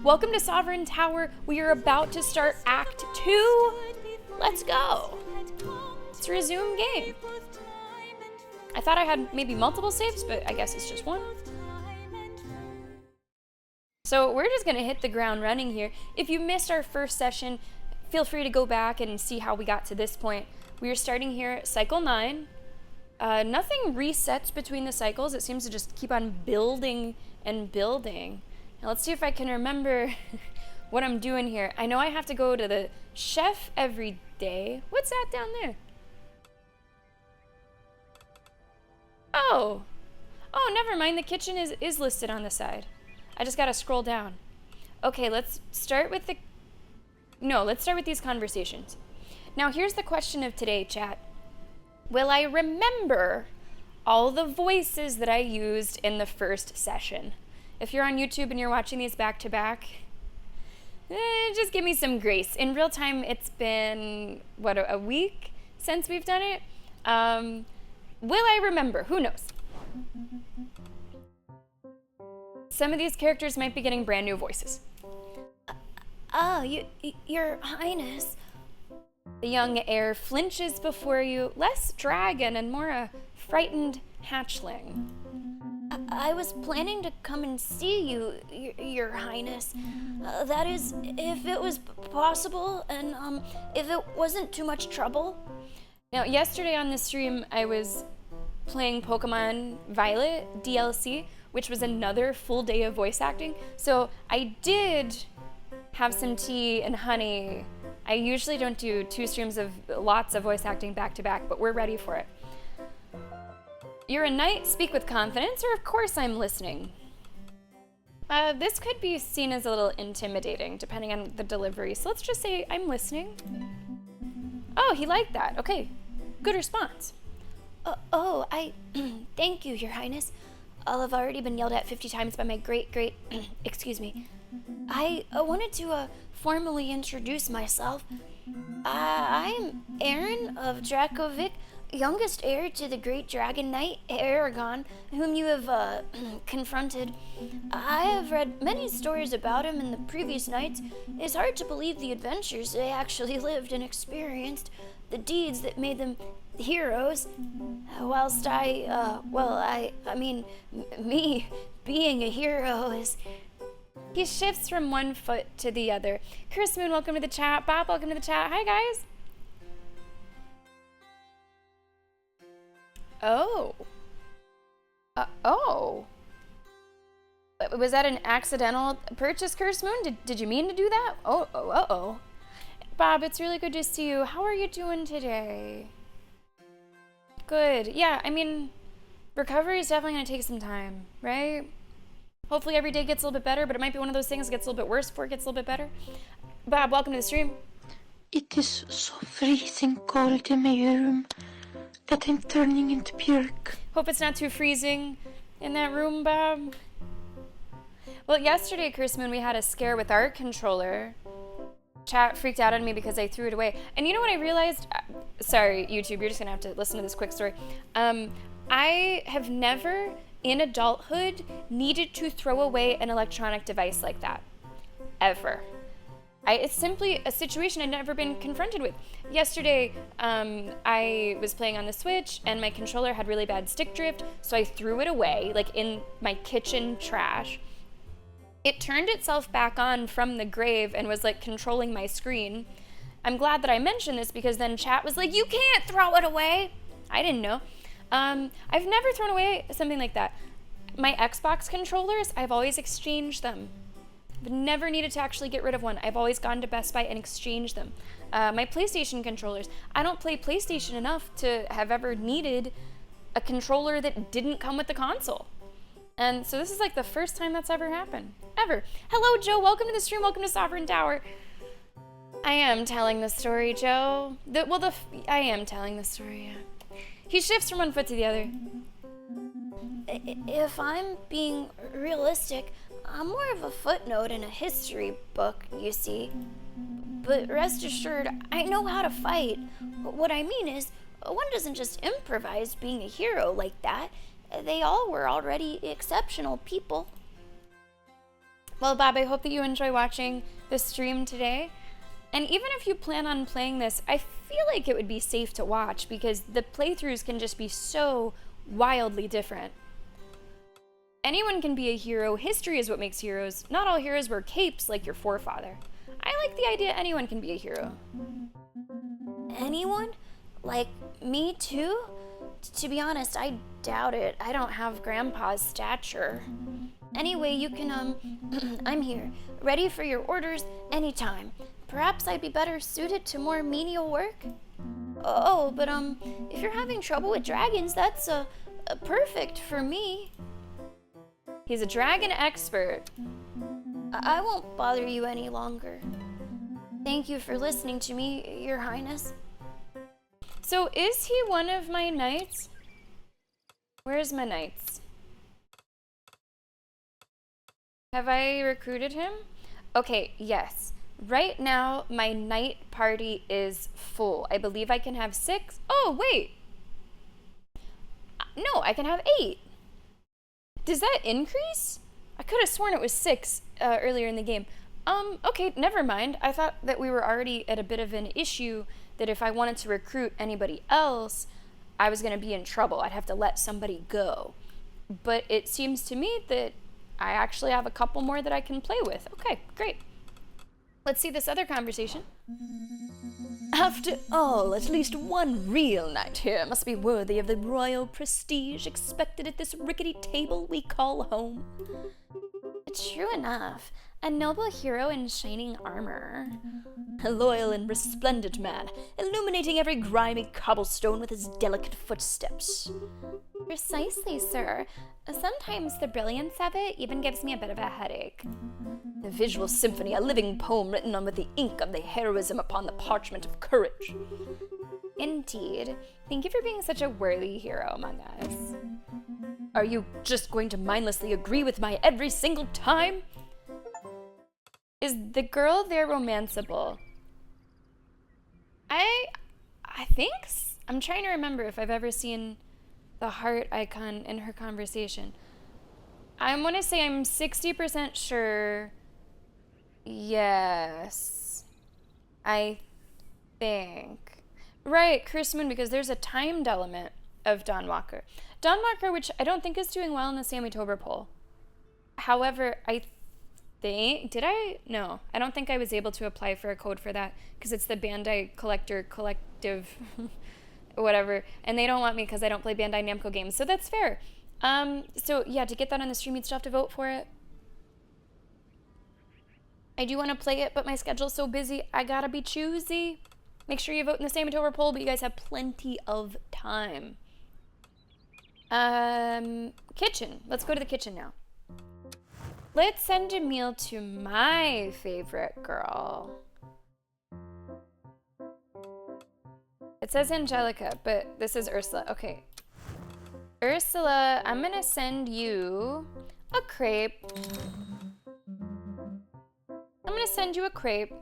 Welcome to Sovereign Tower. We are about to start Act 2. Let's go. Let's resume game. I thought I had maybe multiple saves, but I guess it's just one. So we're just gonna hit the ground running here. If you missed our first session, feel free to go back and see how we got to this point. We are starting here at cycle 9. Nothing resets between the cycles. It seems to just keep on building and building. Now let's see if I can remember what I'm doing here. I know I have to go to the chef every day. What's that down there? Oh, never mind. The kitchen is listed on the side. I just gotta scroll down. Okay, let's start with these conversations. Now here's the question of today, chat. Will I remember all the voices that I used in the first session? If you're on YouTube and you're watching these back to back, just give me some grace. In real time, it's been, a week since we've done it? Will I remember? Who knows? Some of these characters might be getting brand new voices. Your Highness. The young heir flinches before you, less dragon and more a frightened hatchling. I was planning to come and see you, Your Highness. That is, if it was possible and if it wasn't too much trouble. Now, yesterday on the stream, I was playing Pokemon Violet DLC, which was another full day of voice acting. So I did have some tea and honey. I usually don't do 2 streams of lots of voice acting back to back, but we're ready for it. You're a knight, speak with confidence, or of course I'm listening. This could be seen as a little intimidating, depending on the delivery, so let's just say I'm listening. Oh, he liked that. Okay, good response. Thank you, Your Highness. I'll have already been yelled at 50 times by my great, excuse me. I wanted to formally introduce myself. I'm Aaron of Dracovic, youngest heir to the great dragon knight Aragon, whom you have confronted. I have read many stories about him in the previous nights. It's hard to believe the adventures they actually lived and experienced, the deeds that made them heroes. Whilst me being a hero is... He shifts from one foot to the other. Chris Moon, welcome to the chat. Bob, welcome to the chat. Hi, guys. Oh. Was that an accidental purchase, Curse Moon? Did you mean to do that? Oh. Bob, it's really good to see you. How are you doing today? Good. Yeah, I mean, recovery is definitely going to take some time, right? Hopefully every day gets a little bit better, but it might be one of those things that gets a little bit worse before it gets a little bit better. Bob, welcome to the stream. It is so freezing cold in my room that I'm turning into puke. Hope it's not too freezing in that room, Bob. Well, yesterday, Chris Moon, we had a scare with our controller. Chat freaked out on me because I threw it away. And you know what I realized? Sorry, YouTube, you're just gonna have to listen to this quick story. I have never, in adulthood, needed to throw away an electronic device like that. Ever. It's simply a situation I'd never been confronted with. Yesterday, I was playing on the Switch and my controller had really bad stick drift, so I threw it away, like in my kitchen trash. It turned itself back on from the grave and was like controlling my screen. I'm glad that I mentioned this because then chat was like, you can't throw it away. I didn't know. I've never thrown away something like that. My Xbox controllers, I've always exchanged them. I've never needed to actually get rid of one. I've always gone to Best Buy and exchanged them. My PlayStation controllers, I don't play PlayStation enough to have ever needed a controller that didn't come with the console. And so this is like the first time that's ever happened. Ever. Hello, Joe. Welcome to the stream. Welcome to Sovereign Tower. I am telling the story, Joe. I am telling the story, yeah. He shifts from one foot to the other. If I'm being realistic, I'm more of a footnote in a history book, you see. But rest assured, I know how to fight. What I mean is, one doesn't just improvise being a hero like that. They all were already exceptional people. Well, Bob, I hope that you enjoy watching the stream today. And even if you plan on playing this, I feel like it would be safe to watch because the playthroughs can just be so wildly different. Anyone can be a hero. History is what makes heroes. Not all heroes wear capes like your forefather. I like the idea anyone can be a hero. Anyone? Like me too? To be honest, I doubt it. I don't have Grandpa's stature. Anyway, you can, I'm here, ready for your orders anytime. Perhaps I'd be better suited to more menial work? Oh, but, if you're having trouble with dragons, that's, perfect for me. He's a dragon expert. I won't bother you any longer. Thank you for listening to me, Your Highness. So is he one of my knights? Where's my knights? Have I recruited him? Okay, yes. Right now, my knight party is full. I believe I can have 6. Oh, wait. No, I can have 8. Does that increase? I could have sworn it was 6 earlier in the game. Okay, never mind. I thought that we were already at a bit of an issue that if I wanted to recruit anybody else, I was going to be in trouble. I'd have to let somebody go. But it seems to me that I actually have a couple more that I can play with. Okay, great. Let's see this other conversation. After all, at least one real knight here must be worthy of the royal prestige expected at this rickety table we call home. True enough. A noble hero in shining armor. A loyal and resplendent man, illuminating every grimy cobblestone with his delicate footsteps. Precisely, sir. Sometimes the brilliance of it even gives me a bit of a headache. A visual symphony, a living poem written on with the ink of the heroism upon the parchment of courage. Indeed. Thank you for being such a worthy hero among us. Are you just going to mindlessly agree with my every single time? Is the girl there romanceable? I think I'm trying to remember if I've ever seen the heart icon in her conversation. I want to say I'm 60% sure. Yes. I think. Right, Chris Moon, because there's a timed element of Dawn Walker. Dawn Walker, which I don't think is doing well in the Sammy Tober poll. However, I think, no, I don't think I was able to apply for a code for that because it's the Bandai Collective, whatever, and they don't want me because I don't play Bandai Namco games, so that's fair. So yeah, to get that on the stream, you'd still have to vote for it. I do want to play it, but my schedule's so busy, I gotta be choosy. Make sure you vote in the Sammy Tober poll, but you guys have plenty of time. Kitchen. Let's go to the kitchen now. Let's send a meal to my favorite girl. It says Angelica, but this is Ursula. Okay. Ursula, I'm gonna send you a crepe. I'm gonna send you a crepe.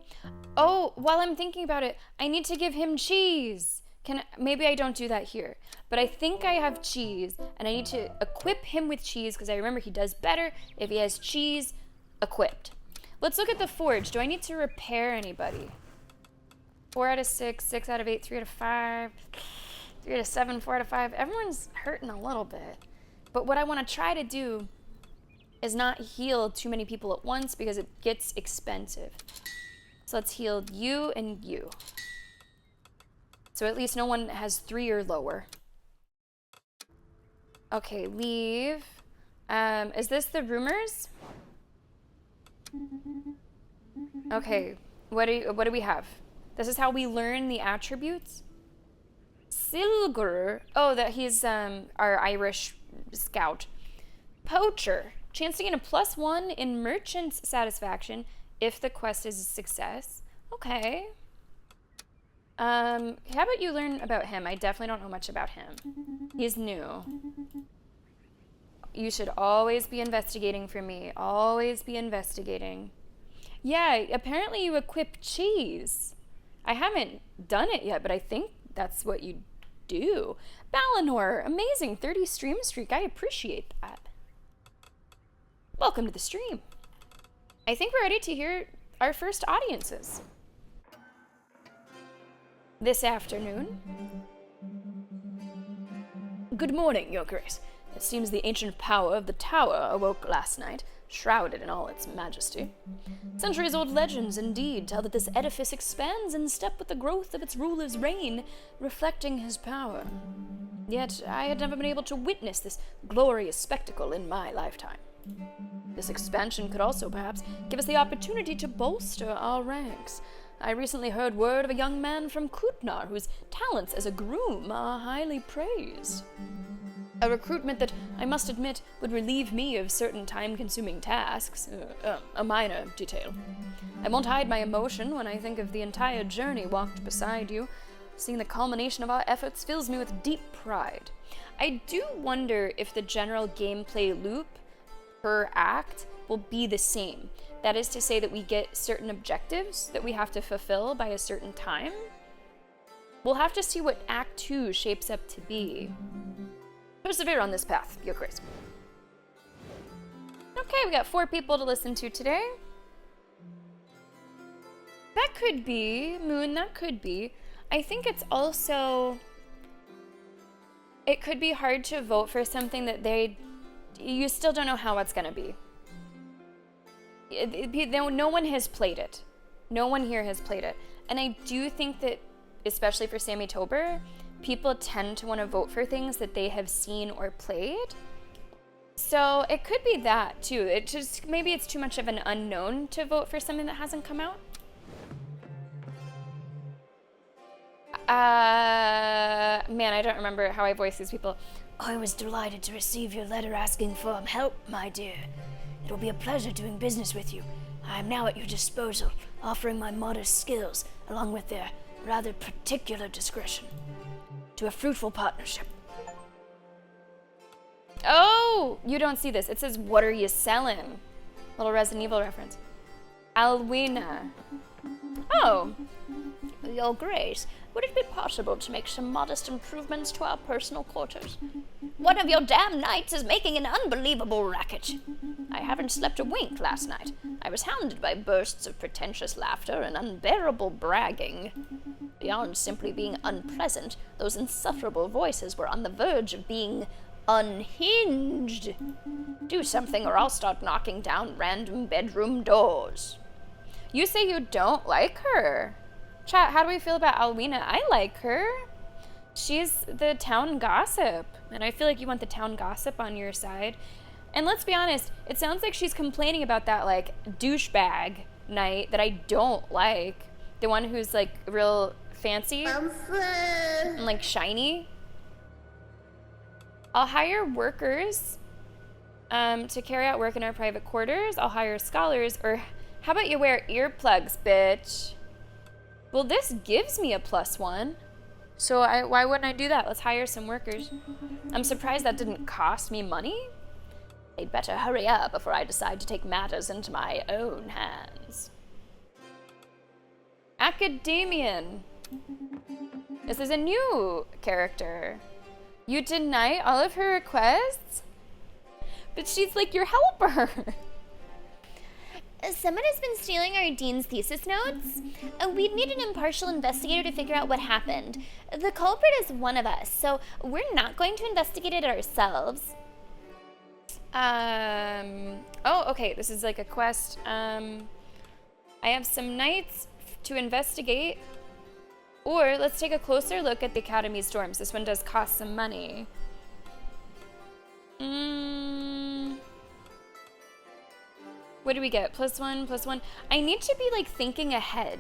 Oh, while I'm thinking about it, I need to give him cheese. Maybe I don't do that here, but I think I have cheese, and I need to equip him with cheese because I remember he does better if he has cheese equipped. Let's look at the forge. Do I need to repair anybody? 4 out of 6, 6 out of 8, 3 out of 5, 3 out of 7, 4 out of 5. Everyone's hurting a little bit, but what I want to try to do is not heal too many people at once because it gets expensive. So let's heal you and you. So at least no one has 3 or lower. Okay, leave. Is this the rumors? Okay, what do we have? This is how we learn the attributes. Silgur. Oh, that he's our Irish scout. Poacher. Chance to gain a +1 in merchant's satisfaction if the quest is a success. Okay. How about you learn about him? I definitely don't know much about him. He's new. You should always be investigating for me. Always be investigating. Yeah, apparently you equip cheese. I haven't done it yet, but I think that's what you do. Balinor, amazing. 30 stream streak. I appreciate that. Welcome to the stream. I think we're ready to hear our first audiences. This afternoon. Good morning, Your Grace. It seems the ancient power of the tower awoke last night, shrouded in all its majesty. Centuries-old legends, indeed, tell that this edifice expands in step with the growth of its ruler's reign, reflecting his power. Yet I had never been able to witness this glorious spectacle in my lifetime. This expansion could also, perhaps, give us the opportunity to bolster our ranks. I recently heard word of a young man from Kutnar whose talents as a groom are highly praised. A recruitment that, I must admit, would relieve me of certain time-consuming tasks. A minor detail. I won't hide my emotion when I think of the entire journey walked beside you. Seeing the culmination of our efforts fills me with deep pride. I do wonder if the general gameplay loop per act will be the same. That is to say that we get certain objectives that we have to fulfill by a certain time. We'll have to see what Act 2 shapes up to be. Persevere on this path, Your Grace. Okay, we got 4 people to listen to today. That could be, Moon, that could be. I think it's also... It could be hard to vote for something that you still don't know how it's going to be. No one has played it. No one here has played it. And I do think that, especially for Sammy Tober, people tend to want to vote for things that they have seen or played. So it could be that too. Maybe it's too much of an unknown to vote for something that hasn't come out. Man, I don't remember how I voice these people. I was delighted to receive your letter asking for help, my dear. It will be a pleasure doing business with you. I am now at your disposal, offering my modest skills, along with their rather particular discretion, to a fruitful partnership. Oh, you don't see this. It says, what are you selling? Little Resident Evil reference. Alwina. Oh. Your Grace, would it be possible to make some modest improvements to our personal quarters? One of your damn knights is making an unbelievable racket. I haven't slept a wink last night. I was hounded by bursts of pretentious laughter and unbearable bragging. Beyond simply being unpleasant, those insufferable voices were on the verge of being unhinged. Do something or I'll start knocking down random bedroom doors. You say you don't like her. Chat, how do we feel about Alwina? I like her. She's the town gossip, and I feel like you want the town gossip on your side. And let's be honest, it sounds like she's complaining about that, like, douchebag knight that I don't like. The one who's, like, real fancy and, like, shiny. I'll hire workers to carry out work in our private quarters. I'll hire scholars, or how about you wear earplugs, bitch? Well, this gives me a +1. So why wouldn't I do that? Let's hire some workers. I'm surprised that didn't cost me money. I'd better hurry up before I decide to take matters into my own hands. Academian. This is a new character. You deny all of her requests? But she's like your helper. Someone has been stealing our dean's thesis notes. We'd need an impartial investigator to figure out what happened. The culprit is one of us, so we're not going to investigate it ourselves. Oh, okay, this is like a quest. I have some knights to investigate. Or let's take a closer look at the academy's dorms. This one does cost some money. What do we get? +1, +1. I need to be like thinking ahead.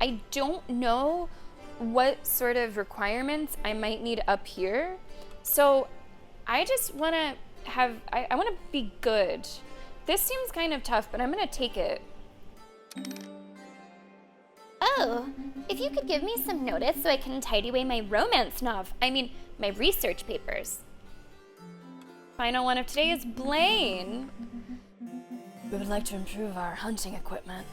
I don't know what sort of requirements I might need up here. So I just want to have, I want to be good. This seems kind of tough, but I'm going to take it. Oh, if you could give me some notice so I can tidy away my romance novel. My research papers. Final one of today is Blaine. We would like to improve our hunting equipment.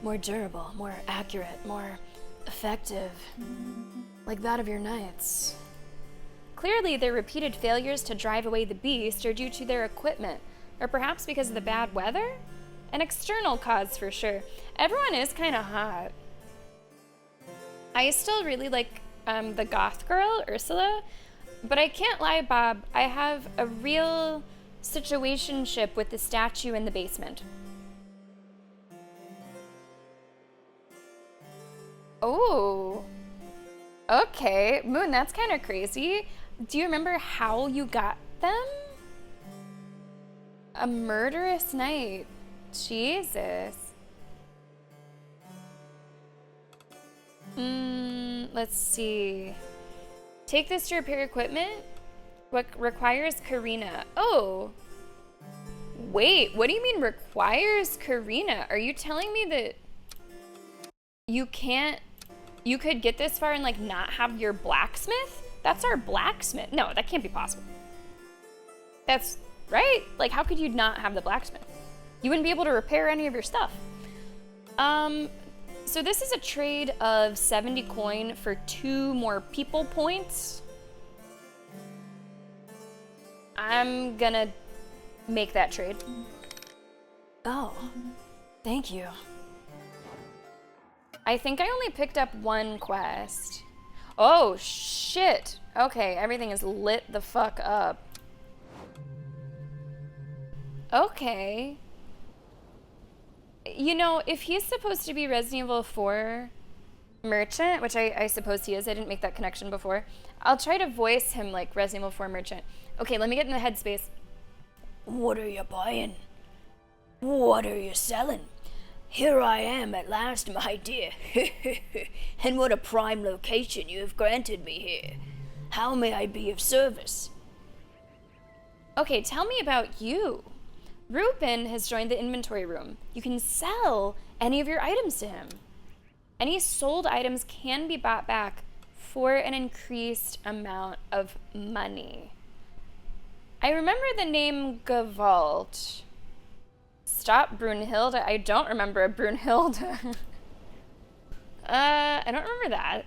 More durable, more accurate, more effective. Like that of your knights. Clearly, their repeated failures to drive away the beast are due to their equipment, or perhaps because of the bad weather? an external cause for sure. Everyone is kind of hot. I still really like the goth girl, Ursula, but I can't lie, Bob, I have a real situationship with the statue in the basement. Oh, okay. Moon, that's kind of crazy. Do you remember how you got them? A murderous night. Jesus. Let's see. Take this to repair equipment. What requires Karina? Oh. Wait, what do you mean requires Karina? Are you telling me that you could get this far and like not have your blacksmith? That's our blacksmith. No, that can't be possible. That's right. Like, how could you not have the blacksmith? You wouldn't be able to repair any of your stuff. So this is a trade of 70 coin for 2 more people points. I'm gonna make that trade. Oh, thank you. I think I only picked up 1 quest. Oh, shit. Okay, everything is lit the fuck up. Okay. You know, if he's supposed to be Resident Evil 4 merchant, which I suppose he is, I didn't make that connection before, I'll try to voice him like Resident Evil 4 merchant. Okay, let me get in the headspace. What are you buying? What are you selling? Here I am at last, my dear. And what a prime location you have granted me here. How may I be of service? Okay, tell me about you. Rupin has joined the inventory room. You can sell any of your items to him. Any sold items can be bought back for an increased amount of money. I remember the name Gavalt. Stop Brunhilde. I don't remember a Brunhilde. I don't remember that.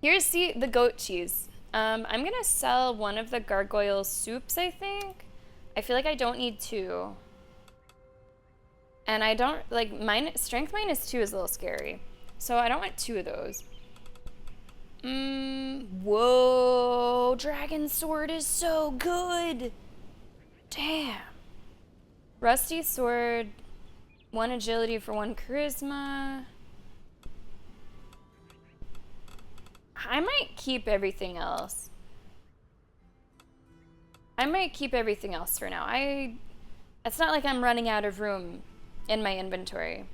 Here's the goat cheese. I'm gonna sell one of the gargoyle soups, I think. I feel like I don't need 2. And I don't, like, strength -2 is a little scary. So I don't want 2 of those. Whoa, dragon sword is so good. Damn. Rusty sword, 1 agility for 1 charisma. I might keep everything else. I might keep everything else for now. It's not like I'm running out of room in my inventory.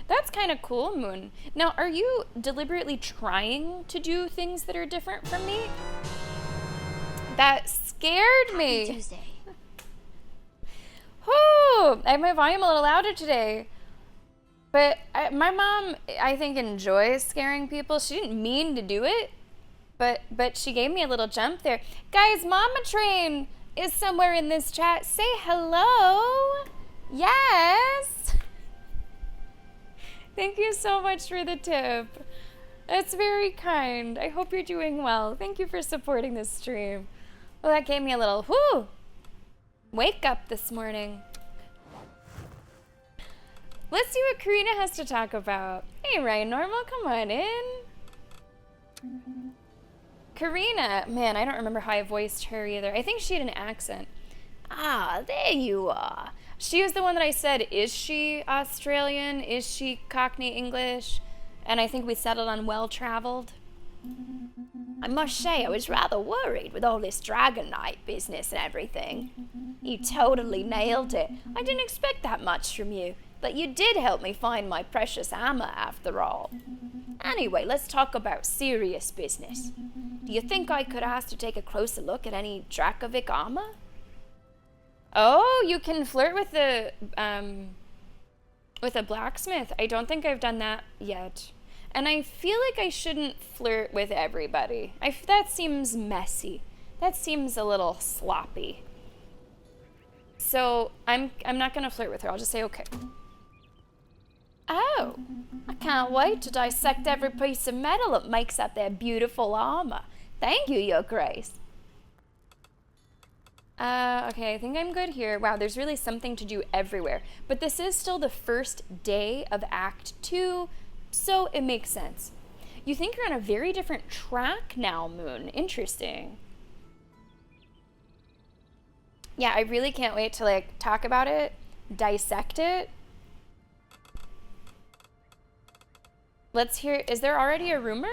That's kind of cool, Moon. Now, are you deliberately trying to do things that are different from me? That scared me. Happy Tuesday. Whew, I have my volume a little louder today. But my mom, I think, enjoys scaring people. She didn't mean to do it, but she gave me a little jump there. Guys, Mama Train is somewhere in this chat. Say hello. Yes. Thank you so much for the tip. That's very kind. I hope you're doing well. Thank you for supporting this stream. Well, that gave me a little wake up this morning. Let's see what Karina has to talk about. Hey, Ryan Normal, come on in. Karina, man, I don't remember how I voiced her either. I think she had an accent. Ah, there you are. She was the one that I said, is she Australian? Is she Cockney English? And I think we settled on well-traveled. I must say, I was rather worried with all this Dragon Knight business and everything. You totally nailed it. I didn't expect that much from you, but you did help me find my precious armor after all. Anyway, let's talk about serious business. Do you think I could ask to take a closer look at any Dracovic armor? Oh, you can flirt with a blacksmith. I don't think I've done that yet. And I feel like I shouldn't flirt with everybody. That seems messy. That seems a little sloppy. So I'm not gonna flirt with her. I'll just say okay. Oh, I can't wait to dissect every piece of metal that makes up their beautiful armor. Thank you, Your Grace. Okay, I think I'm good here. Wow, there's really something to do everywhere. But this is still the first day of Act 2, so it makes sense. You think you're on a very different track now, Moon. Interesting. Yeah, I really can't wait to, like, talk about it, dissect it. Let's hear, is there already a rumor?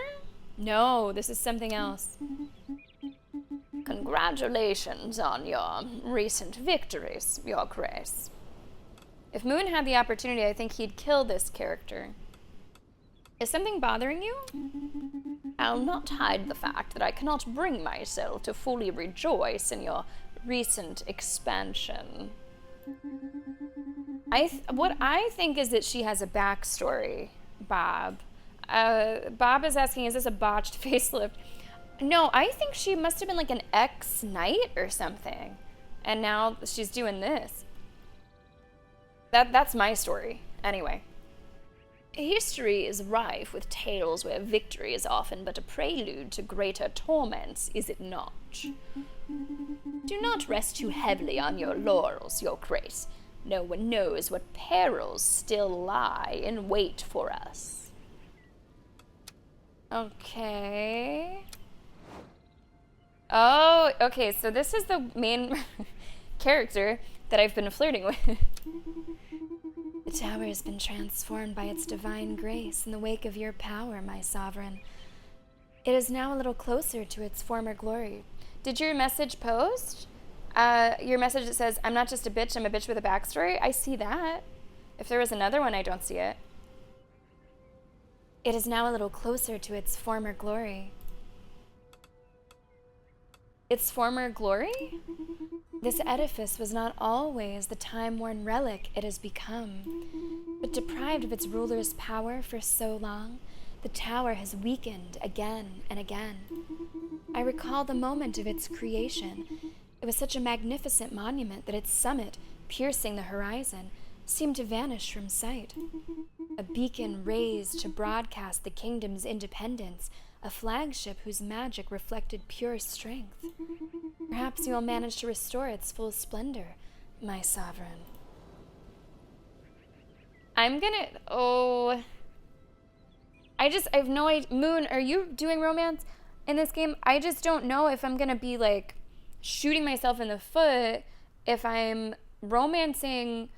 No, this is something else. Congratulations on your recent victories, Your Grace. If Moon had the opportunity, I think he'd kill this character. Is something bothering you? I'll not hide the fact that I cannot bring myself to fully rejoice in your recent expansion. What I think is that she has a backstory, Bob. Bob is asking, is this a botched facelift? No, I think she must have been like an ex-knight or something. And now she's doing this. That's my story. Anyway. History is rife with tales where victory is often but a prelude to greater torments, is it not? Do not rest too heavily on your laurels, Your Grace. No one knows what perils still lie in wait for us. Okay. Oh, okay, so this is the main character that I've been flirting with. The tower has been transformed by its divine grace in the wake of your power, my sovereign. It is now a little closer to its former glory. Did your message post? Your message that says, I'm not just a bitch, I'm a bitch with a backstory? I see that. If there was another one, I don't see it. It is now a little closer to its former glory. Its former glory? This edifice was not always the time-worn relic it has become, but deprived of its ruler's power for so long, the tower has weakened again and again. I recall the moment of its creation. It was such a magnificent monument that its summit, piercing the horizon, seemed to vanish from sight. A beacon raised to broadcast the kingdom's independence, a flagship whose magic reflected pure strength. Perhaps you will manage to restore its full splendor, my sovereign. I'm gonna... Oh... I have no idea. Moon, are you doing romance in this game? I just don't know if I'm gonna be, like, shooting myself in the foot if I'm romancing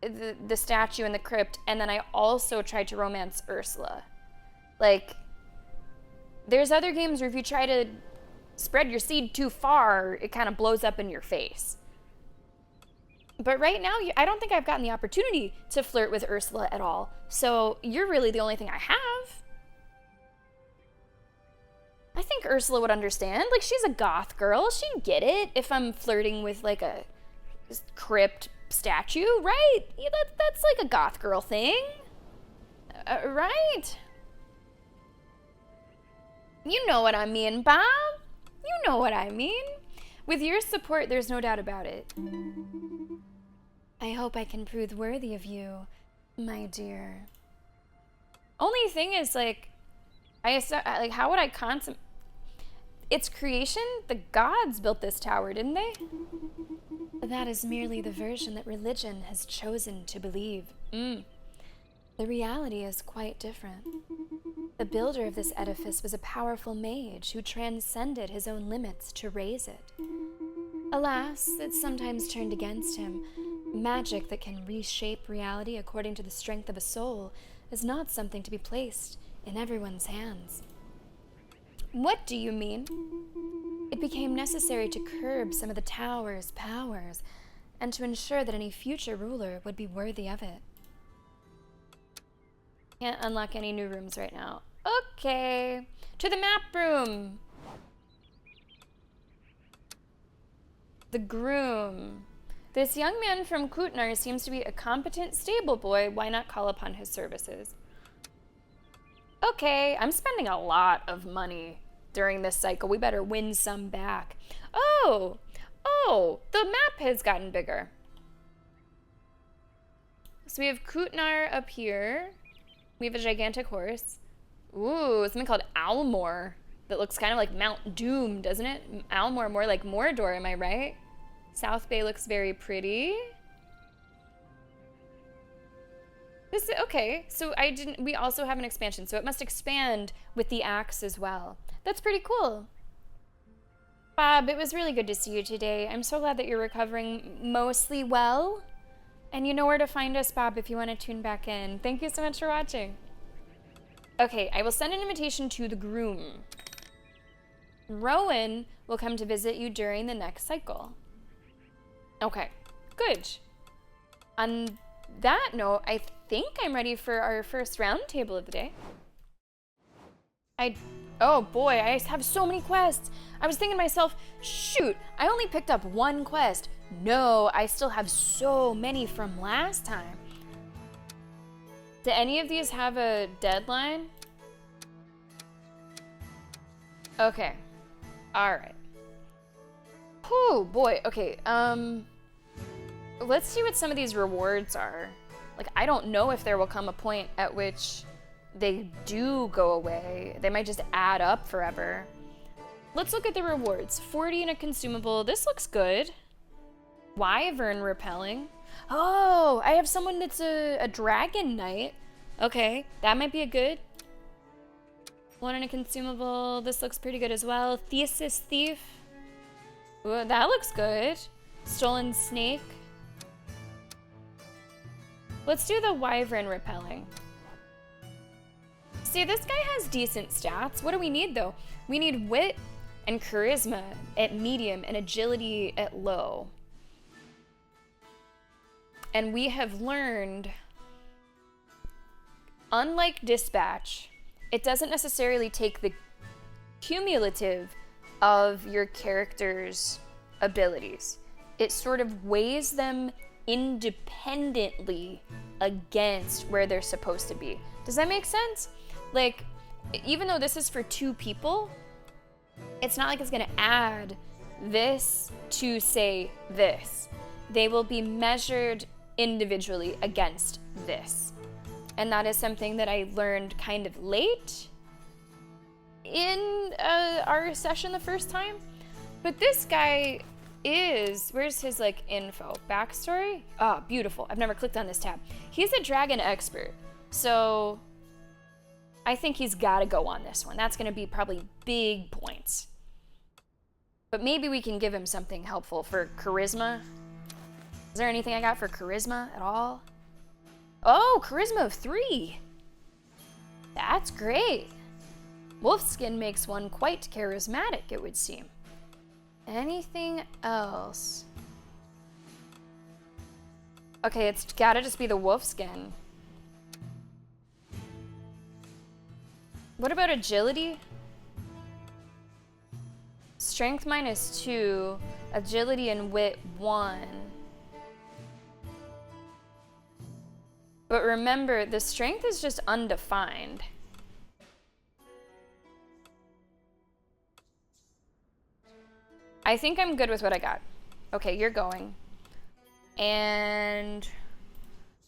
the statue in the crypt and then I also tried to romance Ursula. Like, there's other games where if you try to spread your seed too far, it kind of blows up in your face. But right now, I don't think I've gotten the opportunity to flirt with Ursula at all. So you're really the only thing I have. I think Ursula would understand. Like, she's a goth girl. She'd get it if I'm flirting with, like, a crypt statue, right? Yeah, that's like a goth girl thing. Right? You know what I mean, Bob. You know what I mean. With your support, there's no doubt about it. I hope I can prove worthy of you, my dear. Only thing is, like, how would I consummate? Its creation, the gods built this tower, didn't they? That is merely the version that religion has chosen to believe. The reality is quite different. The builder of this edifice was a powerful mage who transcended his own limits to raise it. Alas, it sometimes turned against him. Magic that can reshape reality according to the strength of a soul is not something to be placed in everyone's hands. What do you mean? It became necessary to curb some of the tower's powers and to ensure that any future ruler would be worthy of it. Can't unlock any new rooms right now. Okay, to the map room. The groom. This young man from Kutnar seems to be a competent stable boy. Why not call upon his services? Okay, I'm spending a lot of money during this cycle. We better win some back. Oh, the map has gotten bigger. So we have Kutnar up here. We have a gigantic horse. Ooh, something called Almor that looks kind of like Mount Doom, doesn't it? Almor, more like Mordor, am I right? South Bay looks very pretty. This is okay. So we also have an expansion, so it must expand with the axe as well. That's pretty cool. Bob, it was really good to see you today. I'm so glad that you're recovering mostly well. And you know where to find us, Bob, if you want to tune back in. Thank you so much for watching. Okay, I will send an invitation to the groom. Rowan will come to visit you during the next cycle. Okay, good. On that note, I think I'm ready for our first round table of the day. Oh boy, I have so many quests. I was thinking to myself, shoot, I only picked up one quest. No, I still have so many from last time. Do any of these have a deadline? Okay. All right. Oh boy. Okay. Let's see what some of these rewards are. Like, I don't know if there will come a point at which they do go away. They might just add up forever. Let's look at the rewards. 40 in a consumable. This looks good. Wyvern repelling. Oh, I have someone that's a dragon knight. Okay, that might be a good. 1 in a consumable. This looks pretty good as well. Thesis thief. Ooh, that looks good. Stolen snake. Let's do the wyvern repelling. See, this guy has decent stats. What do we need though? We need wit and charisma at medium and agility at low. And we have learned, unlike dispatch, it doesn't necessarily take the cumulative of your character's abilities. It sort of weighs them independently against where they're supposed to be. Does that make sense? Like, even though this is for 2 people, it's not like it's gonna add this to say this. They will be measured individually against this. And that is something that I learned kind of late in our session the first time. But this guy is, where's his like info? Backstory? Oh, beautiful. I've never clicked on this tab. He's a dragon expert. So I think he's gotta go on this one. That's gonna be probably big points. But maybe we can give him something helpful for charisma. Is there anything I got for charisma at all? Oh, charisma of 3. That's great. Wolfskin makes one quite charismatic, it would seem. Anything else? Okay, it's gotta just be the wolfskin. What about agility? Strength -2, agility and wit 1. But remember, the strength is just undefined. I think I'm good with what I got. Okay, you're going. And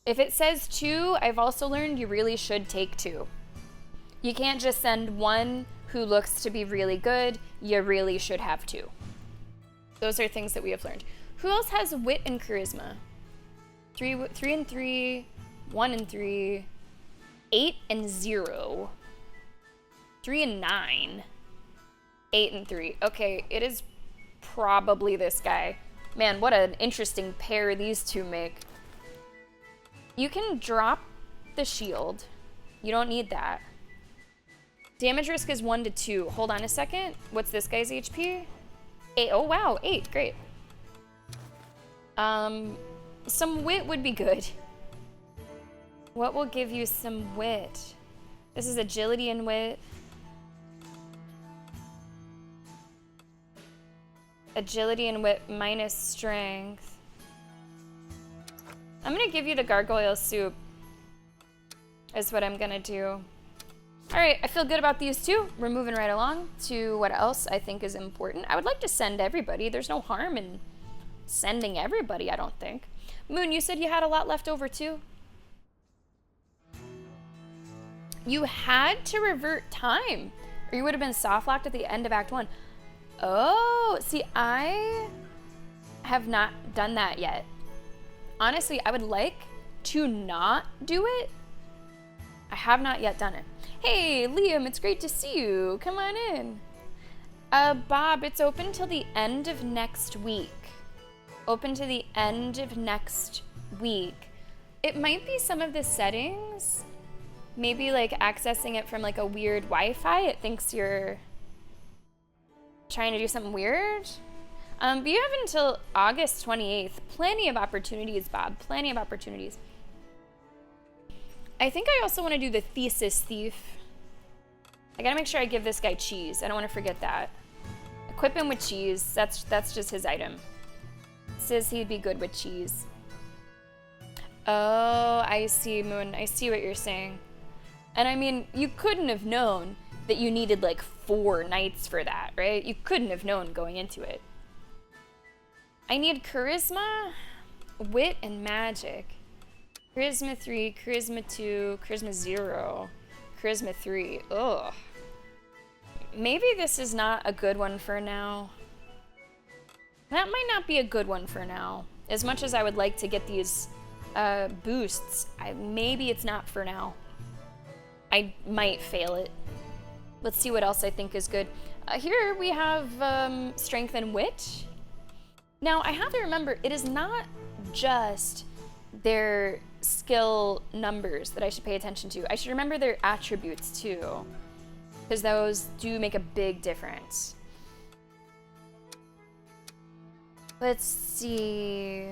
if it says 2, I've also learned you really should take 2. You can't just send one who looks to be really good. You really should have 2. Those are things that we have learned. Who else has wit and charisma? 3 and 3, 1 and 3, 8 and 0, 3 and 9, 8 and 3. Okay, it is probably this guy. Man, what an interesting pair these two make. You can drop the shield. You don't need that. Damage risk is 1 to 2. Hold on a second. What's this guy's HP? 8. Oh, wow. 8. Great. Some wit would be good. What will give you some wit? This is agility and wit. Agility and wit minus strength. I'm gonna give you the gargoyle soup, is what I'm gonna do. All right, I feel good about these two. We're moving right along to what else I think is important. I would like to send everybody. There's no harm in sending everybody, I don't think. Moon, you said you had a lot left over too? You had to revert time, or you would have been soft locked at the end of Act 1. Oh, see, I have not done that yet. Honestly, I would like to not do it. I have not yet done it. Hey, Liam, it's great to see you. Come on in. Bob, it's open till the end of next week. Open to the end of next week. It might be some of the settings. Maybe like accessing it from like a weird Wi-Fi. It thinks you're trying to do something weird. But you have until August 28th. Plenty of opportunities, Bob. Plenty of opportunities. I think I also want to do the thesis thief. I gotta make sure I give this guy cheese. I don't want to forget that. Equip him with cheese. That's just his item. Says he'd be good with cheese. Oh, I see, Moon. I see what you're saying. And I mean, you couldn't have known that you needed like 4 knights for that, right? You couldn't have known going into it. I need charisma, wit, and magic. Charisma 3, charisma 2, charisma 0, charisma 3. Ugh. Maybe this is not a good one for now. That might not be a good one for now. As much as I would like to get these boosts, maybe it's not for now. I might fail it. Let's see what else I think is good. Here we have strength and wit. Now I have to remember, it is not just their skill numbers that I should pay attention to. I should remember their attributes too, because those do make a big difference. Let's see.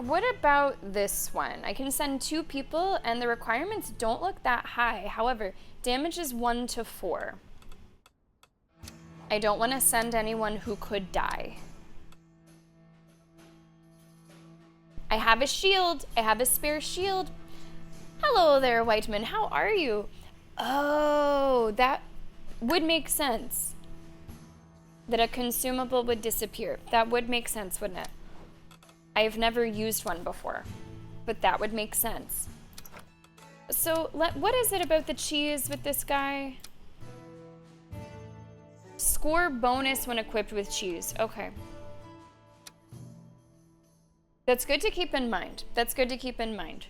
What about this one? I can send 2 people and the requirements don't look that high. However, damage is 1 to 4. I don't want to send anyone who could die. I have a shield. I have a spare shield. Hello there, Whiteman. How are you? Oh, that would make sense. That a consumable would disappear. That would make sense, wouldn't it? I've never used one before, but that would make sense. So, what is it about the cheese with this guy? Score bonus when equipped with cheese. Okay. That's good to keep in mind. That's good to keep in mind.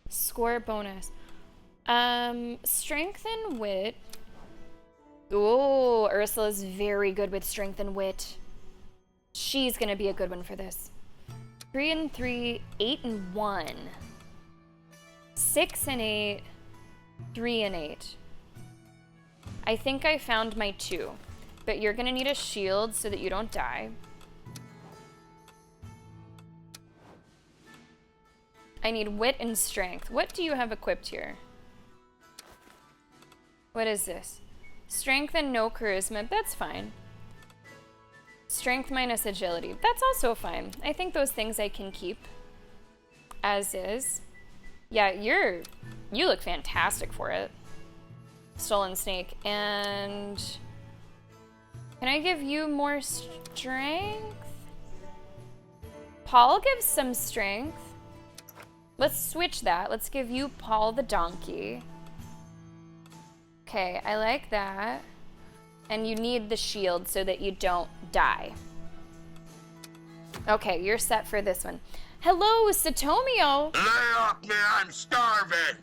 Score bonus. Strength and wit. Oh, Ursula's very good with strength and wit. She's gonna be a good one for this. 3 and 3, 8 and 1. 6 and 8, 3 and 8. I think I found my 2, but you're gonna need a shield so that you don't die. I need wit and strength. What do you have equipped here? What is this? Strength and no charisma. That's fine. Strength minus agility. That's also fine. I think those things I can keep as is. Yeah, you look fantastic for it. Stolen snake. And can I give you more strength? Paul gives some strength. Let's switch that. Let's give you Paul the donkey. Okay, I like that. And you need the shield so that you don't die. Okay, you're set for this one. Hello, Satomio! Lay off me, I'm starving!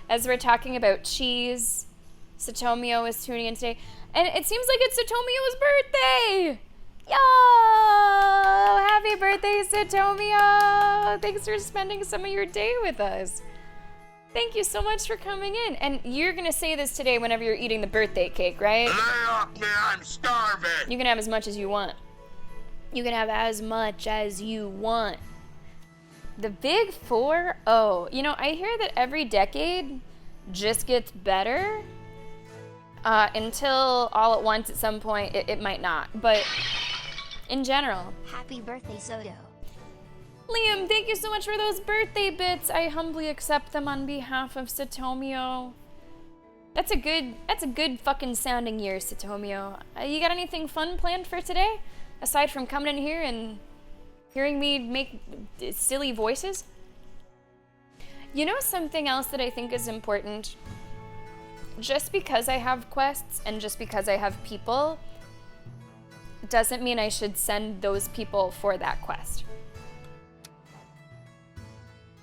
As we're talking about cheese, Satomio is tuning in today. And it seems like it's Satomio's birthday! Yo! Happy birthday, Satomio! Thanks for spending some of your day with us. Thank you so much for coming in. And you're gonna say this today whenever you're eating the birthday cake, right? Lay off me, I'm starving! You can have as much as you want. You can have as much as you want. The big 4-0. You know, I hear that every decade just gets better until all at once at some point it might not. But in general. Happy birthday, Soto. Liam, thank you so much for those birthday bits. I humbly accept them on behalf of Satomio. That's a good fucking sounding year, Satomio. You got anything fun planned for today? Aside from coming in here and hearing me make silly voices? You know something else that I think is important? Just because I have quests and just because I have people doesn't mean I should send those people for that quest.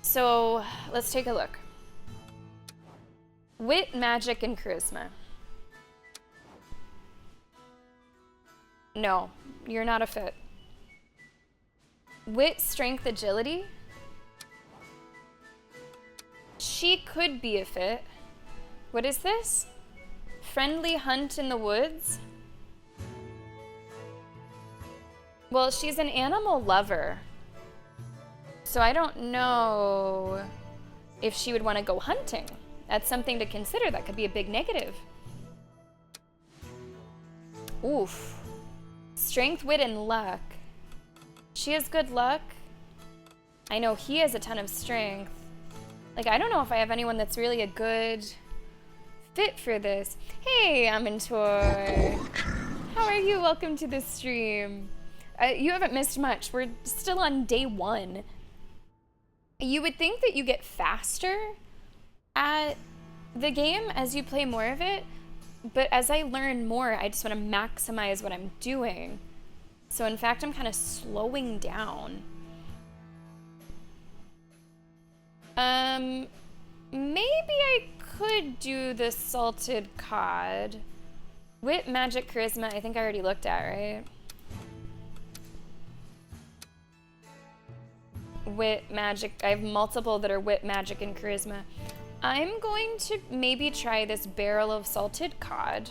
So let's take a look. Wit, magic, and charisma. No, you're not a fit. Wit, strength, agility. She could be a fit. What is this? Friendly hunt in the woods? Well, she's an animal lover. So I don't know if she would want to go hunting. That's something to consider. That could be a big negative. Oof. Strength, wit, and luck. She has good luck. I know he has a ton of strength. Like, I don't know if I have anyone that's really a good fit for this. Hey, Amintor. How are you? Welcome to the stream. You haven't missed much. We're still on day 1. You would think that you get faster at the game as you play more of it, but as I learn more, I just want to maximize what I'm doing. So in fact, I'm kind of slowing down. Maybe I could do the salted cod. Wit, magic, charisma, I think I already looked at, right? Wit, magic, I have multiple that are wit, magic, and charisma. I'm going to maybe try this barrel of salted cod.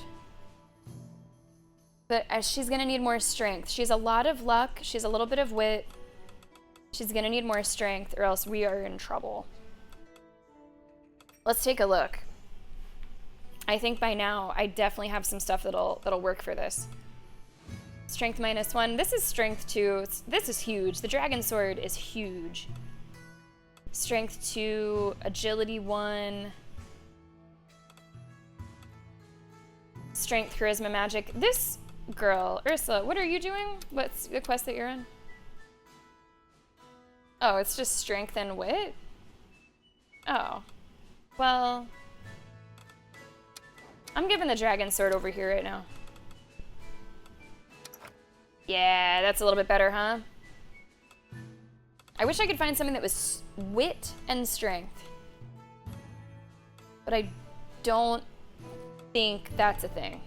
But she's gonna need more strength. She has a lot of luck, she has a little bit of wit. She's gonna need more strength or else we are in trouble. Let's take a look. I think by now I definitely have some stuff that'll work for this. Strength -1. This is strength 2. This is huge. The dragon sword is huge. Strength 2, agility 1. Strength, charisma, magic. This girl, Ursula, what are you doing? What's the quest that you're in? Oh, it's just strength and wit? Oh. Well, I'm giving the dragon sword over here right now. Yeah, that's a little bit better, huh? I wish I could find something that was wit and strength. But I don't think that's a thing.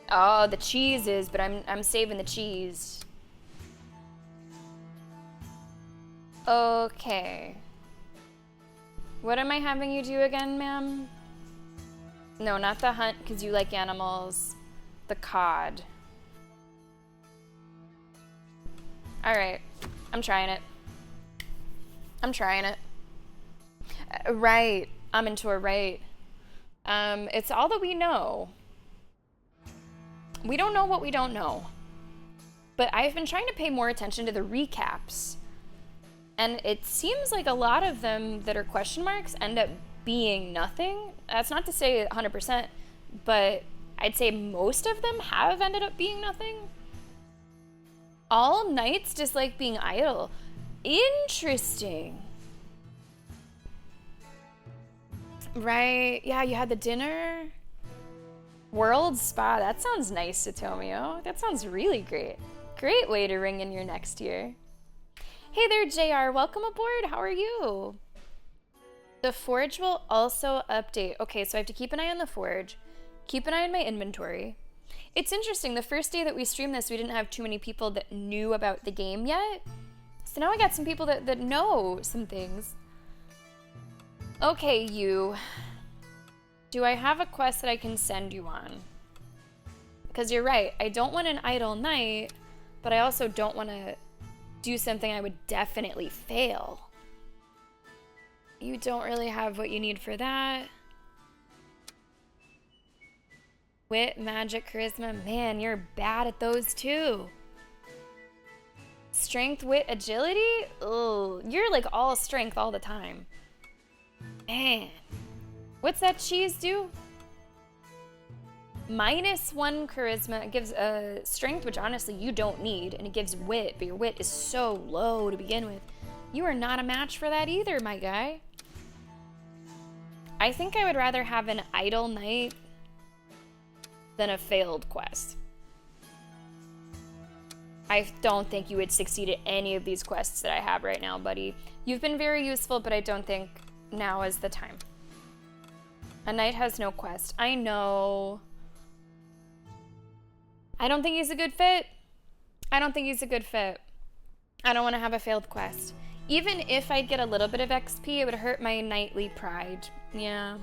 Oh, the cheese is, but I'm saving the cheese. Okay. What am I having you do again, ma'am? No, not the hunt, because you like animals. The cod. Alright. I'm trying it. I'm trying it. Right. I'm into a right. It's all that we know. We don't know what we don't know. But I've been trying to pay more attention to the recaps. And it seems like a lot of them that are question marks end up being nothing. That's not to say 100%, but I'd say most of them have ended up being nothing. All knights dislike being idle. Interesting. Right, yeah, you had the dinner. World Spa, that sounds nice, Satomio. That sounds really great. Great way to ring in your next year. Hey there, JR, welcome aboard, how are you? The Forge will also update. Okay, so I have to keep an eye on the Forge, keep an eye on my inventory. It's interesting, the first day that we streamed this, we didn't have too many people that knew about the game yet. So now I got some people that know some things. Okay, you. Do I have a quest that I can send you on? Because you're right, I don't want an idle knight, but I also don't want to do something I would definitely fail. You don't really have what you need for that. Wit, magic, charisma. Man, you're bad at those too. Strength, wit, agility? Ugh, you're like all strength all the time. Man. What's that cheese do? -1 charisma. It gives strength, which honestly you don't need, and it gives wit, but your wit is so low to begin with. You are not a match for that either, my guy. I think I would rather have an idle knight than a failed quest. I don't think you would succeed at any of these quests that I have right now, buddy. You've been very useful, but I don't think now is the time. A knight has no quest. I know. I don't think he's a good fit. I don't think he's a good fit. I don't want to have a failed quest. Even if I'd get a little bit of XP, it would hurt my knightly pride. Yeah.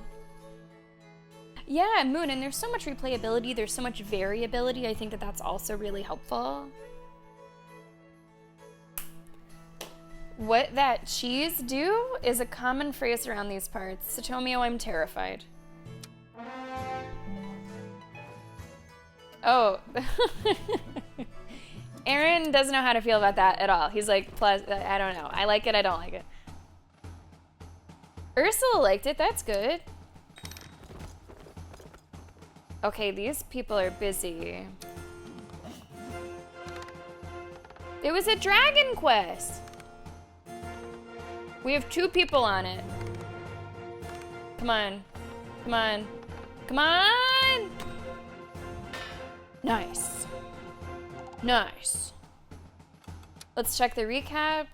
Yeah, Moon, and there's so much replayability, there's so much variability. I think that that's also really helpful. What that cheese do is a common phrase around these parts. Satomio, I'm terrified. Oh. Aaron doesn't know how to feel about that at all. He's like, plus, I don't know. I like it, I don't like it. Ursula liked it, that's good. Okay, these people are busy. It was a dragon quest. We have 2 people on it. Come on. Come on. Come on! Nice. Nice. Let's check the recap.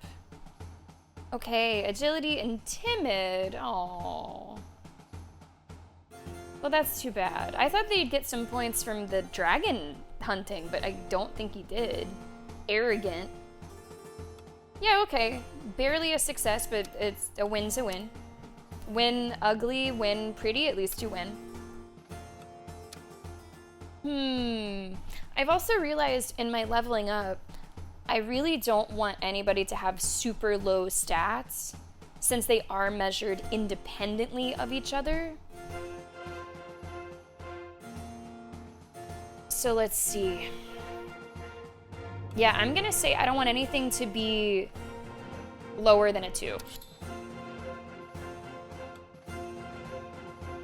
Okay, agility and timid. Oh. Well, that's too bad. I thought they'd get some points from the dragon hunting, but I don't think he did. Arrogant. Yeah, okay. Barely a success, but it's a win's a win. Win ugly, win pretty, at least you win. I've also realized in my leveling up, I really don't want anybody to have super low stats, since they are measured independently of each other. So let's see. Yeah, I'm gonna say I don't want anything to be lower than a 2.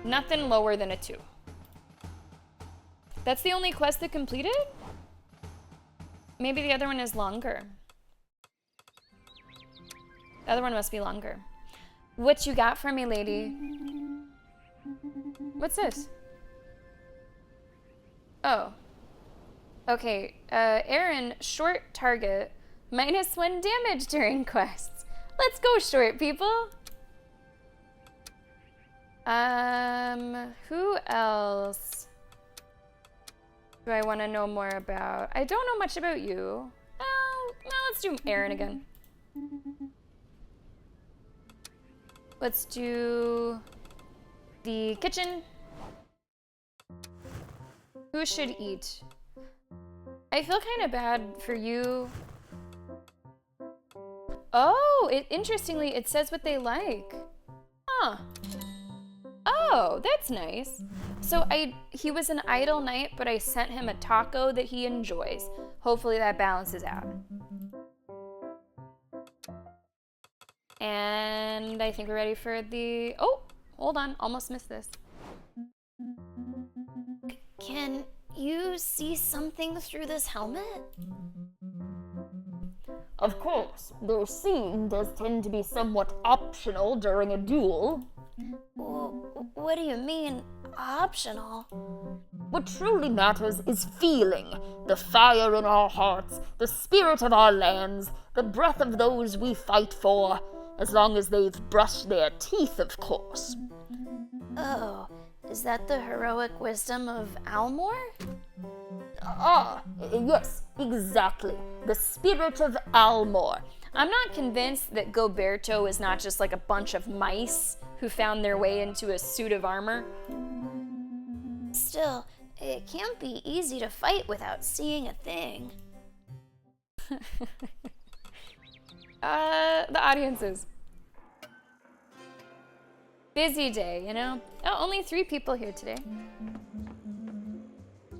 Nothing lower than a 2. That's the only quest that completed? Maybe the other one is longer. The other one must be longer. What you got for me, lady? What's this? Oh. Okay, Aaron, short target, -1 damage during quests. Let's go, short people. Who else do I want to know more about? I don't know much about you. Oh, well, let's do Aaron again. Let's do the kitchen. Who should eat? I feel kind of bad for you. Oh, interestingly, it says what they like. Huh. Oh, that's nice. So he was an idle knight, but I sent him a taco that he enjoys. Hopefully that balances out. And I think we're ready for the... Oh, hold on, almost missed this. Can you see something through this helmet? Of course, though seeing does tend to be somewhat optional during a duel. What do you mean, optional? What truly matters is feeling, the fire in our hearts, the spirit of our lands, the breath of those we fight for, as long as they've brushed their teeth, of course. Oh, is that the heroic wisdom of Almor? Yes, exactly. The spirit of Almor. I'm not convinced that Goberto is not just like a bunch of mice who found their way into a suit of armor. Still, it can't be easy to fight without seeing a thing. The audiences. Busy day, you know? Oh, only 3 people here today.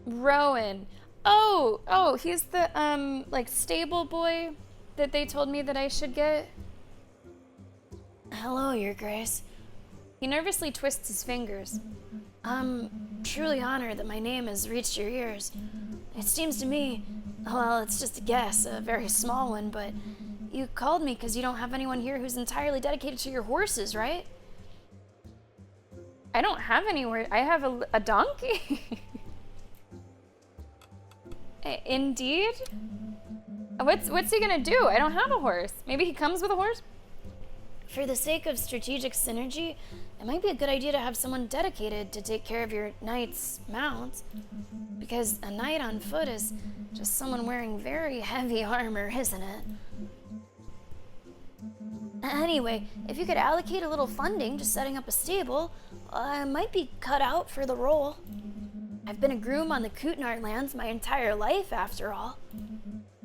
Rowan. Oh, he's the, like, stable boy that they told me that I should get. Hello, Your Grace. He nervously twists his fingers. I'm truly honored that my name has reached your ears. It seems to me, well, it's just a guess, a very small one, but you called me because you don't have anyone here who's entirely dedicated to your horses, right? I don't have anywhere. I have a donkey. Indeed. What's he gonna do? I don't have a horse. Maybe he comes with a horse? For the sake of strategic synergy, it might be a good idea to have someone dedicated to take care of your knight's mount. Because a knight on foot is just someone wearing very heavy armor, isn't it? Anyway, if you could allocate a little funding to setting up a stable, I might be cut out for the role. I've been a groom on the Kutnar lands my entire life, after all.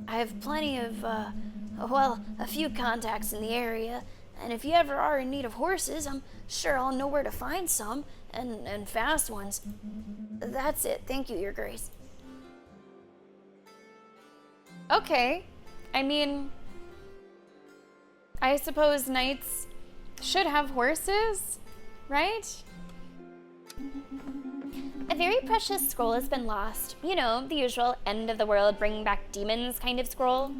I have plenty of, a few contacts in the area, and if you ever are in need of horses, I'm sure I'll know where to find some, and fast ones. That's it. Thank you, Your Grace. Okay. I mean, I suppose knights should have horses, right? A very precious scroll has been lost. You know, the usual end of the world, bring back demons kind of scroll.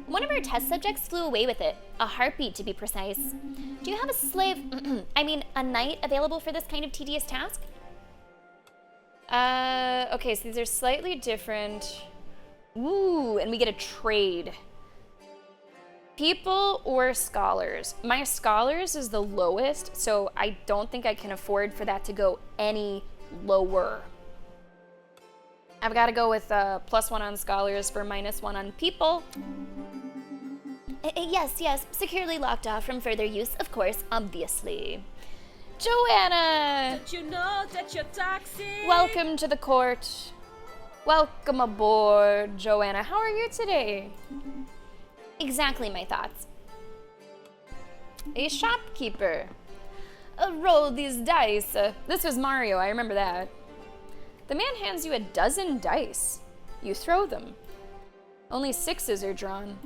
One of our test subjects flew away with it, a harpy to be precise. Do you have a slave, a knight available for this kind of tedious task? Okay, so these are slightly different. Ooh, and we get a trade. People or scholars? My scholars is the lowest, so I don't think I can afford for that to go any lower. I've got to go with +1 on scholars for -1 on people. Yes, securely locked off from further use, of course, obviously. Joanna! Don't you know that you're toxic? Welcome to the court. Welcome aboard, Joanna. How are you today? Exactly my thoughts. A shopkeeper. Roll these dice. This was Mario, I remember that. The man hands you a dozen dice. You throw them. Only 6s are drawn.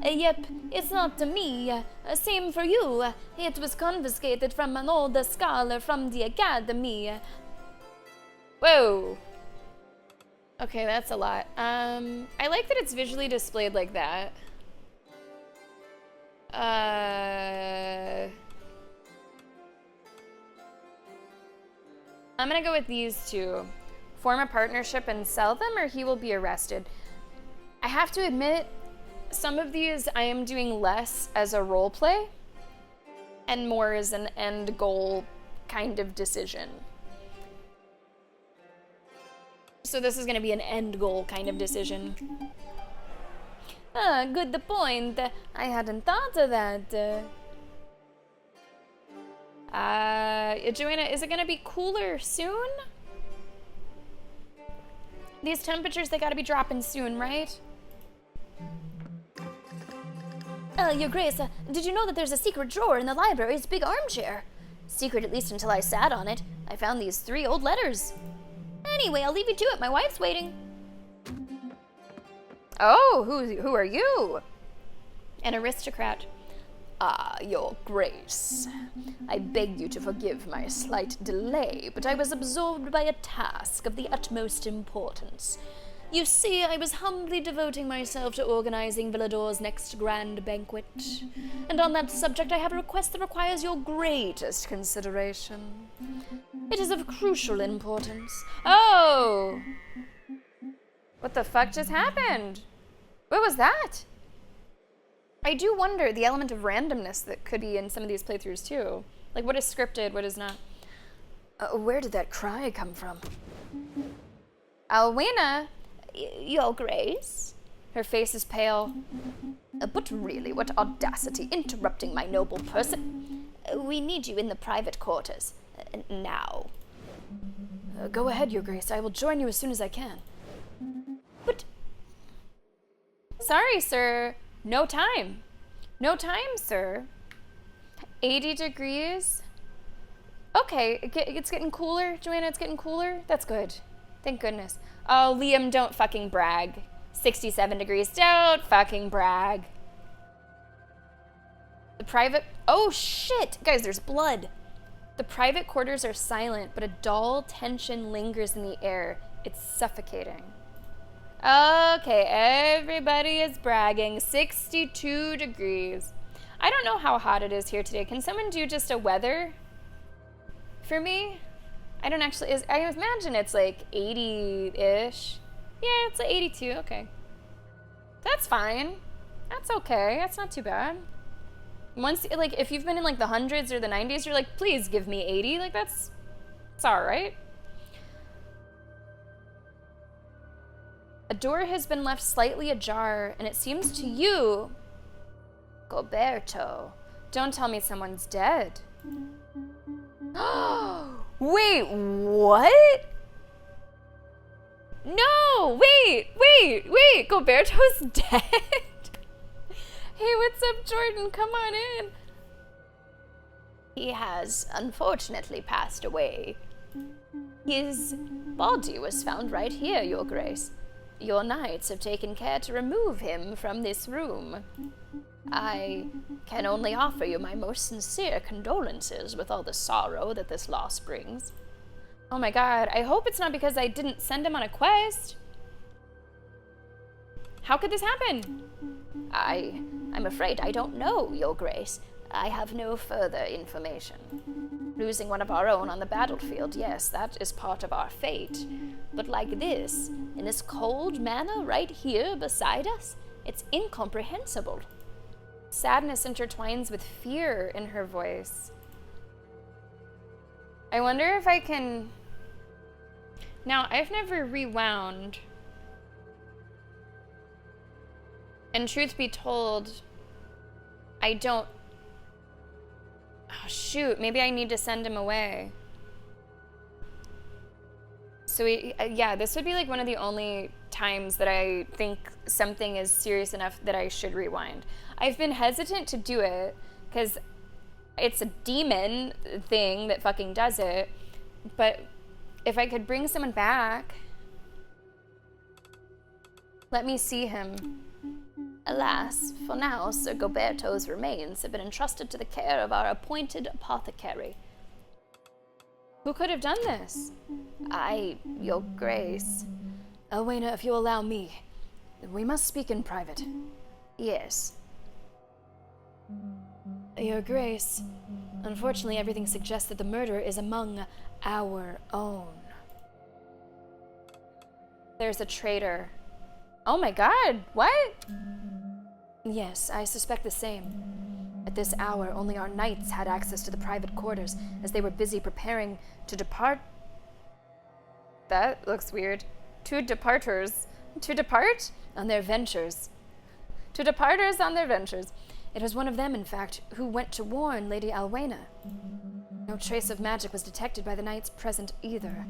Yep, it's not to me. Same for you. It was confiscated from an old scholar from the academy. Whoa. Okay, that's a lot. I like that it's visually displayed like that. I'm gonna go with these two. Form a partnership and sell them, or he will be arrested. I have to admit, some of these I am doing less as a role play and more as an end goal kind of decision. So this is gonna be an end goal kind of decision. Good point. I hadn't thought of that. Joanna, is it gonna be cooler soon? These temperatures, they gotta be dropping soon, right? Your Grace, did you know that there's a secret drawer in the library's big armchair? Secret at least until I sat on it. I found these 3 old letters. Anyway, I'll leave you to it. My wife's waiting. Oh, who are you? An aristocrat. Ah, Your Grace. I beg you to forgive my slight delay, but I was absorbed by a task of the utmost importance. You see, I was humbly devoting myself to organizing Villador's next grand banquet. And on that subject, I have a request that requires your greatest consideration. It is of crucial importance. Oh! What the fuck just happened? What was that? I do wonder the element of randomness that could be in some of these playthroughs too. Like what is scripted, what is not. Where did that cry come from? Alwina! Your Grace? Her face is pale. But really, what audacity, interrupting my noble person. We need you in the private quarters. Now. Go ahead, Your Grace. I will join you as soon as I can. But... Sorry, sir. No time. No time, sir. 80 degrees. Okay, it's getting cooler. Joanna, it's getting cooler. That's good. Thank goodness. Oh, Liam, don't fucking brag. 67 degrees. Don't fucking brag. The private... Oh, shit! Guys, there's blood. The private quarters are silent, but a dull tension lingers in the air. It's suffocating. Okay, everybody is bragging. 62 degrees. I don't know how hot it is here today. Can someone do just a weather for me? I don't actually... I imagine it's like 80-ish. Yeah, it's like 82. Okay. That's fine. That's okay. That's not too bad. Once, like, if you've been in, like, the hundreds or the 90s, you're like, please give me 80. Like, it's all right. A door has been left slightly ajar, and it seems to you, Goberto. Don't tell me someone's dead. Wait, what? No, wait, Goberto's dead? Hey, what's up, Jordan? Come on in. He has unfortunately passed away. His body was found right here, Your Grace. Your knights have taken care to remove him from this room. I can only offer you my most sincere condolences with all the sorrow that this loss brings. Oh my god, I hope it's not because I didn't send him on a quest. How could this happen? I'm afraid I don't know, Your Grace. I have no further information. Losing one of our own on the battlefield, yes, that is part of our fate. But like this, in this cold manner right here beside us, it's incomprehensible. Sadness intertwines with fear in her voice. I wonder if I can... Now, I've never rewound. And truth be told, I don't... Oh, shoot. Maybe I need to send him away. So, yeah, this would be like one of the only times that I think something is serious enough that I should rewind. I've been hesitant to do it because it's a demon thing that fucking does it. But if I could bring someone back, let me see him. Alas, for now, Sir Goberto's remains have been entrusted to the care of our appointed apothecary. Who could have done this? Your Grace. Elwena, if you allow me, we must speak in private. Yes. Your Grace, unfortunately everything suggests that the murderer is among our own. There's a traitor. Oh my god, what? Yes, I suspect the same. At this hour, only our knights had access to the private quarters, as they were busy preparing to depart. That looks weird. Two departers. To depart? On their ventures. To departers on their ventures. It was one of them, in fact, who went to warn Lady Alwena. No trace of magic was detected by the knights present either.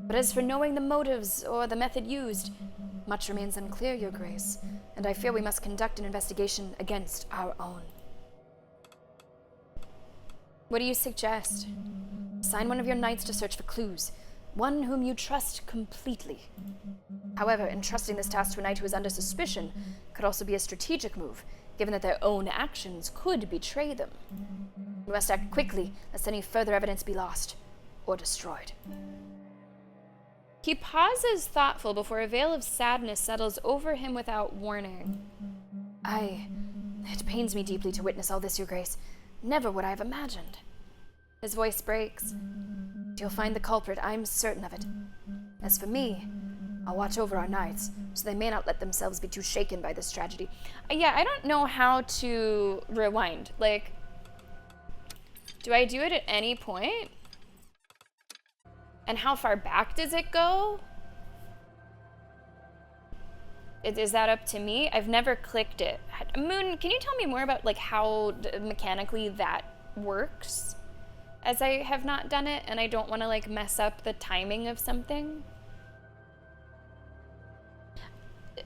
But as for knowing the motives or the method used, much remains unclear, Your Grace, and I fear we must conduct an investigation against our own. What do you suggest? Assign one of your knights to search for clues, one whom you trust completely. However, entrusting this task to a knight who is under suspicion could also be a strategic move, given that their own actions could betray them. We must act quickly, lest any further evidence be lost or destroyed. He pauses thoughtful before a veil of sadness settles over him without warning. It pains me deeply to witness all this, Your Grace. Never would I have imagined. His voice breaks. You'll find the culprit, I'm certain of it. As for me, I'll watch over our knights, so they may not let themselves be too shaken by this tragedy. Yeah, I don't know how to rewind. Like, do I do it at any point? And how far back does it go? Is that up to me? I've never clicked it. Moon, can you tell me more about like how mechanically that works? As I have not done it and I don't want to like mess up the timing of something.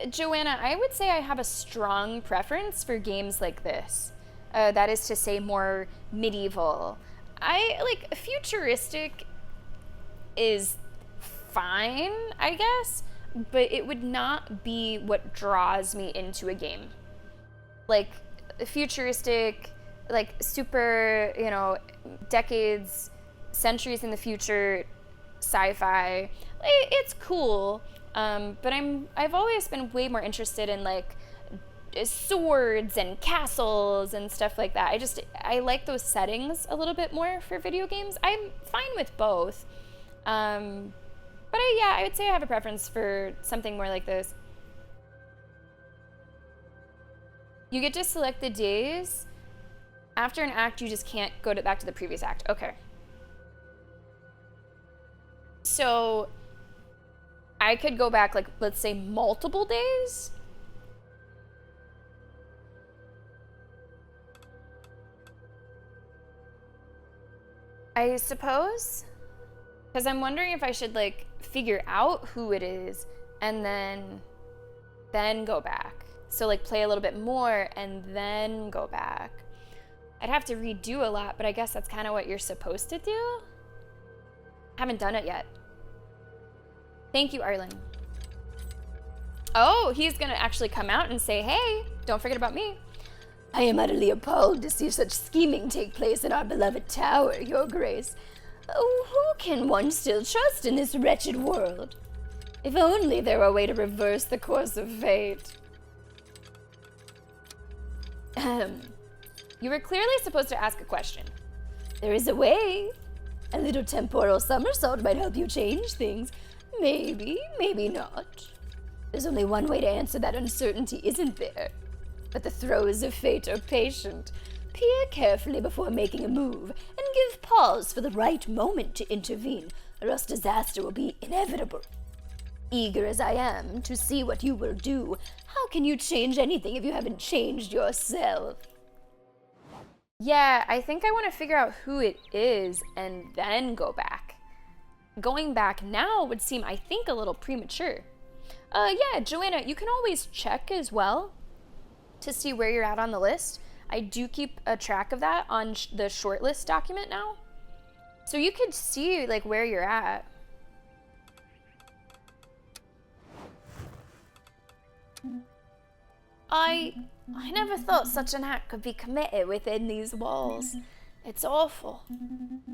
Joanna, I would say I have a strong preference for games like this. That is to say, more medieval. I like futuristic is fine, I guess, but it would not be what draws me into a game. Like futuristic, like super, you know, decades, centuries in the future, sci-fi. It's cool, but I've always been way more interested in like swords and castles and stuff like that. I like those settings a little bit more for video games. I'm fine with both. But I would say I have a preference for something more like this. You get to select the days. After an act, you just can't go back to the previous act. Okay. So I could go back, like, let's say multiple days. I suppose. Because I'm wondering if I should, like, figure out who it is and then go back. So, like, play a little bit more and then go back. I'd have to redo a lot, but I guess that's kind of what you're supposed to do. Haven't done it yet. Thank you, Arlen. Oh, he's gonna actually come out and say, hey, don't forget about me. I am utterly appalled to see such scheming take place in our beloved tower, Your Grace. Oh, who can one still trust in this wretched world? If only there were a way to reverse the course of fate. You were clearly supposed to ask a question. There is a way. A little temporal somersault might help you change things. Maybe, maybe not. There's only one way to answer that uncertainty, isn't there? But the throes of fate are patient. Peer carefully before making a move, and give pause for the right moment to intervene, or else disaster will be inevitable. Eager as I am to see what you will do, how can you change anything if you haven't changed yourself? Yeah, I think I want to figure out who it is and then go back. Going back now would seem, I think, a little premature. Yeah, Joanna, you can always check as well to see where you're at on the list. I do keep a track of that on the shortlist document now. So you could see, like, where you're at. I never thought such an act could be committed within these walls. It's awful.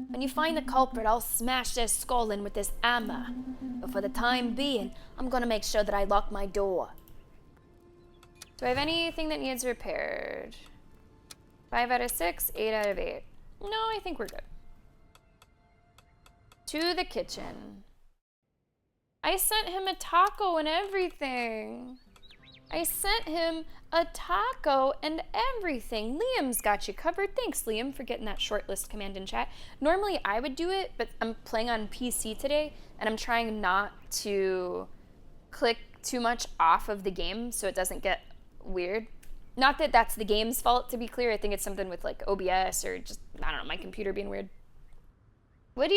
When you find the culprit, I'll smash their skull in with this hammer. But for the time being, I'm gonna make sure that I lock my door. Do I have anything that needs repaired? 5 out of 6, 8 out of 8. No, I think we're good. To the kitchen. I sent him a taco and everything. I sent him a taco and everything. Liam's got you covered. Thanks, Liam, for getting that shortlist command in chat. Normally I would do it, but I'm playing on PC today, and I'm trying not to click too much off of the game so it doesn't get weird. Not that that's the game's fault, to be clear. I think it's something with, like, OBS or just, I don't know, my computer being weird. Wait,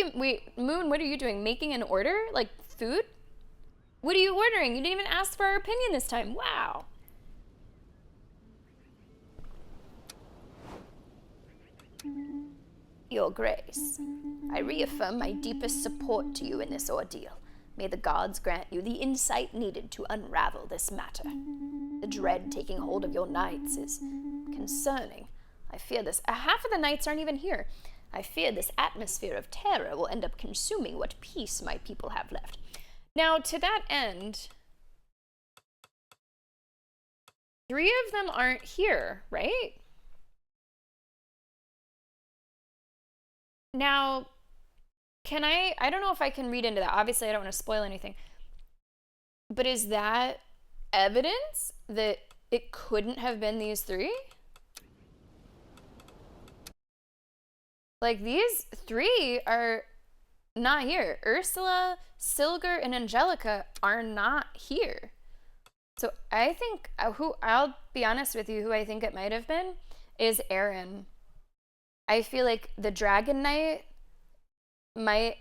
Moon, what are you doing? Making an order? Like, food? What are you ordering? You didn't even ask for our opinion this time. Wow. Your Grace, I reaffirm my deepest support to you in this ordeal. May the gods grant you the insight needed to unravel this matter. The dread taking hold of your knights is concerning. I fear this. Half of the knights aren't even here. I fear this atmosphere of terror will end up consuming what peace my people have left. Now, to that end, 3 of them aren't here, right? Now, I don't know if I can read into that. Obviously, I don't want to spoil anything. But is that evidence that it couldn't have been these 3? Like, these 3 are not here. Ursula, Silger, and Angelica are not here. So I think, I'll be honest with you, who I think it might have been is Aaron. I feel like the Dragon Knight might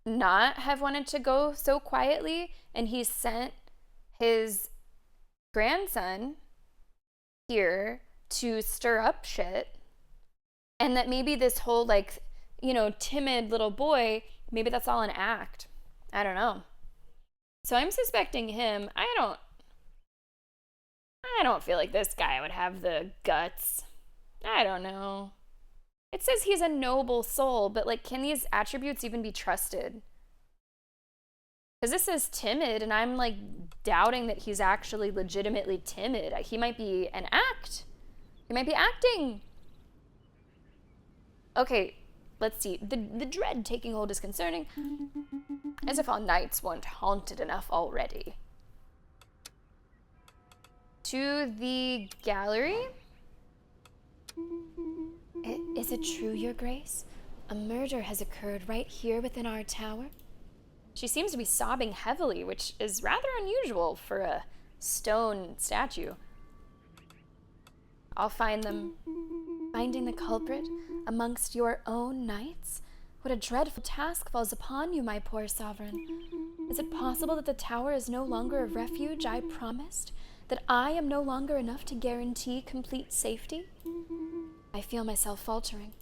not have wanted to go so quietly, and he sent his grandson here to stir up shit. And that maybe this whole, like, you know, timid little boy, maybe that's all an act. I don't know. So I'm suspecting him. I don't feel like this guy would have the guts. I don't know. It says he's a noble soul, but, like, can these attributes even be trusted? Because this says timid, and I'm, like, doubting that he's actually legitimately timid. He might be an act. He might be acting. Okay, let's see. The dread taking hold is concerning. As if our nights weren't haunted enough already. To the gallery? Is it true, Your Grace? A murder has occurred right here within our tower? She seems to be sobbing heavily, which is rather unusual for a stone statue. I'll find them. Finding the culprit amongst your own knights? What a dreadful task falls upon you, my poor sovereign. Is it possible that the tower is no longer a refuge I promised? That I am no longer enough to guarantee complete safety? I feel myself faltering.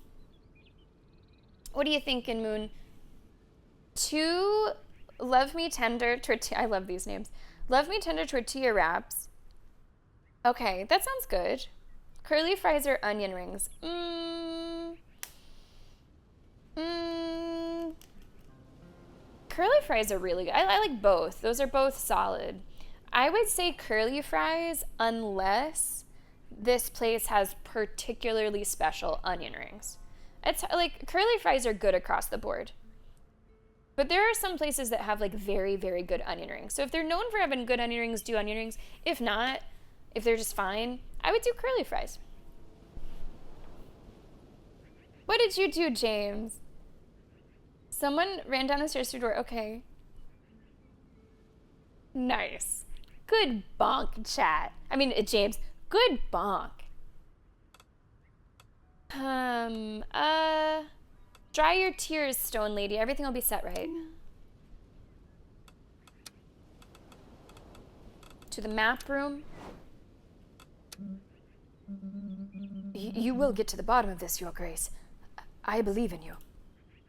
What are you thinking, Moon? 2 Love Me Tender tortilla. I love these names. Love Me Tender tortilla wraps. Okay, that sounds good. Curly fries or onion rings? Curly fries are really good. I like both. Those are both solid. I would say curly fries unless this place has particularly special onion rings. It's like curly fries are good across the board. But there are some places that have like very, very good onion rings. So if they're known for having good onion rings, do onion rings. If not, if they're just fine, I would do curly fries. What did you do, James? Someone ran down the stairs to the door. Okay. Nice. Good bonk, chat. I mean, James, good bonk. Dry your tears, Stone Lady. Everything will be set right. To the map room. You will get to the bottom of this, Your Grace. I believe in you.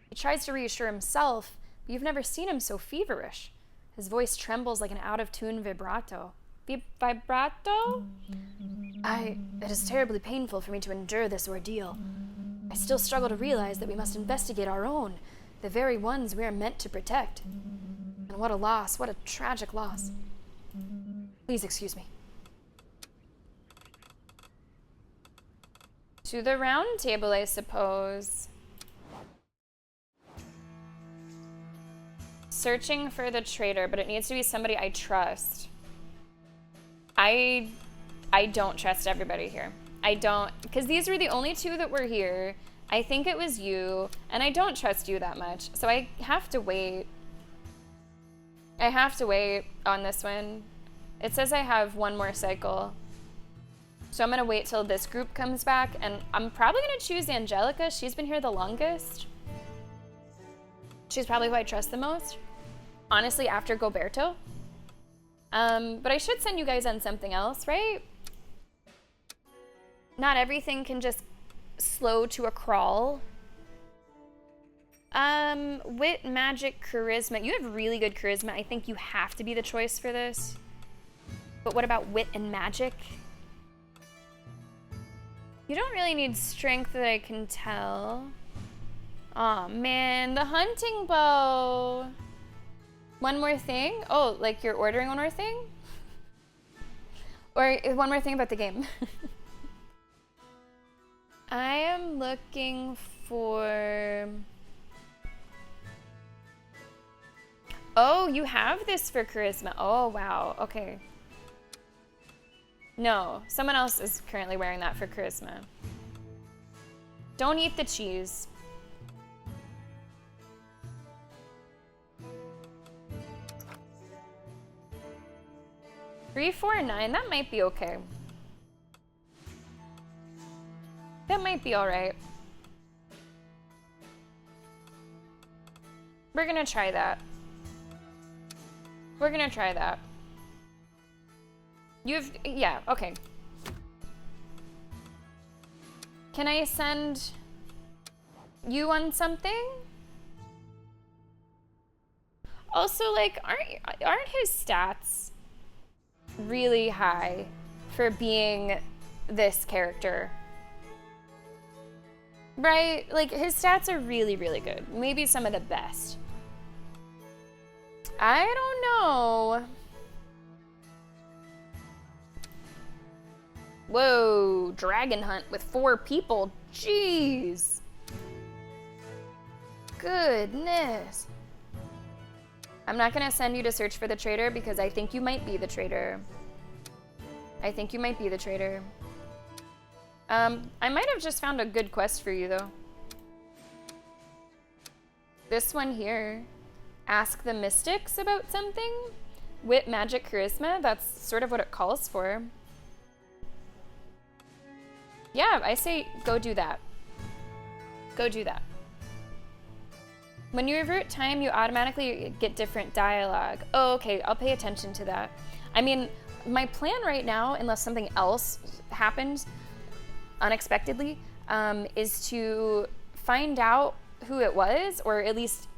He tries to reassure himself, but you've never seen him so feverish. His voice trembles like an out-of-tune vibrato. Vibrato? It is terribly painful for me to endure this ordeal. I still struggle to realize that we must investigate our own, the very ones we are meant to protect. And what a loss, what a tragic loss. Please excuse me. To the round table, I suppose. Searching for the traitor, but it needs to be somebody I trust. I don't trust everybody here. I don't, because these were the only 2 that were here. I think it was you, and I don't trust you that much. So I have to wait. I have to wait on this one. It says I have 1 more cycle. So I'm gonna wait till this group comes back, and I'm probably gonna choose Angelica. She's been here the longest. She's probably who I trust the most. Honestly, after Goberto. But I should send you guys on something else, right? Not everything can just slow to a crawl. Wit, magic, charisma. You have really good charisma. I think you have to be the choice for this. But what about wit and magic? You don't really need strength that I can tell. Aw, man, the hunting bow. 1 more thing? Oh, like you're ordering 1 more thing? Or 1 more thing about the game. I am looking for... Oh, you have this for charisma. Oh, wow. Okay. No, someone else is currently wearing that for charisma. Don't eat the cheese. $3, $4, $9. That might be okay. That might be all right. We're gonna try that. We're gonna try that. Yeah, okay. Can I send you on something? Also, like, aren't his stats really high for being this character? Right? Like, his stats are really, really good. Maybe some of the best. I don't know. Whoa, dragon hunt with 4 people. Jeez. Goodness. I'm not gonna send you to search for the traitor because I think you might be the traitor. I think you might be the traitor. I might have just found a good quest for you, though. This one here. Ask the mystics about something? Wit, magic, charisma? That's sort of what it calls for. Yeah, I say go do that. Go do that. When you revert time, you automatically get different dialogue. Oh, okay, I'll pay attention to that. I mean, my plan right now, unless something else happens unexpectedly, is to find out who it was, or at least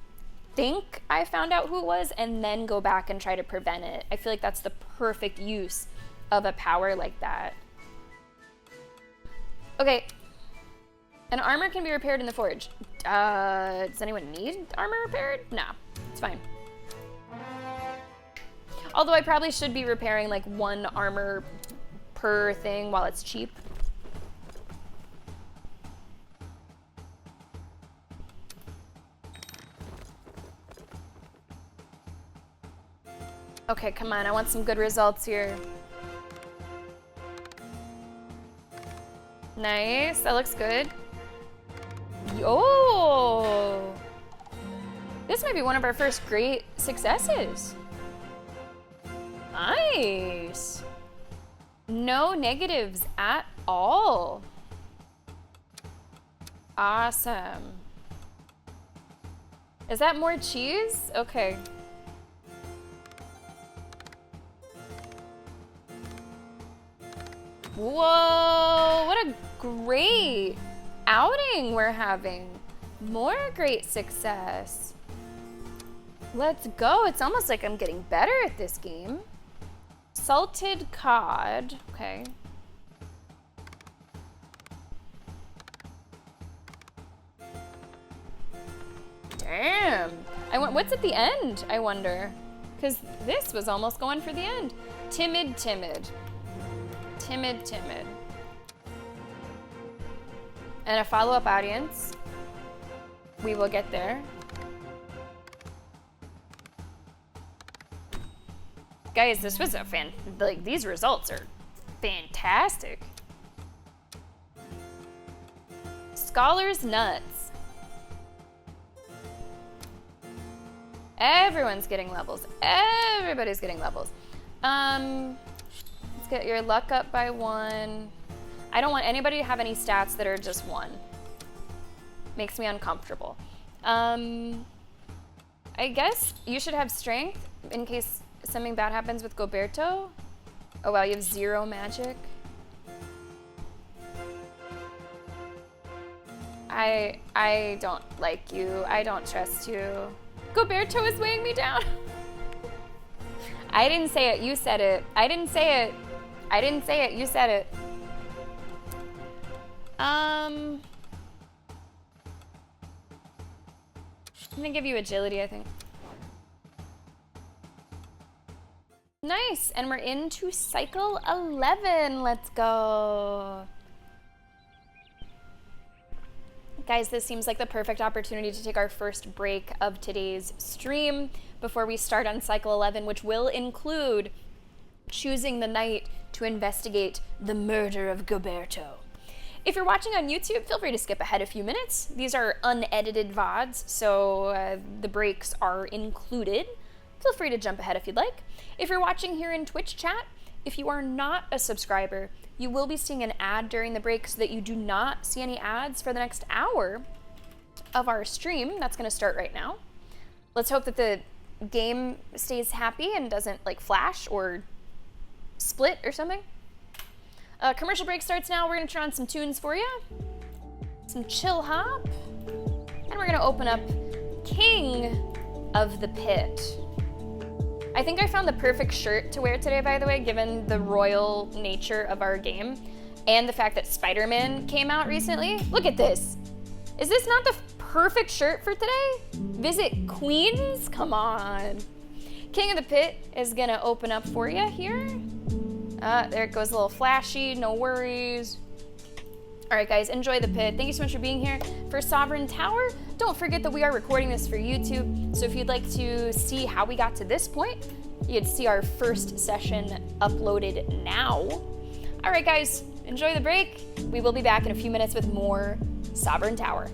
think I found out who it was, and then go back and try to prevent it. I feel like that's the perfect use of a power like that. Okay. An armor can be repaired in the forge. Does anyone need armor repaired? No, it's fine. Although I probably should be repairing like one armor per thing while it's cheap. Okay, come on, I want some good results here. Nice, that looks good. Yo! This might be one of our first great successes. Nice. No negatives at all. Awesome. Is that more cheese? Okay. Whoa, what a great outing we're having. More great success. Let's go. It's almost like I'm getting better at this game. Salted cod. Okay. Damn. What's at the end, I wonder? Because this was almost going for the end. Timid, timid. Timid, timid. And a follow-up audience. We will get there. Guys, this was a these results are fantastic. Scholar's nuts. Everyone's getting levels. Everybody's getting levels. Let's get your luck up by 1. I don't want anybody to have any stats that are just 1. Makes me uncomfortable. I guess you should have strength in case something bad happens with Goberto. Oh wow, you have 0 magic. I don't like you. I don't trust you. Goberto is weighing me down. I didn't say it, you said it. I didn't say it. I didn't say it, you said it. I'm gonna give you agility, I think. Nice, and we're into cycle 11. Let's go. Guys, this seems like the perfect opportunity to take our first break of today's stream before we start on cycle 11, which will include choosing the night to investigate the murder of Goberto. If you're watching on YouTube, feel free to skip ahead a few minutes. These are unedited VODs, so the breaks are included. Feel free to jump ahead if you'd like. If you're watching here in Twitch chat, if you are not a subscriber, you will be seeing an ad during the break so that you do not see any ads for the next hour of our stream. That's going to start right now. Let's hope that the game stays happy and doesn't like flash or split or something. Commercial break starts now. We're going to turn on some tunes for you. Some chill hop. And we're going to open up King of the Pit. I think I found the perfect shirt to wear today, by the way, given the royal nature of our game and the fact that Spider-Man came out recently. Look at this. Is this not the perfect shirt for today? Visit Queens? Come on. King of the Pit is gonna open up for you here. There it goes, a little flashy, no worries. All right, guys, enjoy the pit. Thank you so much for being here. For Sovereign Tower, don't forget that we are recording this for YouTube. So if you'd like to see how we got to this point, you'd see our first session uploaded now. All right, guys, enjoy the break. We will be back in a few minutes with more Sovereign Tower.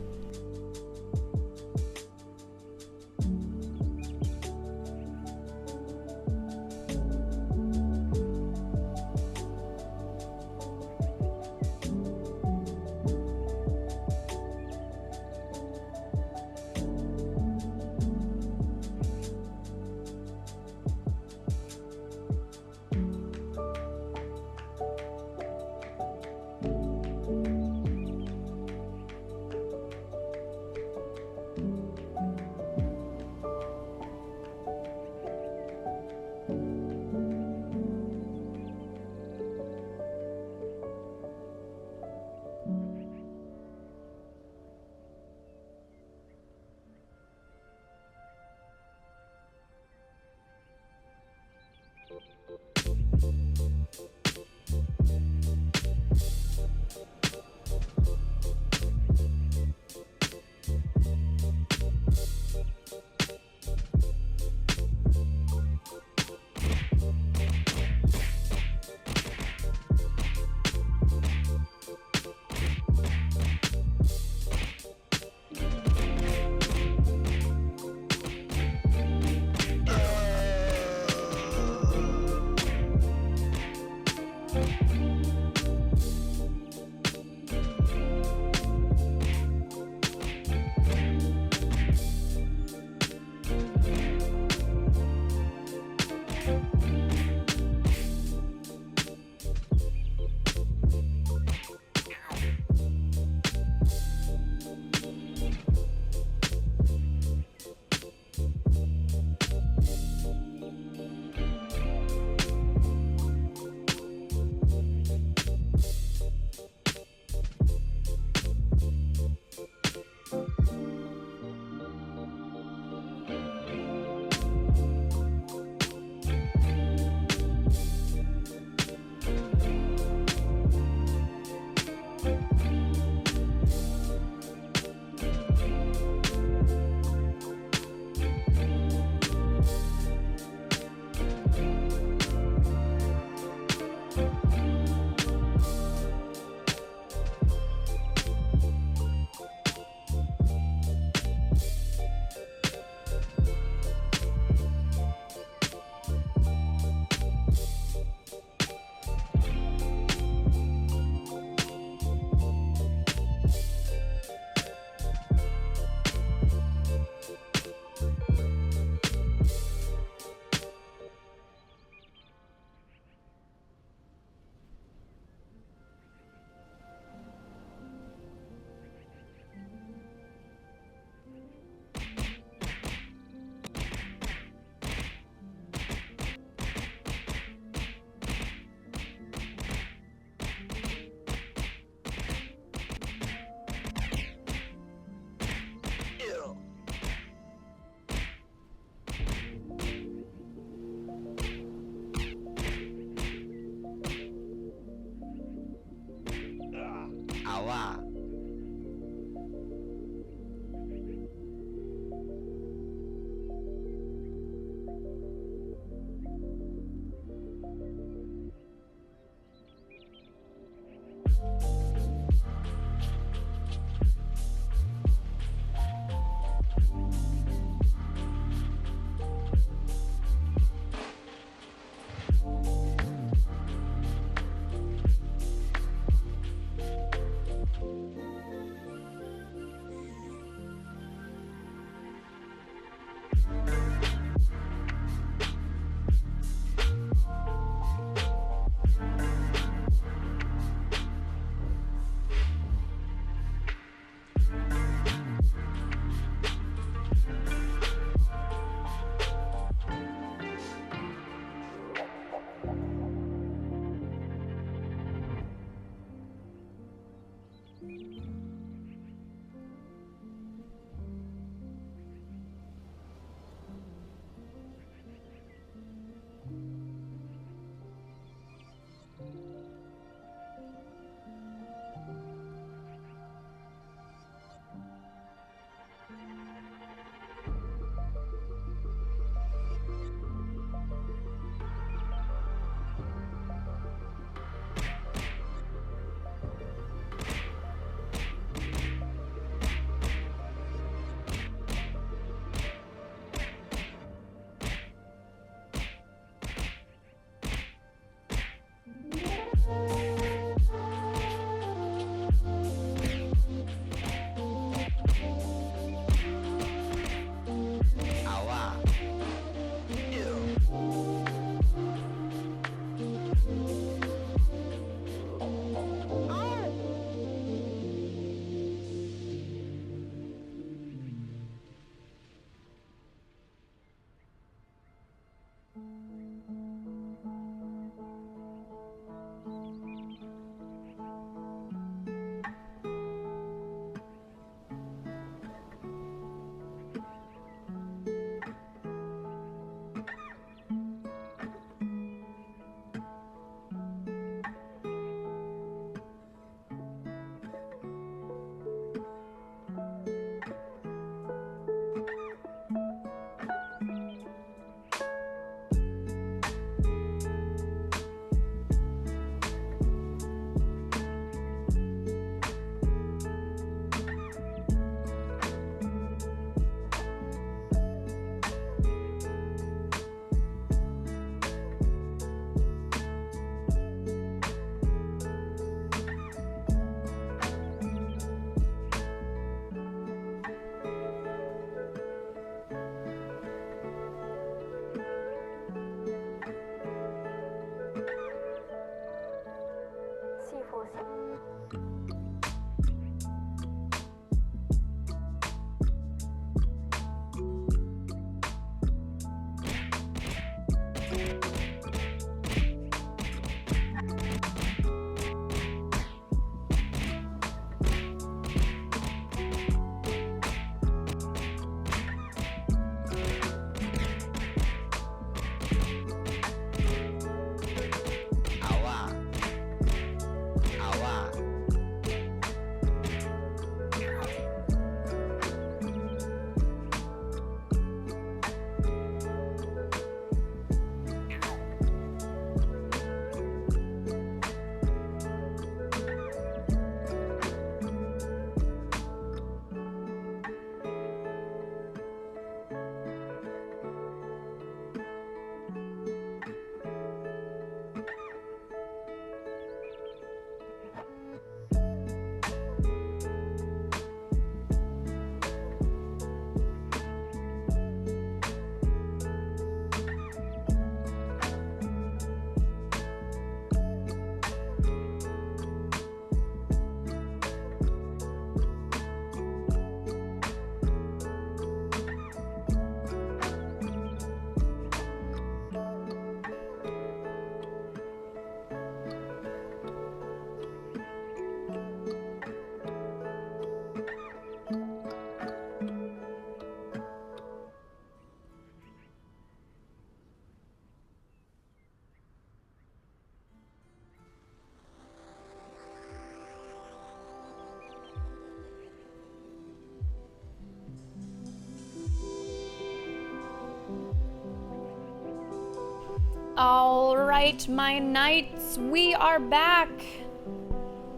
All right, my knights, we are back.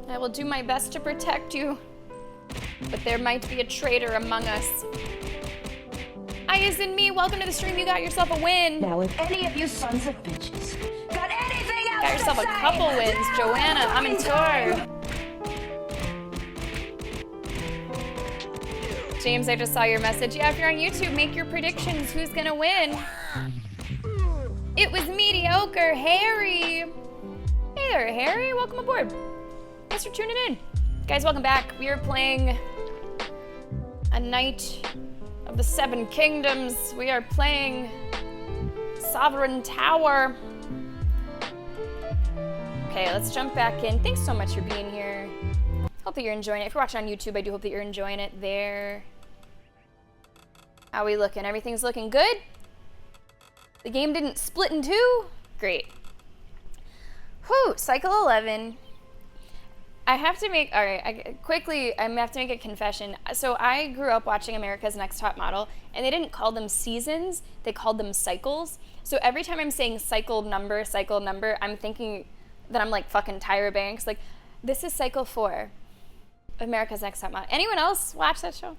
I will do my best to protect you, but there might be a traitor among us. Ayaz and me, welcome to the stream. You got yourself a win. Now, if any of you sons of bitches got anything else Got yourself to a say, couple wins, Joanna. I'm in tour. James, I just saw your message. Yeah, if you're on YouTube, make your predictions. Who's gonna win? It was mediocre, Harry. Hey there, Harry. Welcome aboard. Thanks for tuning in. Guys, welcome back. We are playing a Knight of the Seven Kingdoms. We are playing Sovereign Tower. Okay, let's jump back in. Thanks so much for being here. Hope that you're enjoying it. If you're watching on YouTube, I do hope that you're enjoying it there. How we looking? Everything's looking good? The game didn't split in two? Great. Whew, cycle 11. I have to make, all right, I have to make a confession. So I grew up watching America's Next Top Model, and they didn't call them seasons, they called them cycles. So every time I'm saying cycle number, I'm thinking that I'm like fucking Tyra Banks. Like, this is cycle 4, America's Next Top Model. Anyone else watch that show?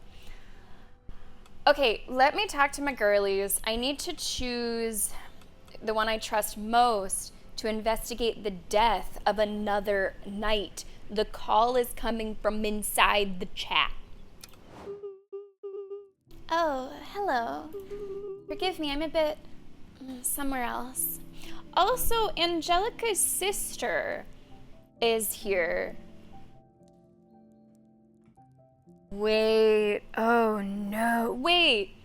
Okay, let me talk to my girlies. I need to choose the one I trust most to investigate the death of another knight. The call is coming from inside the chat. Oh, hello. Forgive me, I'm a bit somewhere else. Also, Angelica's sister is here. Wait, oh no, wait.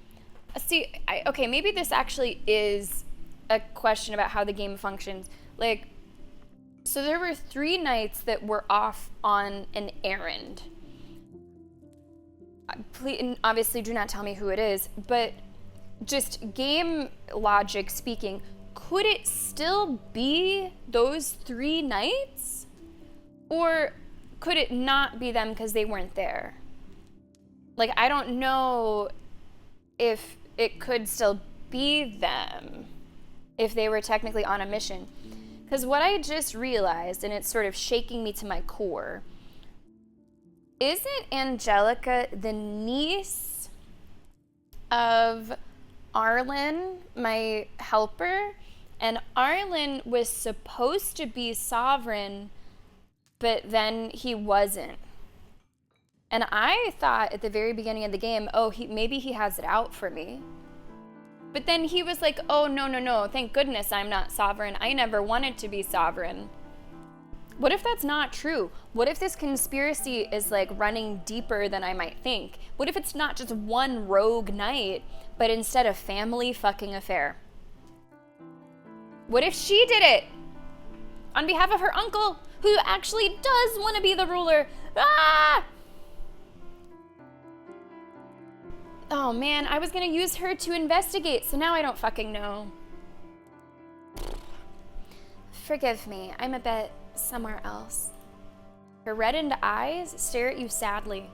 See, okay, maybe this actually is a question about how the game functions. Like, so there were 3 knights that were off on an errand. Please, obviously do not tell me who it is, but just game logic speaking, could it still be those 3 knights? Or could it not be them because they weren't there? Like, I don't know if it could still be them if they were technically on a mission. Because what I just realized, and it's sort of shaking me to my core, isn't Angelica the niece of Arlen, my helper? And Arlen was supposed to be sovereign, but then he wasn't. And I thought at the very beginning of the game, oh, maybe he has it out for me. But then he was like, oh, no, thank goodness I'm not sovereign. I never wanted to be sovereign. What if that's not true? What if this conspiracy is like running deeper than I might think? What if it's not just one rogue knight, but instead a family fucking affair? What if she did it on behalf of her uncle, who actually does want to be the ruler? Ah! Oh man, I was gonna use her to investigate, so now I don't fucking know. Forgive me, I'm a bit somewhere else. Her reddened eyes stare at you sadly.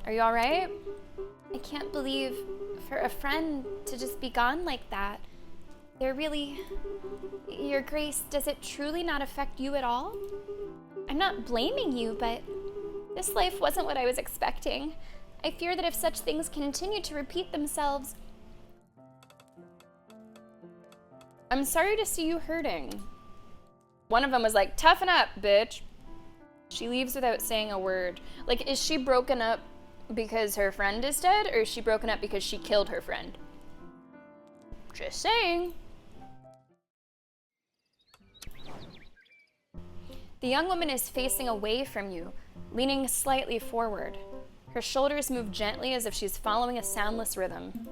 Are you all right? I can't believe for a friend to just be gone like that. They're really... Your Grace, does it truly not affect you at all? I'm not blaming you, but this life wasn't what I was expecting. I fear that if such things continue to repeat themselves... I'm sorry to see you hurting. One of them was like, toughen up, bitch. She leaves without saying a word. Like, is she broken up because her friend is dead, or is she broken up because she killed her friend? Just saying. The young woman is facing away from you, leaning slightly forward. Her shoulders move gently as if she's following a soundless rhythm.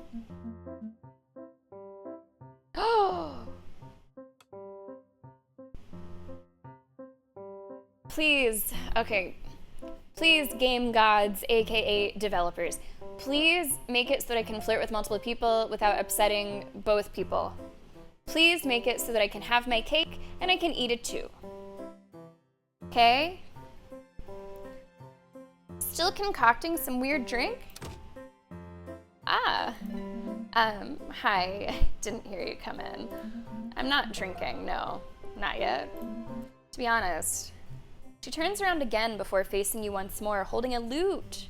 Oh! Please, okay. Please, game gods, aka developers, please make it so that I can flirt with multiple people without upsetting both people. Please make it so that I can have my cake and I can eat it too. Okay? Still concocting some weird drink? Ah. Hi. Didn't hear you come in. I'm not drinking, no. Not yet. To be honest. She turns around again before facing you once more, holding a lute.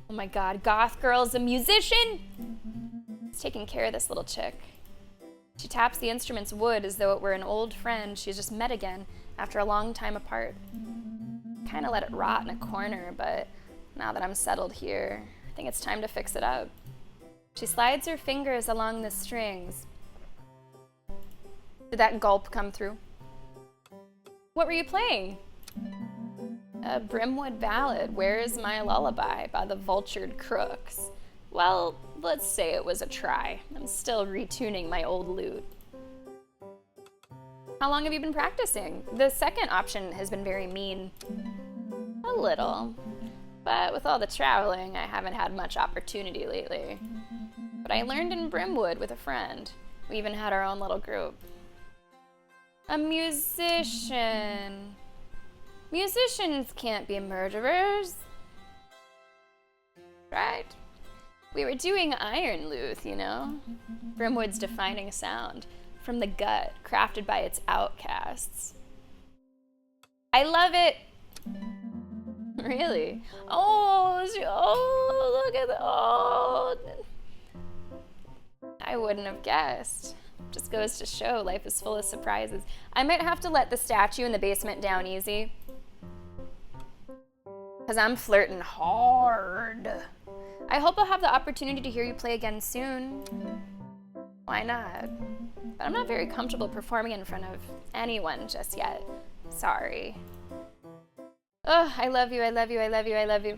Oh my god, goth girl's a musician? He's taking care of this little chick. She taps the instrument's wood as though it were an old friend she's just met again after a long time apart. Kinda let it rot in a corner, but now that I'm settled here, I think it's time to fix it up. She slides her fingers along the strings. Did that gulp come through? What were you playing? A Brimwood ballad, Where's My Lullaby by the Vultured Crooks. Well, let's say it was a try. I'm still retuning my old lute. How long have you been practicing? The second option has been very mean. A little. But with all the traveling, I haven't had much opportunity lately. But I learned in Brimwood with a friend. We even had our own little group. A musician. Musicians can't be murderers. Right? We were doing Iron Luth, you know? Brimwood's defining sound. From the gut, crafted by its outcasts. I love it! Really? Oh, look at that. Oh. I wouldn't have guessed. Just goes to show life is full of surprises. I might have to let the statue in the basement down easy. Because I'm flirting hard. I hope I'll have the opportunity to hear you play again soon. Why not? But I'm not very comfortable performing in front of anyone just yet. Sorry. Oh, I love you, I love you, I love you, I love you.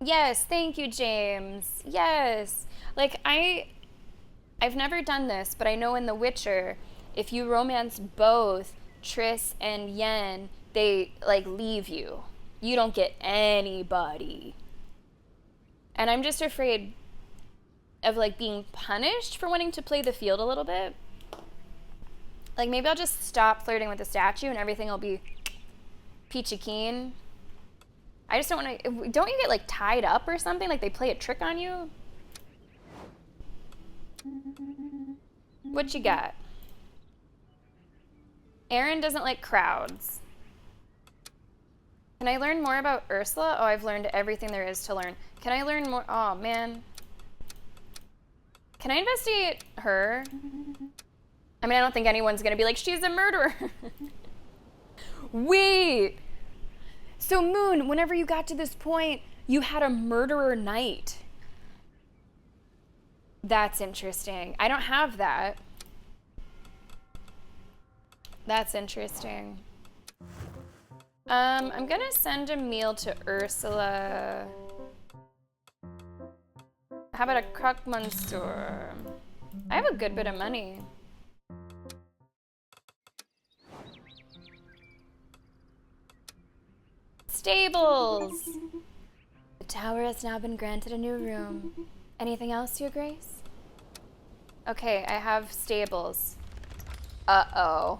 Yes, thank you, James. Yes. Like, I've never done this, but I know in The Witcher, if you romance both Triss and Yen, they, like, leave you. You don't get anybody. And I'm just afraid of, like, being punished for wanting to play the field a little bit. Like, maybe I'll just stop flirting with the statue and everything will be peachy keen. I just don't want to. Don't you get, like, tied up or something? Like, they play a trick on you? What you got? Aaron doesn't like crowds. Can I learn more about Ursula? Oh, I've learned everything there is to learn. Can I learn more? Oh, man. Can I investigate her? I mean, I don't think anyone's gonna be like, she's a murderer. Wait. So, Moon, whenever you got to this point, you had a murderer knight. That's interesting. I don't have that. That's interesting. I'm gonna send a meal to Ursula. How about a croque monsieur? I have a good bit of money. Stables! The tower has now been granted a new room. Anything else, Your Grace? Okay, I have stables. Uh-oh.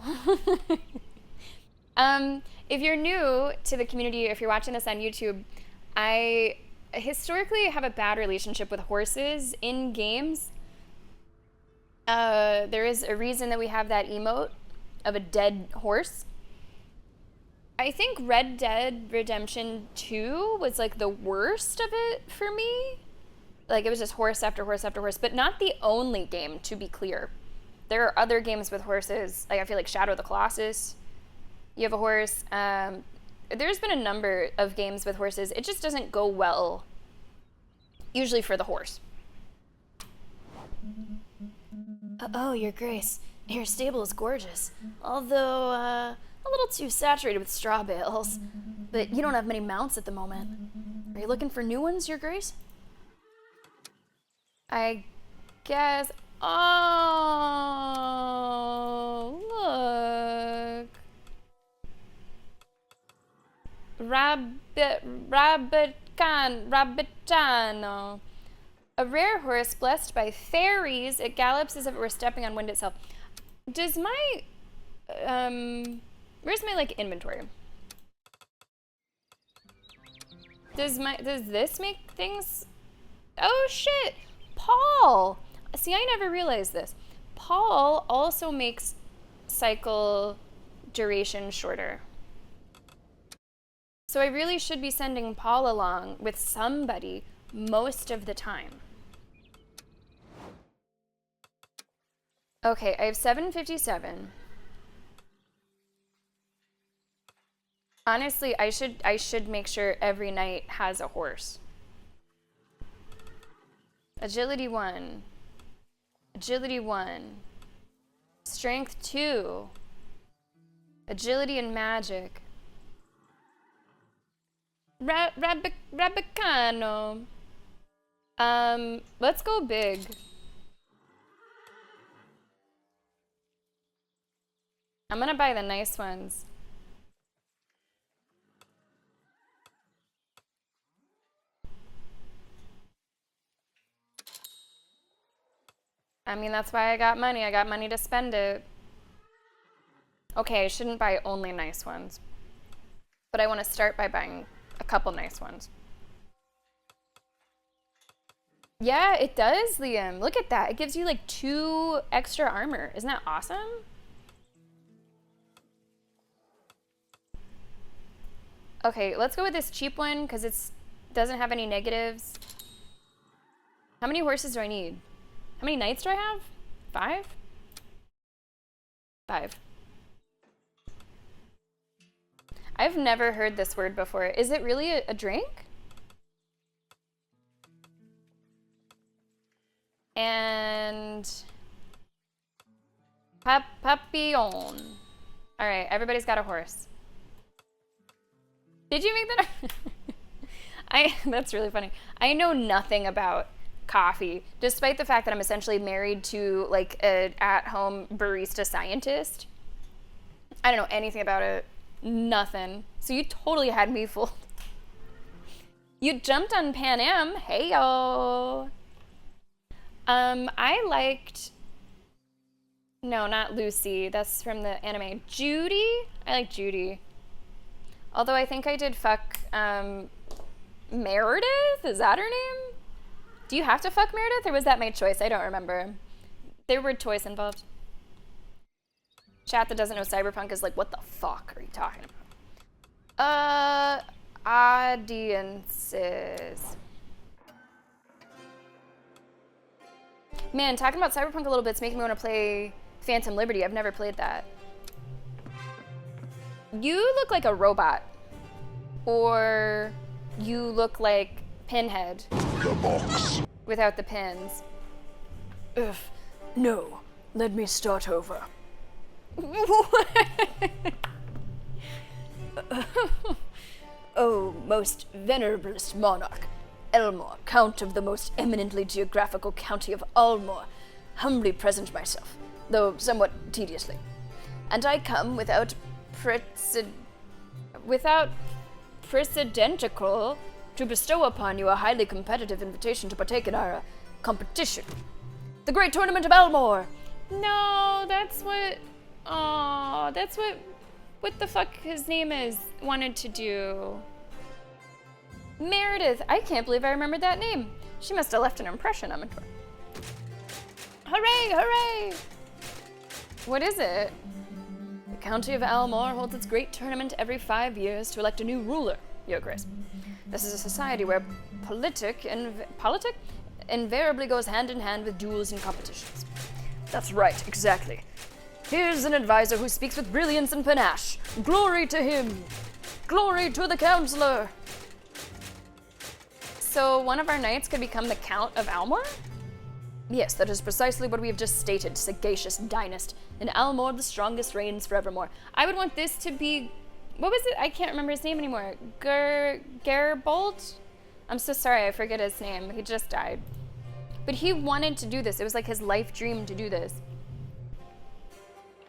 If you're new to the community, if you're watching this on YouTube, I historically have a bad relationship with horses in games. There is a reason that we have that emote of a dead horse. I think Red Dead Redemption 2 was like the worst of it for me. Like, it was just horse after horse after horse, but not the only game, to be clear. There are other games with horses. Like, I feel like Shadow of the Colossus, you have a horse. There's been a number of games with horses. It just doesn't go well, usually for the horse. Oh, Your Grace, your stable is gorgeous. Although, a little too saturated with straw bales. But you don't have many mounts at the moment. Are you looking for new ones, Your Grace? I guess. Oh, look. Rabbitano. A rare horse blessed by fairies. It gallops as if it were stepping on wind itself. Does my, where's my, like, inventory? Does this make things, oh shit, Paul. See, I never realized this. Paul also makes cycle duration shorter. So I really should be sending Paul along with somebody most of the time. Okay, I have 757. Honestly, I should make sure every knight has a horse. Agility 1. Agility 1. Strength 2. Agility and magic. Rabicano. Let's go big. I'm gonna buy the nice ones. I mean, that's why I got money. I got money to spend it. Okay, I shouldn't buy only nice ones. But I want to start by buying a couple nice ones. Yeah, it does, Liam. Look at that. It gives you like 2 extra armor. Isn't that awesome? Okay, let's go with this cheap one because it doesn't have any negatives. How many horses do I need? How many knights do I have? 5? 5. I've never heard this word before. Is it really a drink? And papillon. All right, everybody's got a horse. Did you make that up? That's really funny. I know nothing about coffee, despite the fact that I'm essentially married to like an at-home barista scientist. I don't know anything about it. Nothing. So you totally had me fooled. You jumped on Pan Am. Hey yo. I liked. No, not Lucy. That's from the anime. Judy. I like Judy. Although I think I did fuck Meredith. Is that her name? Do you have to fuck Meredith, or was that my choice? I don't remember. There were choice involved. Chat that doesn't know Cyberpunk is like, what the fuck are you talking about? Audiences. Man, talking about Cyberpunk a little bit's making me want to play Phantom Liberty. I've never played that. You look like a robot. Or you look like Pinhead. The box. Without the pins. Ugh, no, let me start over. Oh, most venerablest monarch, Elmore, Count of the most eminently geographical county of Almore, humbly present myself, though somewhat tediously. And I come without precedential to bestow upon you a highly competitive invitation to partake in our competition. The Great Tournament of Elmore! No, that's what... Aw, that's what the fuck his name is wanted to do. Meredith. I can't believe I remembered that name. She must have left an impression on my tour. Hooray, hooray! What is it? The County of Almore holds its great tournament every 5 years to elect a new ruler, Your Grace. This is a society where politic invariably goes hand in hand with duels and competitions. That's right, exactly. Here's an advisor who speaks with brilliance and panache. Glory to him! Glory to the counselor! So one of our knights could become the Count of Almore? Yes, that is precisely what we have just stated, sagacious dynast. In Almore, the strongest reigns forevermore. I would want this to be... What was it? I can't remember his name anymore. Gerbold? I'm so sorry, I forget his name. He just died. But he wanted to do this. It was like his life dream to do this.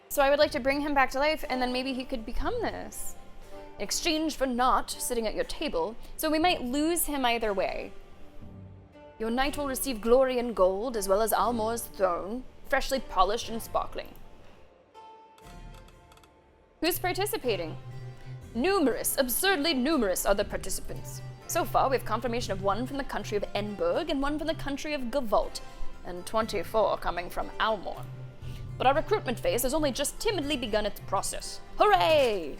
So I would like to bring him back to life, and then maybe he could become this. In exchange for not sitting at your table, So we might lose him either way. your knight will receive glory and gold, as well as Almore's throne, freshly polished and sparkling. Who's participating? Numerous, absurdly numerous are the participants. So far, we have confirmation of 1 from the country of Enberg and 1 from the country of Gavalt, and 24 coming from Almore. but our recruitment phase has only just timidly begun its process. Hooray!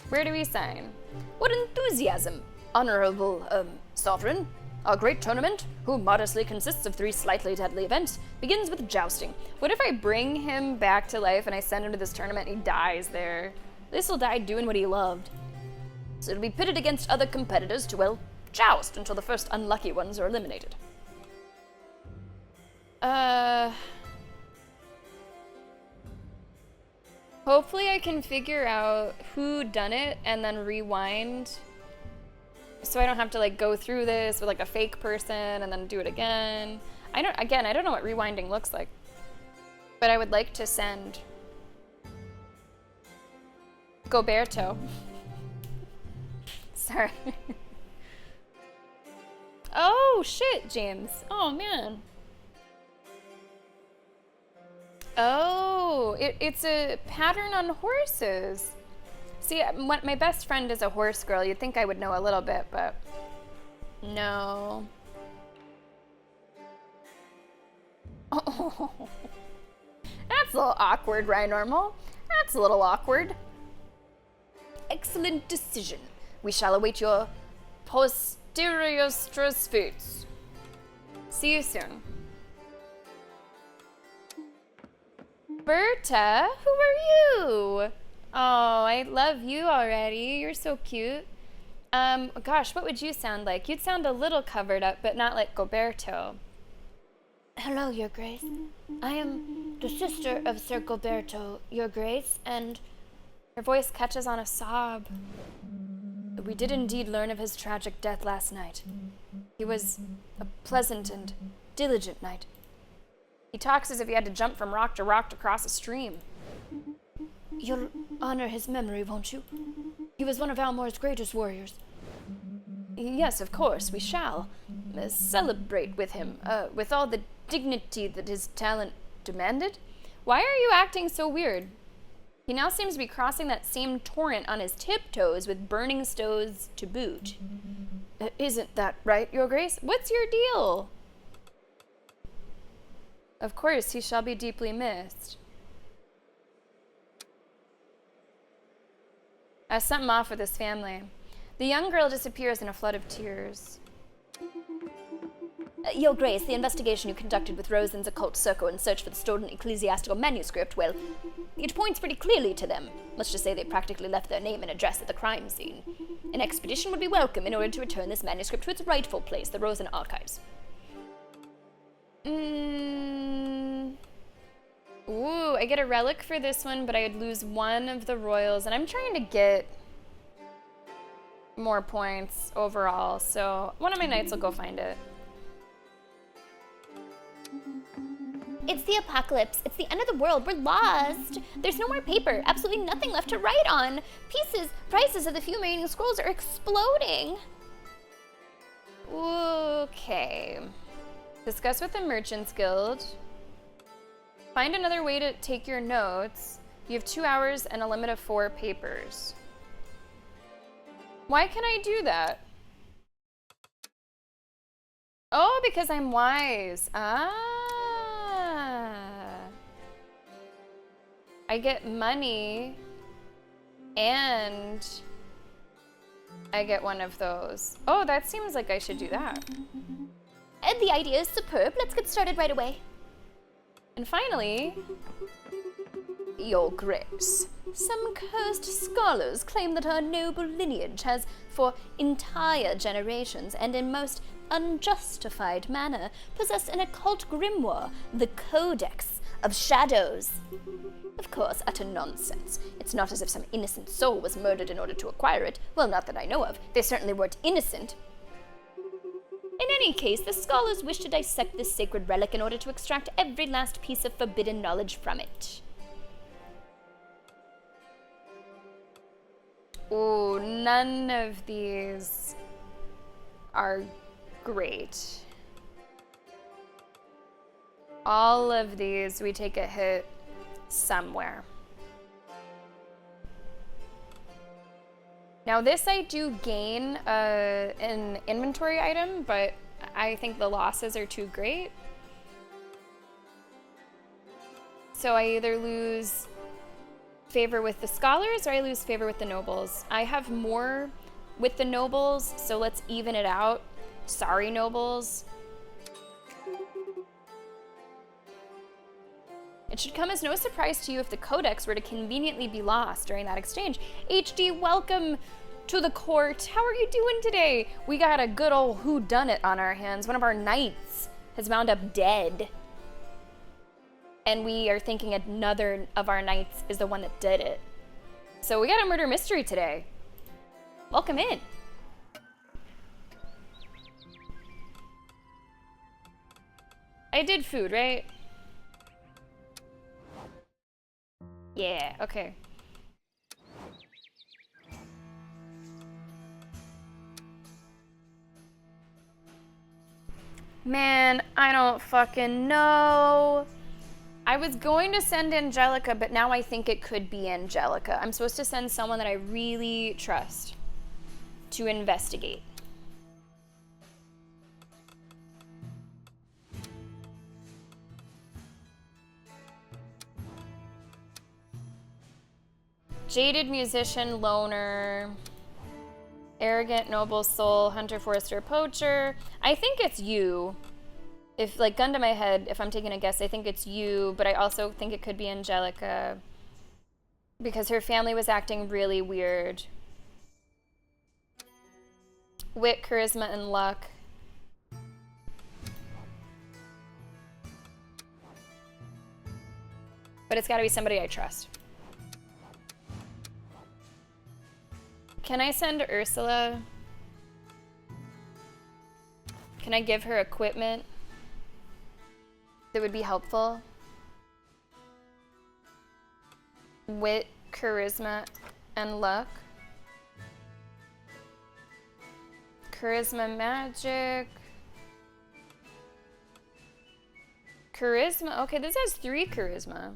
Where do we sign? What enthusiasm, honorable, sovereign. Our great tournament, who modestly consists of 3 slightly deadly events, begins with jousting. What if I bring him back to life and I send him to this tournament and he dies there? At least he'll die doing what he loved. So it'll be pitted against other competitors to, well, joust until the first unlucky ones are eliminated. Hopefully I can figure out who done it and then rewind. So I don't have to like go through this with like a fake person and then do it again. I don't know what rewinding looks like. But I would like to send Goberto. Sorry. Oh shit, James. Oh man. Oh, it's a pattern on horses. See, my best friend is a horse girl. You'd think I would know a little bit, but no. Oh, that's a little awkward, right, Normal? That's a little awkward. Excellent decision. We shall await your posteriorstrous foods. See you soon. Berta, who are you? Oh, I love you already. You're so cute. Gosh, what would you sound like? You'd sound a little covered up, but not like Goberto. Hello, Your Grace. I am the sister of Sir Gilberto, Your Grace, and Her voice catches on a sob. We did indeed learn of his tragic death last night. He was a pleasant and diligent knight. He talks as if he had to jump from rock to rock to cross a stream. You'll honor his memory, won't you? He was one of Almore's greatest warriors. Yes, of course, we shall. Celebrate with him, with all the dignity that his talent demanded. Why are you acting so weird? He now seems to be crossing that same torrent on his tiptoes with burning stoves to boot. Isn't that right, Your Grace? What's your deal? Of course, he shall be deeply missed. Something off with this family. The young girl disappears in a flood of tears. Your Grace, the investigation you conducted with Rosen's occult circle in search for the stolen ecclesiastical manuscript, well, it points pretty clearly to them. Let's just say they practically left their name and address at the crime scene. An expedition would be welcome in order to return this manuscript to its rightful place, the Rosen archives. Ooh, I get a relic for this one, but I'd lose one of the royals, and I'm trying to get more points overall, so one of my knights will go find it. It's the apocalypse. It's the end of the world. We're lost. There's no more paper. Absolutely nothing left to write on. Prices of the few remaining scrolls are exploding. Okay. Discuss with the Merchants Guild. Find another way to take your notes. You have 2 hours and a limit of 4 papers. Why can I do that? Oh, because I'm wise. I get money and I get one of those. Oh, that seems like I should do that. And the idea is superb. Let's get started right away. And finally, Your Grace, some cursed scholars claim that our noble lineage has, for entire generations and in most unjustified manner, possessed an occult grimoire, the Codex of Shadows. Of course, utter nonsense. It's not as if some innocent soul was murdered in order to acquire it. Well, not that I know of. They certainly weren't innocent. In any case, the scholars wish to dissect this sacred relic in order to extract every last piece of forbidden knowledge from it. ooh, none of these are great. All of these, we take a hit somewhere. Now this I do gain an inventory item, but I think the losses are too great. So I either lose favor with the scholars or I lose favor with the nobles. I have more with the nobles, so let's even it out. Sorry, nobles. It should come as no surprise to you if the codex were to conveniently be lost during that exchange. HD, welcome to the court. How are you doing today? We got a good old whodunit on our hands. One of our knights has wound up dead. And we are thinking another of our knights is the one that did it. So we got a murder mystery today. Welcome in. I did food, right? Yeah, okay. Man, I don't fucking know. I was going to send Angelica, but now I think it could be Angelica. I'm supposed to send someone that I really trust to investigate. Jaded musician, loner, arrogant noble soul, hunter, forester, poacher. I think it's you. If, like, gun to my head, if I'm taking a guess, I think it's you, but I also think it could be Angelica because her family was acting really weird. Wit, charisma, and luck. But it's gotta be somebody I trust. Can I send Ursula? Can I give her equipment that would be helpful? Wit, charisma, and luck. Charisma, magic. Charisma, okay, this has 3 charisma.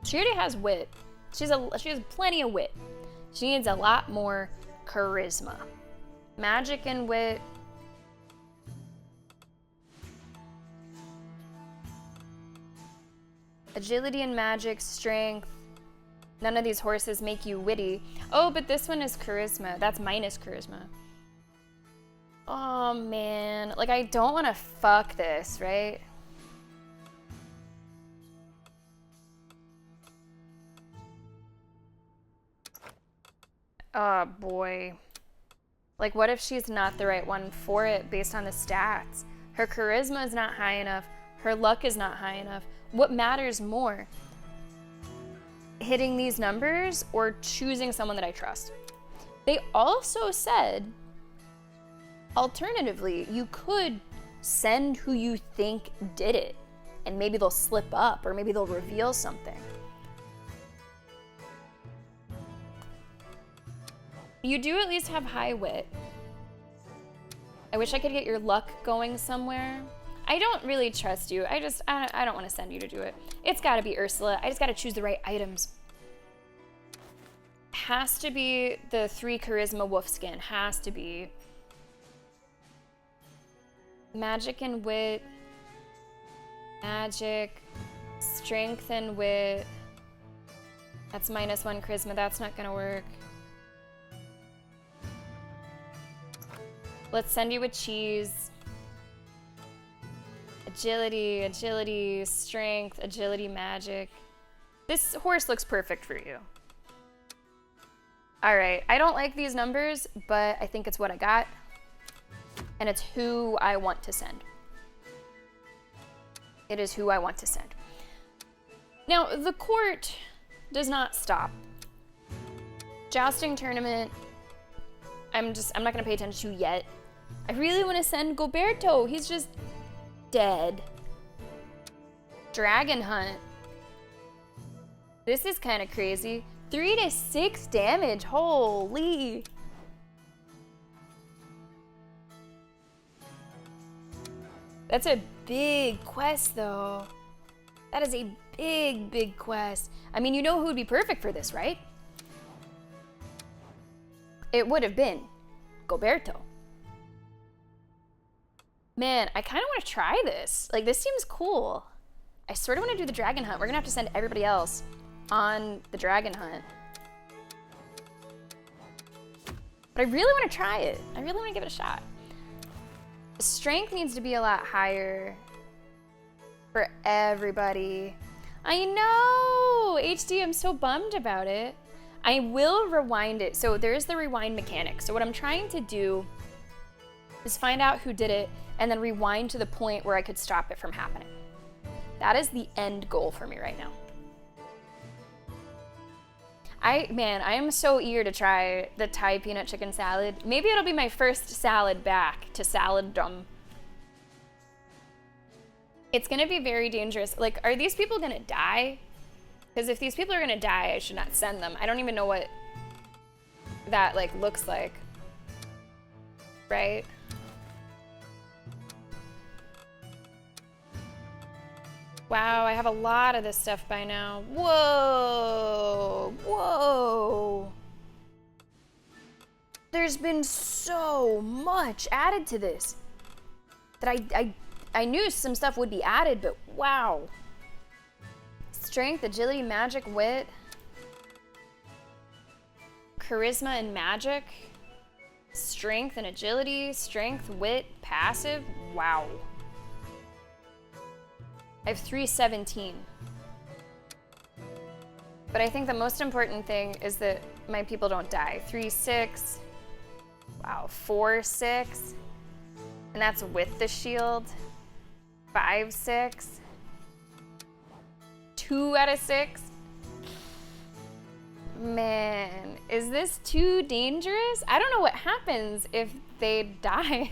She already has wit. She has plenty of wit. She needs a lot more charisma. Magic and wit. Agility and magic, strength. None of these horses make you witty. Oh, but this one is charisma. That's minus charisma. Oh, man. Like, I don't want to fuck this, right? Oh, boy. Like, what if she's not the right one for it based on the stats? Her charisma is not high enough. Her luck is not high enough. What matters more? Hitting these numbers or choosing someone that I trust? They also said, alternatively, you could send who you think did it, and maybe they'll slip up or maybe they'll reveal something. You do at least have high wit. I wish I could get your luck going somewhere. I don't really trust you. I don't want to send you to do it. It's got to be Ursula. I just got to choose the right items. Has to be the 3 charisma wolf skin. Has to be. Magic and wit. Magic. Strength and wit. That's minus 1 charisma. That's not going to work. Let's send you a cheese. Agility, agility, strength, agility, magic. This horse looks perfect for you. All right, I don't like these numbers, but I think it's what I got. And it's who I want to send. It is who I want to send. Now, the court does not stop. Jousting tournament, I'm not gonna pay attention to yet. I really want to send Gilberto. He's just dead. Dragon hunt. This is kind of crazy. 3 to 6 damage. Holy. That's a big quest, though. That is a big, big quest. I mean, you know who would be perfect for this, right? It would have been Gilberto. Man, I kind of want to try this. Like, this seems cool. I sort of want to do the dragon hunt. We're gonna have to send everybody else on the dragon hunt. But I really want to try it. I really want to give it a shot. Strength needs to be a lot higher for everybody. I know! HD, I'm so bummed about it. I will rewind it. So there's the rewind mechanic. So what I'm trying to do is find out who did it and then rewind to the point where I could stop it from happening. That is the end goal for me right now. I am so eager to try the Thai peanut chicken salad. Maybe it'll be my first salad back to saladdom. It's gonna be very dangerous. Like, are these people gonna die? Because if these people are gonna die, I should not send them. I don't even know what that, like, looks like. Right? Wow, I have a lot of this stuff by now. Whoa! Whoa! There's been so much added to this that I knew some stuff would be added, but wow. Strength, agility, magic, wit, charisma and magic, strength and agility, strength, wit, passive, wow. I have 317. But I think the most important thing is that my people don't die. 3-6, wow, 4-6, and that's with the shield. 5-6, 2 out of 6. Man, is this too dangerous? I don't know what happens if they die.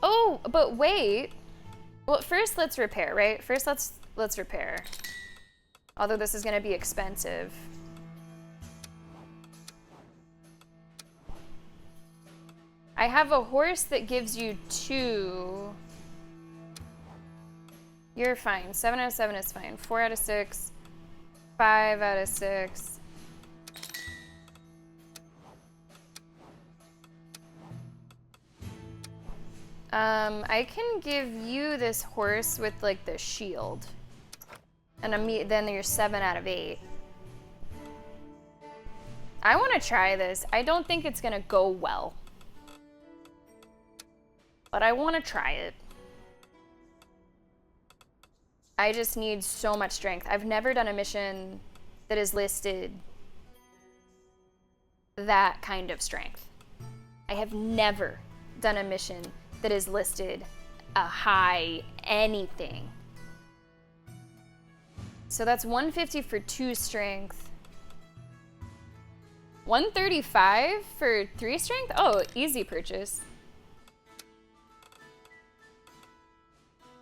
Oh, but wait. Well, first let's repair, right? First let's repair. Although this is gonna be expensive. I have a horse that gives you 2. You're fine. 7 out of 7 is fine. 4 out of 6. 5 out of 6. I can give you this horse with, like, the shield. And then you're 7 out of 8. I want to try this. I don't think it's gonna go well. But I want to try it. I just need so much strength. I've never done a mission that is listed that kind of strength. I have never done a mission that is listed a high anything. So that's 150 for 2 strength. 135 for 3 strength? Oh, easy purchase.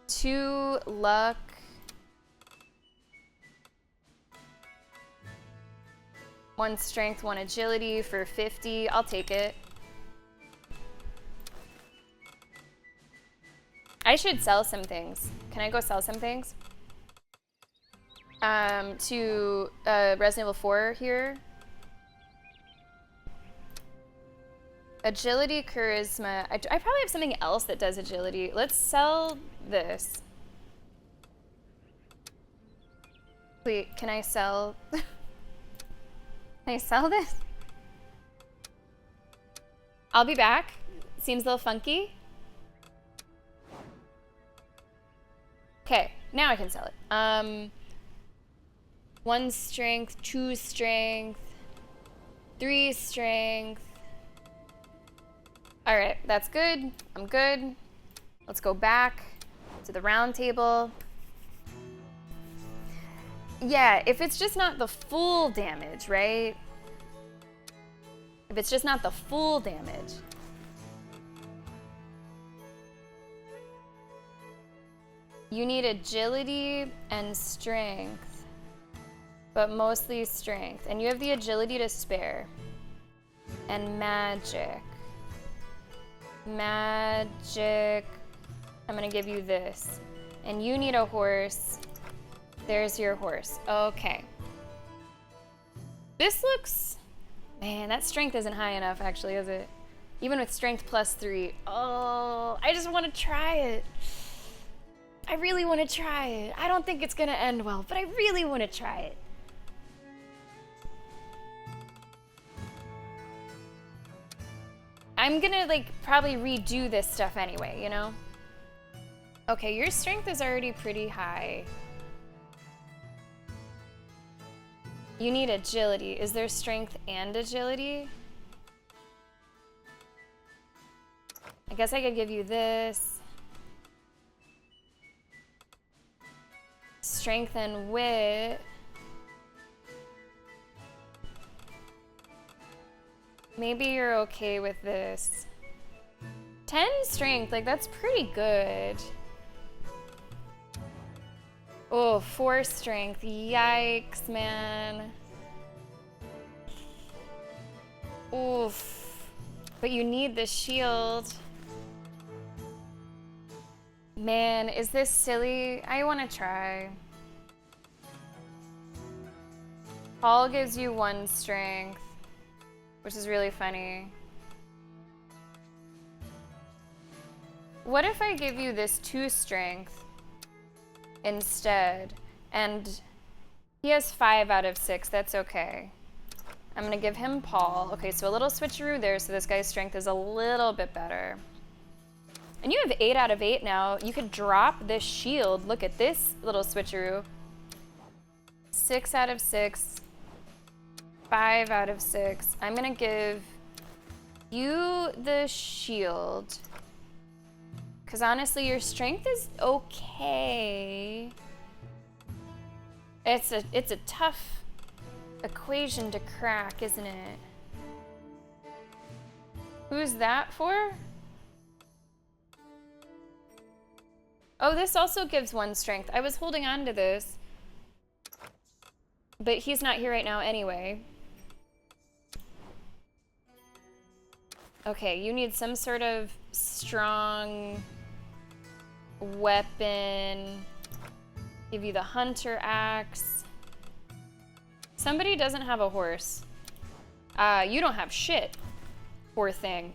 2 luck. One strength, 1 agility for 50. I'll take it. I should sell some things. Can I go sell some things? To Resident Evil 4 here. Agility, charisma. I probably have something else that does agility. Let's sell this. Wait, can I sell? Can I sell this? I'll be back. Seems a little funky. Okay, now I can sell it. 1 strength, 2 strength, 3 strength. All right, that's good. I'm good. Let's go back to the round table. Yeah, if it's just not the full damage, right? If it's just not the full damage. You need agility and strength, but mostly strength. And you have the agility to spare. And magic. Magic. I'm gonna give you this. And you need a horse. There's your horse. Okay. This looks... Man, that strength isn't high enough, actually, is it? Even with strength +3. Oh, I just want to try it. I really want to try it. I don't think it's going to end well, but I really want to try it. I'm going to like probably redo this stuff anyway, you know? Okay, your strength is already pretty high. You need agility. Is there strength and agility? I guess I could give you this. Strength and wit. Maybe you're okay with this. 10 strength, like that's pretty good. Oh, 4 strength, yikes, man. Oof. But you need the shield. Man, is this silly? I want to try. Paul gives you 1 strength, which is really funny. What if I give you this 2 strength instead? And he has 5 out of 6, that's okay. I'm gonna give him Paul. Okay, so a little switcheroo there, so this guy's strength is a little bit better. And you have 8 out of 8 now. You could drop this shield. Look at this little switcheroo. 6 out of 6. 5 out of 6. I'm gonna give you the shield. Because honestly, your strength is okay. It's a tough equation to crack, isn't it? Who's that for? Oh, this also gives 1 strength. I was holding on to this. But he's not here right now anyway. Okay, you need some sort of strong weapon. Give you the hunter axe. Somebody doesn't have a horse. You don't have shit. Poor thing.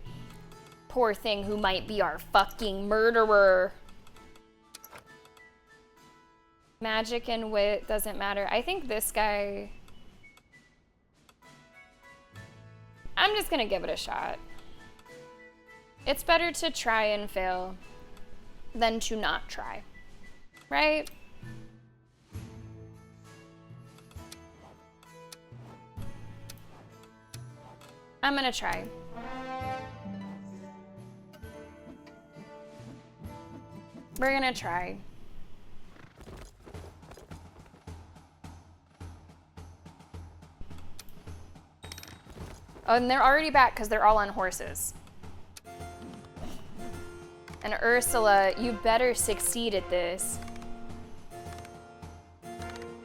Poor thing who might be our fucking murderer. Magic and wit doesn't matter. I think this guy... I'm just gonna give it a shot. It's better to try and fail than to not try, right? I'm gonna try. We're gonna try. Oh, and they're already back because they're all on horses. And Ursula, you better succeed at this.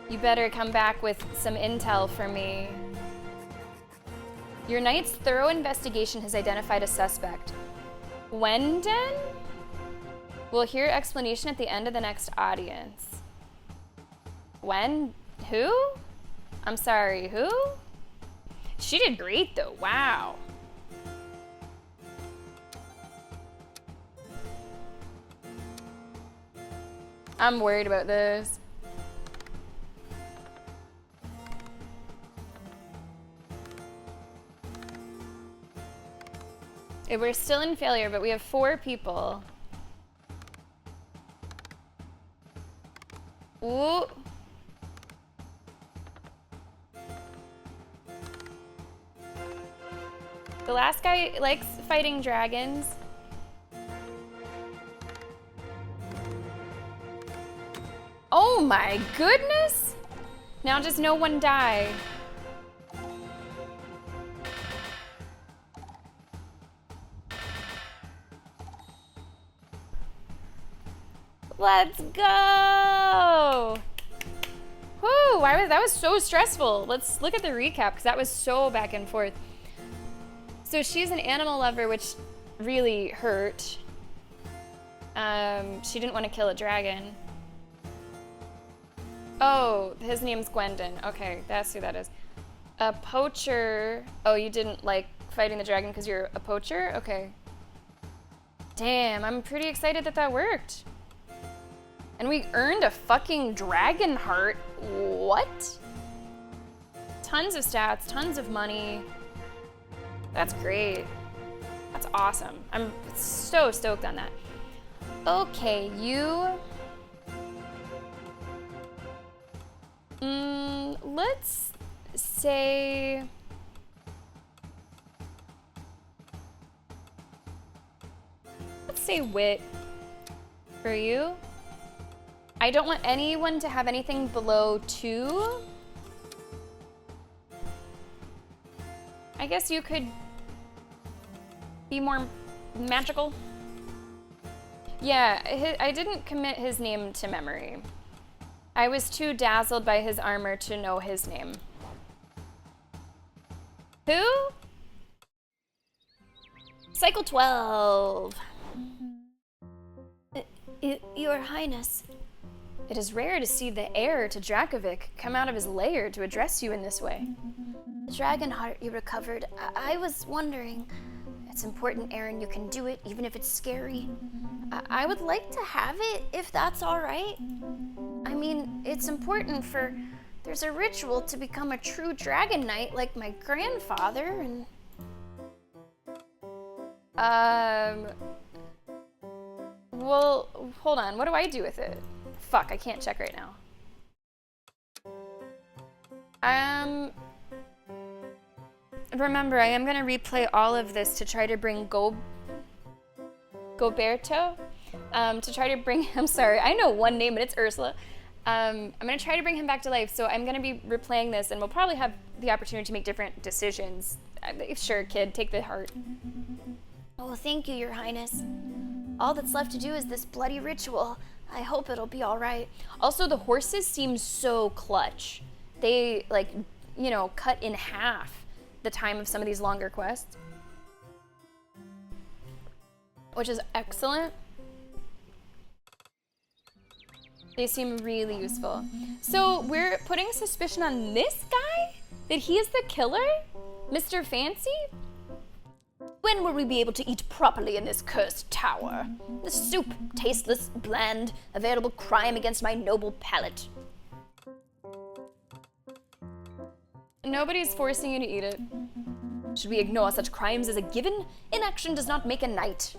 You better come back with some intel for me. Your knight's thorough investigation has identified a suspect. Wenden? We'll hear explanation at the end of the next audience. When? Who? I'm sorry, who? She did great though, wow. I'm worried about this. We're still in failure, but we have 4 people. Ooh. The last guy likes fighting dragons. Oh my goodness! Now just no one die. Let's go! Whew, that was so stressful. Let's look at the recap because that was so back and forth. So she's an animal lover, which really hurt. She didn't want to kill a dragon. Oh, his name's Gwendon. Okay, that's who that is. A poacher. Oh, you didn't like fighting the dragon because you're a poacher? Okay. Damn, I'm pretty excited that that worked. And we earned a fucking dragon heart. What? Tons of stats, tons of money. That's great. That's awesome. I'm so stoked on that. Okay, you... let's say... Let's say wit for you. I don't want anyone to have anything below 2. I guess you could be more magical. Yeah, I didn't commit his name to memory. I was too dazzled by his armor to know his name. Who? Cycle 12. Your Highness. It is rare to see the heir to Dracovic come out of his lair to address you in this way. The dragon heart you recovered. I was wondering. It's important, Aaron. You can do it, even if it's scary. I would like to have it, if that's all right. I mean, it's important for... There's a ritual to become a true dragon knight like my grandfather, and... Well, hold on. What do I do with it? Fuck, I can't check right now. Remember, I am gonna replay all of this to try to bring Goberto, to try to bring him, sorry, I know one name, but it's Ursula. I'm gonna try to bring him back to life, so I'm gonna be replaying this, and we'll probably have the opportunity to make different decisions. Sure, kid, take the heart. Oh, thank you, Your Highness. All that's left to do is this bloody ritual. I hope it'll be all right. Also, the horses seem so clutch. They, like, you know, cut in half the time of some of these longer quests, which is excellent. They seem really useful. So we're putting suspicion on this guy? That he is the killer? Mr. Fancy? When will we be able to eat properly in this cursed tower? The soup, tasteless, bland, a veritable crime against my noble palate. Nobody's forcing you to eat it. Should we ignore such crimes as a given? Inaction does not make a knight.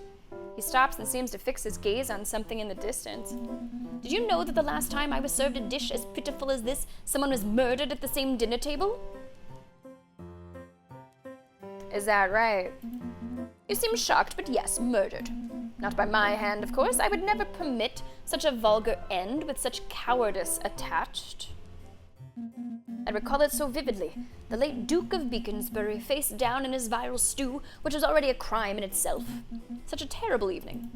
He stops and seems to fix his gaze on something in the distance. Did you know that the last time I was served a dish as pitiful as this, someone was murdered at the same dinner table? Is that right? You seem shocked, but yes, murdered. Not by my hand, of course. I would never permit such a vulgar end with such cowardice attached. I recall it so vividly. The late Duke of Beaconsbury face down in his vile stew, which was already a crime in itself. Such a terrible evening.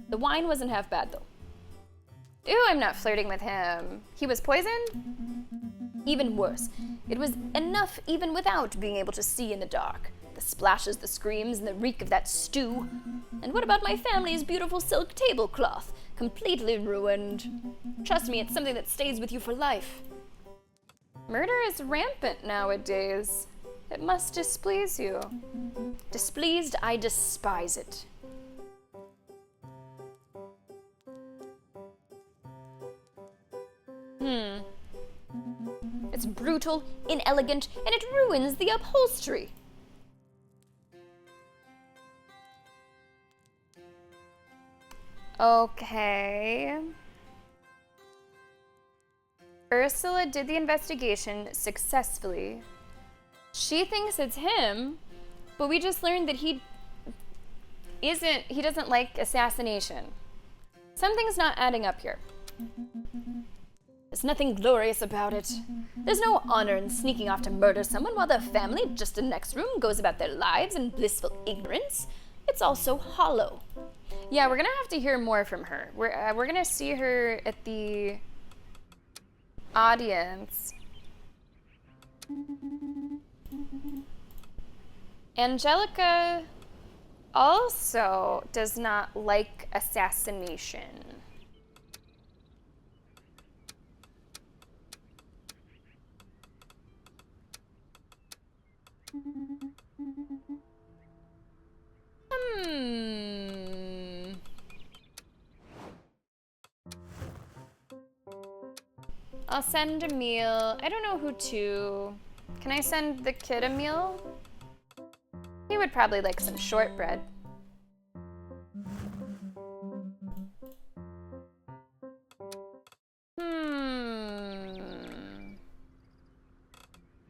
The wine wasn't half bad, though. Ooh, I'm not flirting with him. He was poisoned? Even worse. It was enough even without being able to see in the dark. The splashes, the screams, and the reek of that stew. And what about my family's beautiful silk tablecloth? Completely ruined. Trust me, it's something that stays with you for life. Murder is rampant nowadays. It must displease you. Displeased, I despise it. It's brutal, inelegant, and it ruins the upholstery. Okay. Ursula did the investigation successfully. She thinks it's him, but we just learned that he doesn't like assassination. Something's not adding up here. There's nothing glorious about it. There's no honor in sneaking off to murder someone while their family, just in the next room, goes about their lives in blissful ignorance. It's all so hollow. Yeah, we're gonna have to hear more from her. We're gonna see her at the audience. Angelica also does not like assassination. I'll send a meal. I don't know who to. Can I send the kid a meal? He would probably like some shortbread.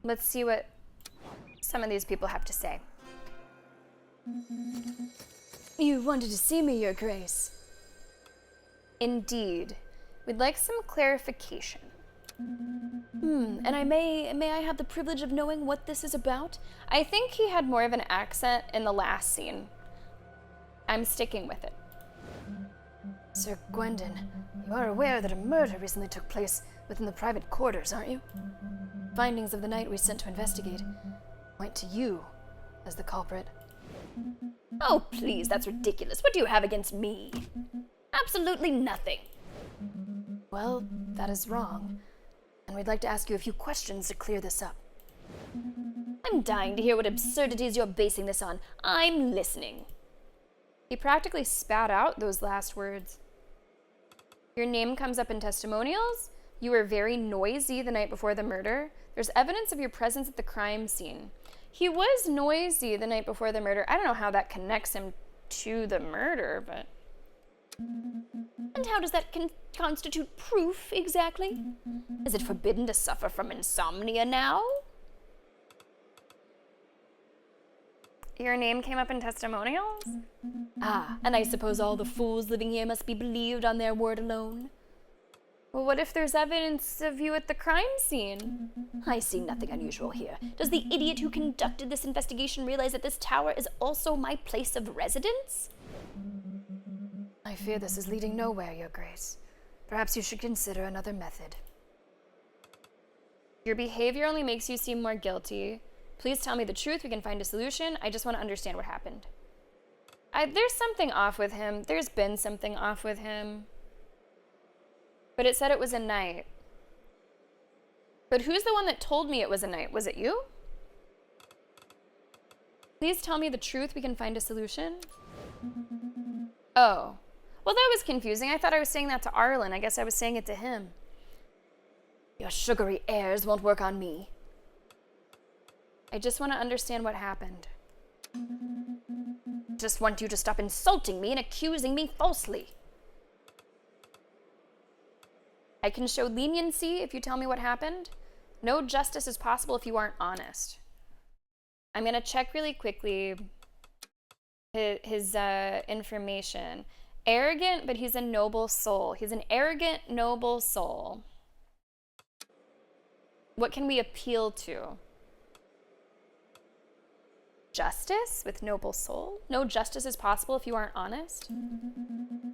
Let's see what some of these people have to say. You wanted to see me, Your Grace. Indeed. We'd like some clarification. And may I have the privilege of knowing what this is about? I think he had more of an accent in the last scene. I'm sticking with it. Sir Gwendon, you are aware that a murder recently took place within the private quarters, aren't you? Findings of the night we sent to investigate point to you as the culprit. Oh, please, that's ridiculous. What do you have against me? Absolutely nothing. Well, that is wrong. And we'd like to ask you a few questions to clear this up. I'm dying to hear what absurdities you're basing this on. I'm listening. He practically spat out those last words. Your name comes up in testimonials. You were very noisy the night before the murder. There's evidence of your presence at the crime scene. He was noisy the night before the murder. I don't know how that connects him to the murder, but... And how does that constitute proof, exactly? Is it forbidden to suffer from insomnia now? Your name came up in testimonials? Ah, and I suppose all the fools living here must be believed on their word alone. Well, what if there's evidence of you at the crime scene? I see nothing unusual here. Does the idiot who conducted this investigation realize that this tower is also my place of residence? I fear this is leading nowhere, Your Grace. Perhaps you should consider another method. Your behavior only makes you seem more guilty. Please tell me the truth. We can find a solution. I just want to understand what happened. There's something off with him. There's been something off with him. But it said it was a night. But who's the one that told me it was a night? Was it you? Please tell me the truth. We can find a solution. Oh. Well, that was confusing. I thought I was saying that to Arlen. I guess I was saying it to him. Your sugary airs won't work on me. I just want to understand what happened. Just want you to stop insulting me and accusing me falsely. I can show leniency if you tell me what happened. No justice is possible if you aren't honest. I'm going to check really quickly his information. Arrogant, but he's a noble soul. He's an arrogant, noble soul. What can we appeal to? Justice with noble soul? No justice is possible if you aren't honest?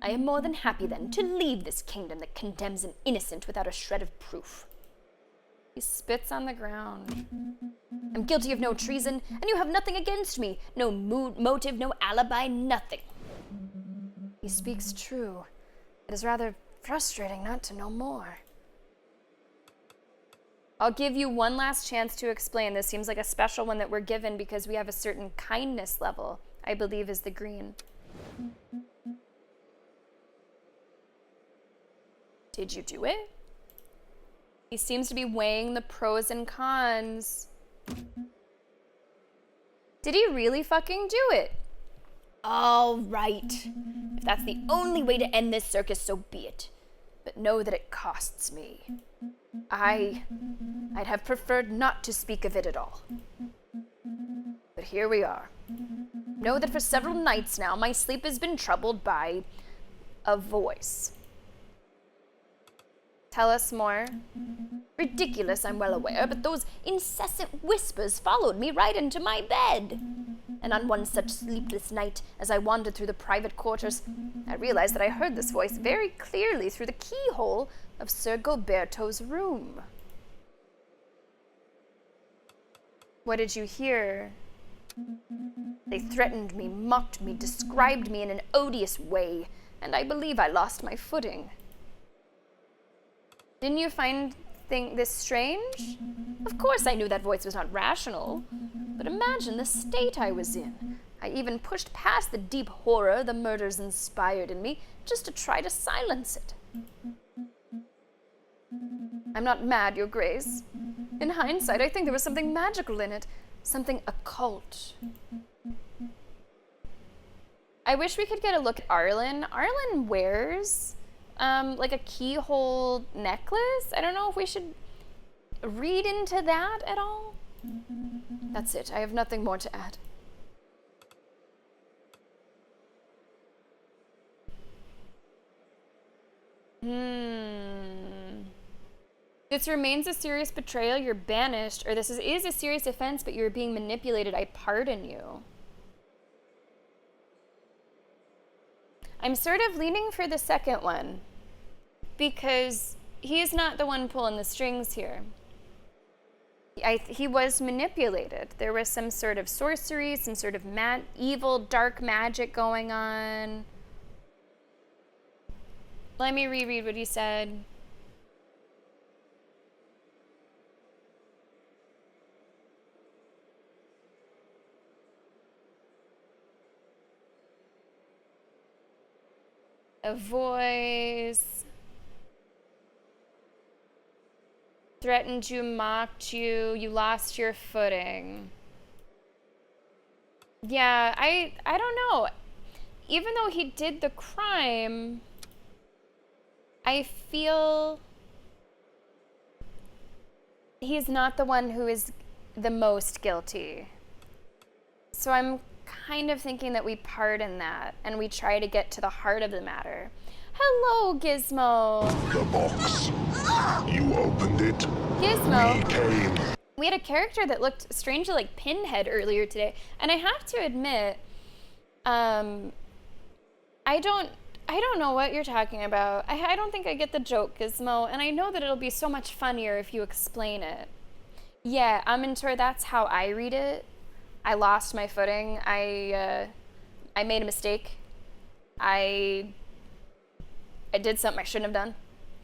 I am more than happy, then, to leave this kingdom that condemns an innocent without a shred of proof. He spits on the ground. I'm guilty of no treason, and you have nothing against me. No motive, no alibi, nothing. He speaks true. It is rather frustrating not to know more. I'll give you one last chance to explain. This seems like a special one that we're given because we have a certain kindness level, I believe is the green. Did you do it? He seems to be weighing the pros and cons. Did he really fucking do it? All right. If that's the only way to end this circus, so be it. But know that it costs me. I'd have preferred not to speak of it at all. But here we are. Know that for several nights now, my sleep has been troubled by a voice. Tell us more. Ridiculous, I'm well aware, but those incessant whispers followed me right into my bed. And on one such sleepless night, as I wandered through the private quarters, I realized that I heard this voice very clearly through the keyhole of Sir Goberto's room. What did you hear? They threatened me, mocked me, described me in an odious way, and I believe I lost my footing. Didn't you find this strange? Of course I knew that voice was not rational, but imagine the state I was in. I even pushed past the deep horror the murders inspired in me just to try to silence it. I'm not mad, Your Grace. In hindsight, I think there was something magical in it, something occult. I wish we could get a look at Arlen. Arlen wears like a keyhole necklace. I don't know if we should read into that at all. That's it. I have nothing more to add. This remains a serious betrayal. You're banished. Or this is a serious offense, but you're being manipulated. I pardon you. I'm sort of leaning for the second one, because he is not the one pulling the strings here. He was manipulated. There was some sort of sorcery, some sort of evil, dark magic going on. Let me reread what he said. A voice threatened you, mocked you, you lost your footing. Yeah, I don't know. Even though he did the crime, I feel he's not the one who is the most guilty. So I'm kind of thinking that we pardon that and we try to get to the heart of the matter. Hello, Gizmo. The box. You opened it. Gizmo. We came. We had a character that looked strangely like Pinhead earlier today, and I have to admit, I don't know what you're talking about. I don't think I get the joke, Gizmo, and I know that it'll be so much funnier if you explain it. Yeah, Amintor, that's how I read it. I lost my footing. I made a mistake. I did something I shouldn't have done.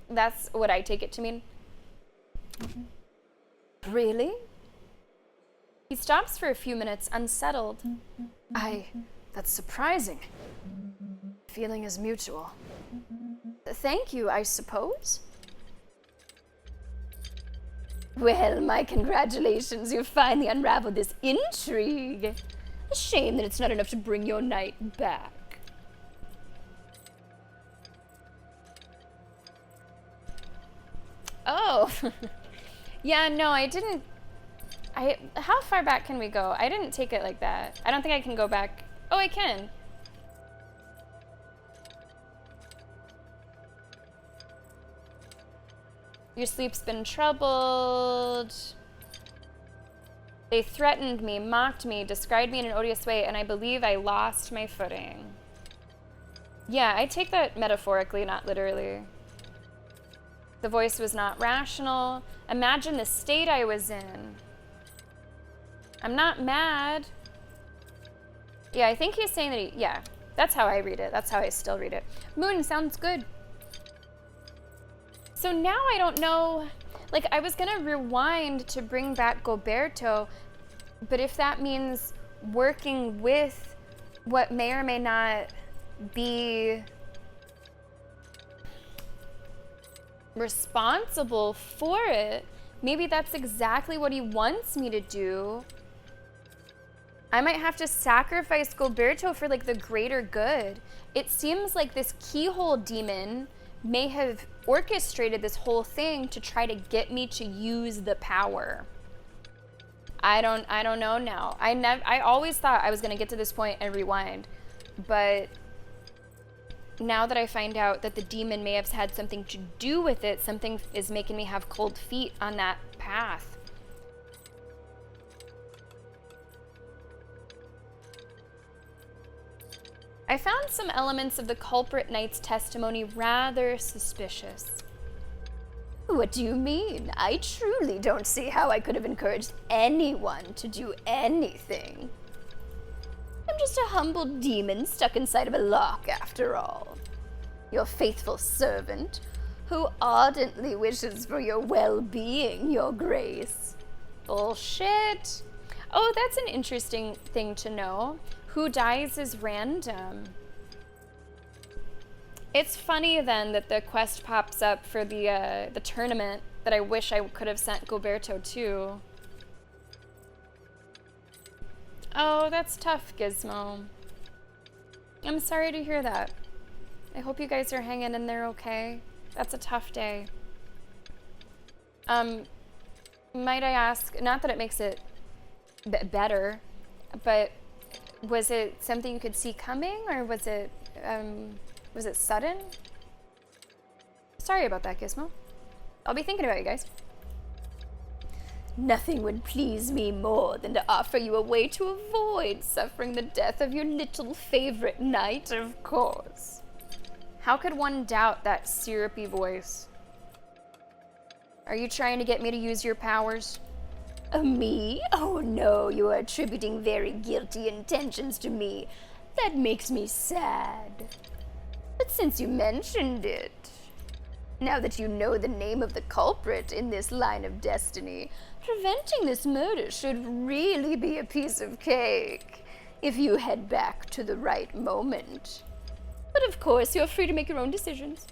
That's what I take it to mean. Really? He stops for a few minutes, unsettled. That's surprising. Feeling is mutual. Thank you, I suppose. Well, my congratulations. You've finally unraveled this intrigue. A shame that it's not enough to bring your knight back. Oh. Yeah, no, I didn't. How far back can we go? I didn't take it like that. I don't think I can go back. Oh, I can. Your sleep's been troubled. They threatened me, mocked me, described me in an odious way, and I believe I lost my footing. Yeah, I take that metaphorically, not literally. The voice was not rational. Imagine the state I was in. I'm not mad. Yeah, I think he's saying that yeah, that's how I read it. That's how I still read it. Moon sounds good. So now I don't know, like I was gonna rewind to bring back Gilberto, but if that means working with what may or may not be responsible for it, maybe that's exactly what he wants me to do. I might have to sacrifice Gilberto for like the greater good. It seems like this keyhole demon may have orchestrated this whole thing to try to get me to use the power. I don't know now. I always thought I was gonna get to this point and rewind, but now that I find out that the demon may have had something to do with it, something is making me have cold feet on that path. I found some elements of the culprit knight's testimony rather suspicious. What do you mean? I truly don't see how I could have encouraged anyone to do anything. I'm just a humble demon stuck inside of a lock, after all. Your faithful servant, who ardently wishes for your well-being, Your Grace. Bullshit. Oh, that's an interesting thing to know. Who dies is random. It's funny then that the quest pops up for the tournament that I wish I could have sent Gilberto to. Oh, that's tough, Gizmo. I'm sorry to hear that. I hope you guys are hanging in there okay. That's a tough day. Might I ask, not that it makes it better, but was it something you could see coming, or was it sudden? Sorry about that, Gizmo. I'll be thinking about you guys. Nothing would please me more than to offer you a way to avoid suffering the death of your little favorite knight, of course. How could one doubt that syrupy voice? Are you trying to get me to use your powers? Me? Oh no, you are attributing very guilty intentions to me. That makes me sad. But since you mentioned it, now that you know the name of the culprit in this line of destiny, preventing this murder should really be a piece of cake, if you head back to the right moment. But of course, you're free to make your own decisions.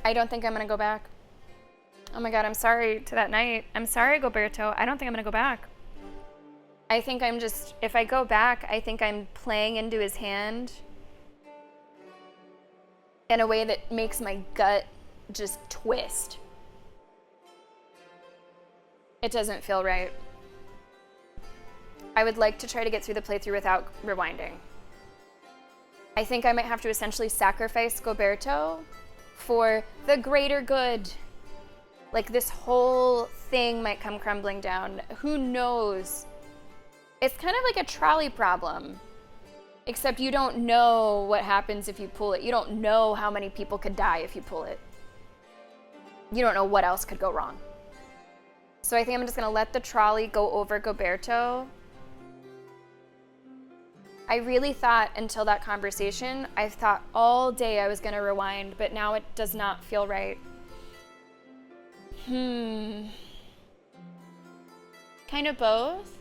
I don't think I'm gonna go back. Oh my god, I'm sorry to that night. I'm sorry, Gilberto. I don't think I'm gonna go back. I think I'm just, if I go back, I think I'm playing into his hand in a way that makes my gut just twist. It doesn't feel right. I would like to try to get through the playthrough without rewinding. I think I might have to essentially sacrifice Gilberto for the greater good. Like, this whole thing might come crumbling down. Who knows? It's kind of like a trolley problem, except you don't know what happens if you pull it. You don't know how many people could die if you pull it. You don't know what else could go wrong. So I think I'm just gonna let the trolley go over Gilberto. I really thought until that conversation, I thought all day I was gonna rewind, but now it does not feel right. Kind of both?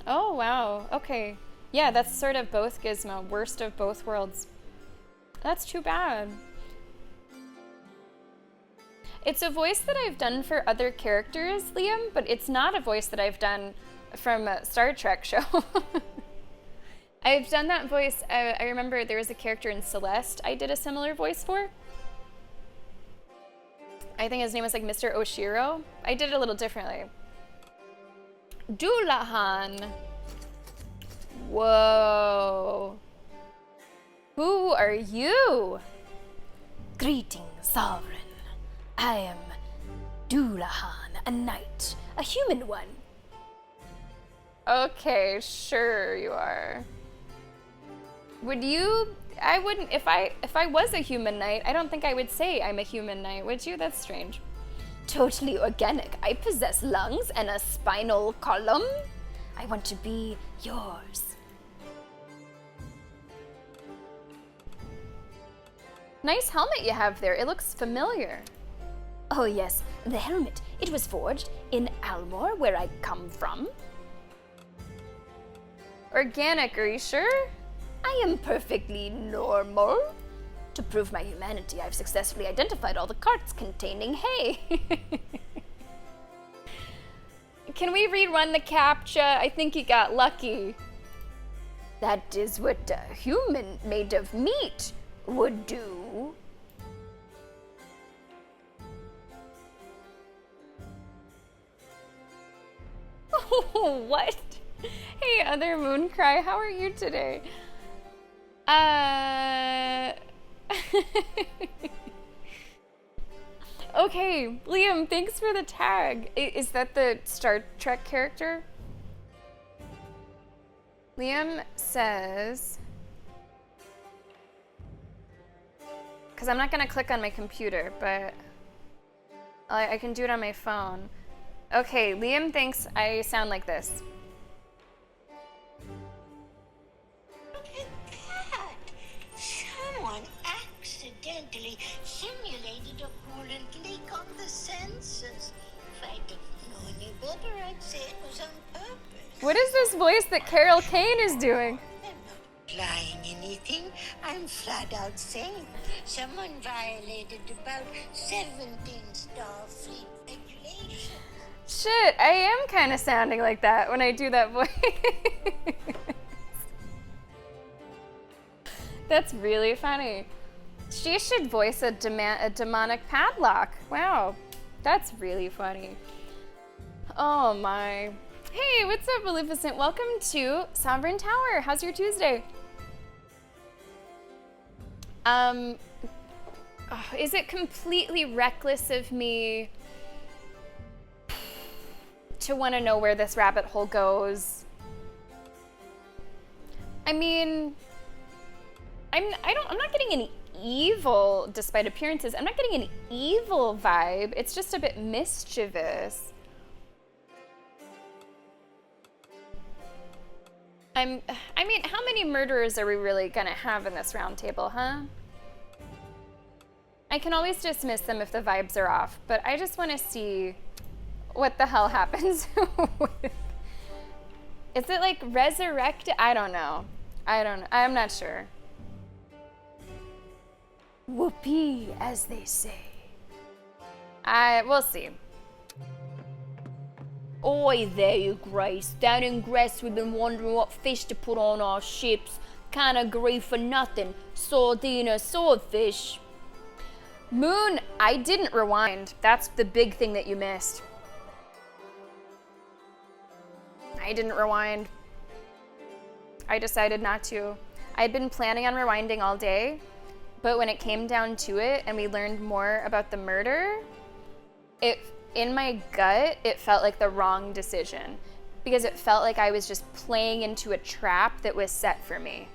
Oh, wow. Okay. Yeah, that's sort of both, Gizmo. Worst of both worlds. That's too bad. It's a voice that I've done for other characters, Liam, but it's not a voice that I've done from a Star Trek show. I've done that voice. I remember there was a character in Celeste I did a similar voice for. I think his name was like Mr. Oshiro. I did it a little differently. Dullahan. Whoa. Who are you? Greetings, Sovereign. I am Dullahan, a knight, a human one. Okay, sure you are. Would you? I wouldn't. If I was a human knight, I don't think I would say I'm a human knight, would you? That's strange. Totally organic. I possess lungs and a spinal column. I want to be yours. Nice helmet you have there. It looks familiar. Oh yes, the helmet. It was forged in Almor, where I come from. Organic, are you sure? I am perfectly normal. To prove my humanity, I've successfully identified all the carts containing hay. Can we rerun the CAPTCHA? I think you got lucky. That is what a human made of meat would do. What? Hey, other Mooncry, how are you today? Okay, Liam, thanks for the tag. Is that the Star Trek character? Liam says, because I'm not gonna click on my computer, but I can do it on my phone. Okay, Liam thinks I sound like this. at that! Someone accidentally simulated a fallen leak on the sensors. If I didn't know any better, I'd say it was on purpose. What is this voice that Carol Kane is doing? I'm not lying anything. I'm flat out saying someone violated about 17 Starfleet regulations. Shit, I am kind of sounding like that when I do that voice. That's really funny. She should voice a demonic padlock. Wow, that's really funny. Oh my. Hey, what's up, Maleficent? Welcome to Sovereign Tower. How's your Tuesday? Is it completely reckless of me to want to know where this rabbit hole goes? I mean, I'm not getting any evil, despite appearances. I'm not getting an evil vibe. It's just a bit mischievous. I mean, how many murderers are we really gonna have in this round table, huh? I can always dismiss them if the vibes are off, but I just want to see what the hell happens. Is it like resurrected? I don't know. I'm not sure. Whoopee, as they say. We'll see. Oi there, Your Grace. Down in Gress we've been wondering what fish to put on our ships. Can't agree for nothing. Sardine or swordfish. Moon, I didn't rewind. That's the big thing that you missed. I didn't rewind. I decided not to. I had been planning on rewinding all day, but when it came down to it and we learned more about the murder, in my gut, it felt like the wrong decision because it felt like I was just playing into a trap that was set for me.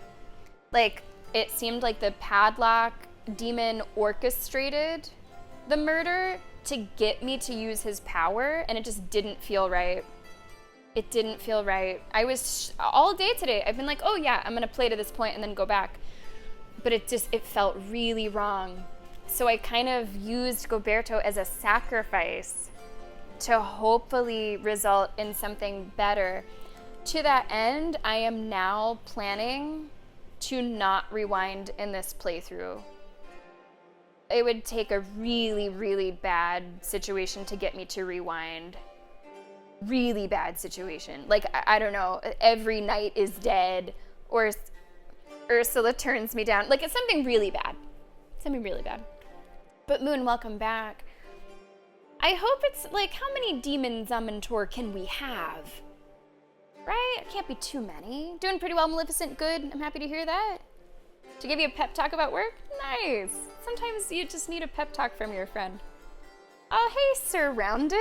Like, it seemed like the padlock demon orchestrated the murder to get me to use his power, and it just didn't feel right. It didn't feel right. I was all day today, I've been like, oh yeah, I'm gonna play to this point and then go back. But it felt really wrong. So I kind of used Goberto as a sacrifice to hopefully result in something better. To that end, I am now planning to not rewind in this playthrough. It would take a really, really bad situation to get me to rewind. Really bad situation. Like, I don't know, every knight is dead, or Ursula turns me down. Like, it's something really bad. Something really bad. But Moon, welcome back. I hope it's, like, how many demons on Mentor can we have? Right? It can't be too many. Doing pretty well, Maleficent. Good. I'm happy to hear that. To give you a pep talk about work? Nice. Sometimes you just need a pep talk from your friend. Oh, hey, Surrounded.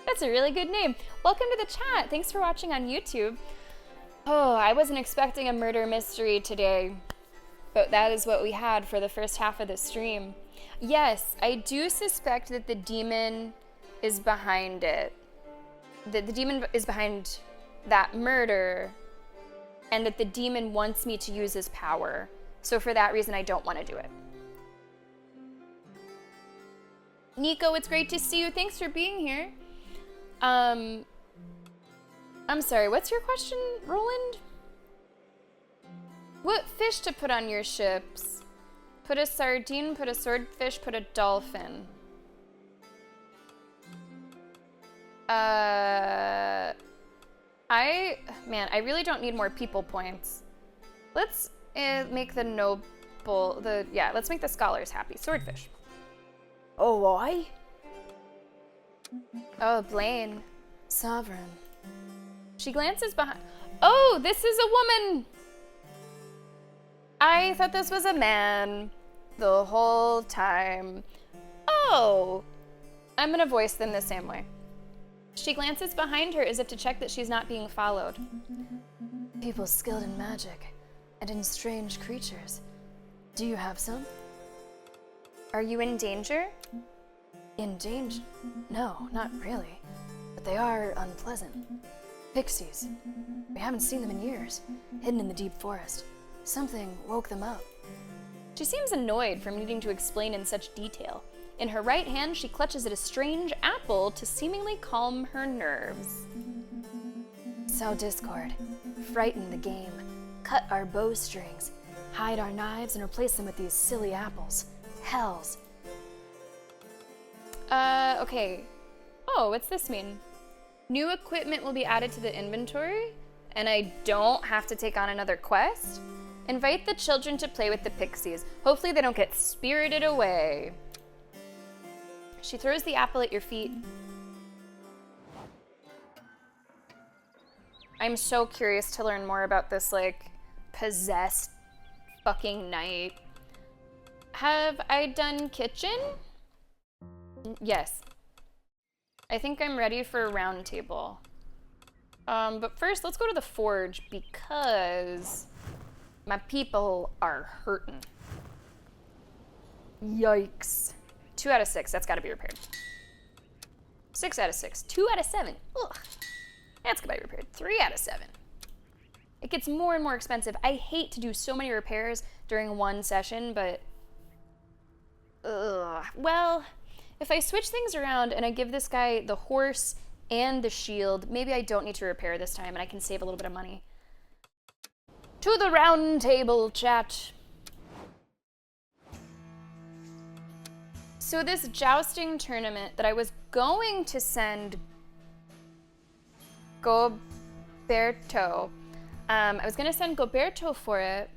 That's a really good name. Welcome to the chat. Thanks for watching on YouTube. Oh, I wasn't expecting a murder mystery today, but that is what we had for the first half of the stream. Yes, I do suspect that the demon is behind it. That the demon is behind that murder, and that the demon wants me to use his power. So for that reason, I don't want to do it. Nico, it's great to see you. Thanks for being here. I'm sorry, what's your question, Roland? What fish to put on your ships? Put a sardine, put a swordfish, put a dolphin. I really don't need more people points. Let's make the noble, let's make the scholars happy. Swordfish. Oh, why? Oh, Blaine. Sovereign. She glances behind. Oh, this is a woman! I thought this was a man the whole time. Oh! I'm gonna voice them the same way. She glances behind her as if to check that she's not being followed. People skilled in magic and in strange creatures. Do you have some? Are you in danger? In danger? No, not really. But they are unpleasant. Pixies. We haven't seen them in years, hidden in the deep forest. Something woke them up. She seems annoyed from needing to explain in such detail. In her right hand, she clutches at a strange apple to seemingly calm her nerves. Sow discord, frighten the game, cut our bowstrings, hide our knives, and replace them with these silly apples. Hells. Okay. Oh, what's this mean? New equipment will be added to the inventory, and I don't have to take on another quest? Invite the children to play with the pixies. Hopefully they don't get spirited away. She throws the apple at your feet. I'm so curious to learn more about this, like, possessed fucking knight. Have I done kitchen? Yes. I think I'm ready for a round table. But first, let's go to the forge because my people are hurting. Yikes. 2 out of 6, that's gotta be repaired. 6 out of 6, 2 out of 7, ugh. That's gotta be repaired. 3 out of 7. It gets more and more expensive. I hate to do so many repairs during one session, but well, if I switch things around and I give this guy the horse and the shield, maybe I don't need to repair this time and I can save a little bit of money. To the round table, chat. So this jousting tournament that I was going to send Goberto, I was gonna send Goberto for it,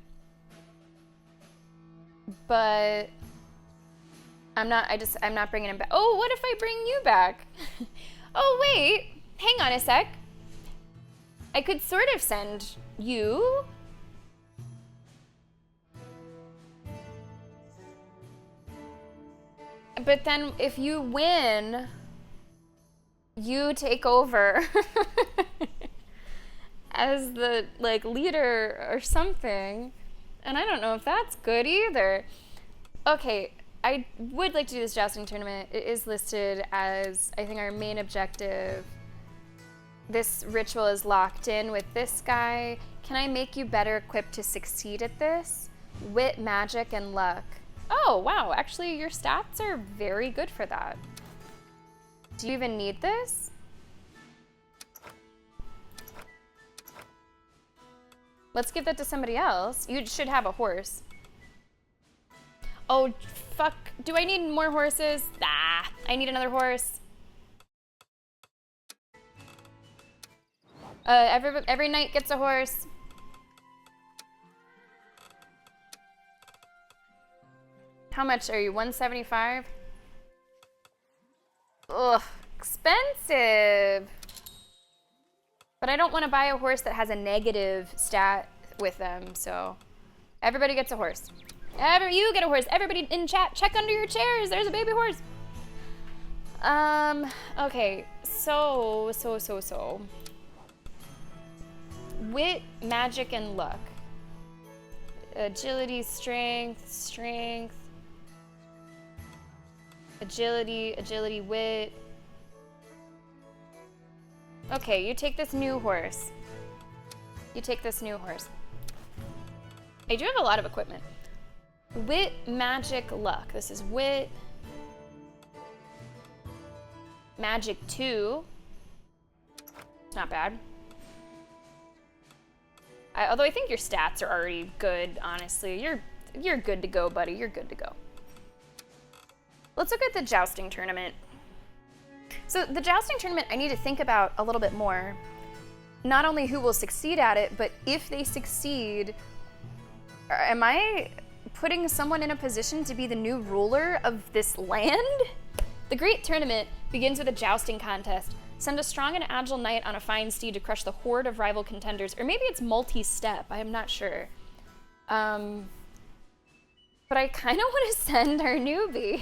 but I'm not bringing him back. Oh, what if I bring you back? Oh, wait, hang on a sec. I could sort of send you. But then if you win, you take over as the, like, leader or something. And I don't know if that's good either. Okay, I would like to do this jousting tournament. It is listed as, I think, our main objective. This ritual is locked in with this guy. Can I make you better equipped to succeed at this? Wit, magic, and luck. Oh, wow, actually your stats are very good for that. Do you even need this? Let's give that to somebody else. You should have a horse. Oh, fuck. Do I need more horses? Ah, I need another horse. Every knight gets a horse. How much are you? 175? Ugh, expensive. But I don't want to buy a horse that has a negative stat with them, so everybody gets a horse. You get a horse. Everybody in chat, check under your chairs. There's a baby horse. Okay, so. Wit, magic, and luck. Agility, strength. Agility, wit. Okay, you take this new horse. I do have a lot of equipment. Wit, magic, luck. This is wit. Magic 2. It's not bad. Although I think your stats are already good, honestly. You're good to go, buddy. You're good to go. Let's look at the jousting tournament. So the jousting tournament, I need to think about a little bit more. Not only who will succeed at it, but if they succeed, am I putting someone in a position to be the new ruler of this land? The great tournament begins with a jousting contest. Send a strong and agile knight on a fine steed to crush the horde of rival contenders. Or maybe it's multi-step, I am not sure. But I kind of want to send our newbie.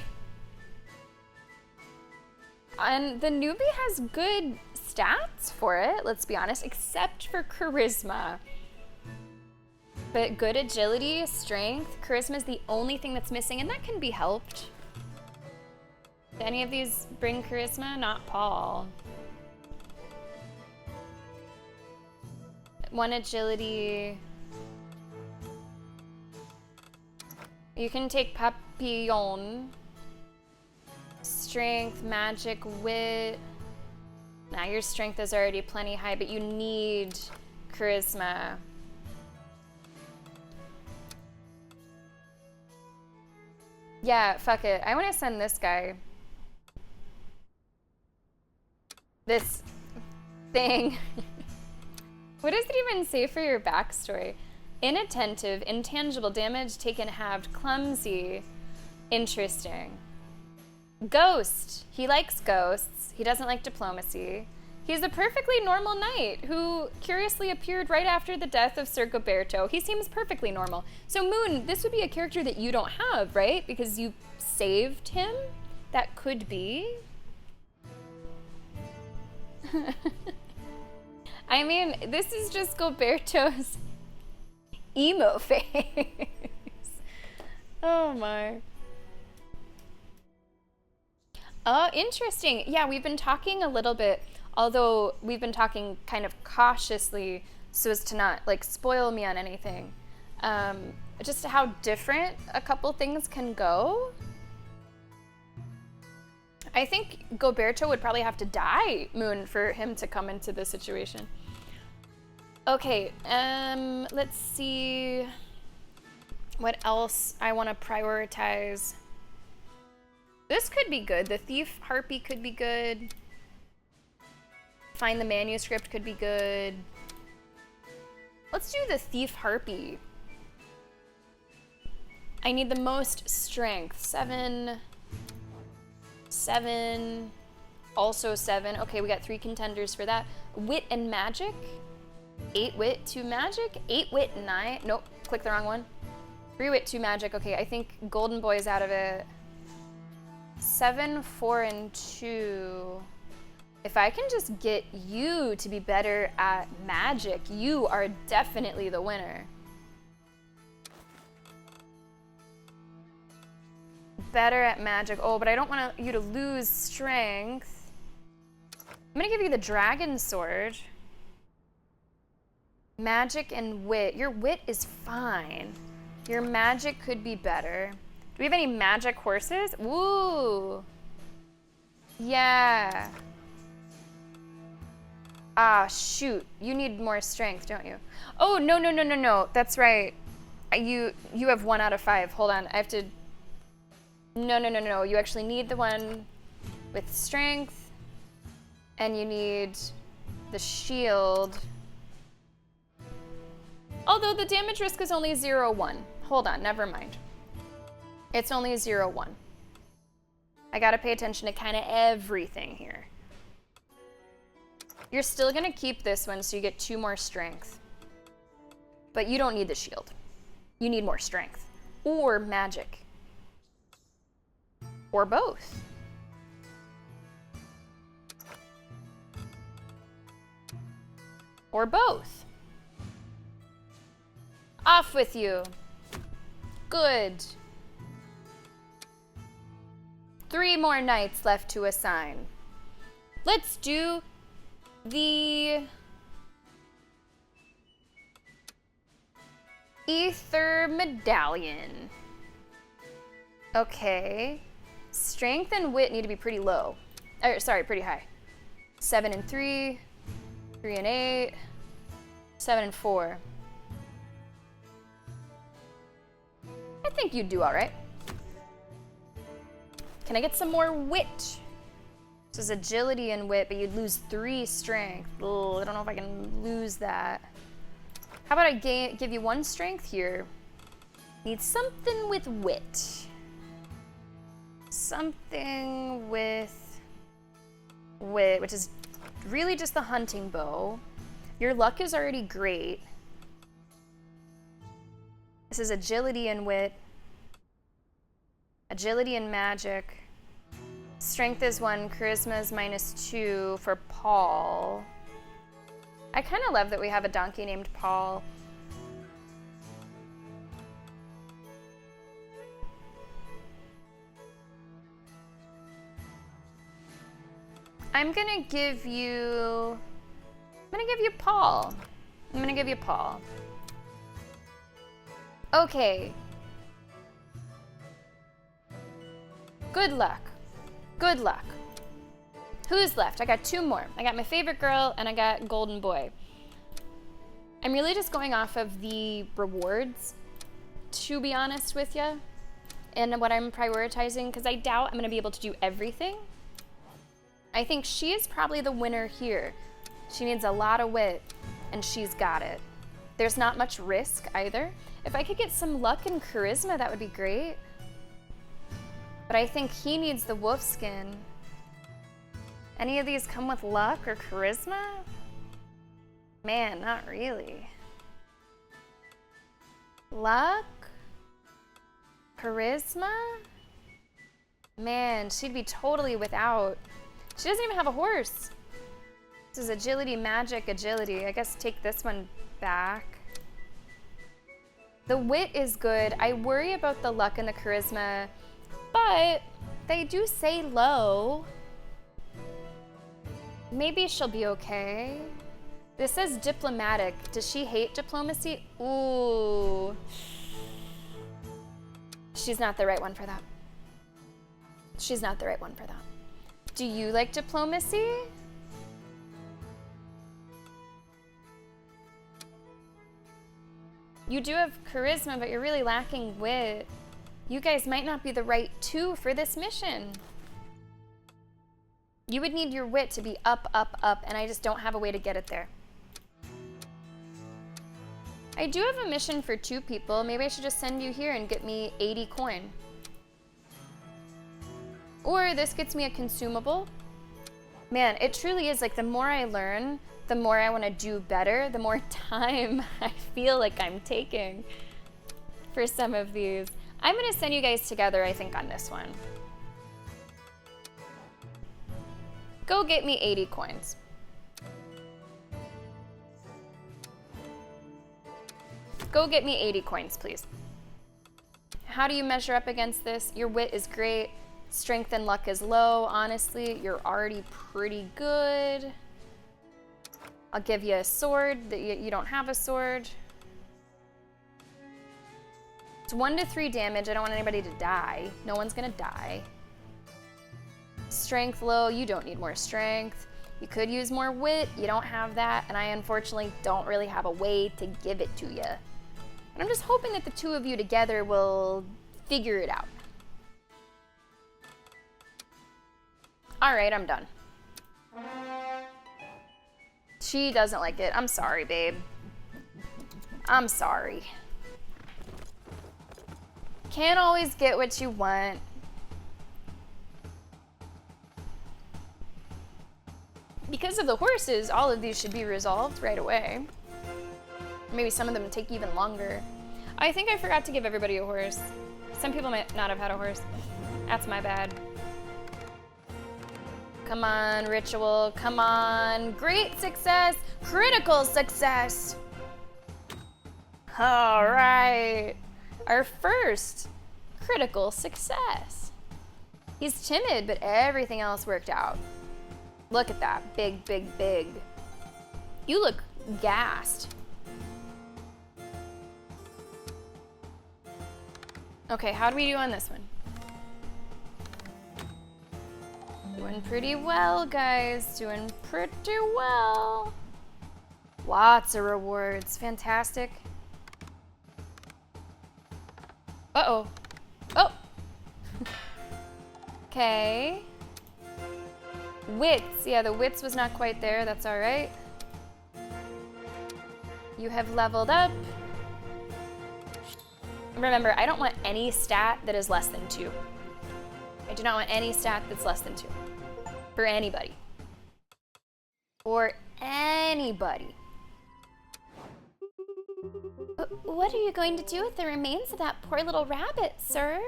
And the newbie has good stats for it, let's be honest, except for charisma. But good agility, strength, charisma is the only thing that's missing, and that can be helped. Do any of these bring charisma? Not Paul. 1 agility. You can take Papillon. Strength, magic, wit. Nah, your strength is already plenty high, but you need charisma. Yeah, fuck it. I want to send this guy. This thing. What does it even say for your backstory? Inattentive, intangible, damage taken halved, clumsy. Interesting. Ghost. He likes ghosts. He doesn't like diplomacy. He's a perfectly normal knight who curiously appeared right after the death of Sir Goberto. He seems perfectly normal. So Moon, this would be a character that you don't have, right? Because you saved him? That could be. I mean, this is just Goberto's emo face. Oh my. Oh, interesting. Yeah, we've been talking a little bit, although we've been talking kind of cautiously so as to not like spoil me on anything. Just how different a couple things can go. I think Goberto would probably have to die, Moon, for him to come into this situation. Okay, let's see what else I want to prioritize. This could be good. The Thief Harpy could be good. Find the Manuscript could be good. Let's do the Thief Harpy. I need the most strength. 7, 7, also 7. Okay, we got 3 contenders for that. Wit and Magic. 8 wit, 2 magic. 8 wit, 9. Nope, click the wrong one. 3 wit, 2 magic. Okay, I think Golden Boy's out of it. 7, 4, and 2. If I can just get you to be better at magic, you are definitely the winner. Better at magic. Oh, but I don't want you to lose strength. I'm gonna give you the Dragon Sword. Magic and wit. Your wit is fine. Your magic could be better. Do we have any magic horses? Woo! Yeah. Ah, shoot. You need more strength, don't you? Oh, no, no, no, no, no. That's right. You have 1 out of 5. Hold on. I have to... No, no, no, no. You actually need the one with strength. And you need the shield. Although the damage risk is only 0-1. Hold on. Never mind. It's only 0-1. I gotta pay attention to kind of everything here. You're still gonna keep this one so you get 2 more strength. But you don't need the shield. You need more strength. Or magic. Or both. Or both. Off with you. Good. 3 more knights left to assign. Let's do the Ether Medallion. Okay. Strength and wit need to be pretty low. Sorry, pretty high. 7 and 3, 3 and 8, 7 and 4. I think you'd do all right. Can I get some more wit? This is agility and wit, but you'd lose 3 strength. Ugh, I don't know if I can lose that. How about I give you 1 strength here? Need something with wit. Something with wit, which is really just the hunting bow. Your luck is already great. This is agility and wit. Agility and magic. Strength is 1, charisma is -2 for Paul. I kind of love that we have a donkey named Paul. I'm gonna give you Paul. I'm gonna give you Paul. Okay. Good luck. Good luck. Who's left? I got 2 more. I got my favorite girl and I got golden boy. I'm really just going off of the rewards, to be honest with you, and what I'm prioritizing, because I doubt I'm going to be able to do everything. I think she is probably the winner here. She needs a lot of wit, and she's got it. There's not much risk either. If I could get some luck and charisma, that would be great. But I think he needs the wolf skin. Any of these come with luck or charisma? Man, not really. Luck? Charisma? Man, she'd be totally without. She doesn't even have a horse. This is agility, magic, agility. I guess take this one back. The wit is good. I worry about the luck and the charisma, but they do say low. Maybe she'll be okay. This says diplomatic. Does she hate diplomacy? Ooh. She's not the right one for that. She's not the right one for that. Do you like diplomacy? You do have charisma, but you're really lacking wit. You guys might not be the right 2 for this mission. You would need your wit to be up, up, up, and I just don't have a way to get it there. I do have a mission for 2 people. Maybe I should just send you here and get me 80 coin. Or this gets me a consumable. Man, it truly is like the more I learn, the more I want to do better, the more time I feel like I'm taking for some of these. I'm going to send you guys together, I think, on this one. Go get me 80 coins. Go get me 80 coins, please. How do you measure up against this? Your wit is great. Strength and luck is low. Honestly, you're already pretty good. I'll give you a sword. You don't have a sword. It's 1 to 3 damage. I don't want anybody to die. No one's gonna die. Strength low. You don't need more strength. You could use more wit. You don't have that. And I unfortunately don't really have a way to give it to you. And I'm just hoping that the 2 of you together will figure it out. All right, I'm done. She doesn't like it. I'm sorry, babe. I'm sorry. Can't always get what you want. Because of the horses, all of these should be resolved right away. Maybe some of them take even longer. I think I forgot to give everybody a horse. Some people might not have had a horse. That's my bad. Come on, ritual, come on. Great success, critical success. All right, our first critical success. He's timid, but everything else worked out. Look at that, big, big, big. You look gassed. Okay, how do we do on this one? Doing pretty well, guys. Doing pretty well. Lots of rewards. Fantastic. Uh-oh. Oh! Okay. Wits. Yeah, the wits was not quite there. That's all right. You have leveled up. Remember, I don't want any stat that is less than 2. I do not want any stat that's less than 2. For anybody. For anybody. What are you going to do with the remains of that poor little rabbit, sir?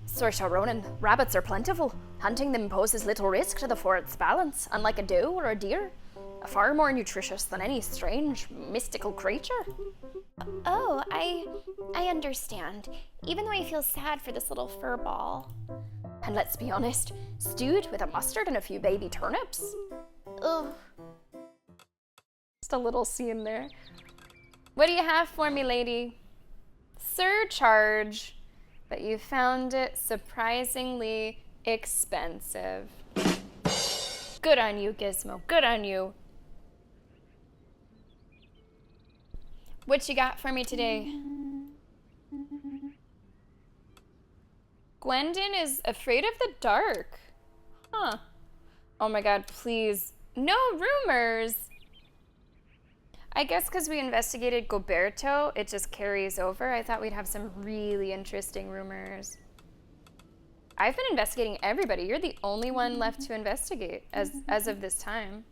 Saoirse Ronan, rabbits are plentiful. Hunting them poses little risk to the forest's balance, unlike a doe or a deer. Far more nutritious than any strange, mystical creature. Oh, I understand. Even though I feel sad for this little fur ball. And let's be honest, stewed with a mustard and a few baby turnips. Ugh. Just a little scene there. What do you have for me, lady? Surcharge, but you found it surprisingly expensive. Good on you, Gizmo. Good on you. What you got for me today? Gwendon is afraid of the dark. Huh. Oh my god, please. No rumors! I guess because we investigated Goberto, it just carries over. I thought we'd have some really interesting rumors. I've been investigating everybody. You're the only one left to investigate as of this time.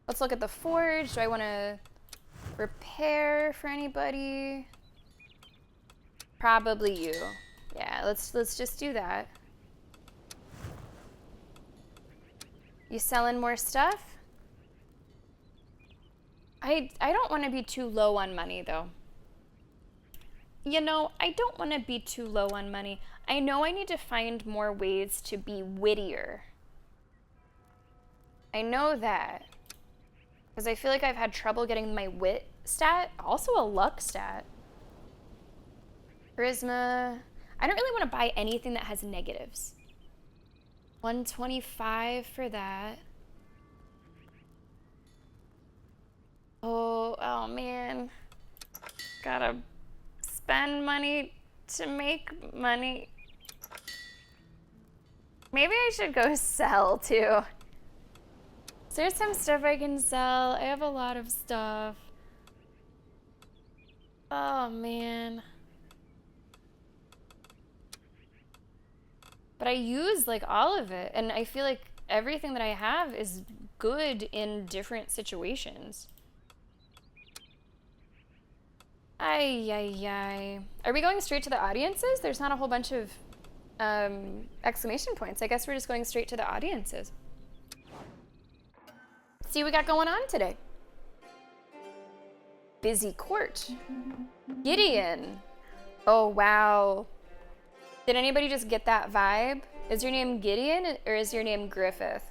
Let's look at the forge. Do I want to repair for anybody? Probably you. Yeah, let's just do that. You selling more stuff? I don't want to be too low on money though. You know, I don't want to be too low on money. I know I need to find more ways to be wittier. I know that. Because I feel like I've had trouble getting my wit stat, also a luck stat. Charisma. I don't really want to buy anything that has negatives. 125 for that. Oh man. Gotta spend money to make money. Maybe I should go sell too. So there's some stuff I can sell. I have a lot of stuff. Oh man. But I use like all of it, and I feel like everything that I have is good in different situations. Ay, ay, ay. Are we going straight to the audiences? There's not a whole bunch of exclamation points. I guess we're just going straight to the audiences. See what we got going on today. Busy court. Gideon. Oh, wow. Did anybody just get that vibe? Is your name Gideon or is your name Griffith?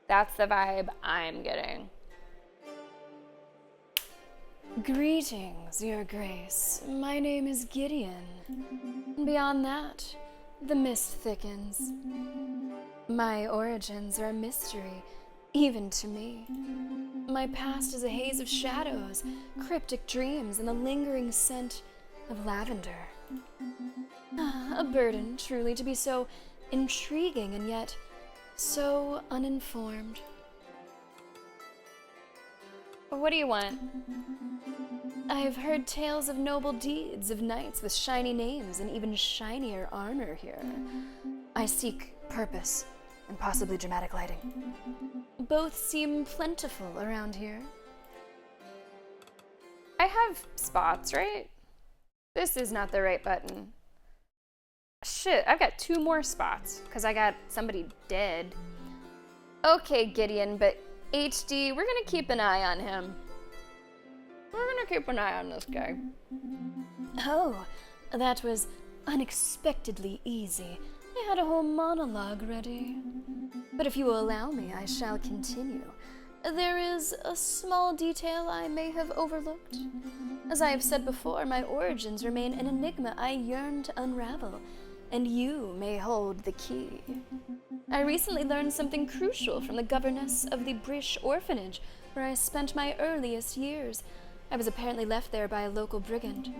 That's the vibe I'm getting. Greetings, Your Grace. My name is Gideon. Beyond that, the mist thickens. My origins are a mystery, even to me. My past is a haze of shadows, cryptic dreams, and the lingering scent of lavender. A burden, truly, to be so intriguing and yet so uninformed. What do you want? I've heard tales of noble deeds, of knights with shiny names and even shinier armor here. I seek purpose and possibly dramatic lighting. Both seem plentiful around here. I have spots, right? This is not the right button. Shit, I've got 2 more spots because I got somebody dead. Okay, Gideon, but HD, we're gonna keep an eye on him. We're gonna keep an eye on this guy. Oh, that was unexpectedly easy. I had a whole monologue ready. But if you will allow me, I shall continue. There is a small detail I may have overlooked. As I have said before, my origins remain an enigma I yearn to unravel, and you may hold the key. I recently learned something crucial from the governess of the Brish orphanage, where I spent my earliest years. I was apparently left there by a local brigand.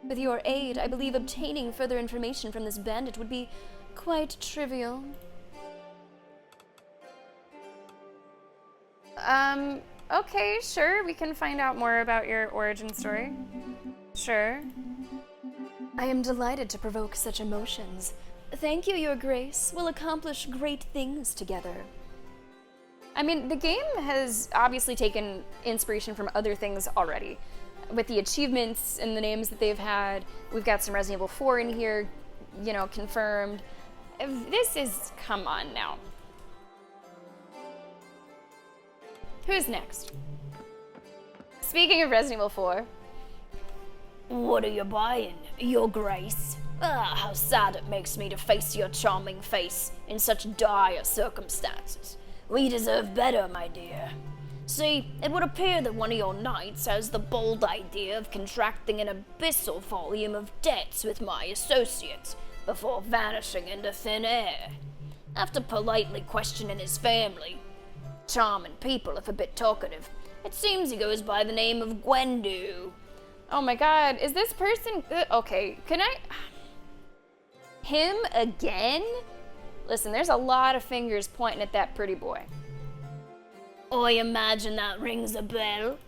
With your aid, I believe obtaining further information from this bandit would be quite trivial. Okay, sure, we can find out more about your origin story. Sure. I am delighted to provoke such emotions. Thank you, Your Grace. We'll accomplish great things together. I mean, the game has obviously taken inspiration from other things already. With the achievements and the names that they've had, we've got some Resident Evil 4 in here, you know, confirmed. This is, come on now. Who's next? Speaking of Resident Evil 4. What are you buying, Your Grace? Ah, how sad it makes me to face your charming face in such dire circumstances. We deserve better, my dear. See, it would appear that one of your knights has the bold idea of contracting an abyssal volume of debts with my associates before vanishing into thin air. After politely questioning his family, charming people if a bit talkative, it seems he goes by the name of Gwendu. Oh my god, is this person... okay, can I... Him again? Listen, there's a lot of fingers pointing at that pretty boy. I imagine that rings a bell.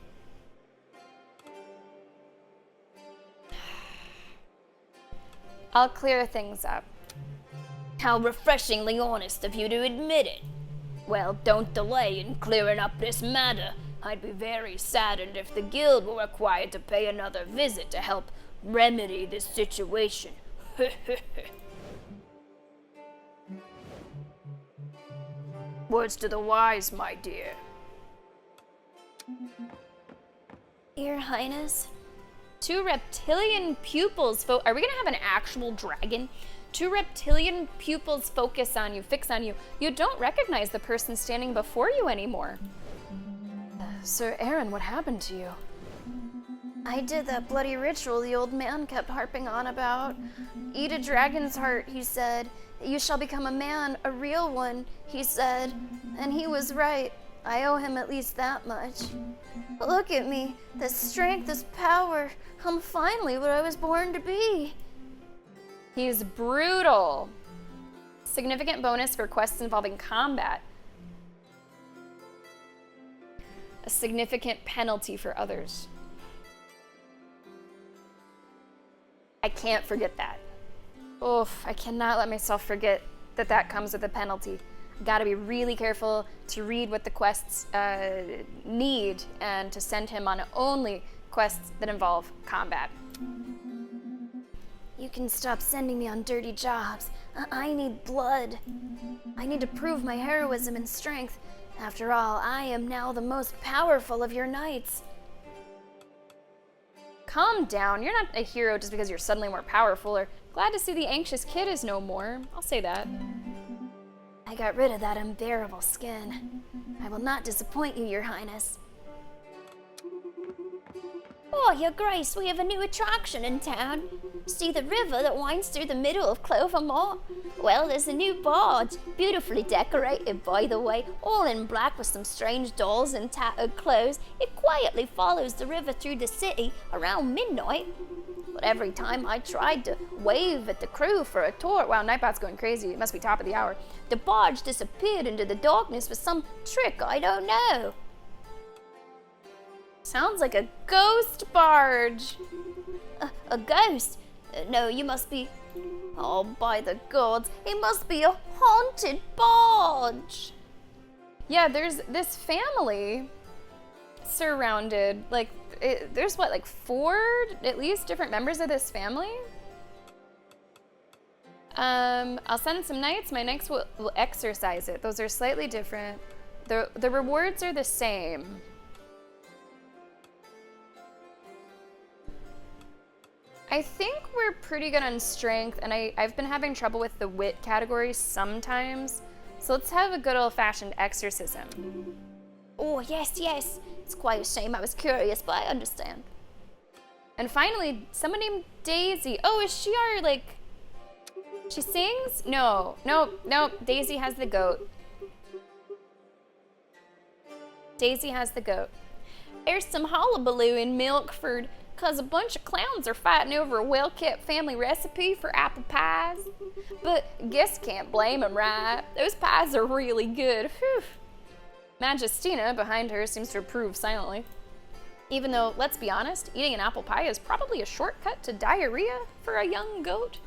I'll clear things up. How refreshingly honest of you to admit it. Well, don't delay in clearing up this matter. I'd be very saddened if the guild were required to pay another visit to help remedy this situation. Words to the wise, my dear. Your Highness? 2 reptilian pupils are we gonna have an actual dragon? 2 reptilian pupils fix on you. You don't recognize the person standing before you anymore. Sir Aaron, what happened to you? I did that bloody ritual the old man kept harping on about. Eat a dragon's heart, he said. You shall become a man, a real one, he said. And he was right. I owe him at least that much. Look at me. This strength, this power. I'm finally what I was born to be. He's brutal. Significant bonus for quests involving combat. A significant penalty for others. I can't forget that. Oof, I cannot let myself forget that that comes with a penalty. Gotta be really careful to read what the quests need and to send him on only quests that involve combat. You can stop sending me on dirty jobs. I need blood. I need to prove my heroism and strength. After all, I am now the most powerful of your knights. Calm down. You're not a hero just because you're suddenly more powerful, or glad to see the anxious kid is no more. I'll say that. I got rid of that unbearable skin. I will not disappoint you, Your Highness. Oh, Your Grace, we have a new attraction in town. See the river that winds through the middle of Clovermore? Well, there's a new barge, beautifully decorated, by the way, all in black with some strange dolls and tattered clothes. It quietly follows the river through the city around midnight. But every time I tried to wave at the crew for a tour, wow, Nightbot's going crazy, it must be top of the hour, the barge disappeared into the darkness with some trick I don't know. Sounds like a ghost barge. A ghost? No, you must be... Oh, by the gods, it must be a haunted barge. Yeah, there's this family surrounded, like, there's what, like 4 at least different members of this family? I'll send some knights. My knights will exercise it. Those are slightly different. The rewards are the same. I think we're pretty good on strength, and I've been having trouble with the wit category sometimes. So let's have a good old-fashioned exorcism. Oh, yes, yes. It's quite a shame. I was curious, but I understand. And finally, someone named Daisy. Oh, is she our, like... She sings? No. Daisy has the goat. Daisy has the goat. There's some hullabaloo in Milkford, because a bunch of clowns are fighting over a well-kept family recipe for apple pies. But guess can't blame them, right? Those pies are really good. Whew. Majestina, behind her, seems to approve silently. Even though, let's be honest, eating an apple pie is probably a shortcut to diarrhea for a young goat.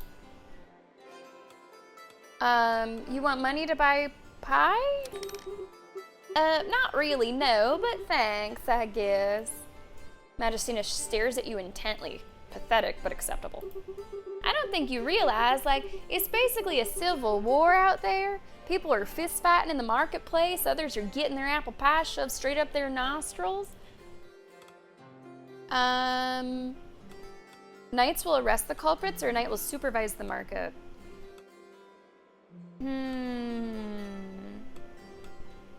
You want money to buy pie? Not really, no, but thanks, I guess. Majestina stares at you intently. Pathetic, but acceptable. I don't think you realize, like, it's basically a civil war out there. People are fist fighting in the marketplace. Others are getting their apple pie shoved straight up their nostrils. Knights will arrest the culprits, or a knight will supervise the market?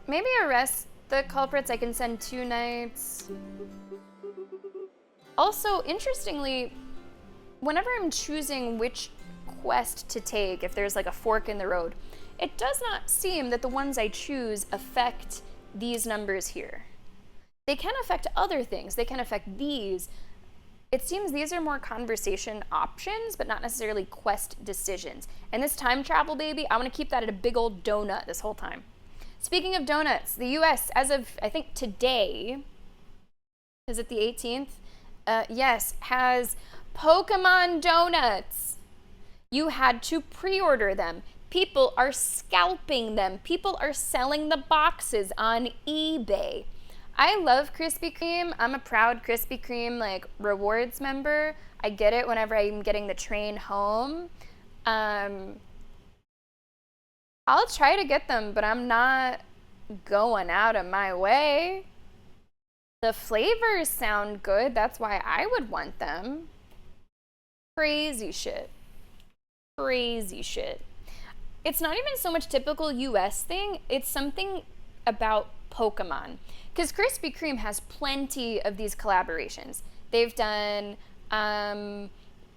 Maybe arrest the culprits. I can send 2 knights. Also, interestingly, whenever I'm choosing which quest to take, if there's like a fork in the road, it does not seem that the ones I choose affect these numbers here. They can affect other things. They can affect these. It seems these are more conversation options, but not necessarily quest decisions. And this time travel baby, I want to keep that at a big old donut this whole time. Speaking of donuts, the US, as of, I think today, is it the 18th? Yes, has Pokemon donuts. You had to pre-order them. People are scalping them. People are selling the boxes on eBay. I love Krispy Kreme. I'm a proud Krispy Kreme like rewards member. I get it whenever I'm getting the train home. I'll try to get them, but I'm not going out of my way. The flavors sound good. That's why I would want them. Crazy shit. Crazy shit. It's not even so much typical US thing. It's something about Pokemon. Because Krispy Kreme has plenty of these collaborations. They've done,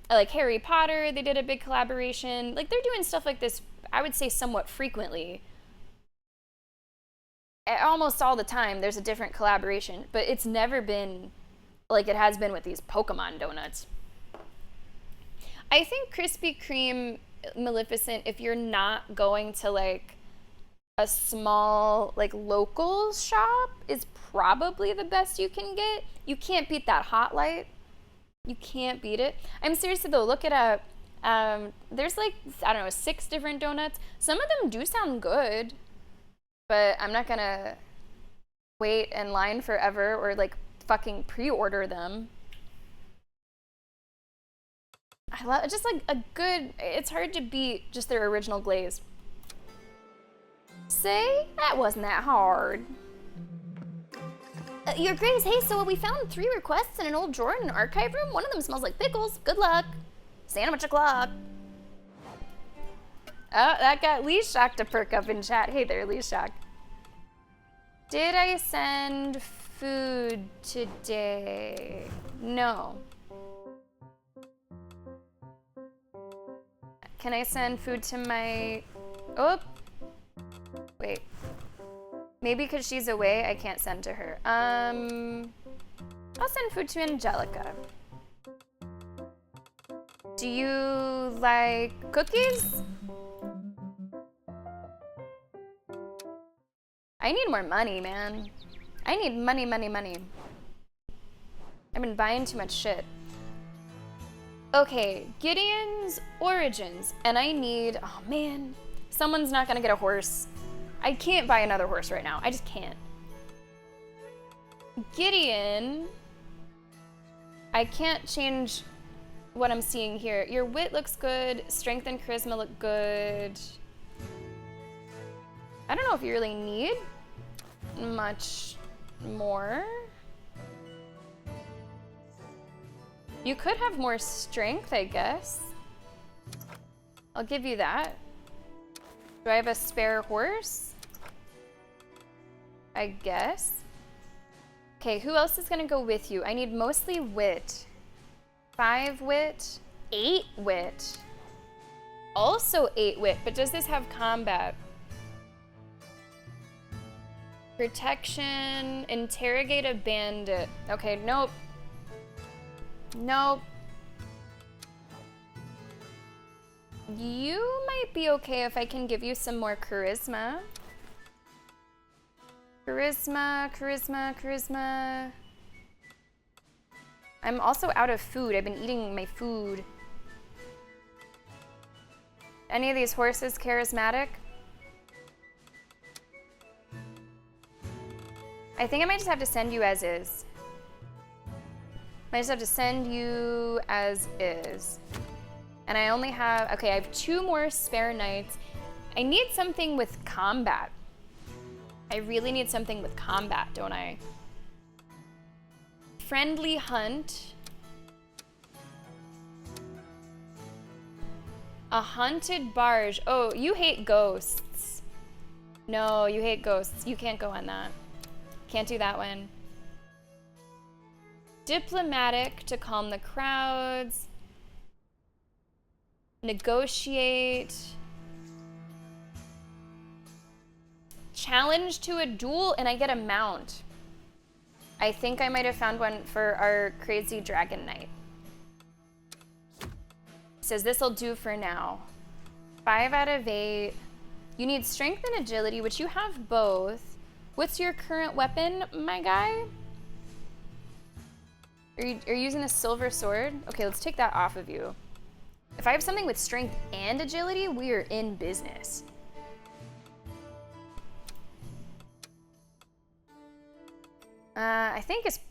like Harry Potter, they did a big collaboration. Like, they're doing stuff like this, I would say, somewhat frequently. Almost all the time, there's a different collaboration. But it's never been like it has been with these Pokemon donuts. I think Krispy Kreme Maleficent, if you're not going to, like, a small, like, local shop, is probably the best you can get. You can't beat that Hot Light. You can't beat it. I'm seriously though, look it up. There's like, I don't know, 6 different donuts. Some of them do sound good, but I'm not gonna wait in line forever or like fucking pre-order them. I love just like a good, it's hard to beat just their original glaze. See? That wasn't that hard. Your Grace, hey, so we found 3 requests in an old drawer in an archive room. One of them smells like pickles. Good luck. Sandwich o'clock. Oh, that got Lee Shock to perk up in chat. Hey there, Lee Shock. Did I send food today? No. Can I send food to my... Oh. Wait. Maybe because she's away, I can't send to her. I'll send food to Angelica. Do you like cookies? I need more money, man. I need money, money, money. I've been buying too much shit. Okay, Gideon's Origins, and I need, oh man, someone's not gonna get a horse. I can't buy another horse right now. I just can't. Gideon, I can't change what I'm seeing here. Your wit looks good. Strength and charisma look good. I don't know if you really need much more. You could have more strength, I guess. I'll give you that. Do I have a spare horse? I guess. Okay, who else is gonna go with you? I need mostly wit. 5 wit, 8 wit. Also 8 wit, but does this have combat? Protection, interrogate a bandit. Okay, nope. Nope. You might be okay if I can give you some more charisma. Charisma, charisma, charisma. I'm also out of food. I've been eating my food. Any of these horses charismatic? I think I might just have to send you as is. I just have to send you as is. And I only have, okay, I have 2 more spare knights. I need something with combat. I really need something with combat, don't I? Friendly hunt. A haunted barge. Oh, you hate ghosts. No, you hate ghosts. You can't go on that. Can't do that one. Diplomatic to calm the crowds. Negotiate. Challenge to a duel, and I get a mount. I think I might have found one for our crazy dragon knight. Says this'll do for now. 5 out of 8. You need strength and agility, which you have both. What's your current weapon, my guy? Are you using a silver sword? Okay, let's take that off of you. If I have something with strength and agility, we are in business. I think it's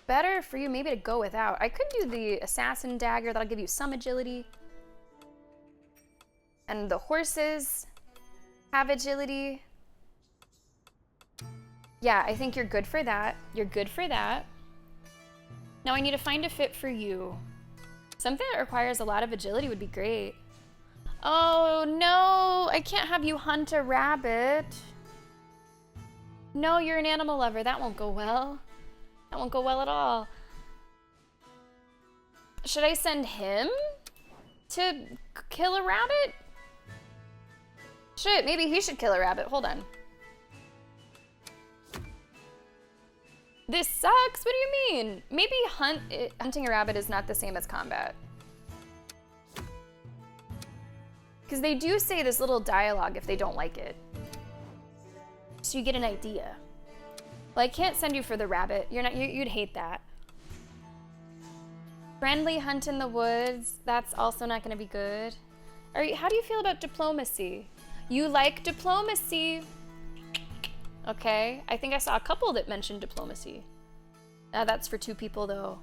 better for you maybe to go without. I could do the assassin dagger. That'll give you some agility. And the horses have agility. Yeah, I think you're good for that. You're good for that. Now I need to find a fit for you. Something that requires a lot of agility would be great. Oh no, I can't have you hunt a rabbit. No, you're an animal lover. That won't go well. That won't go well at all. Should I send him to kill a rabbit? Shit, maybe he should kill a rabbit. Hold on. This sucks. What do you mean? Maybe hunting a rabbit is not the same as combat. Because they do say this little dialogue if they don't like it. So you get an idea. Well, I can't send you for the rabbit. You'd hate that. Friendly hunt in the woods. That's also not going to be good. How do you feel about diplomacy? You like diplomacy. Okay. I think I saw a couple that mentioned diplomacy. That's for 2 people though.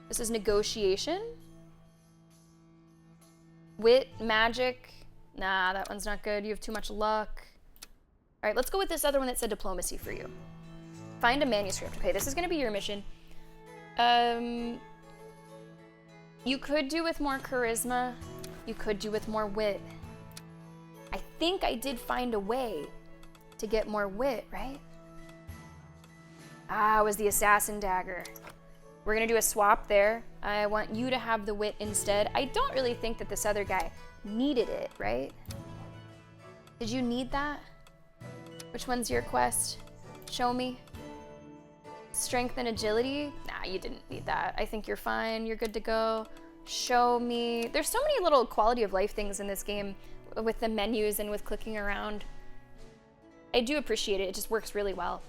This is negotiation. Wit, magic. Nah, that one's not good. You have too much luck. All right, let's go with this other one that said diplomacy for you. Find a manuscript. Okay, this is gonna be your mission. You could do with more charisma. You could do with more wit. I think I did find a way to get more wit, right? It was the assassin dagger. We're gonna do a swap there. I want you to have the wit instead. I don't really think that this other guy needed it, right? Did you need that? Which one's your quest? Show me. Strength and agility? Nah, you didn't need that. I think you're fine. You're good to go. Show me. There's so many little quality of life things in this game with the menus and with clicking around. I do appreciate it. It just works really well.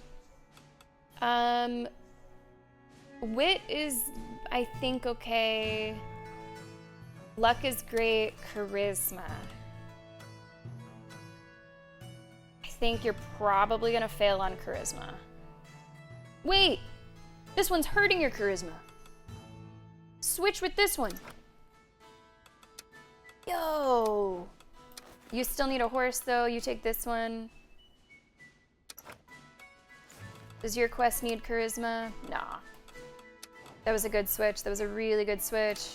Wit is, I think, okay. Luck is great. Charisma. I think you're probably gonna fail on charisma. Wait! This one's hurting your charisma. Switch with this one. Yo! You still need a horse though. You take this one. Does your quest need charisma? Nah. That was a good switch. That was a really good switch.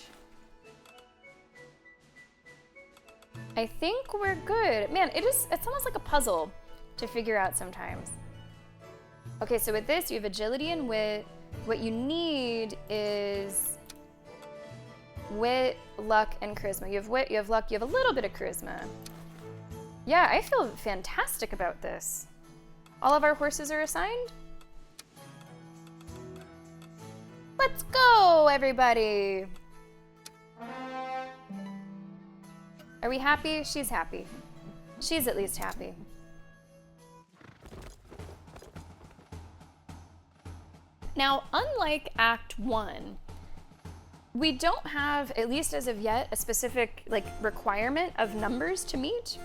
I think we're good. Man, it's almost like a puzzle to figure out sometimes. Okay, so with this, you have agility and wit. What you need is wit, luck, and charisma. You have wit, you have luck, you have a little bit of charisma. Yeah, I feel fantastic about this. All of our horses are assigned? Let's go, everybody! Are we happy? She's happy. She's at least happy. Now, unlike Act 1, we don't have, at least as of yet, a specific requirement of numbers to meet.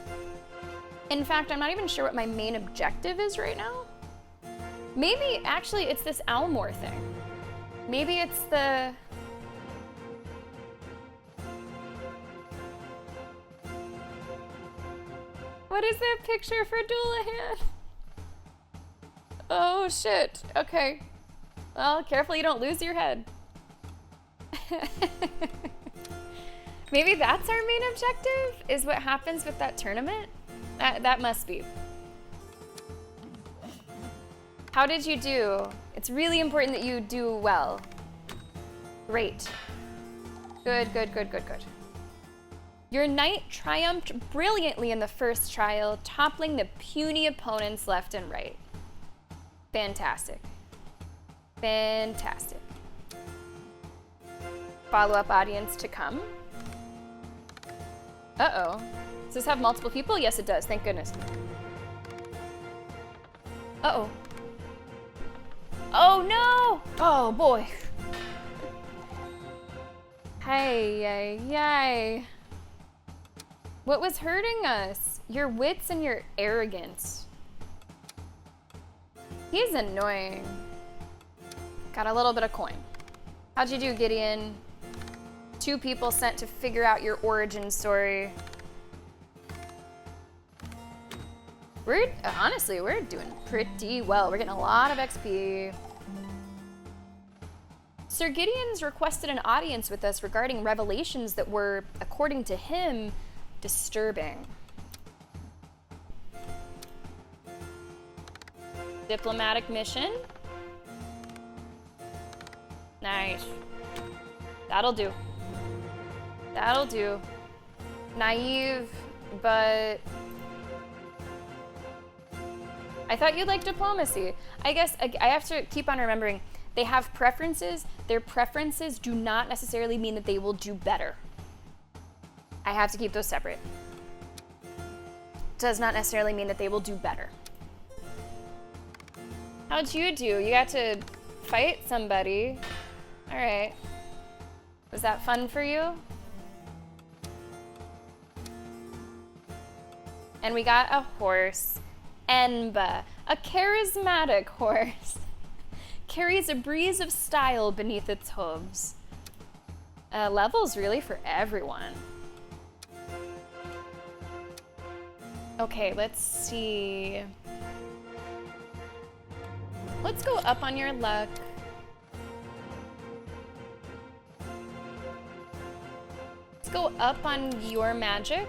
In fact, I'm not even sure what my main objective is right now. Maybe, actually, it's this Almore thing. Maybe it's the... What is that picture for Doulahan? Oh, shit. Okay. Well, careful you don't lose your head. Maybe that's our main objective, is what happens with that tournament? That must be. How did you do? It's really important that you do well. Great. Good, good, good, good, good. Your knight triumphed brilliantly in the first trial, toppling the puny opponents left and right. Fantastic. Fantastic. Follow-up audience to come. Uh-oh. Does this have multiple people? Yes, it does. Thank goodness. Uh-oh. Oh, no! Oh, boy. Hey, yay. What was hurting us? Your wits and your arrogance. He's annoying. Got a little bit of coin. How'd you do, Gideon? 2 people sent to figure out your origin story. Honestly, we're doing pretty well. We're getting a lot of XP. Sir Gideon's requested an audience with us regarding revelations that were, according to him, disturbing. Diplomatic mission. Nice. That'll do. That'll do. Naive, but I thought you'd like diplomacy. I guess I have to keep on remembering, they have preferences. Their preferences do not necessarily mean that they will do better. I have to keep those separate. Does not necessarily mean that they will do better. How'd you do? You got to fight somebody. All right. Was that fun for you? And we got a horse. Enba, a charismatic horse. Carries a breeze of style beneath its hooves. Levels really for everyone. Okay, let's see. Let's go up on your luck. Let's go up on your magic.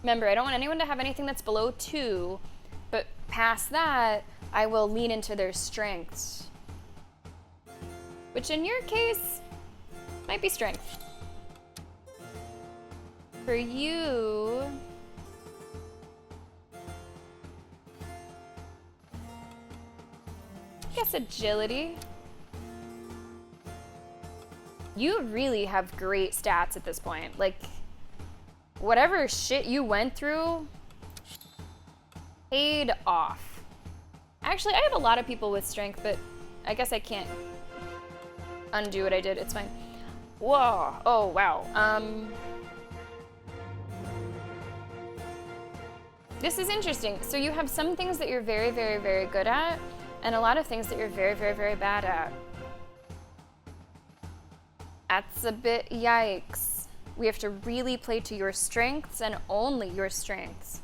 Remember, I don't want anyone to have anything that's below 2, but past that, I will lean into their strengths. Which in your case, might be strength. For you, I guess agility. You really have great stats at this point. Like, whatever shit you went through paid off. Actually, I have a lot of people with strength, but I guess I can't undo what I did. It's fine. Whoa. Oh, wow. This is interesting. So you have some things that you're very, very, very good at, and a lot of things that you're very, very, very bad at. That's a bit yikes. We have to really play to your strengths and only your strengths.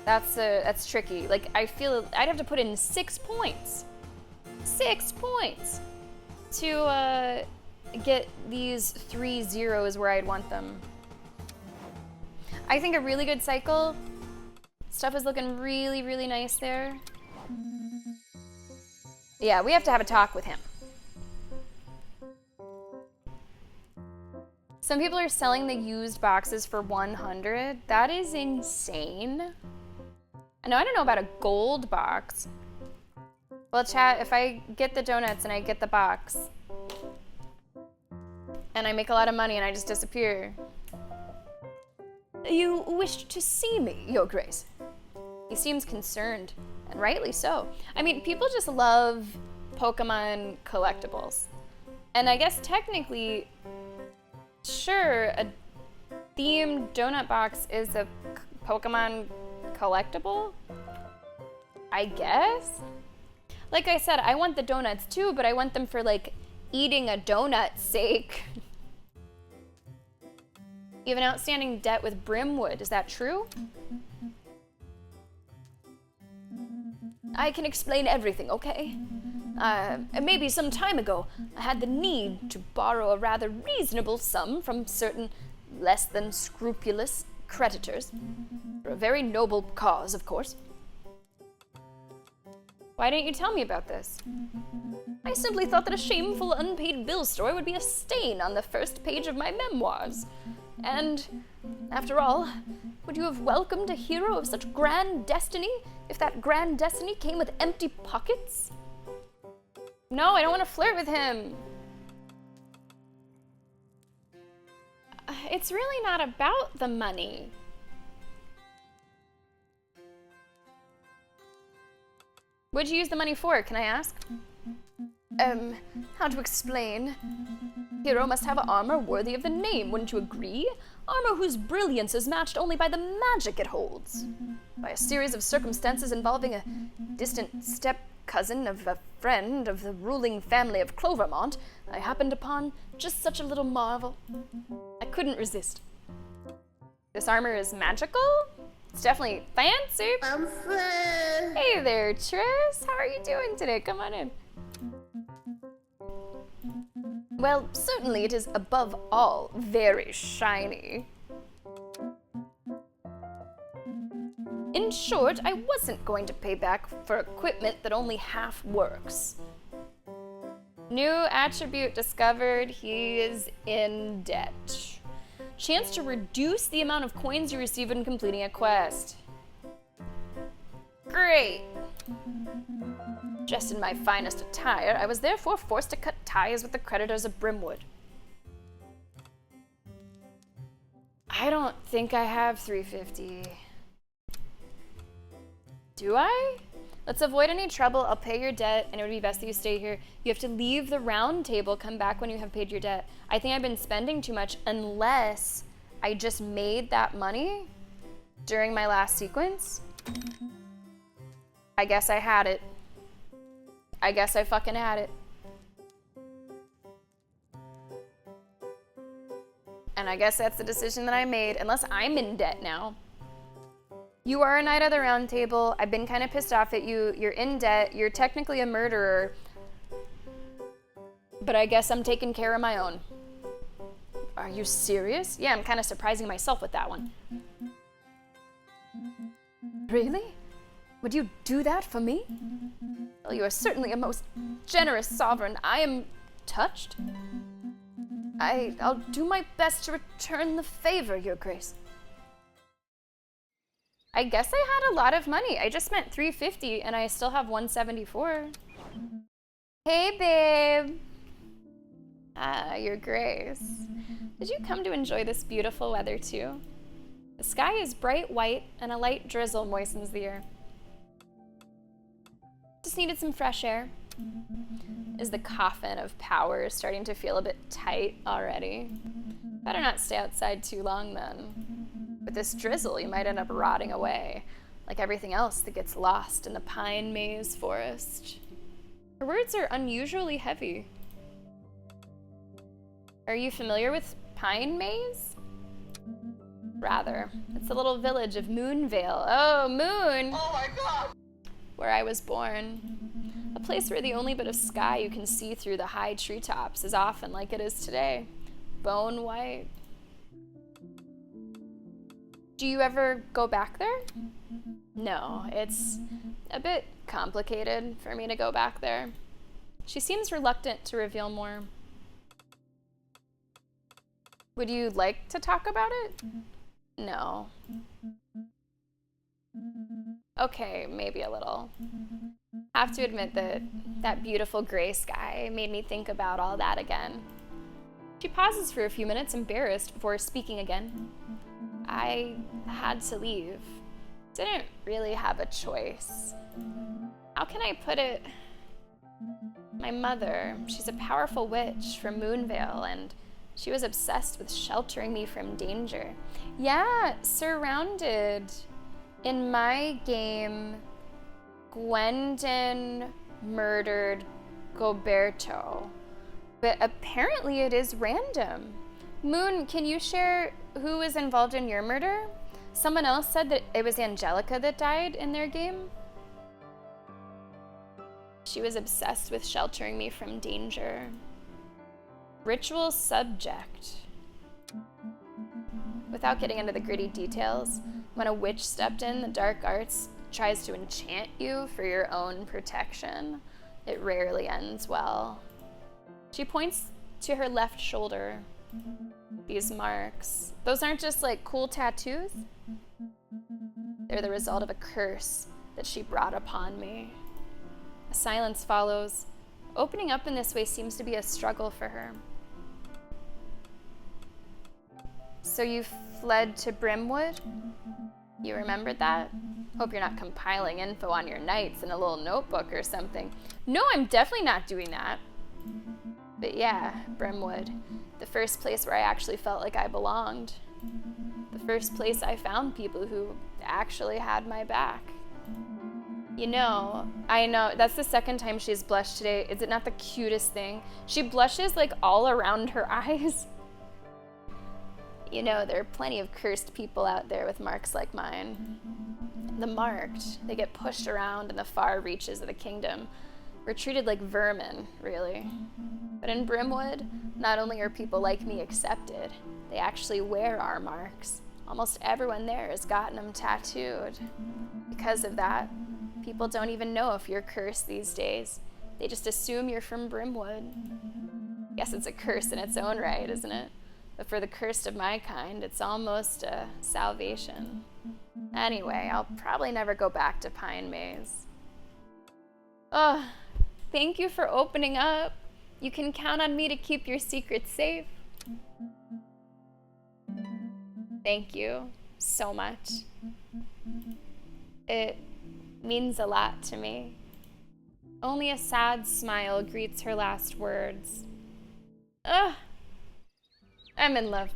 That's tricky. Like, I feel I'd have to put in 6 points. 6 points to get these 3 zeros where I'd want them. I think a really good cycle. Stuff is looking really, really nice there. Yeah, we have to have a talk with him. Some people are selling the used boxes for 100. That is insane. I don't know about a gold box. Well, chat, if I get the donuts and I get the box, and I make a lot of money and I just disappear. You wished to see me, Your Grace. He seems concerned, and rightly so. I mean, people just love Pokemon collectibles. And I guess technically, sure, a themed donut box is a Pokemon collectible? I guess? Like I said, I want the donuts too, but I want them for, like, eating a donut's sake. You have an outstanding debt with Brimwood, is that true? I can explain everything, okay? Maybe some time ago, I had the need to borrow a rather reasonable sum from certain less than scrupulous creditors. For a very noble cause, of course. Why didn't you tell me about this? I simply thought that a shameful unpaid bill story would be a stain on the first page of my memoirs. And, after all, would you have welcomed a hero of such grand destiny if that grand destiny came with empty pockets? No, I don't want to flirt with him. It's really not about the money. What'd you use the money for, can I ask? How to explain? Hero must have armor worthy of the name, wouldn't you agree? Armor whose brilliance is matched only by the magic it holds. By a series of circumstances involving a distant step-cousin of a friend of the ruling family of Clovermont, I happened upon just such a little marvel. I couldn't resist. This armor is magical? It's definitely fancy. Hey there, Tris. How are you doing today? Come on in. Well, certainly it is above all very shiny. In short, I wasn't going to pay back for equipment that only half works. New attribute discovered. He is in debt. Chance to reduce the amount of coins you receive when completing a quest. Great. Dressed in my finest attire, I was therefore forced to cut ties with the creditors of Brimwood. I don't think I have 350. Do I? Let's avoid any trouble. I'll pay your debt, and it would be best that you stay here. You have to leave the round table, come back when you have paid your debt. I think I've been spending too much, unless I just made that money during my last sequence. I guess I had it. I guess I fucking had it. And I guess that's the decision that I made, unless I'm in debt now. You are a knight of the round table. I've been kind of pissed off at you. You're in debt. You're technically a murderer. But I guess I'm taking care of my own. Are you serious? Yeah, I'm kind of surprising myself with that one. Really? Would you do that for me? Well, you are certainly a most generous sovereign. I am touched. I'll do my best to return the favor, Your Grace. I guess I had a lot of money. I just spent 350 and I still have 174. Hey, babe. Your Grace. Did you come to enjoy this beautiful weather too? The sky is bright white and a light drizzle moistens the air. Just needed some fresh air. Is the coffin of power starting to feel a bit tight already? Better not stay outside too long then. With this drizzle, you might end up rotting away, like everything else that gets lost in the pine maze forest. Her words are unusually heavy. Are you familiar with Pine Maze? Rather. It's the little village of Moonvale. Oh, Moon! Oh my god! Where I was born. A place where the only bit of sky you can see through the high treetops is often like it is today. Bone white. Do you ever go back there? No, it's a bit complicated for me to go back there. She seems reluctant to reveal more. Would you like to talk about it? No. Okay, maybe a little. I have to admit that that beautiful gray sky made me think about all that again. She pauses for a few minutes, embarrassed, before speaking again. I had to leave. Didn't really have a choice. How can I put it? My mother, she's a powerful witch from Moonvale, and she was obsessed with sheltering me from danger. Yeah, surrounded. In my game, Gwendon murdered Goberto, but apparently it is random. Moon, can you share who was involved in your murder? Someone else said that it was Angelica that died in their game. She was obsessed with sheltering me from danger. Ritual subject. Without getting into the gritty details, when a witch stepped in, the dark arts tries to enchant you for your own protection, it rarely ends well. She points to her left shoulder. These marks. Those aren't just like cool tattoos. They're the result of a curse that she brought upon me. A silence follows. Opening up in this way seems to be a struggle for her. So you fled to Brimwood? You remembered that? Hope you're not compiling info on your nights in a little notebook or something. No, I'm definitely not doing that. But yeah, Brimwood. The first place where I actually felt like I belonged. The first place I found people who actually had my back. You know, I know, that's the second time she's blushed today. Is it not the cutest thing? She blushes like all around her eyes. You know, there are plenty of cursed people out there with marks like mine. The marked, they get pushed around in the far reaches of the kingdom. We're treated like vermin, really. But in Brimwood, not only are people like me accepted, they actually wear our marks. Almost everyone there has gotten them tattooed. Because of that, people don't even know if you're cursed these days. They just assume you're from Brimwood. Guess it's a curse in its own right, isn't it? But for the cursed of my kind, it's almost a salvation. Anyway, I'll probably never go back to Pine Maze. Oh, thank you for opening up. You can count on me to keep your secrets safe. Thank you so much. It means a lot to me. Only a sad smile greets her last words. Ugh. I'm in love.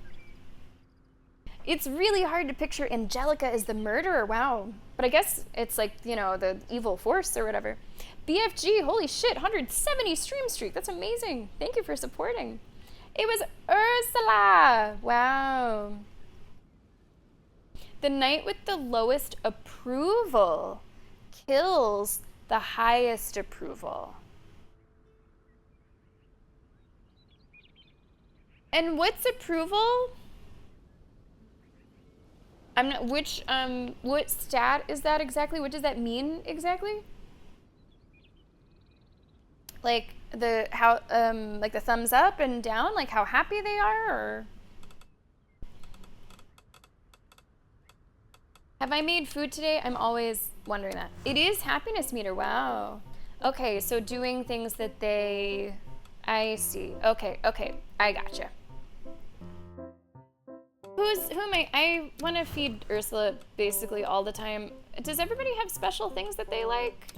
It's really hard to picture Angelica as the murderer, wow. But I guess it's like, you know, the evil force or whatever. BFG, holy shit, 170 stream streak, that's amazing. Thank you for supporting. It was Ursula, wow. The knight with the lowest approval kills the highest approval. And what's approval? I'm not, what stat is that exactly? What does that mean exactly? Like the, like the thumbs up and down, like how happy they are, or? Have I made food today? I'm always wondering that. It is happiness meter, wow. Okay, so doing things that they, I see. Okay, I gotcha. Who am I? I want to feed Ursula basically all the time. Does everybody have special things that they like?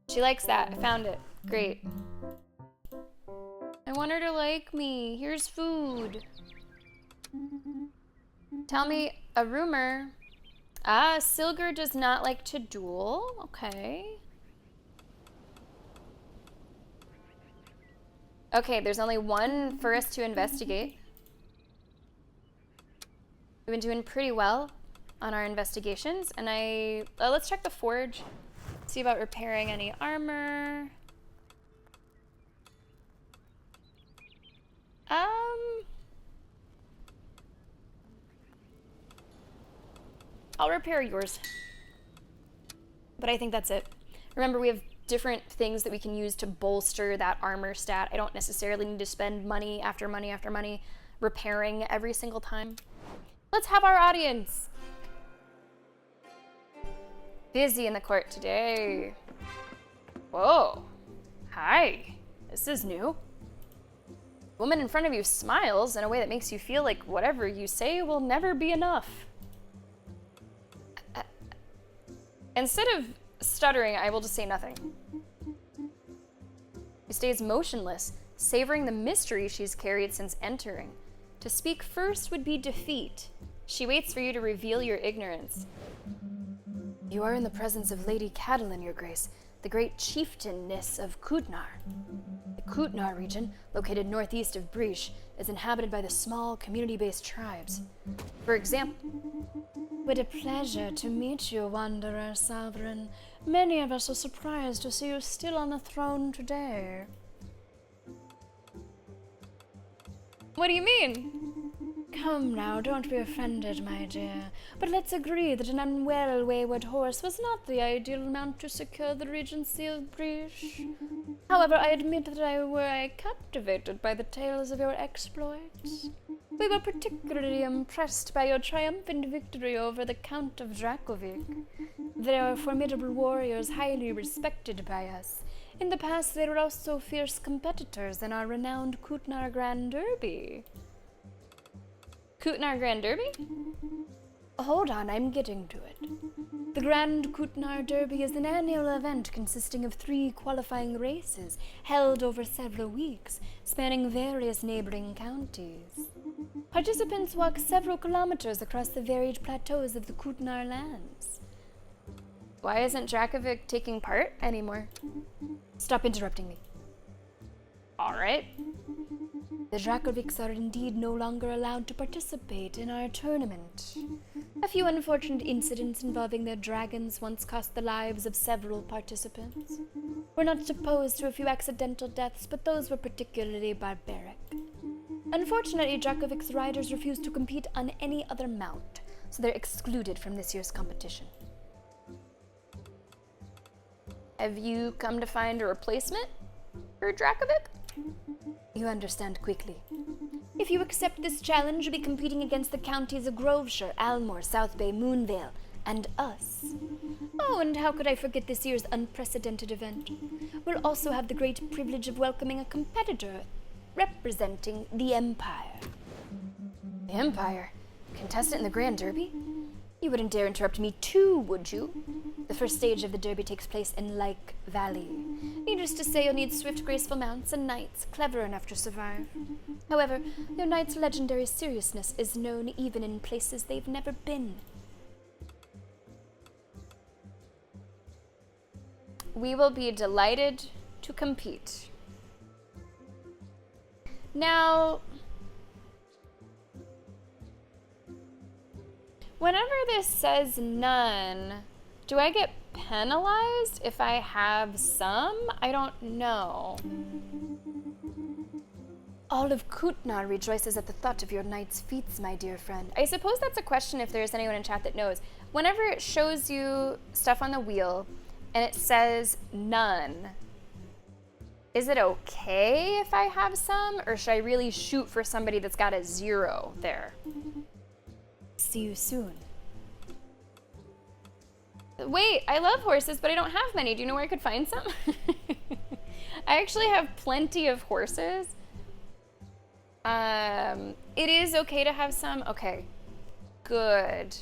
She likes that. I found it. Great. I want her to like me. Here's food. Tell me a rumor. Ah, Silger does not like to duel. Okay. Okay, there's only one for us to investigate. We've been doing pretty well on our investigations, and let's check the forge, see about repairing any armor. I'll repair yours, but I think that's it. Remember, we have different things that we can use to bolster that armor stat. I don't necessarily need to spend money after money after money repairing every single time. Let's have our audience. Busy in the court today. Whoa. Hi. This is new. The woman in front of you smiles in a way that makes you feel like whatever you say will never be enough. Instead of stuttering, I will just say nothing. She stays motionless, savoring the mystery she's carried since entering. To speak first would be defeat. She waits for you to reveal your ignorance. You are in the presence of Lady Catelyn, Your Grace, the great chieftainess of Kutnar. The Kutnar region, located northeast of Breach, is inhabited by the small community-based tribes. For example, What a pleasure to meet you, Wanderer Sovereign. Many of us are surprised to see you still on the throne today. What do you mean? Come now, don't be offended, my dear. But let's agree that an unwell, wayward horse was not the ideal mount to secure the regency of Briche. However, I admit that I were captivated by the tales of your exploits. We were particularly impressed by your triumphant victory over the Count of Dracovic. They are formidable warriors, highly respected by us. In the past, they were also fierce competitors in our renowned Kutnar Grand Derby. Kutnar Grand Derby? Hold on, I'm getting to it. The Grand Kutnar Derby is an annual event consisting of 3 qualifying races held over several weeks, spanning various neighboring counties. Participants walk several kilometers across the varied plateaus of the Kutnar lands. Why isn't Dracovic taking part anymore? Stop interrupting me. All right. The Dracovics are indeed no longer allowed to participate in our tournament. A few unfortunate incidents involving their dragons once cost the lives of several participants. We're not opposed to a few accidental deaths, but those were particularly barbaric. Unfortunately, Dracovic's riders refuse to compete on any other mount, so they're excluded from this year's competition. Have you come to find a replacement for Dracovic? You understand quickly. If you accept this challenge, you'll be competing against the counties of Groveshire, Almore, South Bay, Moonvale, and us. Oh, and how could I forget this year's unprecedented event? We'll also have the great privilege of welcoming a competitor representing the Empire. The Empire? Contestant in the Grand Derby? You wouldn't dare interrupt me too, would you? The first stage of the Derby takes place in Lyke Valley. Needless to say, you'll need swift, graceful mounts and knights clever enough to survive. However, your knight's legendary seriousness is known even in places they've never been. We will be delighted to compete. Now, whenever this says none, do I get penalized if I have some? I don't know. All of Kutnar rejoices at the thought of your knight's feats, my dear friend. I suppose that's a question if there's anyone in chat that knows. Whenever it shows you stuff on the wheel and it says none, is it okay if I have some, or should I really shoot for somebody that's got a 0 there? See you soon. Wait, I love horses, but I don't have many. Do you know where I could find some? I actually have plenty of horses. It is okay to have some? Okay, good.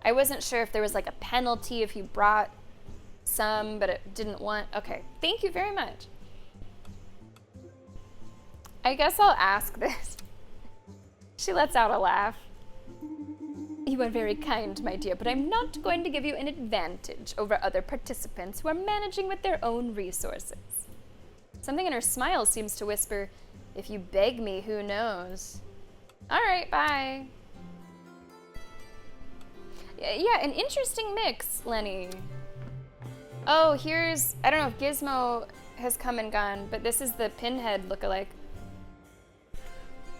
I wasn't sure if there was like a penalty if you brought some, but it didn't want. Okay, thank you very much. I guess I'll ask this. She lets out a laugh. You are very kind, my dear, but I'm not going to give you an advantage over other participants who are managing with their own resources. Something in her smile seems to whisper, if you beg me, who knows? All right, bye. Yeah, an interesting mix, Lenny. Oh, here's, I don't know if Gizmo has come and gone, but this is the Pinhead lookalike.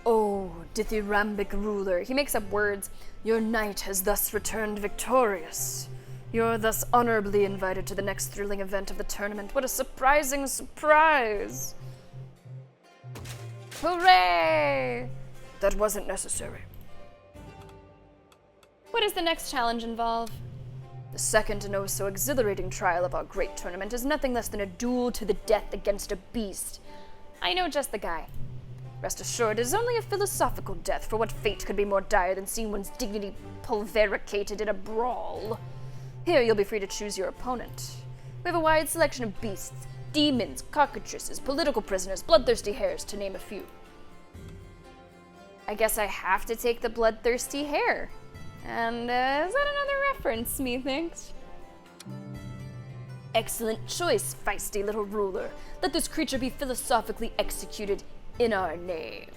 Oh, dithyrambic ruler. He makes up words. Your knight has thus returned victorious. You're thus honorably invited to the next thrilling event of the tournament. What a surprising surprise! Hooray! That wasn't necessary. What does the next challenge involve? The second and oh so exhilarating trial of our great tournament is nothing less than a duel to the death against a beast. I know just the guy. Rest assured, it is only a philosophical death, for what fate could be more dire than seeing one's dignity pulvericated in a brawl? Here you'll be free to choose your opponent. We have a wide selection of beasts, demons, cockatrices, political prisoners, bloodthirsty hares, to name a few. I guess I have to take the bloodthirsty hare. And is that another reference, methinks? Excellent choice, feisty little ruler. Let this creature be philosophically executed in our name.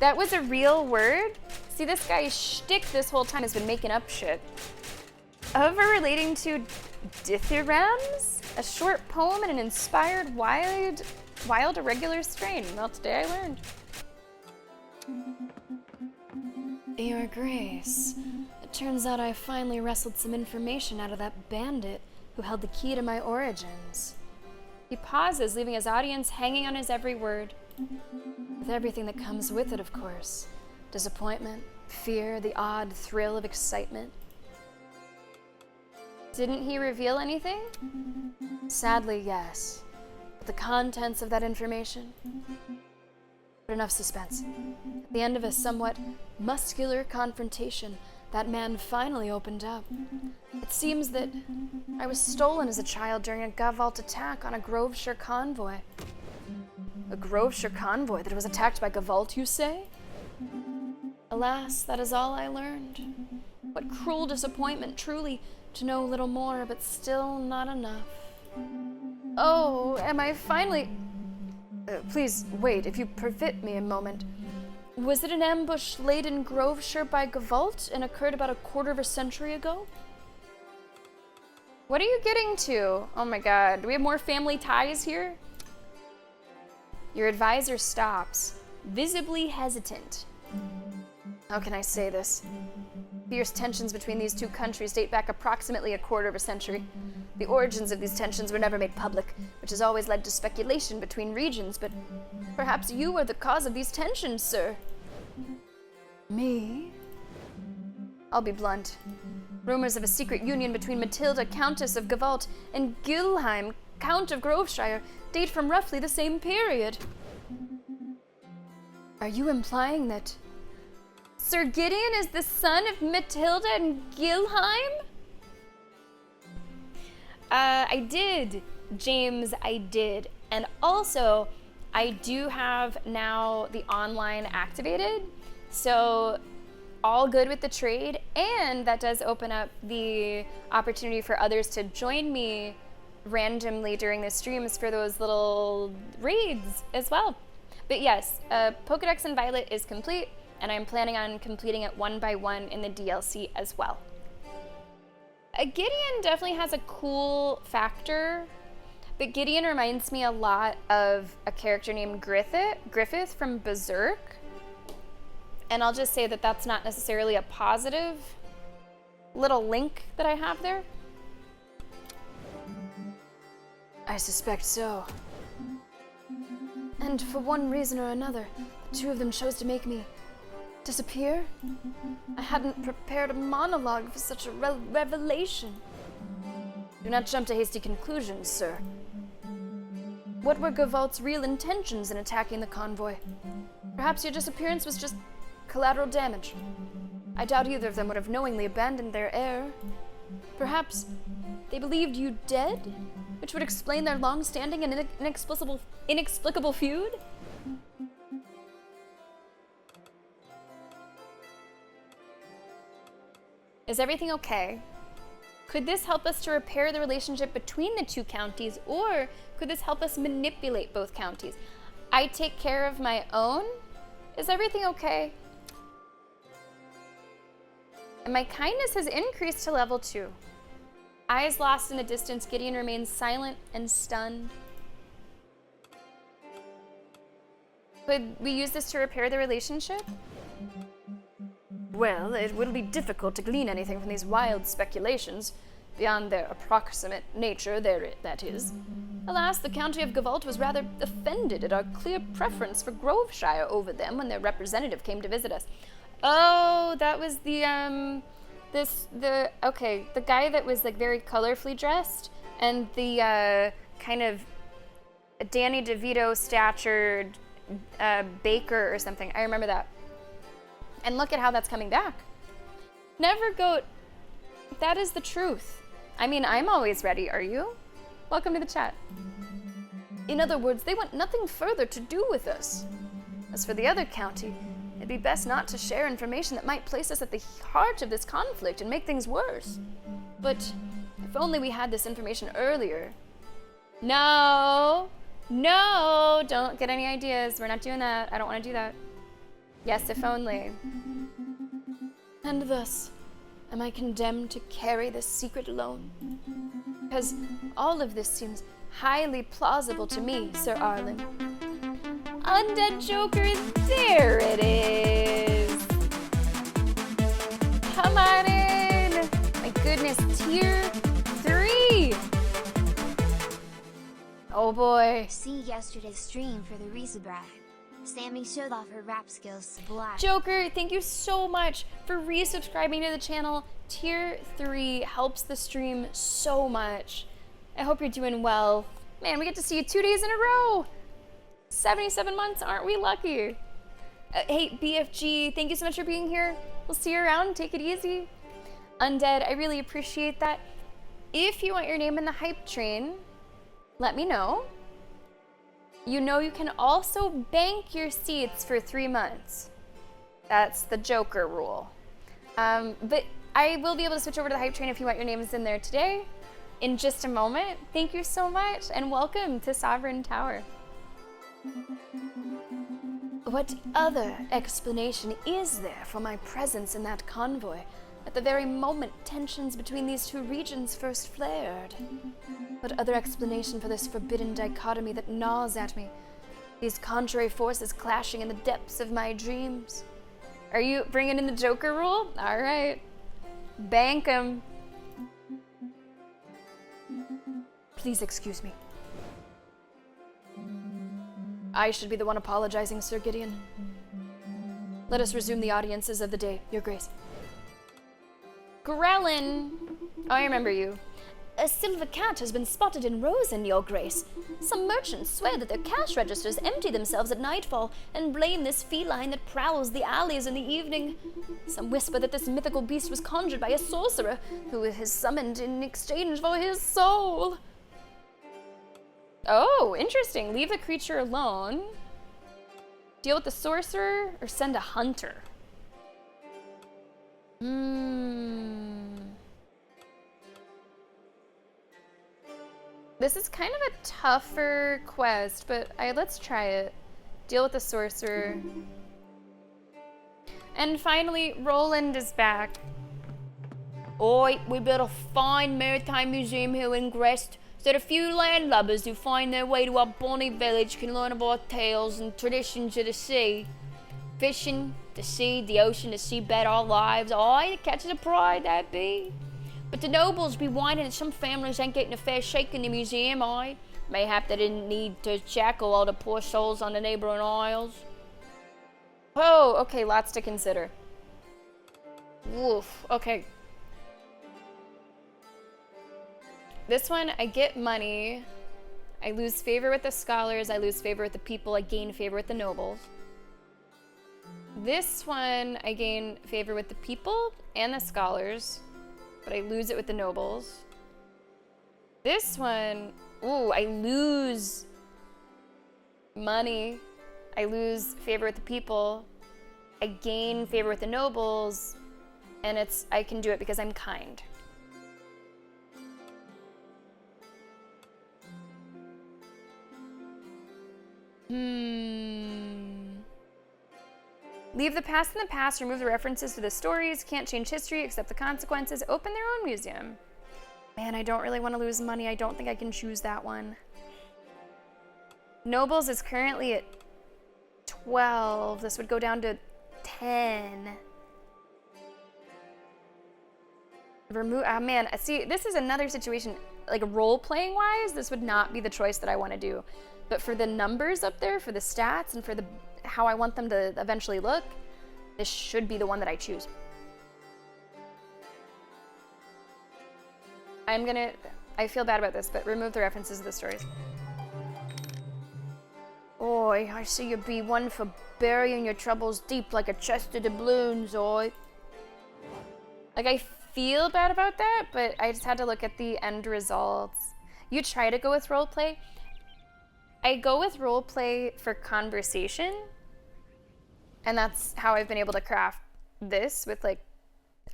That was a real word? See, this guy's shtick this whole time has been making up shit. However, relating to dithyrambs, a short poem and an inspired wild, irregular strain. Well, today I learned. Your Grace, it turns out I finally wrestled some information out of that bandit who held the key to my origins. He pauses, leaving his audience hanging on his every word, with everything that comes with it, of course. Disappointment, fear, the odd thrill of excitement. Didn't he reveal anything? Sadly, yes. But the contents of that information? But enough suspense. At the end of a somewhat muscular confrontation, that man finally opened up. It seems that I was stolen as a child during a Gavalt attack on a Groveshire convoy. A Groveshire convoy that was attacked by Gavalt, you say? Alas, that is all I learned. What cruel disappointment, truly, to know little more, but still not enough. Oh, am I finally... please, wait, if you permit me a moment. Was it an ambush laid in Groveshire by Gavalt and occurred about a quarter of a century ago? What are you getting to? Oh my god, do we have more family ties here? Your advisor stops, visibly hesitant. How can I say this? Fierce tensions between these two countries date back approximately a quarter of a century. The origins of these tensions were never made public, which has always led to speculation between regions, but perhaps you are the cause of these tensions, sir. Me? I'll be blunt. Rumors of a secret union between Matilda, Countess of Gavalt, and Gilheim, Count of Groveshire, date from roughly the same period. Are you implying that Sir Gideon is the son of Matilda and Gilheim? I did, James, I did. And also, I do have now the online activated, so all good with the trade, and that does open up the opportunity for others to join me randomly during the streams for those little raids as well. But yes, Pokedex and Violet is complete, and I'm planning on completing it one by one in the DLC as well. Gideon definitely has a cool factor, but Gideon reminds me a lot of a character named Griffith from Berserk. And I'll just say that that's not necessarily a positive little link that I have there. I suspect so. And for one reason or another, the two of them chose to make me disappear? I hadn't prepared a monologue for such a revelation. Do not jump to hasty conclusions, sir. What were Gavalt's real intentions in attacking the convoy? Perhaps your disappearance was just collateral damage. I doubt either of them would have knowingly abandoned their heir. Perhaps they believed you dead, which would explain their long-standing and inexplicable feud? Is everything okay? Could this help us to repair the relationship between the two counties, or could this help us manipulate both counties? I take care of my own? Is everything okay? And my kindness has increased to level 2. Eyes lost in the distance, Gideon remains silent and stunned. Could we use this to repair the relationship? Well, it will be difficult to glean anything from these wild speculations, beyond their approximate nature, that is. Alas, the County of Gavalt was rather offended at our clear preference for Groveshire over them when their representative came to visit us. Oh, that was the guy that was like very colorfully dressed, and the kind of Danny DeVito statured baker or something. I remember that. And look at how that's coming back. Never go. That is the truth. I mean, I'm always ready, are you? Welcome to the chat. In other words, they want nothing further to do with us. As for the other county, it'd be best not to share information that might place us at the heart of this conflict and make things worse. But if only we had this information earlier. No, don't get any ideas. We're not doing that. I don't want to do that. Yes, if only. And thus, am I condemned to carry this secret alone? Because all of this seems highly plausible to me, Sir Arlen. Undead Joker, there it is! Come on in! My goodness, tier 3! Oh boy. See yesterday's stream for the Reesebrad. Sammy showed off her rap skills sublime. Joker, thank you so much for resubscribing to the channel. Tier 3 helps the stream so much. I hope you're doing well. Man, we get to see you 2 days in a row. 77 months, aren't we lucky? Hey, BFG, thank you so much for being here. We'll see you around. Take it easy. Undead, I really appreciate that. If you want your name in the hype train, let me know. You know you can also bank your seats for 3 months. That's the Joker rule. But I will be able to switch over to the hype train if you want your names in there today. In just a moment. Thank you so much and welcome to Sovereign Tower. What other explanation is there for my presence in that convoy at the very moment tensions between these two regions first flared? What other explanation for this forbidden dichotomy that gnaws at me? These contrary forces clashing in the depths of my dreams. Are you bringing in the Joker rule? All right. Bank 'em. Please excuse me. I should be the one apologizing, Sir Gideon. Let us resume the audiences of the day, Your Grace. Grellin! Oh, I remember you. A silver cat has been spotted in Rosen, Your Grace. Some merchants swear that their cash registers empty themselves at nightfall and blame this feline that prowls the alleys in the evening. Some whisper that this mythical beast was conjured by a sorcerer who is summoned in exchange for his soul. Oh, interesting. Leave the creature alone. Deal with the sorcerer or send a hunter? This is kind of a tougher quest, but let's try it. Deal with the sorcerer. And finally, Roland is back. Oi, we built a fine maritime museum here in Grest, so that a few landlubbers who find their way to our bonny village can learn of our tales and traditions of the sea. Fishing, the sea, the ocean, the seabed, our lives, aye, the catches of pride that be. But the nobles be whining that some families ain't getting a fair shake in the museum, aye. Mayhap they didn't need to shackle all the poor souls on the neighboring isles. Oh, okay, lots to consider. Woof, okay. This one, I get money. I lose favor with the scholars. I lose favor with the people. I gain favor with the nobles. This one, I gain favor with the people and the scholars, but I lose it with the nobles. This one, ooh, I lose money. I lose favor with the people. I gain favor with the nobles, and I can do it because I'm kind. Leave the past in the past, remove the references to the stories, can't change history, accept the consequences, open their own museum. Man, I don't really want to lose money. I don't think I can choose that one. Nobles is currently at 12. This would go down to 10. Remove, man, see, this is another situation, like role-playing wise, this would not be the choice that I want to do. But for the numbers up there, for the stats, and for how I want them to eventually look, this should be the one that I choose. I feel bad about this, but remove the references to the stories. Oi, I see you be one for burying your troubles deep like a chest of doubloons, oi. Like, I feel bad about that, but I just had to look at the end results. You try to go with roleplay. I go with roleplay for conversation, and that's how I've been able to craft this with, like,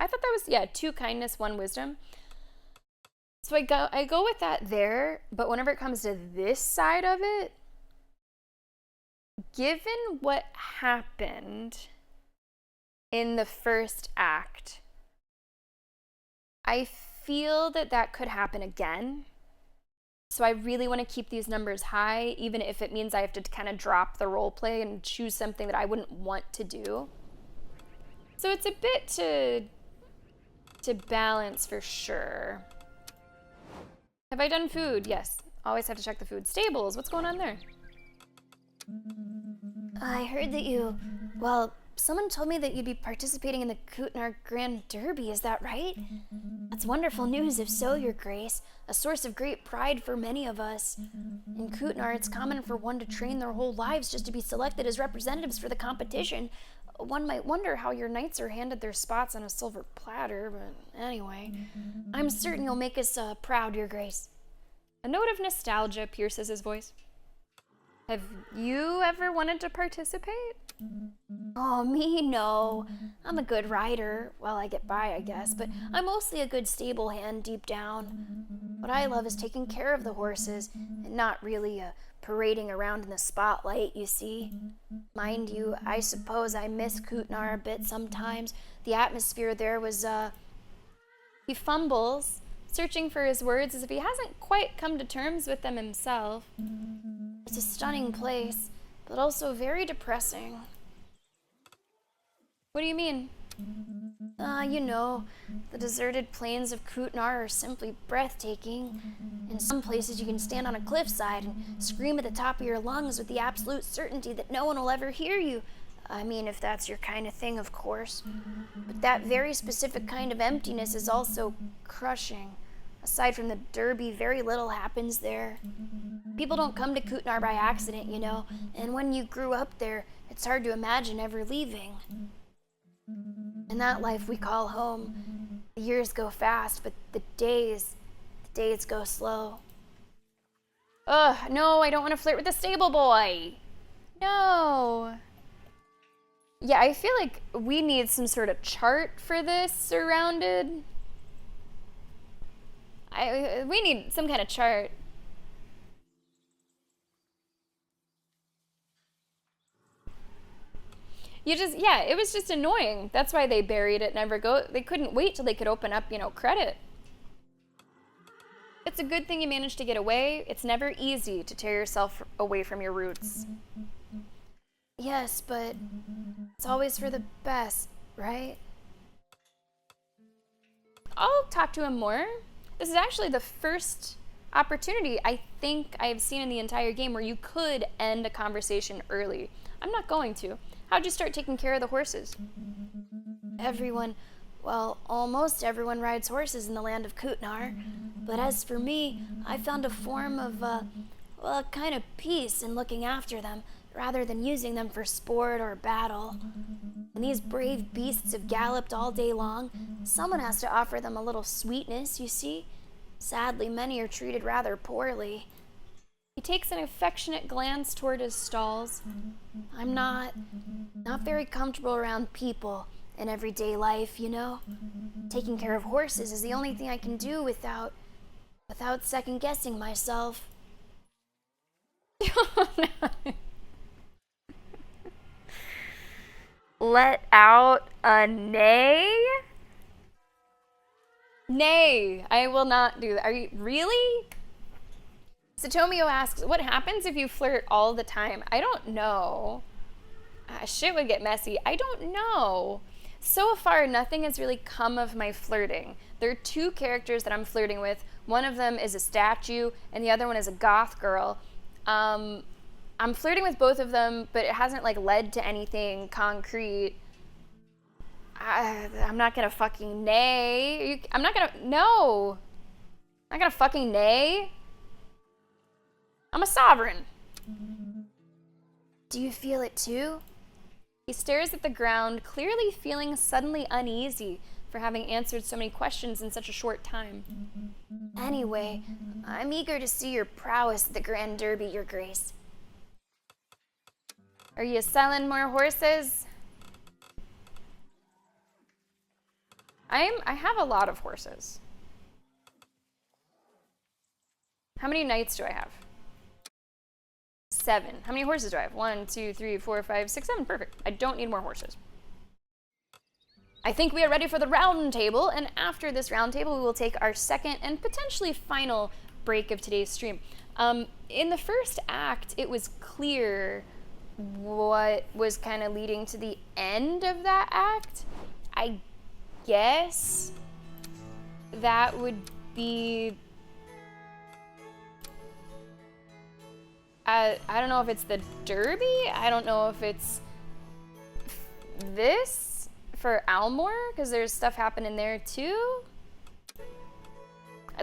I thought that was, yeah, 2 kindness, 1 wisdom. So I go with that there, but whenever it comes to this side of it, given what happened, in the first act. I feel that could happen again. So I really want to keep these numbers high, even if it means I have to kind of drop the role play and choose something that I wouldn't want to do. So it's a bit to balance for sure. Have I done food? Yes. Always have to check the food. Stables, what's going on there? I heard that someone told me that you'd be participating in the Kutnar Grand Derby, is that right? That's wonderful news if so, Your Grace. A source of great pride for many of us. In Kutnar, it's common for one to train their whole lives just to be selected as representatives for the competition. One might wonder how your knights are handed their spots on a silver platter, but anyway. I'm certain you'll make us proud, Your Grace. A note of nostalgia pierces his voice. Have you ever wanted to participate? Oh, me? No. I'm a good rider. Well, I get by, I guess, but I'm mostly a good stable hand deep down. What I love is taking care of the horses, and not really parading around in the spotlight, you see. Mind you, I suppose I miss Kutnar a bit sometimes. The atmosphere there was, He fumbles, searching for his words as if he hasn't quite come to terms with them himself. It's a stunning place, but also very depressing. What do you mean? The deserted plains of Kutnar are simply breathtaking. In some places you can stand on a cliffside and scream at the top of your lungs with the absolute certainty that no one will ever hear you. I mean, if that's your kind of thing, of course. But that very specific kind of emptiness is also crushing. Aside from the Derby, very little happens there. People don't come to Kutnar by accident, and when you grew up there, it's hard to imagine ever leaving. In that life we call home, the years go fast, but the days go slow. Ugh, no, I don't want to flirt with the stable boy. No. Yeah, I feel like we need some sort of chart for this surrounded. We need some kind of chart. It was just annoying. That's why they buried it, they couldn't wait till they could open up, credit. It's a good thing you managed to get away. It's never easy to tear yourself away from your roots. Yes, but it's always for the best, right? I'll talk to him more. This is actually the first opportunity I think I've seen in the entire game where you could end a conversation early. I'm not going to. How'd you start taking care of the horses? Almost everyone rides horses in the land of Kutnar. But as for me, I found a form of, a kind of peace in looking after them, rather than using them for sport or battle. When these brave beasts have galloped all day long, someone has to offer them a little sweetness, you see. Sadly, many are treated rather poorly. He takes an affectionate glance toward his stalls. I'm not very comfortable around people in everyday life, Taking care of horses is the only thing I can do without second-guessing myself. Let out a nay? Nay, I will not do that. Are you really? Satomio asks, what happens if you flirt all the time? I don't know. Shit would get messy. I don't know. So far, nothing has really come of my flirting. There are two characters that I'm flirting with. One of them is a statue, and the other one is a goth girl. I'm flirting with both of them, but it hasn't led to anything concrete. I'm not gonna fucking nay. I'm not gonna fucking nay. I'm a sovereign. Do you feel it too? He stares at the ground, clearly feeling suddenly uneasy for having answered so many questions in such a short time. Anyway, I'm eager to see your prowess at the Grand Derby, Your Grace. Are you selling more horses? I have a lot of horses. How many knights do I have? 7. How many horses do I have? 1, 2, 3, 4, 5, 6, 7. Perfect. I don't need more horses. I think we are ready for the round table, and after this round table, we will take our second and potentially final break of today's stream. In the first act, it was clear what was kind of leading to the end of that act. I guess that would be... I don't know if it's the Derby. I don't know if it's this for Almore, because there's stuff happening there too.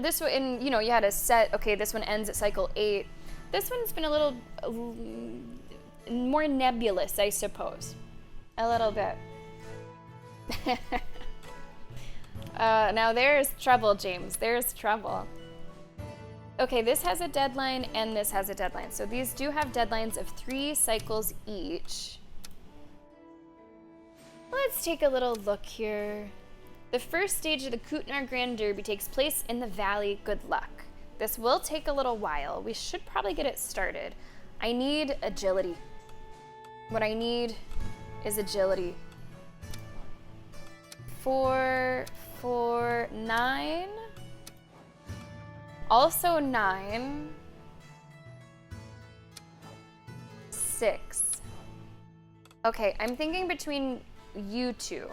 This one, and you know, you had a set, okay, this one ends at cycle 8. This one's been a little more nebulous, I suppose. A little bit. Now there's trouble, James. There's trouble. Okay, this has a deadline and this has a deadline. So these do have deadlines of 3 cycles each. Let's take a little look here. The first stage of the Kutnar Grand Derby takes place in the valley. Good luck. This will take a little while. We should probably get it started. I need agility. What I need is agility. 4, 4, 9. Also 9. 6. Okay, I'm thinking between you two.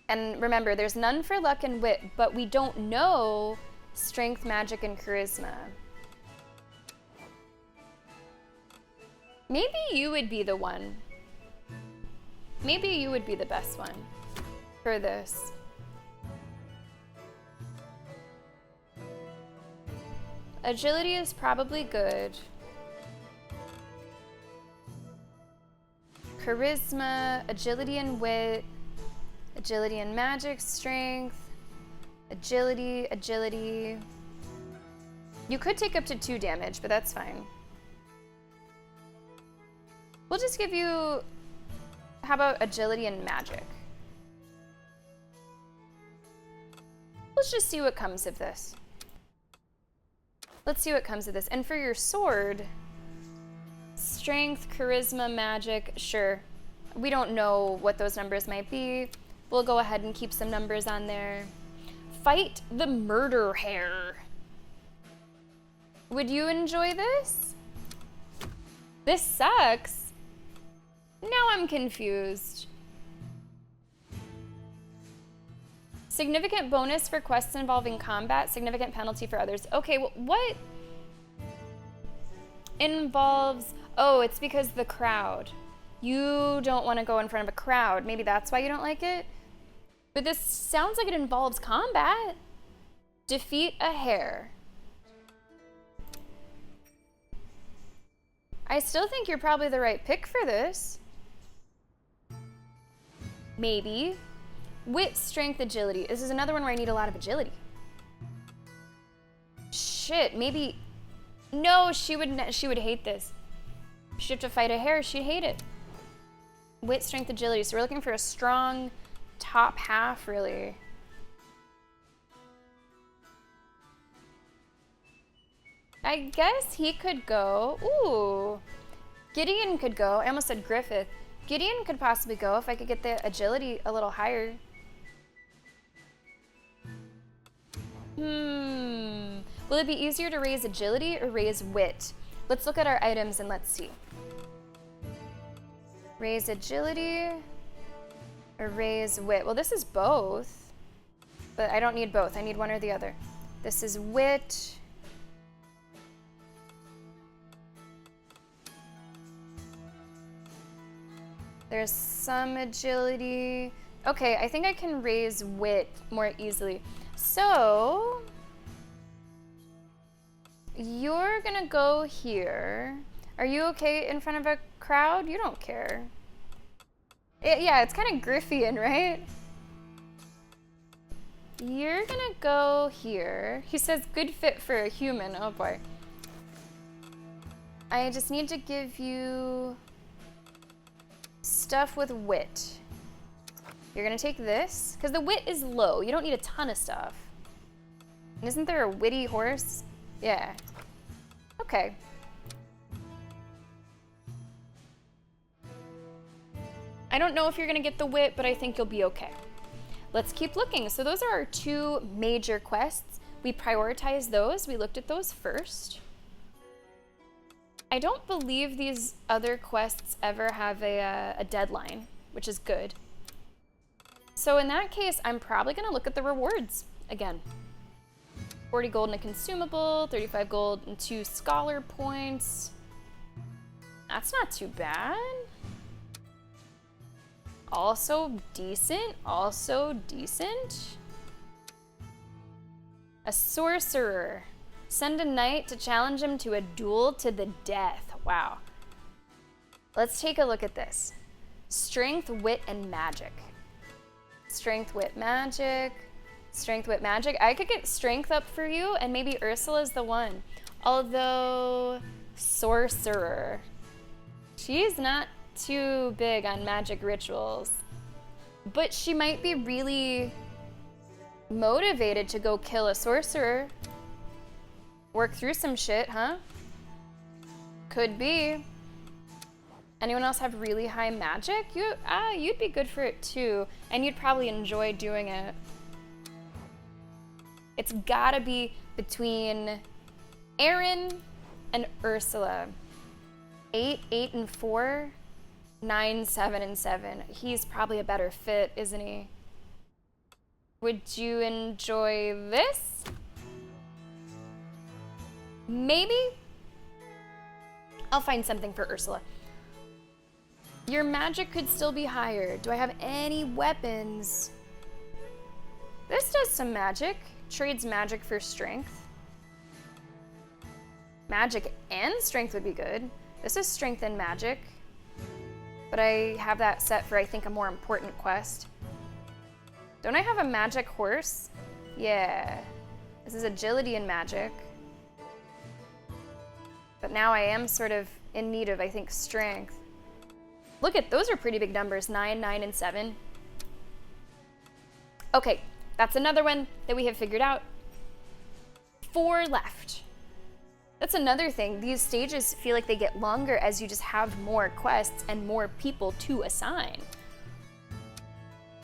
And remember, there's none for luck and wit, but we don't know strength, magic, and charisma. Maybe you would be the one. Maybe you would be the best one for this. Agility is probably good. Charisma, agility and wit, agility and magic, strength, agility, agility. You could take up to 2 damage, but that's fine. We'll just give you, how about agility and magic? Let's just see what comes of this. Let's see what comes of this. And for your sword, strength, charisma, magic, sure. We don't know what those numbers might be. We'll go ahead and keep some numbers on there. Fight the murder hare. Would you enjoy this? This sucks. Now I'm confused. Significant bonus for quests involving combat, significant penalty for others. Okay, well, what involves... Oh, it's because the crowd. You don't want to go in front of a crowd. Maybe that's why you don't like it. But this sounds like it involves combat. Defeat a hare. I still think you're probably the right pick for this. Maybe. Wit, strength, agility. This is another one where I need a lot of agility. Shit, maybe... No, she would hate this. She'd have to fight a hare, she'd hate it. Wit, strength, agility. So we're looking for a strong top half, really. I guess he could go. Ooh. Gideon could go. I almost said Griffith. Gideon could possibly go if I could get the agility a little higher. Will it be easier to raise agility or raise wit? Let's look at our items and let's see. Raise agility or raise wit? Well, this is both, but I don't need both. I need one or the other. This is wit. There's some agility. Okay, I think I can raise wit more easily. So, you're gonna go here. Are you okay in front of a crowd? You don't care. Yeah, it's kind of Griffian, right? You're gonna go here. He says good fit for a human. Oh boy. I just need to give you stuff with wit. You're gonna take this, because the wit is low. You don't need a ton of stuff. And isn't there a witty horse? Yeah. I don't know if you're gonna get the wit, but I think you'll be okay. Let's keep looking. So those are our 2 major quests. We prioritized those. We looked at those first. I don't believe these other quests ever have a deadline, which is good. So in that case, I'm probably gonna look at the rewards again. 40 gold and a consumable, 35 gold and 2 scholar points. That's not too bad. Also decent, also decent. A sorcerer. Send a knight to challenge him to a duel to the death. Wow. Let's take a look at this. Strength, wit, and magic. Strength, wit, magic. Strength, wit, magic. I could get strength up for you, and maybe Ursula's the one. Although, sorcerer. She's not too big on magic rituals. But she might be really motivated to go kill a sorcerer. Work through some shit, huh? Could be. Anyone else have really high magic? You'd be good for it too, and you'd probably enjoy doing it. It's gotta be between Aaron and Ursula. 8, 8, and 4, 9, 7, and 7. He's probably a better fit, isn't he? Would you enjoy this? Maybe? I'll find something for Ursula. Your magic could still be higher. Do I have any weapons? This does some magic. Trades magic for strength. Magic and strength would be good. This is strength and magic. But I have that set for, I think, a more important quest. Don't I have a magic horse? Yeah. This is agility and magic. But now I am sort of in need of, I think, strength. Look at, those are pretty big numbers, 9, 9, and 7. Okay, that's another one that we have figured out. 4 left. That's another thing. These stages feel like they get longer as you just have more quests and more people to assign.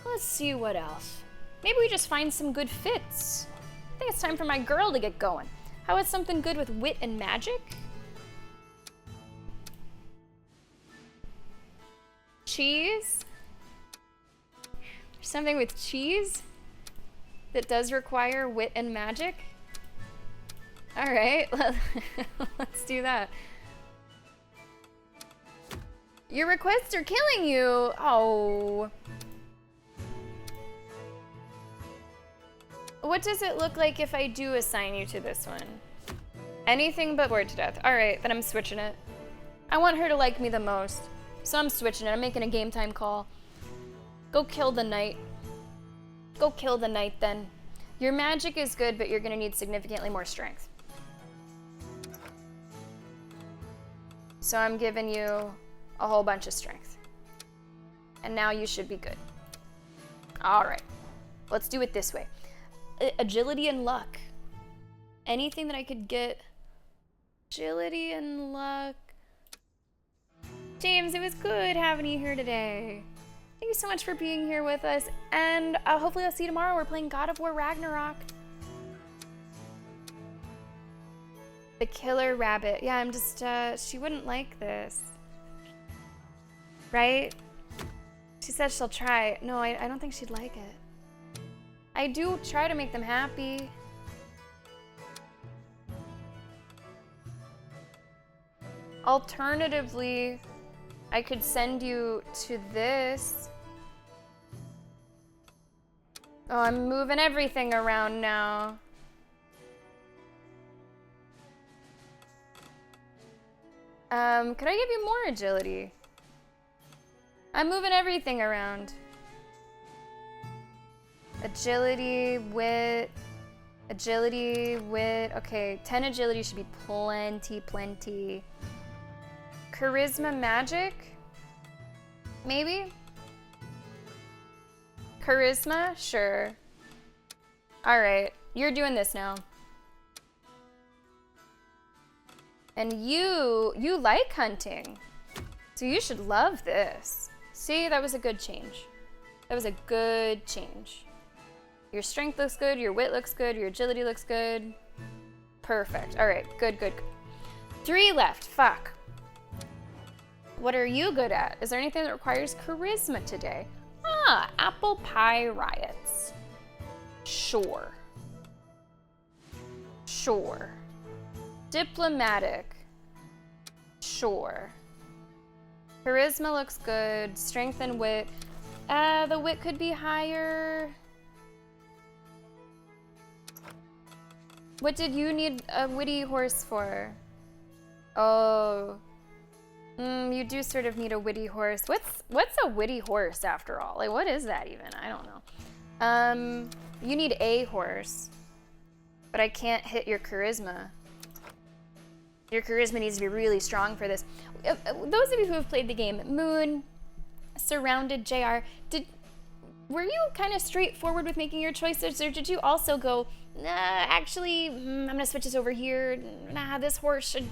Let's see what else. Maybe we just find some good fits. I think it's time for my girl to get going. How is something good with wit and magic? Cheese? Something with cheese that does require wit and magic? All right, let's do that. Your requests are killing you. Oh. What does it look like if I do assign you to this one? Anything but bored to death. All right, then I'm switching it. I want her to like me the most. So I'm switching it. I'm making a game time call. Go kill the knight. Go kill the knight then. Your magic is good, but you're gonna need significantly more strength. So I'm giving you a whole bunch of strength. And now you should be good. All right, let's do it this way. Agility and luck. Anything that I could get. Agility and luck. James, it was good having you here today. Thank you so much for being here with us. And hopefully I'll see you tomorrow. We're playing God of War Ragnarok. The killer rabbit. Yeah, I'm just, she wouldn't like this. Right? She said she'll try. No, I don't think she'd like it. I do try to make them happy. Alternatively, I could send you to this. Oh, I'm moving everything around now. Could I give you more agility? I'm moving everything around. Agility, wit. Okay, 10 agility should be plenty. Charisma, magic? Maybe? Charisma? Sure. All right, you're doing this now. And you like hunting. So you should love this. See, that was a good change. That was a good change. Your strength looks good, your wit looks good, your agility looks good. Perfect. All right, good, good, good. 3 left, fuck. What are you good at? Is there anything that requires charisma today? Ah, apple pie riots. Sure. Sure. Diplomatic. Sure. Charisma looks good. Strength and wit. The wit could be higher. What did you need a witty horse for? Oh. You do sort of need a witty horse. What's a witty horse after all? Like, what is that even? I don't know. You need a horse. But I can't hit your charisma. Your charisma needs to be really strong for this. Those of you who have played the game, Moon, Surrounded, JR, were you kind of straightforward with making your choices, or did you also go, nah, actually, I'm gonna switch this over here. Nah, this horse should,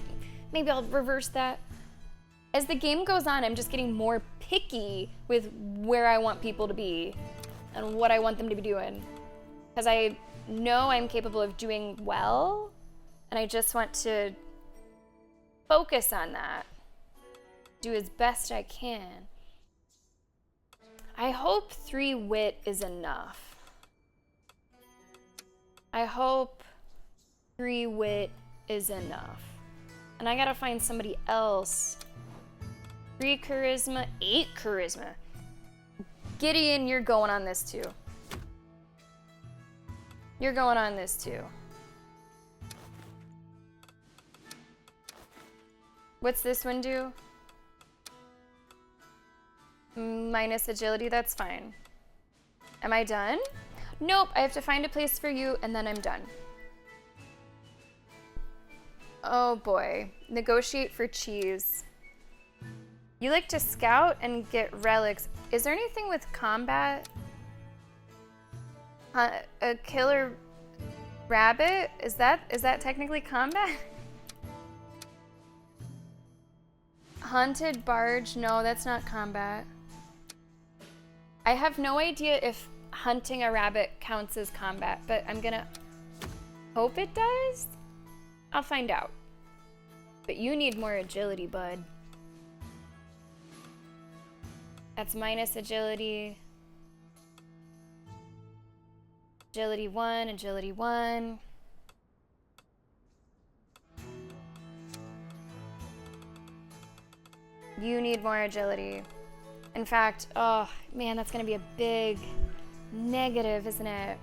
maybe I'll reverse that. As the game goes on, I'm just getting more picky with where I want people to be and what I want them to be doing. Because I know I'm capable of doing well, and I just want to focus on that. Do as best I can. I hope 3 wit is enough. I hope 3 wit is enough. And I gotta find somebody else. 3 charisma, 8 charisma. Gideon, you're going on this too. You're going on this too. What's this one do? Minus agility, that's fine. Am I done? Nope, I have to find a place for you and then I'm done. Oh boy, negotiate for cheese. You like to scout and get relics. Is there anything with combat? A killer rabbit? Is that technically combat? Haunted barge? No, that's not combat. I have no idea if hunting a rabbit counts as combat, but I'm gonna hope it does. I'll find out. But you need more agility, bud. That's minus agility. Agility 1, agility 1. You need more agility. In fact, oh man, that's gonna be a big negative, isn't it?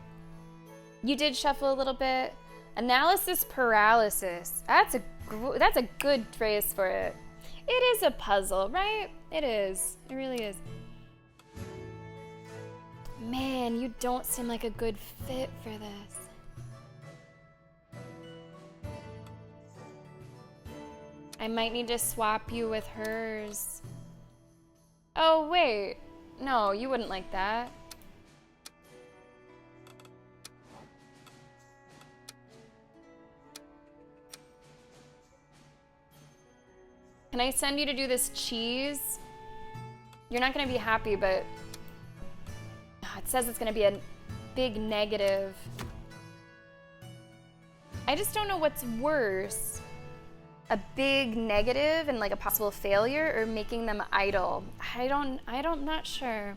You did shuffle a little bit. Analysis paralysis. That's a good phrase for it. It is a puzzle, right? It is. It really is. Man, you don't seem like a good fit for this. I might need to swap you with hers. Oh, wait. No, you wouldn't like that. Can I send you to do this cheese? You're not gonna be happy, but it says it's gonna be a big negative. I just don't know what's worse. A big negative and like a possible failure, or making them idle. I'm not sure.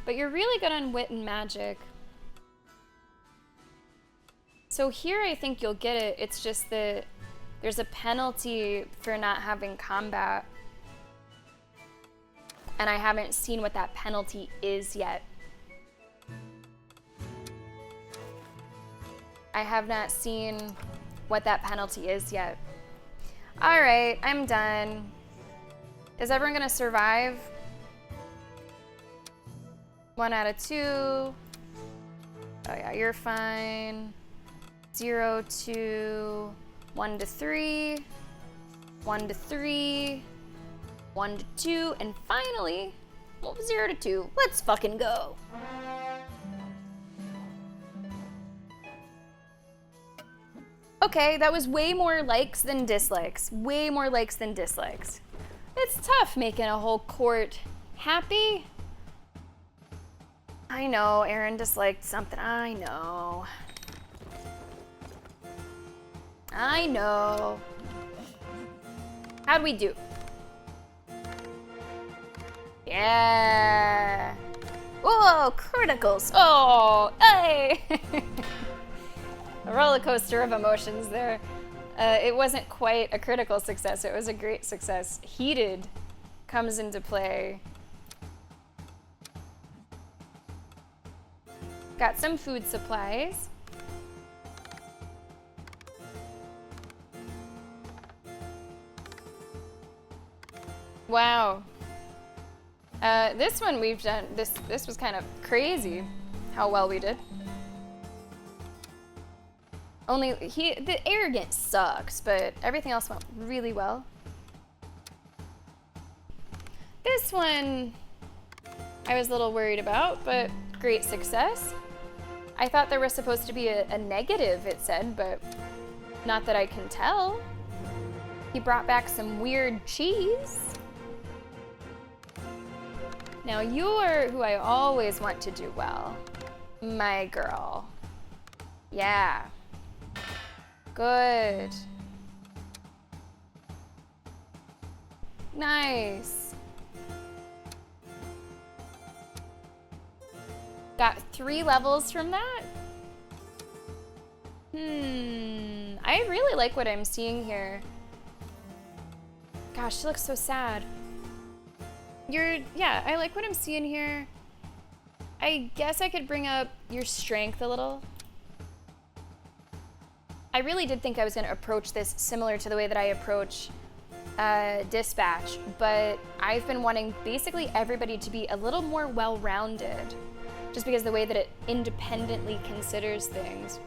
But you're really good on wit and magic. So here I think you'll get it. It's just that there's a penalty for not having combat. And I haven't seen what that penalty is yet. I have not seen what that penalty is yet. All right, I'm done. Is everyone gonna survive? 1 out of 2. Oh yeah, you're fine. 0 to 1 to 3. 1 to 3. 1 to 2, and finally, well, 0 to 2. Let's fucking go. Okay, that was way more likes than dislikes. Way more likes than dislikes. It's tough making a whole court Happy? I know, Aaron disliked something. I know. I know. How'd we do? Yeah. Whoa, criticals. Oh, hey. A roller coaster of emotions there. It wasn't quite a critical success. It was a great success. Heated comes into play. Got some food supplies. Wow. This one we've done, this was kind of crazy how well we did. Only the arrogance sucks, but everything else went really well. This one I was a little worried about, but great success. I thought there was supposed to be a negative, it said, but not that I can tell. He brought back some weird cheese. Now you're who I always want to do well. My girl. Yeah. Good. Nice. Got 3 levels from that? I really like what I'm seeing here. Gosh, she looks so sad. Yeah, I like what I'm seeing here. I guess I could bring up your strength a little. I really did think I was going to approach this similar to the way that I approach Dispatch, but I've been wanting basically everybody to be a little more well-rounded, just because of the way that it independently considers things.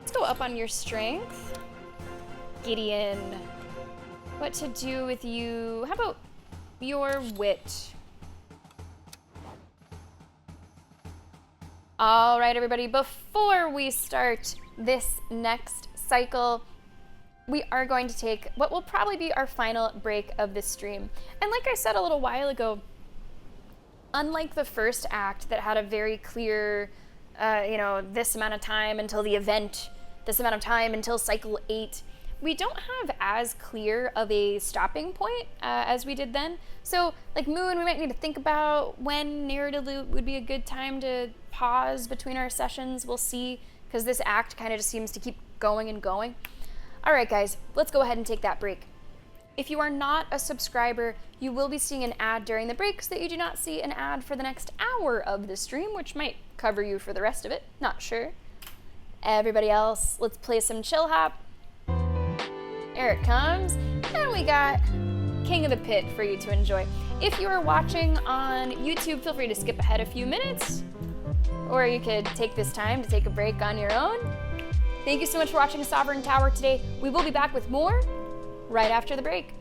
Let's go up on your strength. Gideon. What to do with you? How about your wit? All right, everybody, before we start this next cycle, we are going to take what will probably be our final break of this stream. And like I said a little while ago, unlike the first act that had a very clear, this amount of time until the event, this amount of time until cycle 8, we don't have as clear of a stopping point as we did then. So, like Moon, we might need to think about when narratively would be a good time to pause between our sessions. We'll see, because this act kind of just seems to keep going and going. All right, guys, let's go ahead and take that break. If you are not a subscriber, you will be seeing an ad during the break so that you do not see an ad for the next hour of the stream, which might cover you for the rest of it. Not sure. Everybody else, let's play some Chill Hop. There it comes. And we got King of the Pit for you to enjoy. If you are watching on YouTube, feel free to skip ahead a few minutes, or you could take this time to take a break on your own. Thank you so much for watching Sovereign Tower today. We will be back with more right after the break.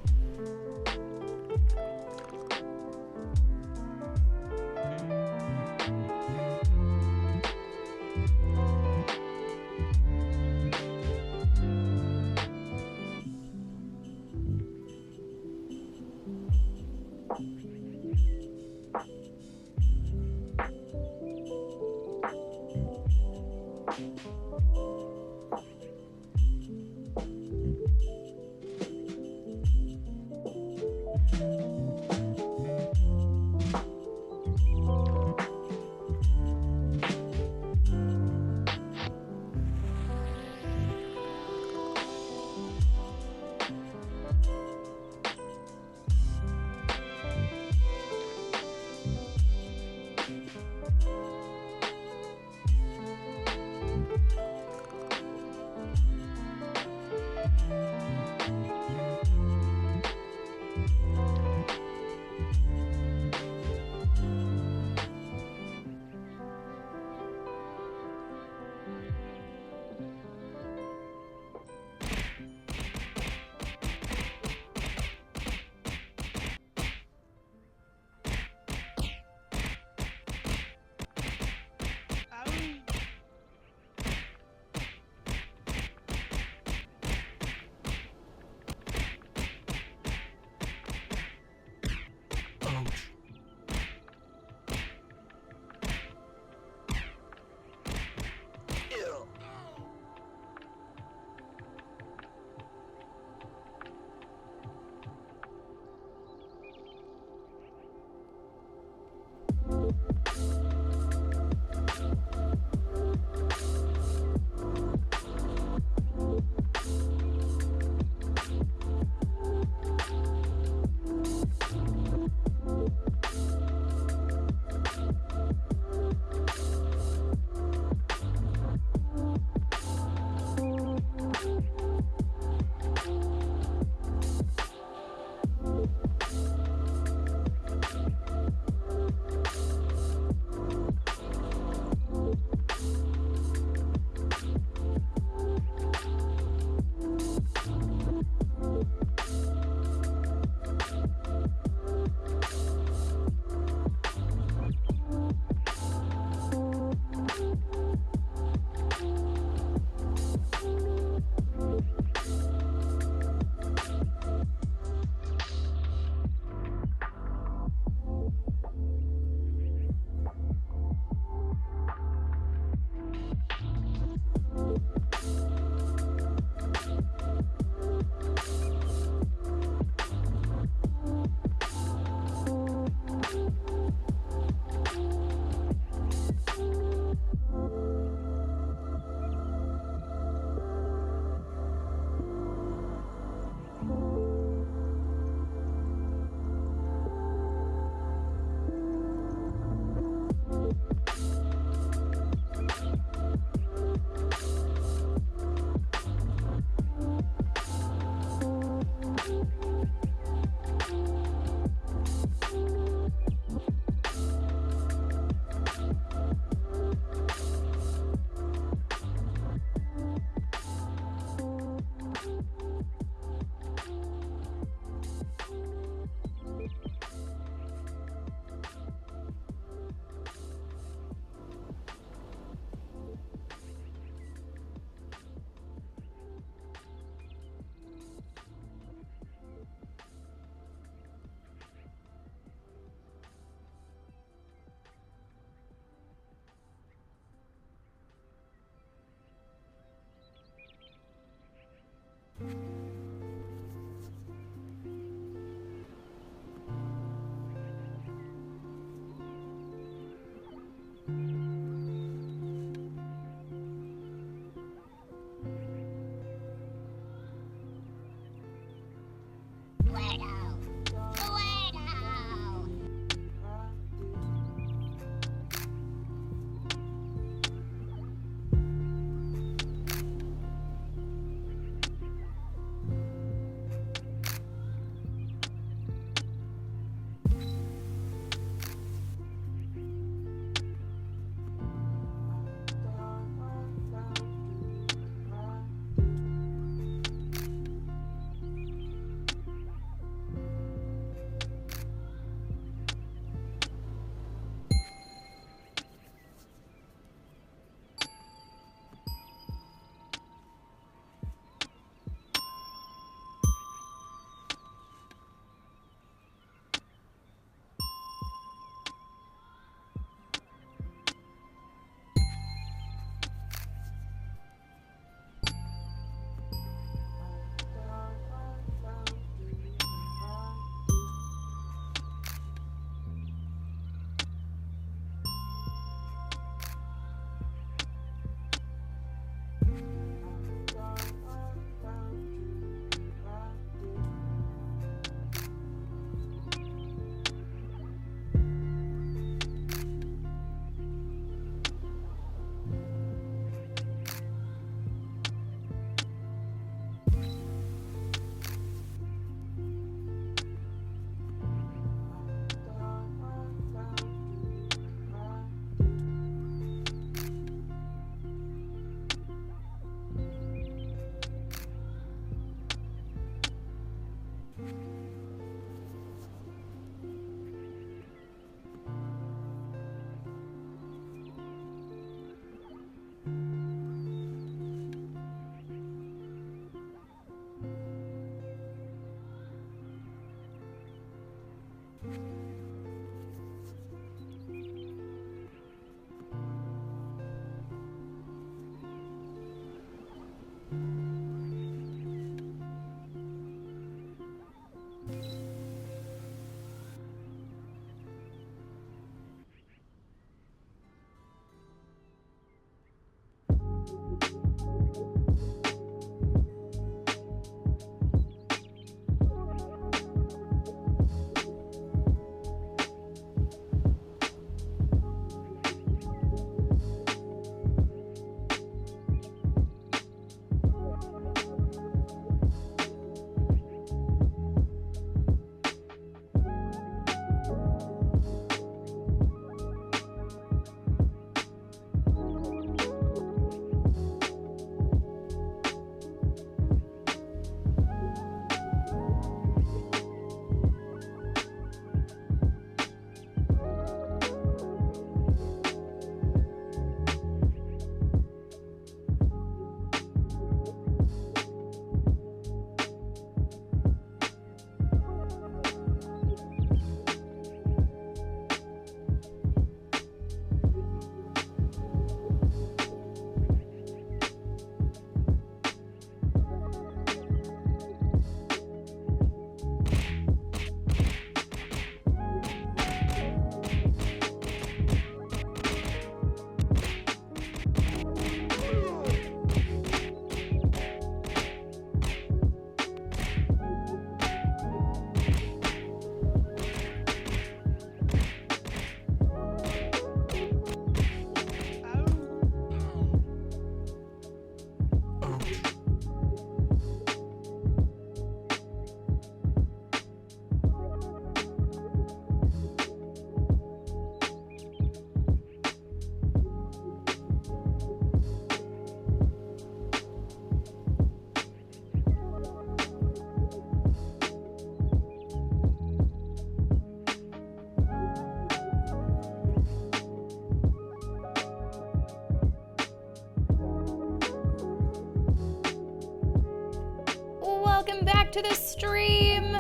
welcome back to the stream.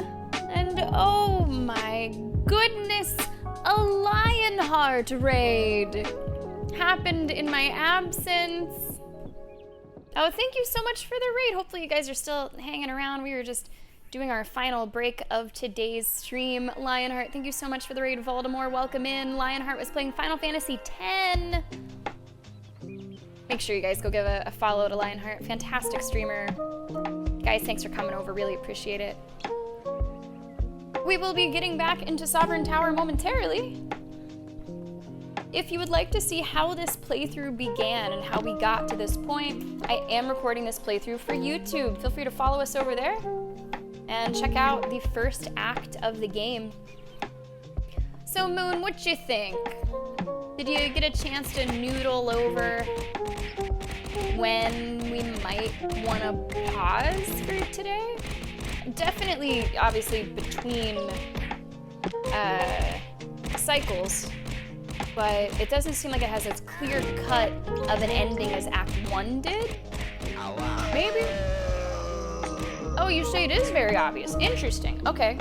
And oh my goodness, a Lionheart raid happened in my absence. Oh, thank you so much for the raid. Hopefully you guys are still hanging around. We were just doing our final break of today's stream. Lionheart, thank you so much for the raid. Voldemort, welcome in. Lionheart was playing Final Fantasy X. Make sure you guys go give a follow to Lionheart. Fantastic streamer. Guys, thanks for coming over. Really appreciate it. We will be getting back into Sovereign Tower momentarily. If you would like to see how this playthrough began and how we got to this point, I am recording this playthrough for YouTube. Feel free to follow us over there and check out the first act of the game. So Moon, what you think? Did you get a chance to noodle over when we might want to pause for today? Definitely, obviously, between cycles, but it doesn't seem like it has as clear cut of an ending as Act 1 did. Maybe? Oh, you say it is very obvious. Interesting. Okay.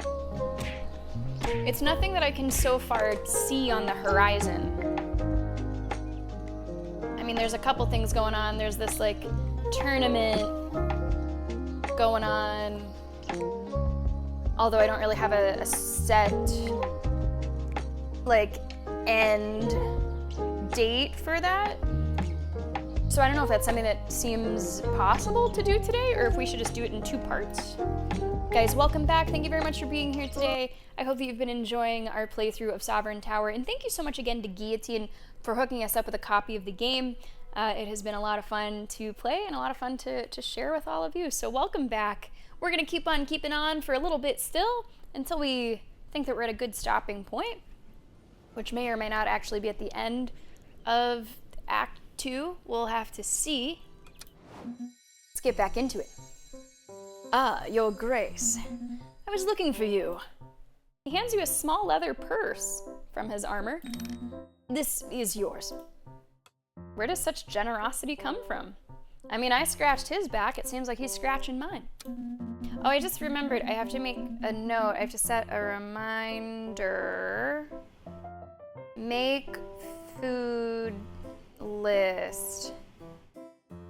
It's nothing that I can so far see on the horizon. I mean, there's a couple things going on. There's this, like, tournament going on. Although I don't really have a set, like, end date for that. So I don't know if that's something that seems possible to do today or if we should just do it in 2 parts. Guys, welcome back. Thank you very much for being here today. I hope that you've been enjoying our playthrough of Sovereign Tower. And thank you so much again to Guillotine for hooking us up with a copy of the game. It has been a lot of fun to play and a lot of fun to share with all of you. So welcome back. We're going to keep on keeping on for a little bit still until we think that we're at a good stopping point, which may or may not actually be at the end of Act 2. We'll have to see. Let's get back into it. Ah, Your Grace. I was looking for you. He hands you a small leather purse from his armor. This is yours. Where does such generosity come from? I mean, I scratched his back. It seems like he's scratching mine. Oh, I just remembered. I have to make a note. I have to set a reminder. Make food list.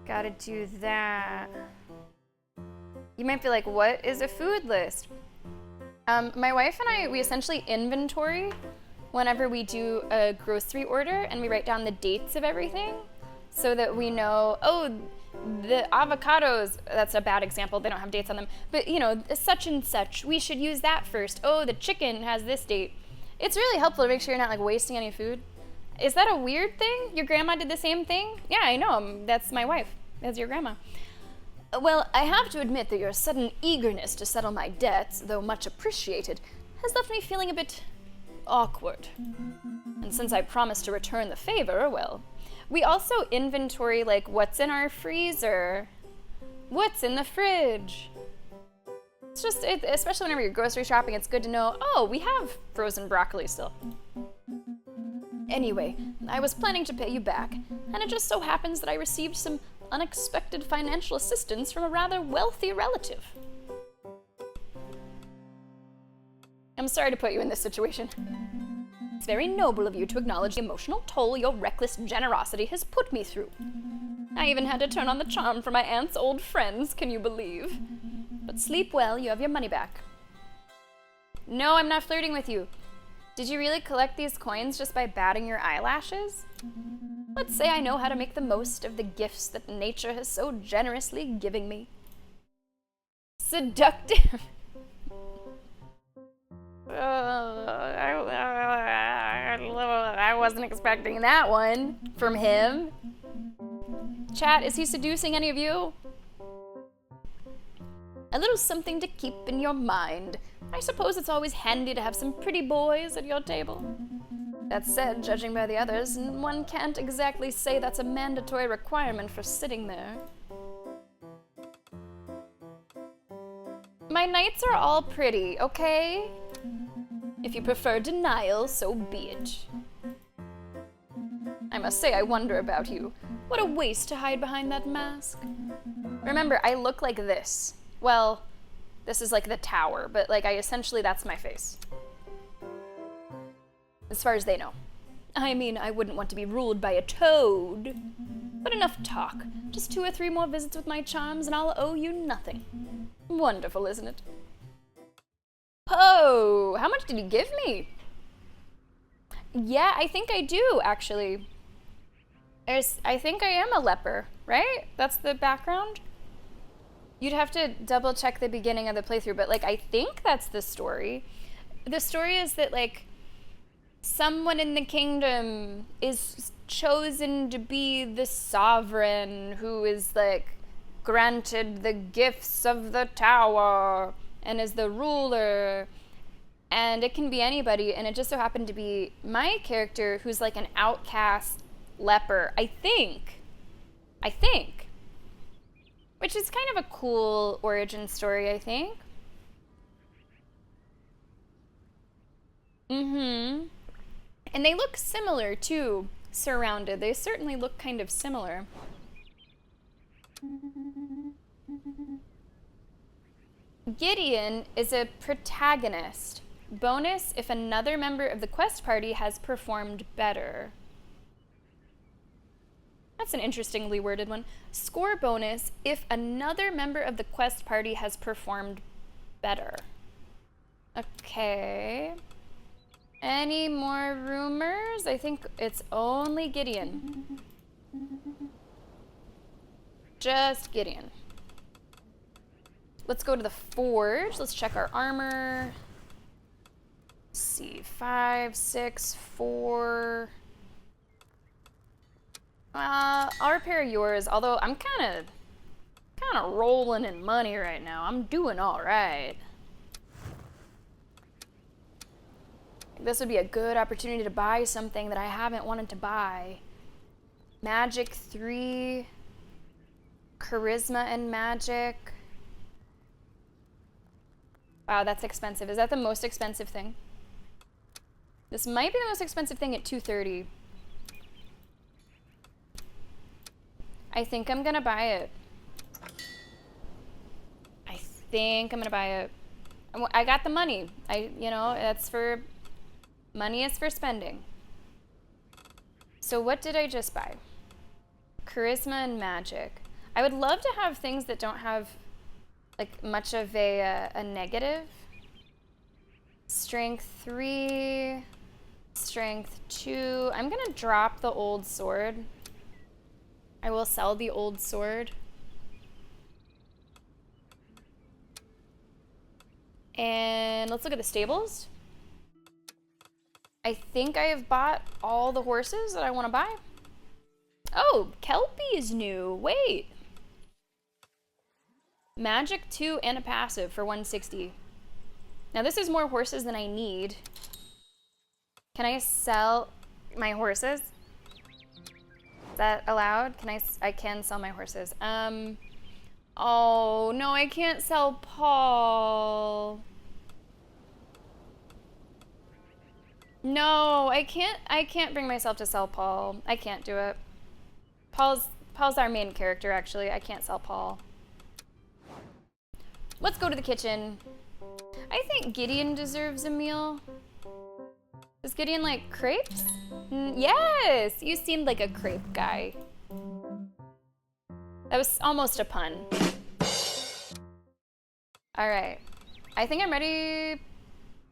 Gotta do that. You might be like, what is a food list? My wife and I, we essentially inventory whenever we do a grocery order, and we write down the dates of everything so that we know, oh, the avocados, that's a bad example, they don't have dates on them, but you know, such and such, we should use that first. Oh, the chicken has this date. It's really helpful to make sure you're not like wasting any food. Is that a weird thing? Your grandma did the same thing? Yeah, I know, that's my wife, that's your grandma. Well, I have to admit that your sudden eagerness to settle my debts, though much appreciated, has left me feeling a bit awkward. And since I promised to return the favor, well, we also inventory like what's in our freezer, what's in the fridge. It's just, especially whenever you're grocery shopping, it's good to know, oh, we have frozen broccoli still. Anyway, I was planning to pay you back, and it just so happens that I received some unexpected financial assistance from a rather wealthy relative. I'm sorry to put you in this situation. It's very noble of you to acknowledge the emotional toll your reckless generosity has put me through. I even had to turn on the charm for my aunt's old friends, can you believe? But sleep well, you have your money back. No, I'm not flirting with you. Did you really collect these coins just by batting your eyelashes? Let's say I know how to make the most of the gifts that nature has so generously given me. Seductive. I wasn't expecting that one from him. Chat, is he seducing any of you? A little something to keep in your mind. I suppose it's always handy to have some pretty boys at your table. That said, judging by the others, one can't exactly say that's a mandatory requirement for sitting there. My knights are all pretty, okay? If you prefer denial, so be it. I must say I wonder about you. What a waste to hide behind that mask. Remember, I look like this. Well, This is like the tower, but like essentially that's my face. As far as they know. I mean, I wouldn't want to be ruled by a toad. But enough talk. Just 2 or 3 more visits with my charms and I'll owe you nothing. Wonderful, isn't it? Oh, how much did you give me? Yeah, I think I do, actually. I think I am a leper, right? That's the background? You'd have to double check the beginning of the playthrough, but like I think that's the story. The story is that like someone in the kingdom is chosen to be the sovereign who is like granted the gifts of the tower and is the ruler, and it can be anybody, and it just so happened to be my character who's like an outcast leper, I think, which is kind of a cool origin story, I think. And they look similar too, surrounded. They certainly look kind of similar. Gideon is a protagonist. Bonus if another member of the quest party has performed better. That's an interestingly worded one. Score bonus if another member of the quest party has performed better. Okay. Any more rumors? I think it's only Gideon. Just Gideon. Let's go to the forge. Let's check our armor. Let's see, 5, 6, 4. I'll repair yours, although I'm kind of rolling in money right now. I'm doing all right. This would be a good opportunity to buy something that I haven't wanted to buy. Magic 3, charisma and magic. Wow, that's expensive. Is that the most expensive thing? This might be the most expensive thing at 230. I think I'm gonna buy it. I got the money. That's for money is for spending. So what did I just buy? Charisma and magic. I would love to have things that don't have like much of a negative. Strength 3, strength 2. I'm gonna drop the old sword. I will sell the old sword. And let's look at the stables. I think I have bought all the horses that I want to buy. Oh, Kelpie is new. Wait. Magic 2 and a passive for 160. Now this is more horses than I need. Can I sell my horses? Is that allowed? I can sell my horses. Oh no, I can't sell Paul. No, I can't bring myself to sell Paul. I can't do it. Paul's our main character, actually. I can't sell Paul. Let's go to the kitchen. I think Gideon deserves a meal. Does Gideon like crepes? Yes, you seemed like a crepe guy. That was almost a pun. All right, I think I'm ready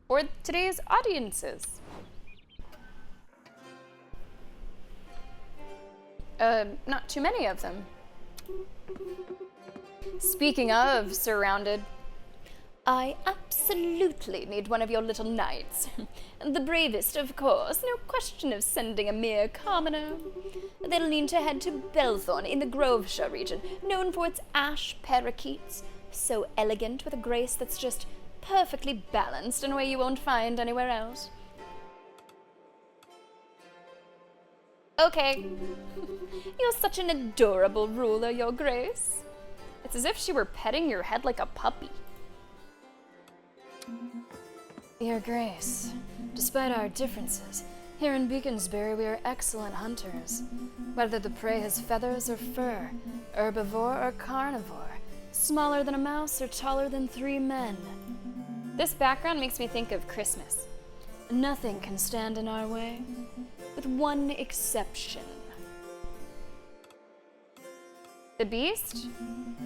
for today's audiences. Not too many of them. Speaking of surrounded, I absolutely need one of your little knights. The bravest, of course, no question of sending a mere commoner. They'll need to head to Belthorn in the Groveshire region, known for its ash parakeets. So elegant, with a grace that's just perfectly balanced in a way you won't find anywhere else. Okay. You're such an adorable ruler, Your Grace. It's as if she were petting your head like a puppy. Your Grace, despite our differences, here in Beaconsbury we are excellent hunters. Whether the prey has feathers or fur, herbivore or carnivore, Smaller than a mouse or taller than 3 men. This background makes me think of Christmas. Nothing can stand in our way, with one exception. The beast?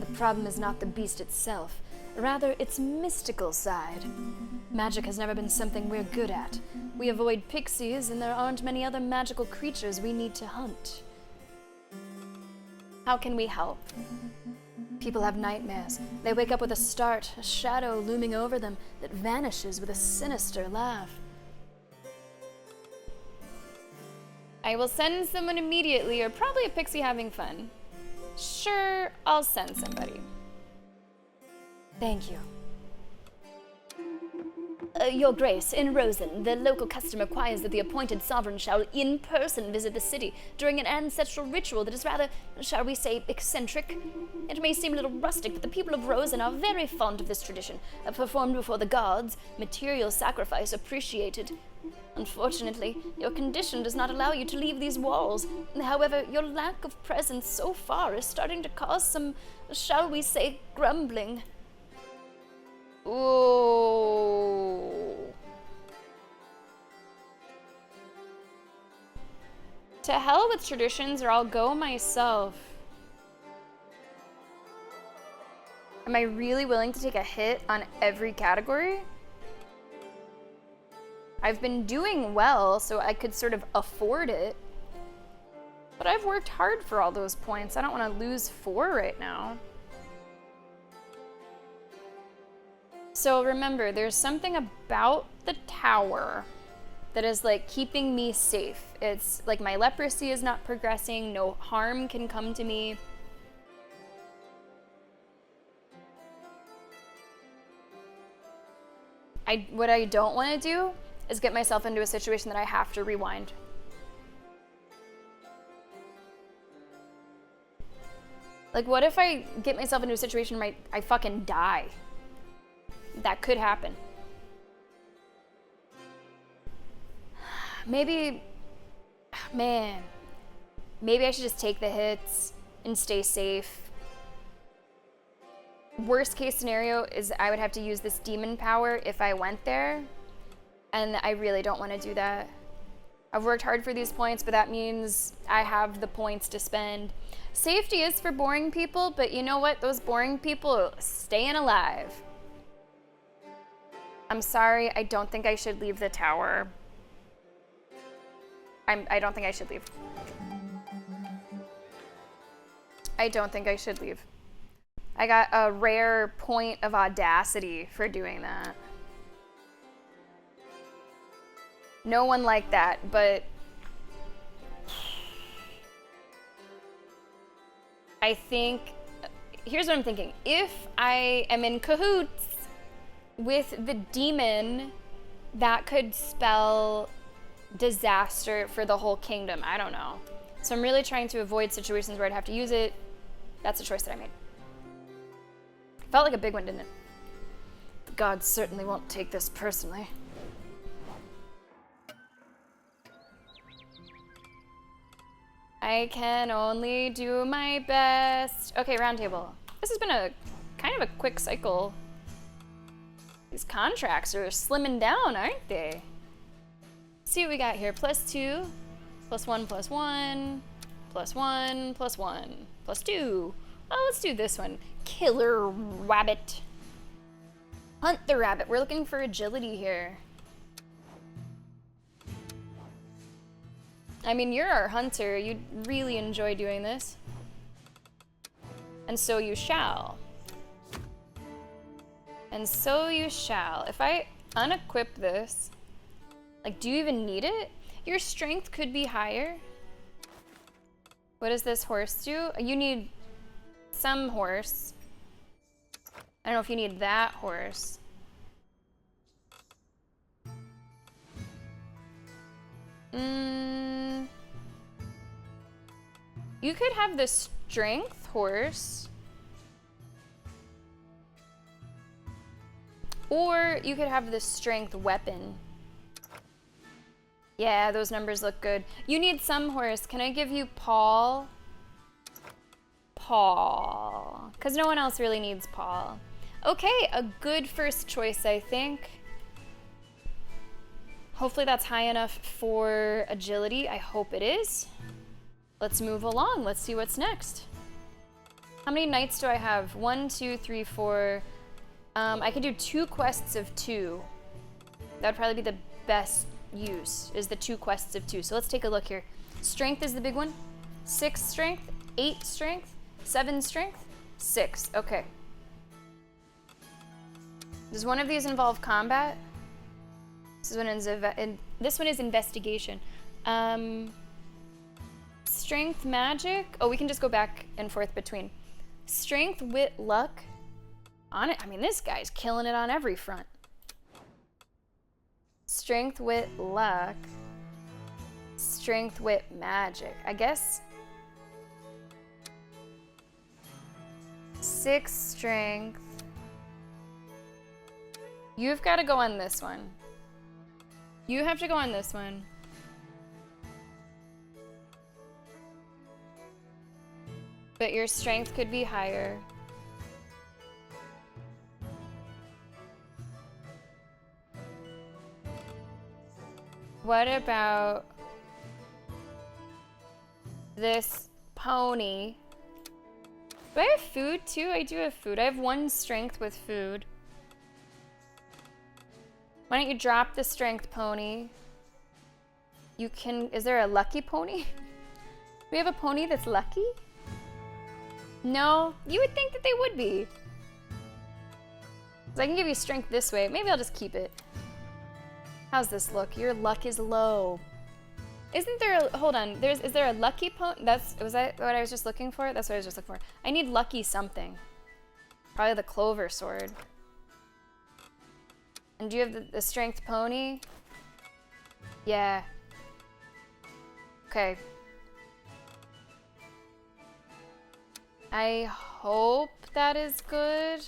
The problem is not the beast itself, rather its mystical side. Magic has never been something we're good at. We avoid pixies, and there aren't many other magical creatures we need to hunt. How can we help? People have nightmares. They wake up with a start, a shadow looming over them that vanishes with a sinister laugh. I will send someone immediately, or probably a pixie having fun. Sure, I'll send somebody. Thank you. Your Grace, in Rosen, the local custom requires that the appointed sovereign shall in person visit the city during an ancestral ritual that is rather, shall we say, eccentric. It may seem a little rustic, but the people of Rosen are very fond of this tradition, performed before the gods, material sacrifice appreciated. Unfortunately, your condition does not allow you to leave these walls. However, your lack of presence so far is starting to cause some, shall we say, grumbling. Ooh. To hell with traditions, or I'll go myself. Am I really willing to take a hit on every category? I've been doing well, so I could sort of afford it. But I've worked hard for all those points. I don't want to lose 4 right now. So remember, there's something about the tower that is like keeping me safe. It's like my leprosy is not progressing, no harm can come to me. What I don't want to do is get myself into a situation that I have to rewind. Like, what if I get myself into a situation where I fucking die? That could happen. Maybe, man, maybe I should just take the hits and stay safe. Worst case scenario is I would have to use this demon power if I went there, and I really don't want to do that. I've worked hard for these points, but that means I have the points to spend. Safety is for boring people, but you know what? Those boring people are staying alive. I'm sorry, I don't think I should leave the tower. I don't think I should leave. I don't think I should leave. I got a rare point of audacity for doing that. No one liked that, but I think, here's what I'm thinking. If I am in cahoots with the demon, that could spell disaster for the whole kingdom. I don't know. So I'm really trying to avoid situations where I'd have to use it. That's a choice that I made. Felt like a big one, didn't it? The gods certainly won't take this personally. I can only do my best. Okay, round table. This has been a kind of a quick cycle. These contracts are slimming down, aren't they? Let's see what we got here. +2, +1, +1, +1, +1, +2. Oh, let's do this one. Killer rabbit. Hunt the rabbit. We're looking for agility here. I mean, you're our hunter. You'd really enjoy doing this. And so you shall. And so you shall. If I unequip this, like, do you even need it? Your strength could be higher. What does this horse do? You need some horse. I don't know if you need that horse. You could have the strength horse. Or you could have the strength weapon. Yeah, those numbers look good. You need some horse. Can I give you Paul? Paul, because no one else really needs Paul. Okay, a good first choice, I think. Hopefully that's high enough for agility. I hope it is. Let's move along. Let's see what's next. How many knights do I have? 1, 2, 3, 4. I can do 2 quests of 2. That would probably be the best use, is the 2 quests of 2. So let's take a look here. Strength is the big one. 6 strength, 8 strength, 7 strength, 6. Okay. Does one of these involve combat? This one is investigation. Strength, magic. Oh, we can just go back and forth between. Strength, wit, luck. On it. I mean, this guy's killing it on every front. Strength, wit, luck. Strength, wit, magic. I guess 6 strength. You've got to go on this one. You have to go on this one. But your strength could be higher. What about this pony? Do I have food too? I do have food. I have 1 strength with food. Why don't you drop the strength pony? You can, is there a lucky pony? Do we have a pony that's lucky? No, you would think that they would be. So I can give you strength this way. Maybe I'll just keep it. How's this look? Your luck is low. Isn't there a, hold on, is there a lucky pony? Was that what I was just looking for? That's what I was just looking for. I need lucky something. Probably the clover sword. And do you have the strength pony? Yeah. Okay. I hope that is good.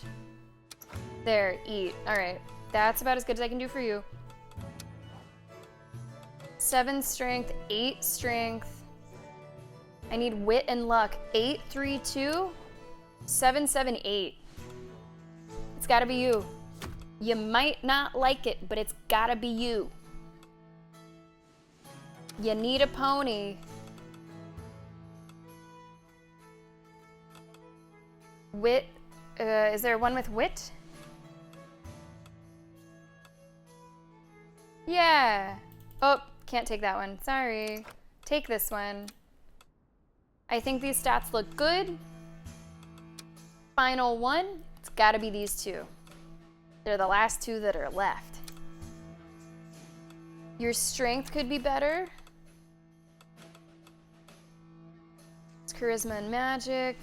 There, eat. All right. That's about as good as I can do for you. 7 strength, 8 strength. I need wit and luck. 8, 3, 2, 7, 7, 8. It's gotta be you. You might not like it, but it's gotta be you. You need a pony. Wit, is there one with wit? Yeah. Oh, can't take that one, sorry. Take this one. I think these stats look good. Final one, it's gotta be these 2. They're the last 2 that are left. Your strength could be better. It's charisma and magic.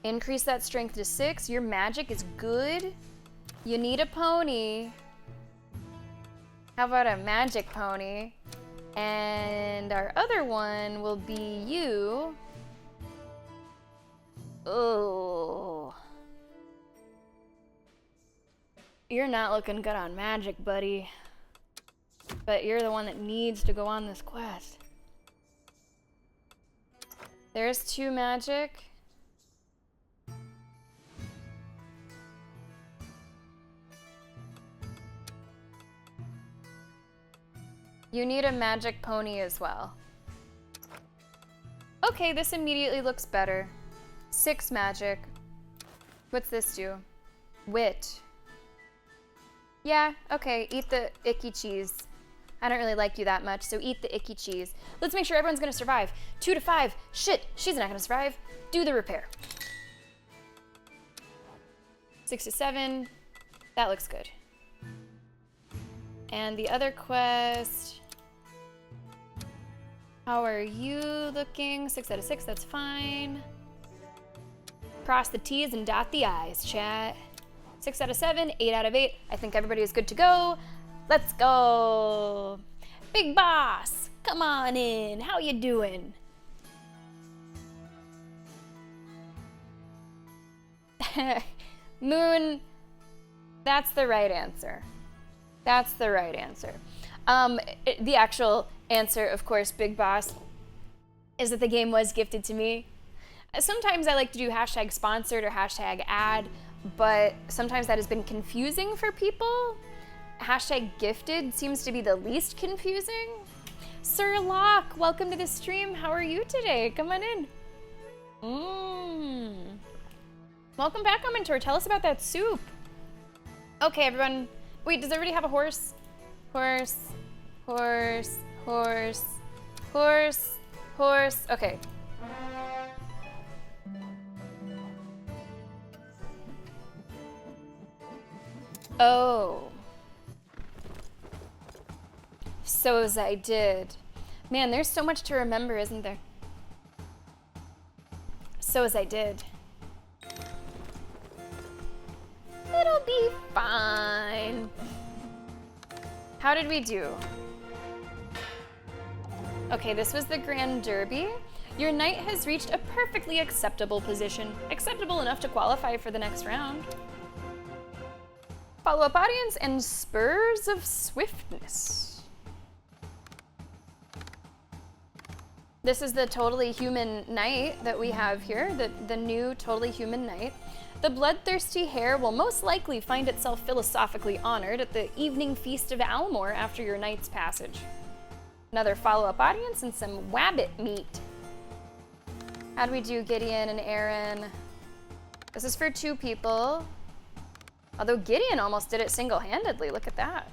Increase that strength to 6. Your magic is good. You need a pony. How about a magic pony? And our other one will be you. Oh. You're not looking good on magic, buddy. But you're the one that needs to go on this quest. There's 2 magic. You need a magic pony as well. Okay, this immediately looks better. 6 magic. What's this do? Wit. Yeah, okay, eat the icky cheese. I don't really like you that much, so eat the icky cheese. Let's make sure everyone's gonna survive. 2 to 5. Shit, she's not gonna survive. Do the repair. 6 to 7. That looks good. And the other quest. How are you looking? 6 out of 6, that's fine. Cross the T's and dot the I's, chat. 6 out of 7, 8 out of 8. I think everybody is good to go. Let's go. Big boss, come on in. How you doing? Moon, that's the right answer. That's the right answer. The actual answer, of course, Big Boss, is that the game was gifted to me. Sometimes I like to do hashtag sponsored or hashtag ad, but sometimes that has been confusing for people. Hashtag gifted seems to be the least confusing. Sir Locke, welcome to the stream. How are you today? Come on in. Welcome back, Mentor. Tell us about that soup. Okay, everyone. Wait, does everybody have a horse? Horse, horse, horse, horse, horse. Okay. Oh. So as I did. Man, there's so much to remember, isn't there? So as I did. It'll be fine. How did we do? Okay, this was the Grand Derby. Your knight has reached a perfectly acceptable position. Acceptable enough to qualify for the next round. Follow-up audience and spurs of swiftness. This is the totally human knight that we have here, the new totally human knight. The bloodthirsty hare will most likely find itself philosophically honored at the evening feast of Almore after your knight's passage. Another follow-up audience and some wabbit meat. How do we do Gideon and Aaron? This is for 2 people. Although Gideon almost did it single-handedly, look at that.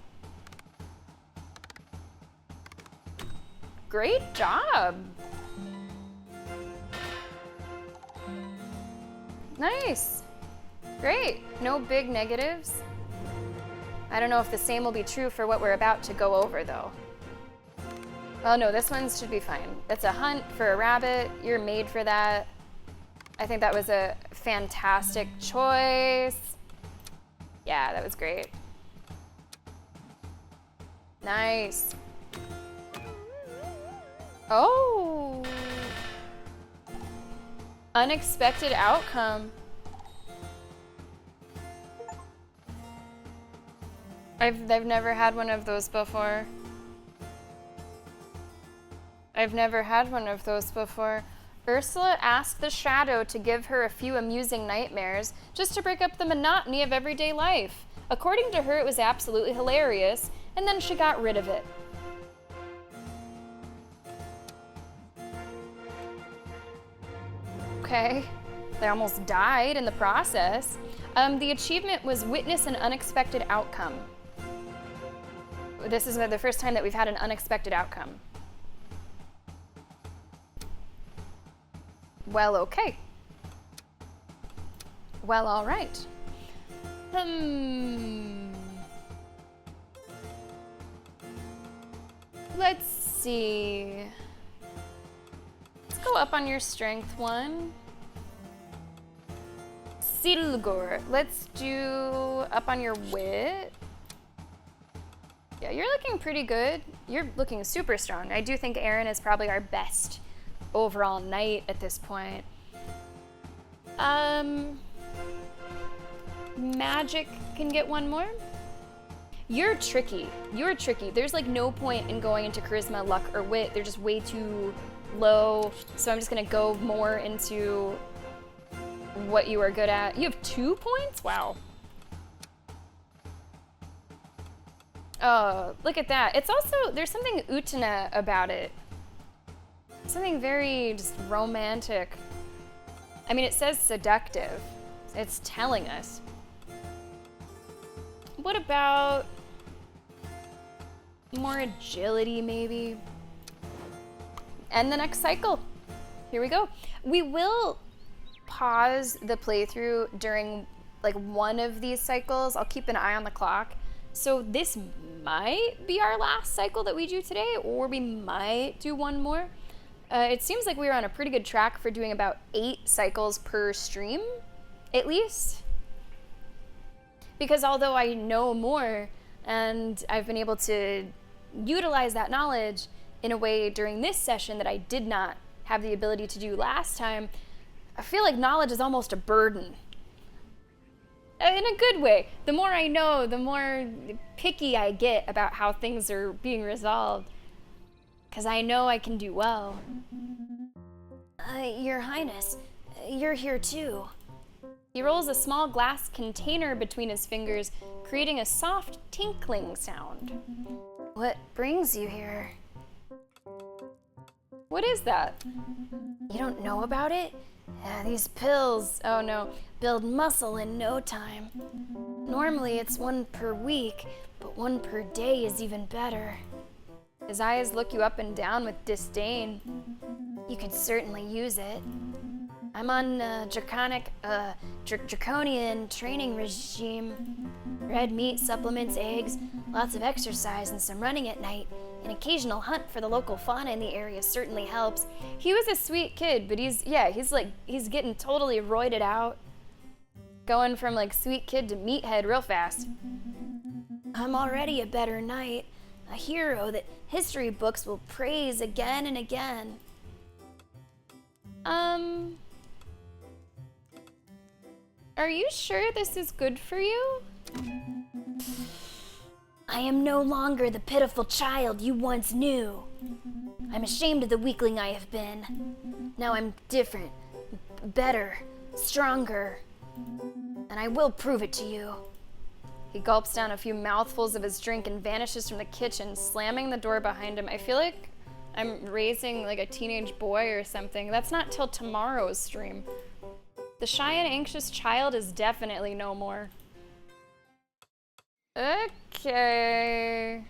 Great job. Nice. Great. No big negatives. I don't know if the same will be true for what we're about to go over, though. Oh no, this one should be fine. It's a hunt for a rabbit. You're made for that. I think that was a fantastic choice. Yeah, that was great. Nice. Oh. Unexpected outcome. I've never had one of those before. I've never had one of those before. Ursula asked the shadow to give her a few amusing nightmares just to break up the monotony of everyday life. According to her, it was absolutely hilarious, and then she got rid of it. Okay, they almost died in the process. The achievement was witness an unexpected outcome. This is the first time that we've had an unexpected outcome. Well, okay. Well, all right. Let's see. Let's go up on your strength one. Silgor. Let's do up on your wit. Yeah, you're looking pretty good. You're looking super strong. I do think Aaron is probably our best overall knight at this point. Magic can get one more. You're tricky. You're tricky. There's like no point in going into charisma, luck, or wit. They're just way too low. So I'm just gonna go more into what you are good at. You have 2 points? Wow. Oh, look at that. It's also, there's something Utana about it. Something very just romantic. I mean, it says seductive. It's telling us. What about more agility, maybe? And the next cycle. Here we go. We will pause the playthrough during like one of these cycles. I'll keep an eye on the clock. So this might be our last cycle that we do today, or we might do one more. It seems like we're on a pretty good track for doing about 8 cycles per stream, at least. Because although I know more, and I've been able to utilize that knowledge in a way during this session that I did not have the ability to do last time, I feel like knowledge is almost a burden. In a good way. The more I know, the more picky I get about how things are being resolved. Because I know I can do well. Your Highness, you're here too. He rolls a small glass container between his fingers, creating a soft tinkling sound. What brings you here? What is that? You don't know about it? These pills, oh no, build muscle in no time. Normally it's 1 per week, but 1 per day is even better. His eyes look you up and down with disdain. You could certainly use it. I'm on a draconian training regime. Red meat, supplements, eggs, lots of exercise, and some running at night. An occasional hunt for the local fauna in the area certainly helps. He was a sweet kid, but he's getting totally roided out. Going from like sweet kid to meathead real fast. I'm already a better knight, a hero that history books will praise again and again. Are you sure this is good for you? I am no longer the pitiful child you once knew. I'm ashamed of the weakling I have been. Now I'm different, better, stronger, and I will prove it to you. He gulps down a few mouthfuls of his drink and vanishes from the kitchen, slamming the door behind him. I feel like I'm raising like a teenage boy or something. That's not till tomorrow's stream. The shy and anxious child is definitely no more. Okay.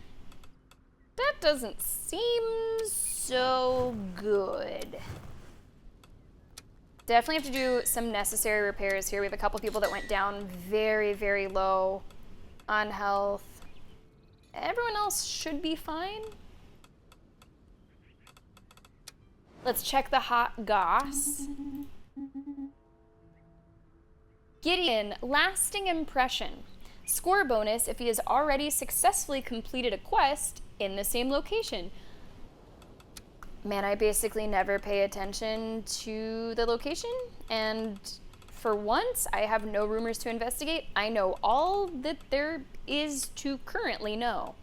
That doesn't seem so good. Definitely have to do some necessary repairs here. We have a couple people that went down very, very low on health. Everyone else should be fine. Let's check the hot goss. Gideon, lasting impression. Score bonus if he has already successfully completed a quest in the same location. Man, I basically never pay attention to the location, and for once, I have no rumors to investigate. I know all that there is to currently know.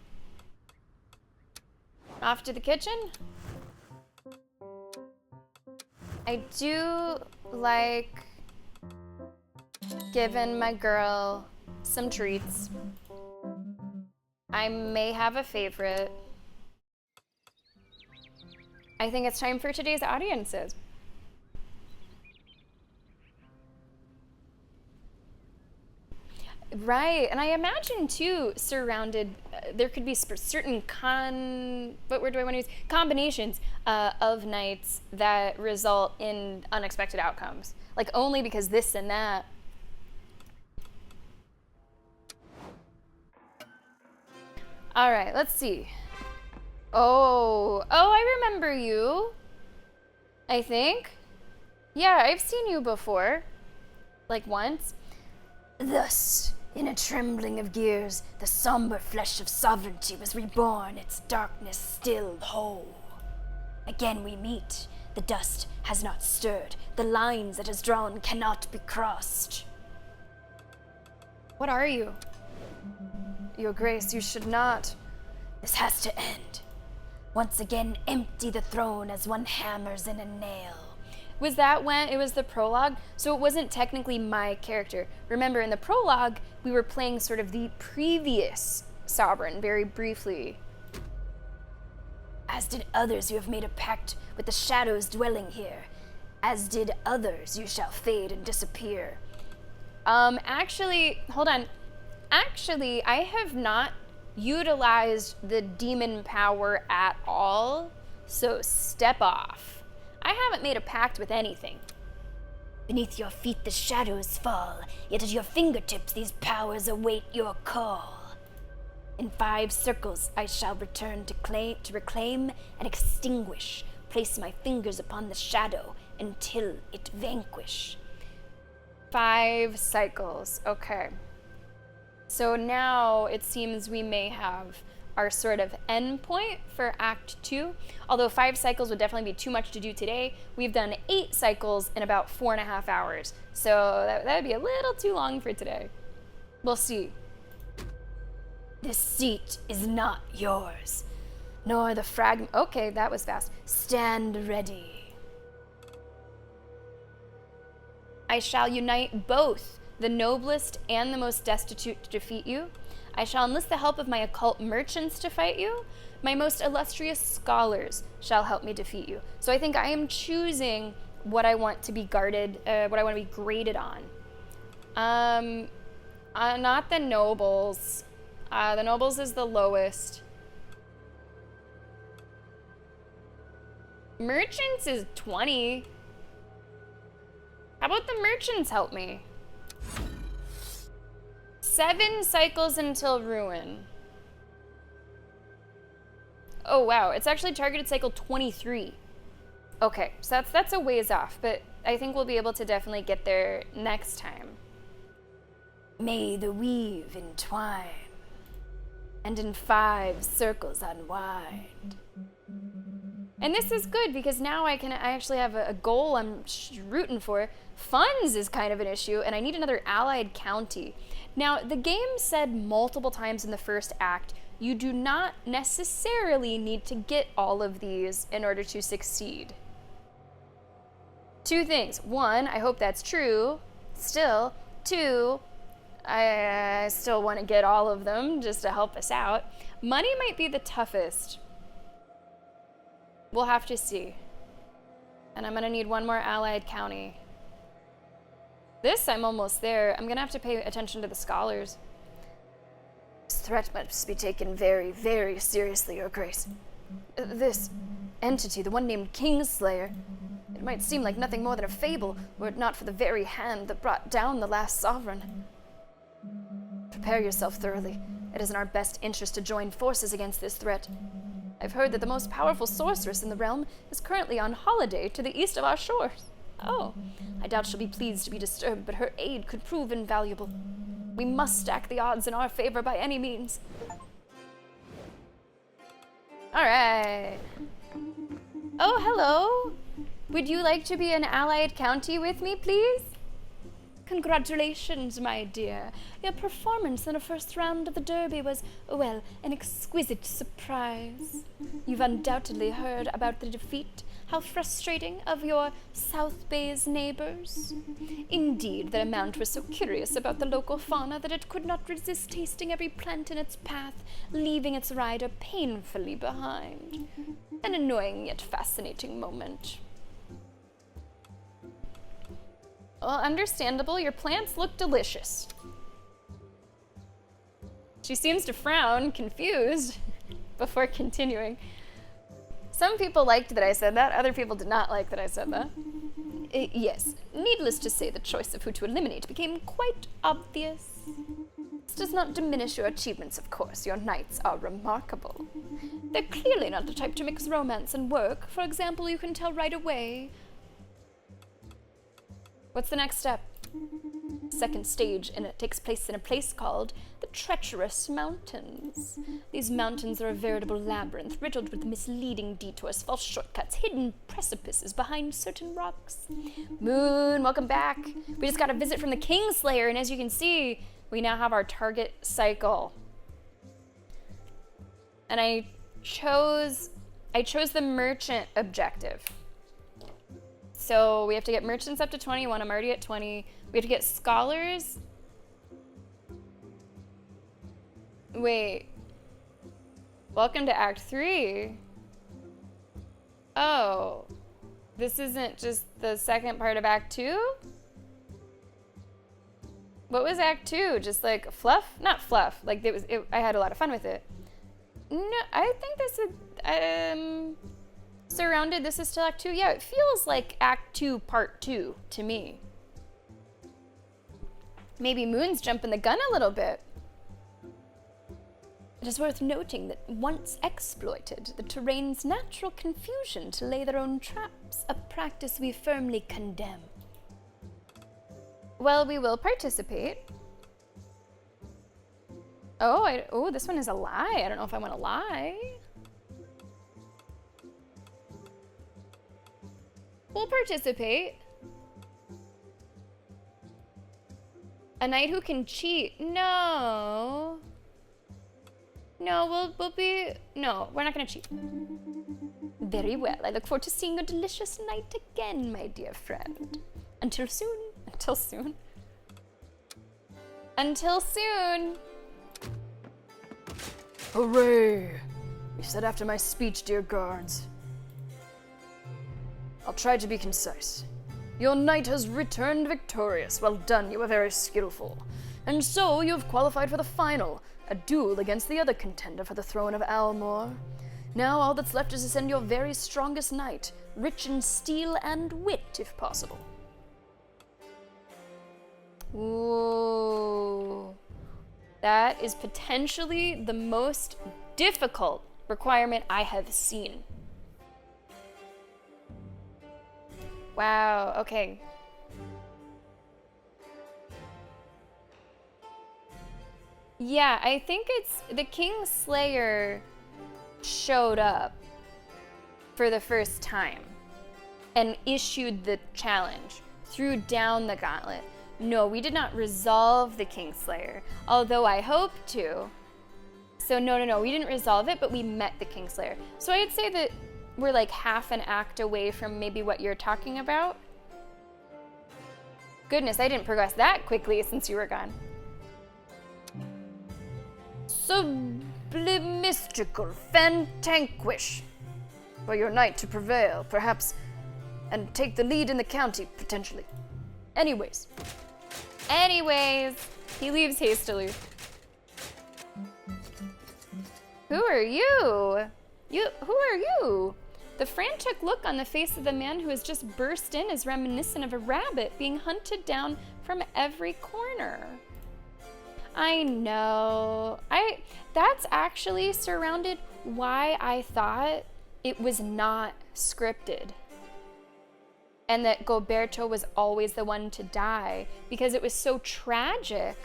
Off to the kitchen. I do like giving my girl some treats. I may have a favorite. I think it's time for today's audiences. Right, and I imagine too, surrounded, there could be certain what word do I want to use? Combinations of nights that result in unexpected outcomes. Like only because this and that. All right, let's see. Oh, I remember you. I think. Yeah, I've seen you before. Like once. Thus, in a trembling of gears, the somber flesh of sovereignty was reborn, its darkness still whole. Again we meet. The dust has not stirred. The lines it has drawn cannot be crossed. What are you? Your Grace, you should not. This has to end. Once again, empty the throne as one hammers in a nail. Was that when it was the prologue? So it wasn't technically my character. Remember, in the prologue, we were playing sort of the previous sovereign, very briefly. As did others who have made a pact with the shadows dwelling here. As did others, you shall fade and disappear. Actually, hold on. Actually, I have not utilized the demon power at all, so step off. I haven't made a pact with anything. Beneath your feet the shadows fall, yet at your fingertips these powers await your call. In 5 circles I shall return to reclaim and extinguish, place my fingers upon the shadow until it vanquish. 5 cycles, okay. So now it seems we may have our sort of end point for Act 2. Although 5 cycles would definitely be too much to do today, we've done 8 cycles in about 4.5 hours. So that would be a little too long for today. We'll see. This seat is not yours, nor the fragment. Okay, that was fast. Stand ready. I shall unite both the noblest and the most destitute to defeat you. I shall enlist the help of my occult merchants to fight you. My most illustrious scholars shall help me defeat you. So I think I am choosing what I want to be guarded, what I want to be graded on. Not the nobles. The nobles is the lowest. Merchants is 20. How about the merchants help me? 7 cycles until ruin. Oh wow, it's actually targeted cycle 23. Okay, so that's a ways off, but I think we'll be able to definitely get there next time. May the weave entwine, and in 5 circles unwind. And this is good because now I actually have a goal I'm rooting for. Funds is kind of an issue, and I need another allied county. Now, the game said multiple times in the first act, you do not necessarily need to get all of these in order to succeed. 2 things. 1, I hope that's true. Still. 2, I still want to get all of them just to help us out. Money might be the toughest. We'll have to see. And I'm gonna need 1 more allied county. This, I'm almost there. I'm gonna have to pay attention to the scholars. This threat must be taken very, very seriously, Your Grace. This entity, the one named Kingslayer, it might seem like nothing more than a fable, were it not for the very hand that brought down the last sovereign. Prepare yourself thoroughly. It is in our best interest to join forces against this threat. I've heard that the most powerful sorceress in the realm is currently on holiday to the east of our shores. Oh, I doubt she'll be pleased to be disturbed, but her aid could prove invaluable. We must stack the odds in our favor by any means. All right. Oh, hello. Would you like to be an allied county with me, please? Congratulations, my dear. Your performance in the first round of the Derby was, well, an exquisite surprise. You've undoubtedly heard about the defeat, how frustrating, of your South Bay's neighbors. Indeed, their mount was so curious about the local fauna that it could not resist tasting every plant in its path, leaving its rider painfully behind. An annoying yet fascinating moment. Well, understandable. Your plants look delicious. She seems to frown, confused, before continuing. Some people liked that I said that. Other people did not like that I said that. Yes, needless to say, the choice of who to eliminate became quite obvious. This does not diminish your achievements, of course. Your knights are remarkable. They're clearly not the type to mix romance and work. For example, you can tell right away. What's the next step? Second stage, and it takes place in a place called the Treacherous Mountains. These mountains are a veritable labyrinth, riddled with misleading detours, false shortcuts, hidden precipices behind certain rocks. Moon, welcome back. We just got a visit from the Kingslayer, and as you can see, we now have our target cycle. And I chose the merchant objective. So we have to get merchants up to 21. I'm already at 20. We have to get scholars. Wait. Welcome to Act 3. Oh. This isn't just the second part of Act 2? What was Act 2? Just like fluff? Not fluff. Like I had a lot of fun with it. No, I think this is Surrounded, this is still Act 2? Yeah, it feels like Act 2, Part 2 to me. Maybe Moon's jumping the gun a little bit. It is worth noting that once exploited, the terrain's natural confusion to lay their own traps, a practice we firmly condemn. Well, we will participate. Oh, this one is a lie. I don't know if I want to lie. We'll participate. A knight who can cheat? No. No, we're not gonna cheat. Very well. I look forward to seeing your delicious night again, my dear friend. Until soon. Until soon. Until soon. Hooray! You said after my speech, dear guards. I'll try to be concise. Your knight has returned victorious. Well done, you were very skillful. And so you have qualified for the final, a duel against the other contender for the throne of Almor. Now all that's left is to send your very strongest knight, rich in steel and wit, if possible. Ooh. That is potentially the most difficult requirement I have seen. Wow, okay. Yeah, I think it's the Kingslayer showed up for the first time and issued the challenge, threw down the gauntlet. No, we did not resolve the Kingslayer, although I hope to. So no, we didn't resolve it, but we met the Kingslayer. So I'd say that we're like half an act away from maybe what you're talking about. Goodness, I didn't progress that quickly since you were gone. Sublimistical, fantanquish. For your knight to prevail, perhaps, and take the lead in the county, potentially. Anyways, he leaves hastily. Who are you? Who are you? The frantic look on the face of the man who has just burst in is reminiscent of a rabbit being hunted down from every corner. I know. That's actually surrounded why I thought it was not scripted. And that Goberto was always the one to die, because it was so tragic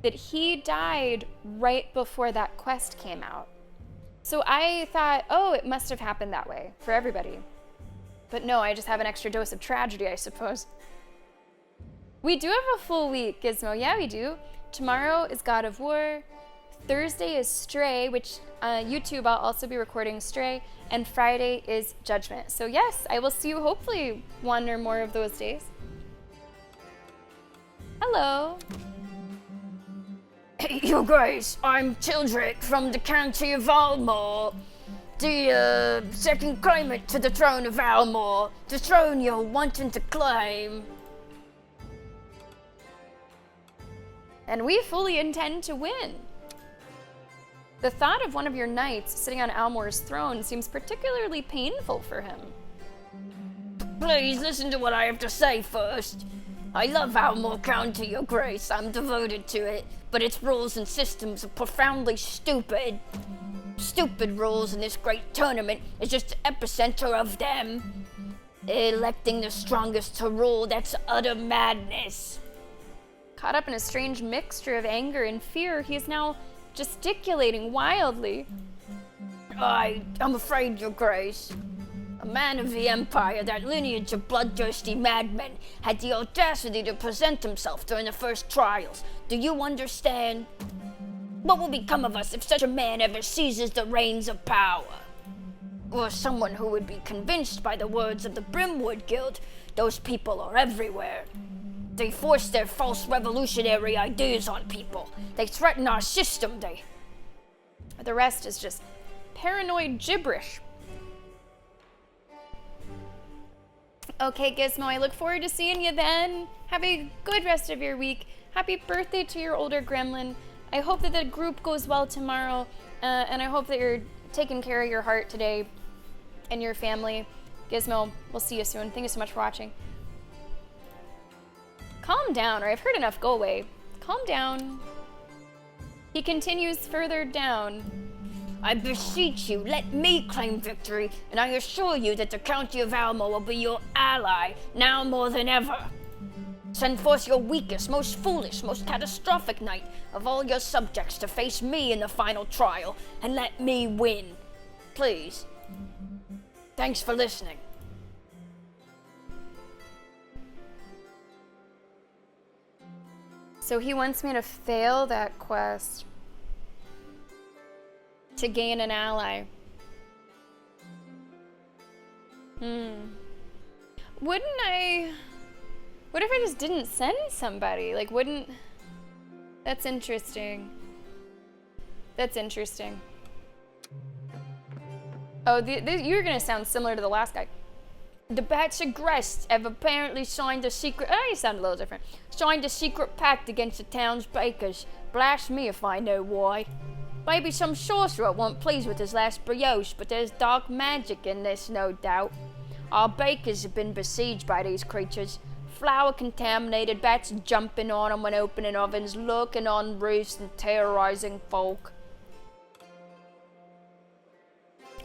that he died right before that quest came out. So I thought, oh, it must have happened that way for everybody. But no, I just have an extra dose of tragedy, I suppose. We do have a full week, Gizmo. Yeah, we do. Tomorrow is God of War. Thursday is Stray, which YouTube I'll also be recording Stray. And Friday is Judgment. So yes, I will see you hopefully one or more of those days. Hello. Your Grace, I'm Childrick from the county of Almor. The second claimant to the throne of Almor. The throne you're wanting to claim. And we fully intend to win. The thought of one of your knights sitting on Almor's throne seems particularly painful for him. Please listen to what I have to say first. I love Almor County, Your Grace. I'm devoted to it, but its rules and systems are profoundly stupid. Stupid rules in this great tournament is just the epicenter of them. Electing the strongest to rule, that's utter madness. Caught up in a strange mixture of anger and fear, he is now gesticulating wildly. I'm afraid, Your Grace. A man of the Empire, that lineage of bloodthirsty madmen, had the audacity to present himself during the first trials. Do you understand? What will become of us if such a man ever seizes the reins of power? Or someone who would be convinced by the words of the Brimwood Guild. Those people are everywhere. They force their false revolutionary ideas on people. They threaten our system, The rest is just paranoid gibberish. Okay, Gizmo, I look forward to seeing you then. Have a good rest of your week. Happy birthday to your older gremlin. I hope that the group goes well tomorrow, and I hope that you're taking care of your heart today and your family. Gizmo, we'll see you soon. Thank you so much for watching. Calm down, or I've heard enough. Go away. Calm down. He continues further down. I beseech you, let me claim victory, and I assure you that the County of Almor will be your ally, now more than ever. Send forth your weakest, most foolish, most catastrophic knight of all your subjects to face me in the final trial, and let me win. Please. Thanks for listening. So he wants me to fail that quest to gain an ally. Wouldn't I What if I just didn't send somebody? Like, wouldn't... That's interesting. That's interesting. Oh, you're gonna sound similar to the last guy. The batch of Grest have apparently signed a secret... Oh, you sound a little different. Signed a secret pact against the town's bakers. Blast me if I know why. Maybe some sorcerer weren't pleased with his last brioche, but there's dark magic in this, no doubt. Our bakers have been besieged by these creatures. Flour contaminated, bats jumping on them when opening ovens, lurking on roofs and terrorizing folk.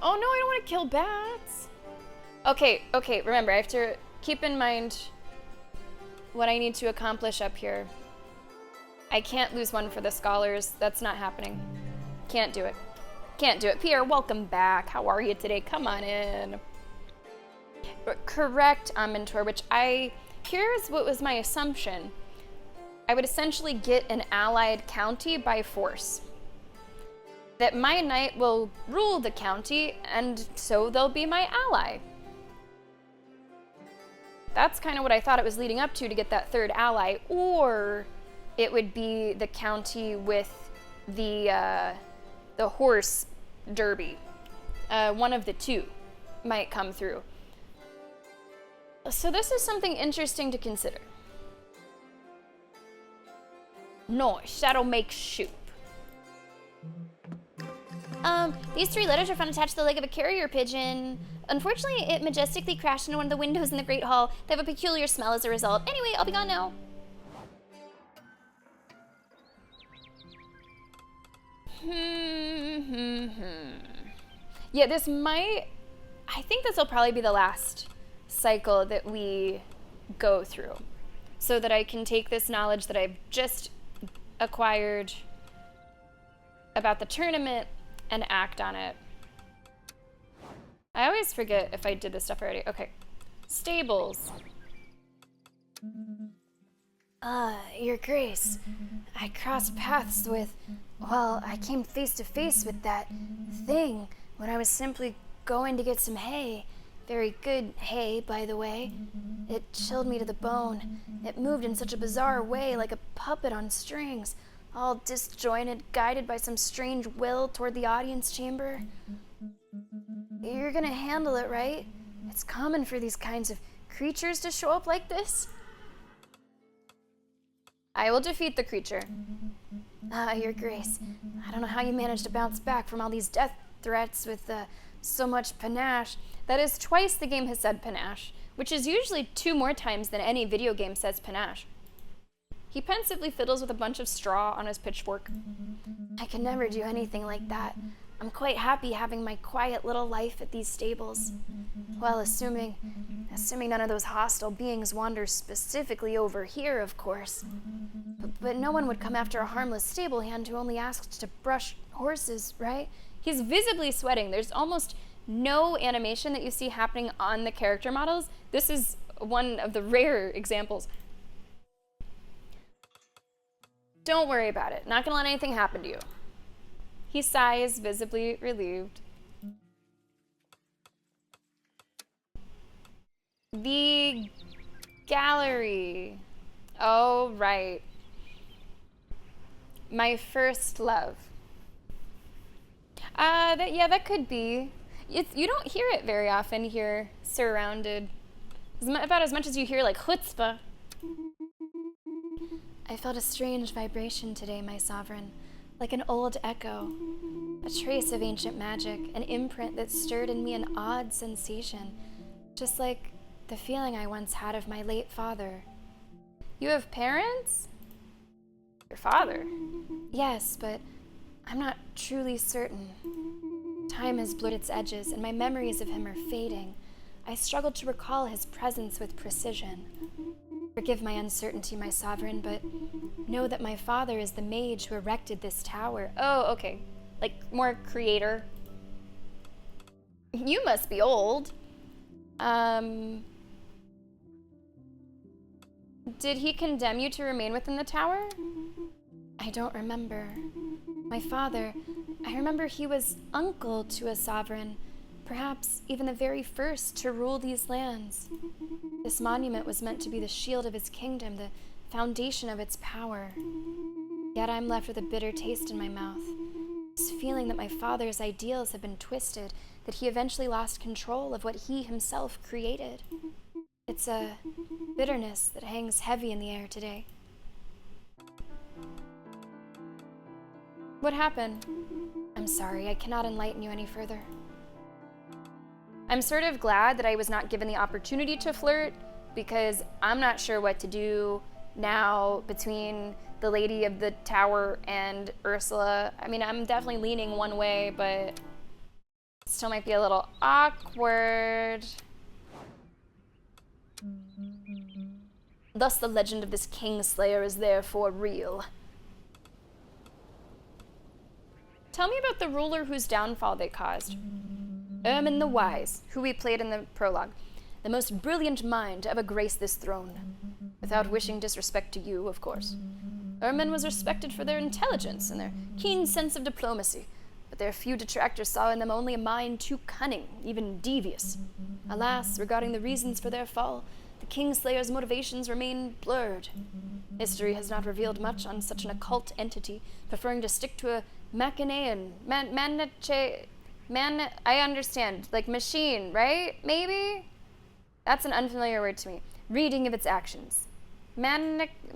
Oh no, I don't want to kill bats. Okay, remember, I have to keep in mind what I need to accomplish up here. I can't lose one for the scholars. That's not happening. Can't do it. Can't do it. Pierre, welcome back. How are you today? Come on in. Correct, Mentor, which here's what was my assumption. I would essentially get an allied county by force. That my knight will rule the county, and so they'll be my ally. That's kind of what I thought it was leading up to get that third ally, or it would be the county with the horse derby. One of the two might come through. So this is something interesting to consider. Nice, that'll make soup. These 3 letters are found attached to the leg of a carrier pigeon. Unfortunately, it majestically crashed into one of the windows in the Great Hall. They have a peculiar smell as a result. Anyway, I'll be gone now. Yeah, I think this will probably be the last cycle that we go through, so that I can take this knowledge that I've just acquired about the tournament and act on it. I always forget if I did this stuff already. Okay. Stables. Your Grace, I crossed paths with, well, I came face to face with that thing when I was simply going to get some hay. Very good hay, by the way. It chilled me to the bone. It moved in such a bizarre way, like a puppet on strings, all disjointed, guided by some strange will toward the audience chamber. You're gonna handle it, right? It's common for these kinds of creatures to show up like this. I will defeat the creature. Your Grace, I don't know how you managed to bounce back from all these death threats with so much panache. That is twice the game has said panache, which is usually 2 more times than any video game says panache. He pensively fiddles with a bunch of straw on his pitchfork. I can never do anything like that. I'm quite happy having my quiet little life at these stables. Well, assuming none of those hostile beings wander specifically over here, of course. But no one would come after a harmless stable hand who only asked to brush horses, right? He's visibly sweating. There's almost no animation that you see happening on the character models. This is one of the rare examples. Don't worry about it. Not gonna let anything happen to you. He sighs, visibly relieved. The gallery. Oh, right. My first love. That could be. You don't hear it very often here, surrounded. About as much as you hear, like, chutzpah. I felt a strange vibration today, my sovereign, like an old echo, a trace of ancient magic, an imprint that stirred in me an odd sensation, just like the feeling I once had of my late father. You have parents? Your father? Yes, but I'm not truly certain. Time has blurred its edges, and my memories of him are fading. I struggle to recall his presence with precision. Forgive my uncertainty, my sovereign, but know that my father is the mage who erected this tower. Oh, okay. Like, more creator. You must be old. Did he condemn you to remain within the tower? I don't remember. My father, I remember he was uncle to a sovereign, Perhaps even the very first to rule these lands. This monument was meant to be the shield of his kingdom, the foundation of its power. Yet I'm left with a bitter taste in my mouth. This feeling that my father's ideals have been twisted, that he eventually lost control of what he himself created. It's a bitterness that hangs heavy in the air today. What happened? I'm sorry, I cannot enlighten you any further. I'm sort of glad that I was not given the opportunity to flirt, because I'm not sure what to do now between the Lady of the Tower and Ursula. I mean, I'm definitely leaning one way, but it still might be a little awkward. Thus the legend of this Kingslayer is therefore real. Tell me about the ruler whose downfall they caused. Ermin the Wise, who we played in the prologue. The most brilliant mind to ever grace this throne. Without wishing disrespect to you, of course. Ermin was respected for their intelligence and their keen sense of diplomacy, but their few detractors saw in them only a mind too cunning, even devious. Alas, regarding the reasons for their fall, the Kingslayer's motivations remain blurred. History has not revealed much on such an occult entity, preferring to stick to a Machinean, I understand, like machine, right? Maybe? That's an unfamiliar word to me. Reading of its actions. Manicure.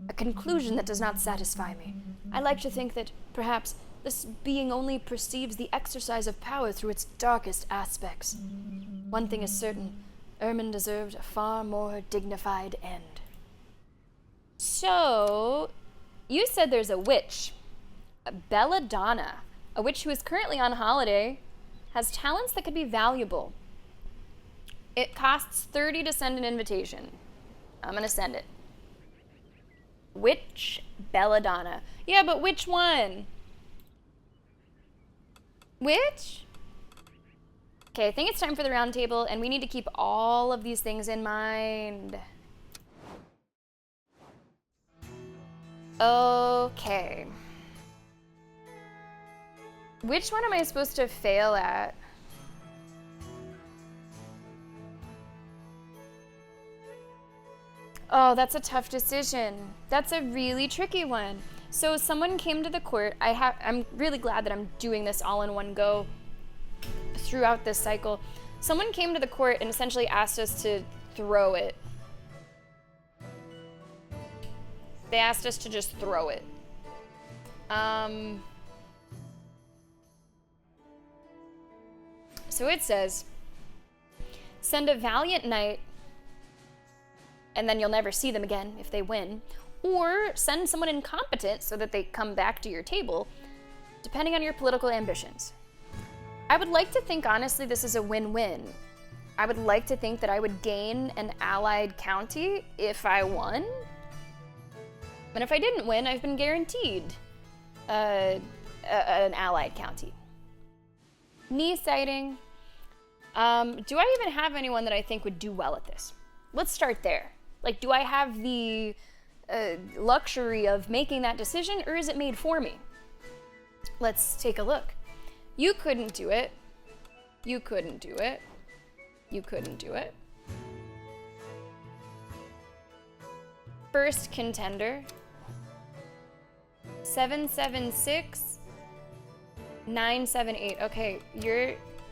A conclusion that does not satisfy me. I like to think that, perhaps, this being only perceives the exercise of power through its darkest aspects. One thing is certain, Ermin deserved a far more dignified end. So, you said there's a witch. Belladonna, a witch who is currently on holiday, has talents that could be valuable. It costs 30 to send an invitation. I'm gonna send it. Witch Belladonna. Yeah, but which one? Which? Okay, I think it's time for the round table, and we need to keep all of these things in mind. Okay. Which one am I supposed to fail at? Oh, that's a tough decision. That's a really tricky one. So someone came to the court. I'm really glad that I'm doing this all in one go throughout this cycle. Someone came to the court and essentially asked us to throw it. They asked us to just throw it. So it says, send a valiant knight, and then you'll never see them again if they win, or send someone incompetent so that they come back to your table, depending on your political ambitions. I would like to think, honestly, this is a win-win. I would like to think that I would gain an allied county if I won. And if I didn't win, I've been guaranteed an allied county. Knee sighting. Do I even have anyone that I think would do well at this? Let's start there. Like, do I have the luxury of making that decision, or is it made for me? Let's take a look. You couldn't do it. You couldn't do it. You couldn't do it. First contender. 776 978. Okay,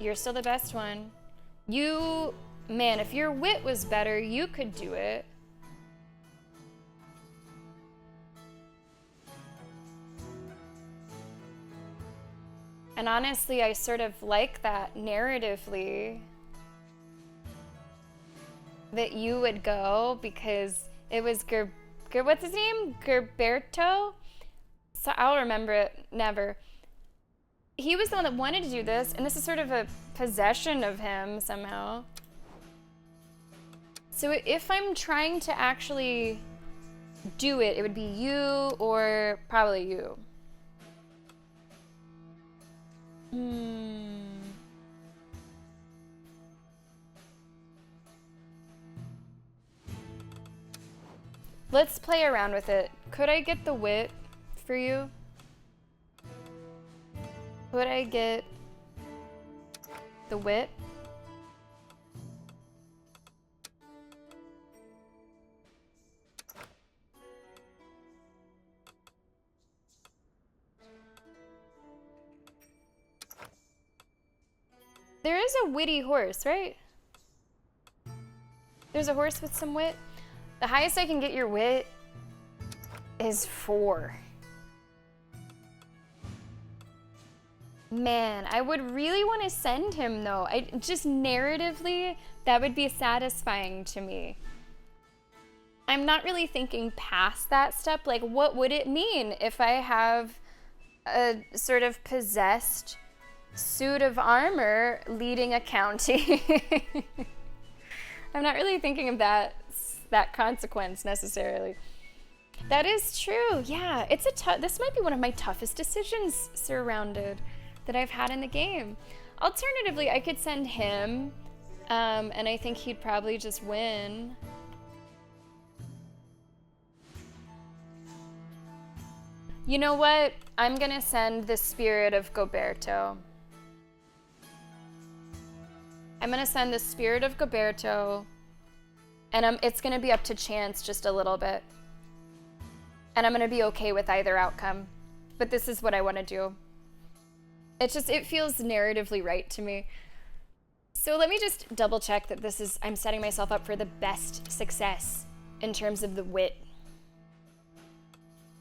you're still the best one. You, man, if your wit was better, you could do it. And honestly, I sort of like that narratively that you would go, because it was what's his name? Gerberto? So I'll remember it, never. He was the one that wanted to do this, and this is sort of a possession of him somehow. So if I'm trying to actually do it, it would be you or probably you. Let's play around with it. Could I get the wit for you? Could I get The wit. There is a witty horse, right? There's a horse with some wit. The highest I can get your wit is 4. Man, I would really want to send him though. Just narratively, that would be satisfying to me. I'm not really thinking past that step. Like, what would it mean if I have a sort of possessed suit of armor leading a county? I'm not really thinking of that consequence necessarily. That is true. Yeah, it's this might be one of my toughest decisions surrounded that I've had in the game. Alternatively, I could send him, and I think he'd probably just win. You know what? I'm gonna send the spirit of Goberto. I'm gonna send the spirit of Goberto, and it's gonna be up to chance just a little bit. And I'm gonna be okay with either outcome. But this is what I wanna do. It feels narratively right to me. So let me just double check that I'm setting myself up for the best success in terms of the wit.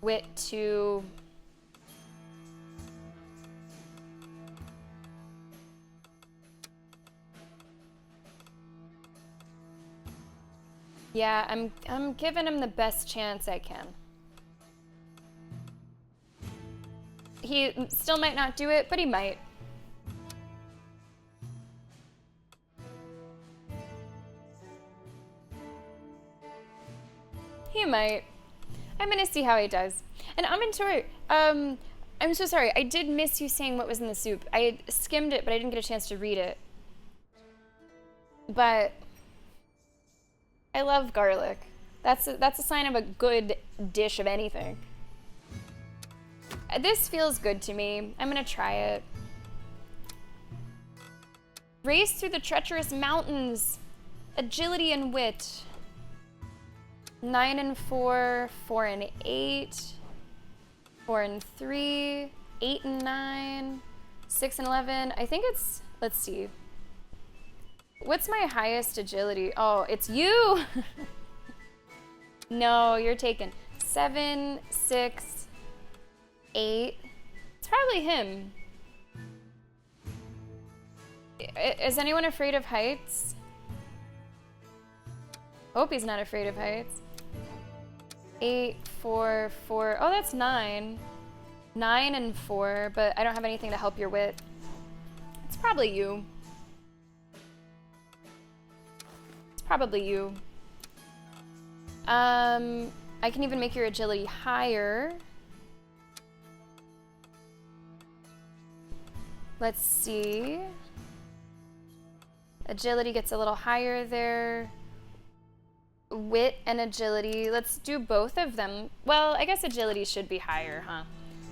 Wit to... Yeah, I'm giving him the best chance I can. He still might not do it, but he might. He might. I'm gonna see how he does. And Amintor, I'm so sorry. I did miss you saying what was in the soup. I skimmed it, but I didn't get a chance to read it. But I love garlic. That's a sign of a good dish of anything. This feels good to me. I'm gonna try it. Race through the treacherous mountains. Agility and wit. 9 and 4, 4 and 8, 4 and 3, 8 and 9, 6 and 11. I think it's, let's see. What's my highest agility? Oh, it's you! No, you're taken. 7, 6, 8. It's probably him. Is anyone afraid of heights? Hope he's not afraid of heights. 8, 4, 4. Oh, that's 9. 9 and 4, but I don't have anything to help your wit. It's probably you. It's probably you. I can even make your agility higher. Let's see. Agility gets a little higher there. Wit and agility, let's do both of them. Well, I guess agility should be higher, huh?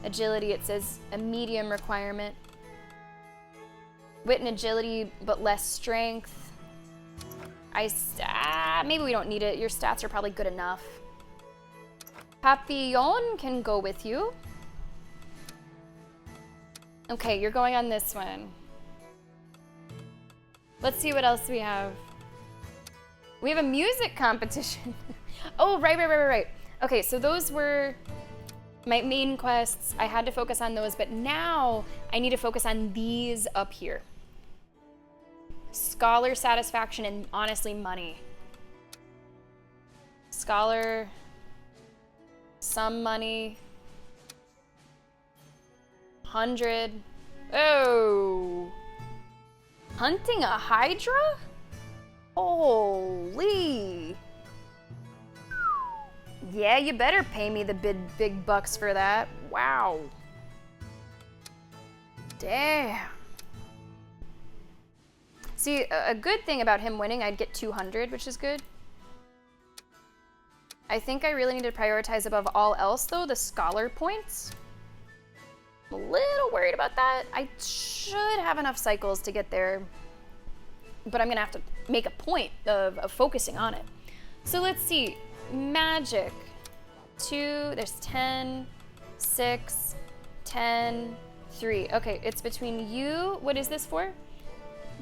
Agility, it says a medium requirement. Wit and agility, but less strength. Maybe we don't need it. Your stats are probably good enough. Papillon can go with you. Okay, you're going on this one. Let's see what else we have. We have a music competition. Oh, right. Okay, so those were my main quests. I had to focus on those, but now I need to focus on these up here. Scholar satisfaction and honestly money. Scholar, some money. 100. Oh. Hunting a hydra? Holy. Yeah, you better pay me the big bucks for that. Wow. Damn. See, a good thing about him winning, I'd get 200, which is good. I think I really need to prioritize above all else, though, the scholar points. I'm a little worried about that. I should have enough cycles to get there but I'm gonna have to make a point of focusing on it. So let's see, magic, 2, there's 10, 6, 10, 3. Okay, it's between you, what is this for?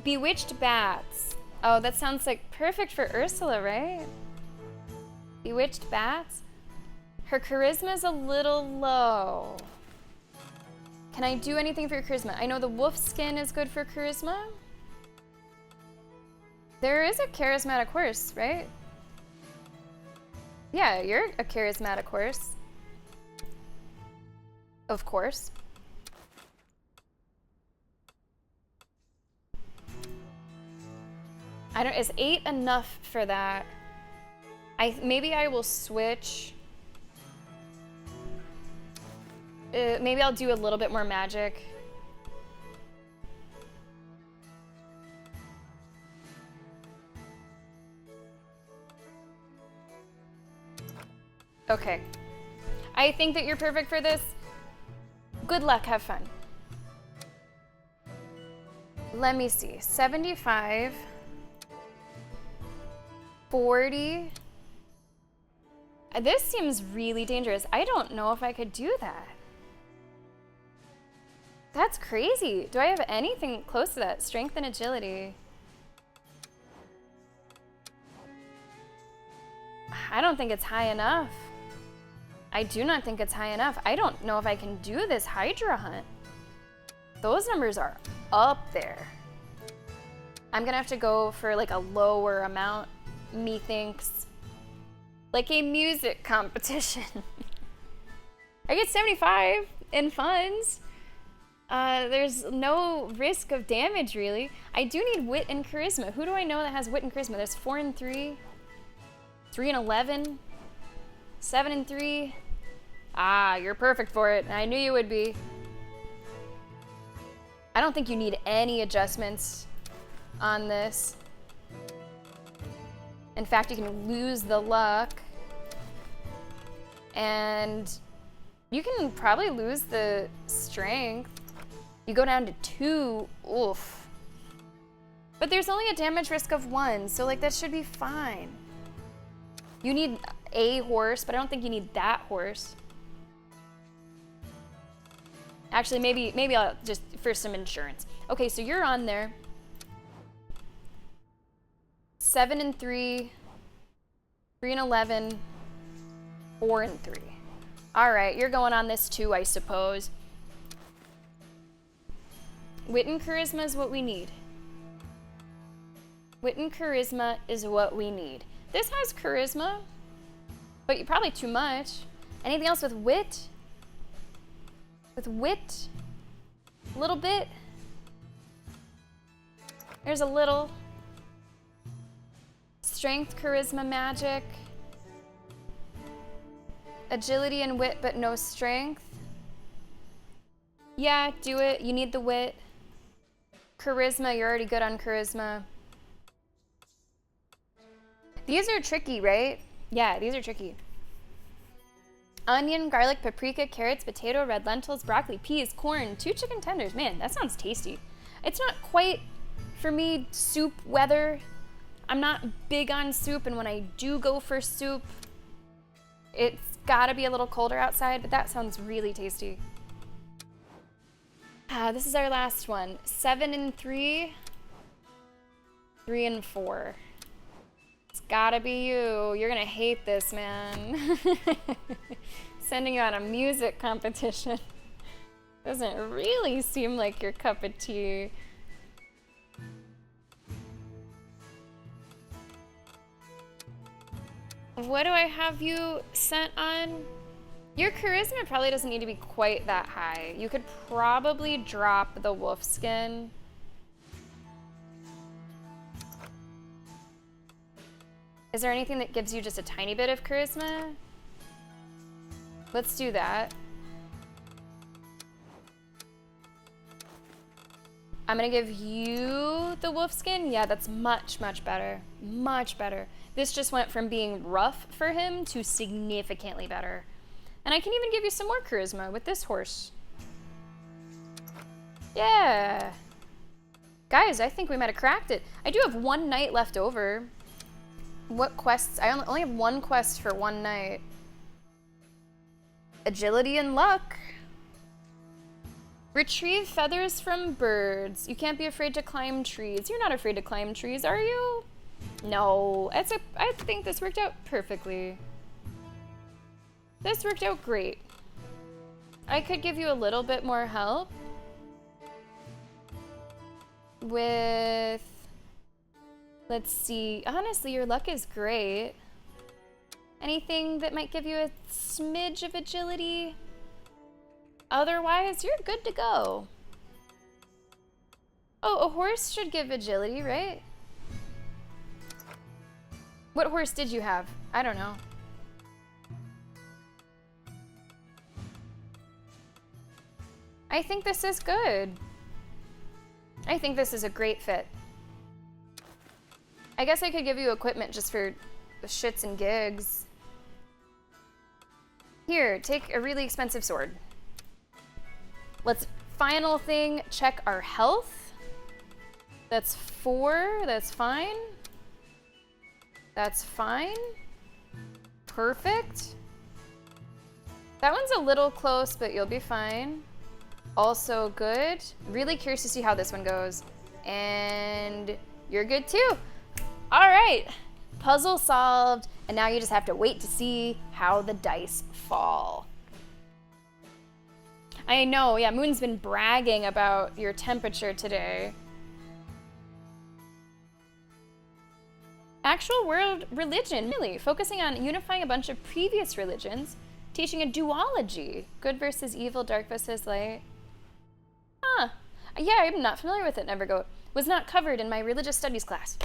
Bewitched bats. Oh, that sounds like perfect for Ursula, right? Bewitched bats? Her charisma is a little low. Can I do anything for your charisma? I know the wolf skin is good for charisma. There is a charismatic horse, right? Yeah, you're a charismatic horse. Of course. Is 8 enough for that? Maybe I will switch. Maybe I'll do a little bit more magic. Okay. I think that you're perfect for this. Good luck, have fun. Let me see. 75, 40. This seems really dangerous. I don't know if I could do that. That's crazy. Do I have anything close to that? Strength and agility. I don't think it's high enough. I do not think it's high enough. I don't know if I can do this Hydra hunt. Those numbers are up there. I'm gonna have to go for like a lower amount, methinks. Like a music competition. I get 75 in funds. There's no risk of damage, really. I do need wit and charisma. Who do I know that has wit and charisma? There's 4 and 3, 3 and 11, 7 and 3. Ah, you're perfect for it. I knew you would be. I don't think you need any adjustments on this. In fact, you can lose the luck. And you can probably lose the strength. You go down to 2, oof. But there's only a damage risk of 1, so like that should be fine. You need a horse, but I don't think you need that horse. Actually, maybe I'll just, for some insurance. Okay, so you're on there. 7 and 3, 3 and 11, 4 and 3. All right, you're going on this too, I suppose. Wit and charisma is what we need. Wit and charisma is what we need. This has charisma, but probably too much. Anything else with wit? With wit? A little bit? There's a little. Strength, charisma, magic. Agility and wit, but no strength. Yeah, do it. You need the wit. Charisma, you're already good on charisma. These are tricky, right? Yeah, these are tricky. Onion, garlic, paprika, carrots, potato, red lentils, broccoli, peas, corn, 2 chicken tenders. Man, that sounds tasty. It's not quite, for me, soup weather. I'm not big on soup, and when I do go for soup, it's gotta be a little colder outside, but that sounds really tasty. This is our last one. 7 and 3, 3 and 4. It's gotta be you. You're gonna hate this, man. Sending you on a music competition doesn't really seem like your cup of tea. What do I have you sent on? Your charisma probably doesn't need to be quite that high. You could probably drop the wolf skin. Is there anything that gives you just a tiny bit of charisma? Let's do that. I'm gonna give you the wolf skin. Yeah, that's much, much better. Much better. This just went from being rough for him to significantly better. And I can even give you some more charisma with this horse. Yeah. Guys, I think we might have cracked it. I do have one night left over. What quests? I only have one quest for one night. Agility and luck. Retrieve feathers from birds. You can't be afraid to climb trees. You're not afraid to climb trees, are you? No. I think this worked out perfectly. This worked out great. I could give you a little bit more help with, let's see, honestly, your luck is great. Anything that might give you a smidge of agility? Otherwise, you're good to go. Oh, a horse should give agility, right? What horse did you have? I don't know. I think this is good. I think this is a great fit. I guess I could give you equipment just for the shits and gigs. Here, take a really expensive sword. Let's, final thing, check our health. That's 4, that's fine. That's fine. Perfect. That one's a little close, but you'll be fine. Also good. Really curious to see how this one goes. And you're good too. All right, puzzle solved. And now you just have to wait to see how the dice fall. I know, yeah, Moon's been bragging about your temperature today. Actual world religion, really, focusing on unifying a bunch of previous religions, teaching a duology, good versus evil, dark versus light. Huh, yeah, I'm not familiar with it, Nevergoat. Was not covered in my religious studies class.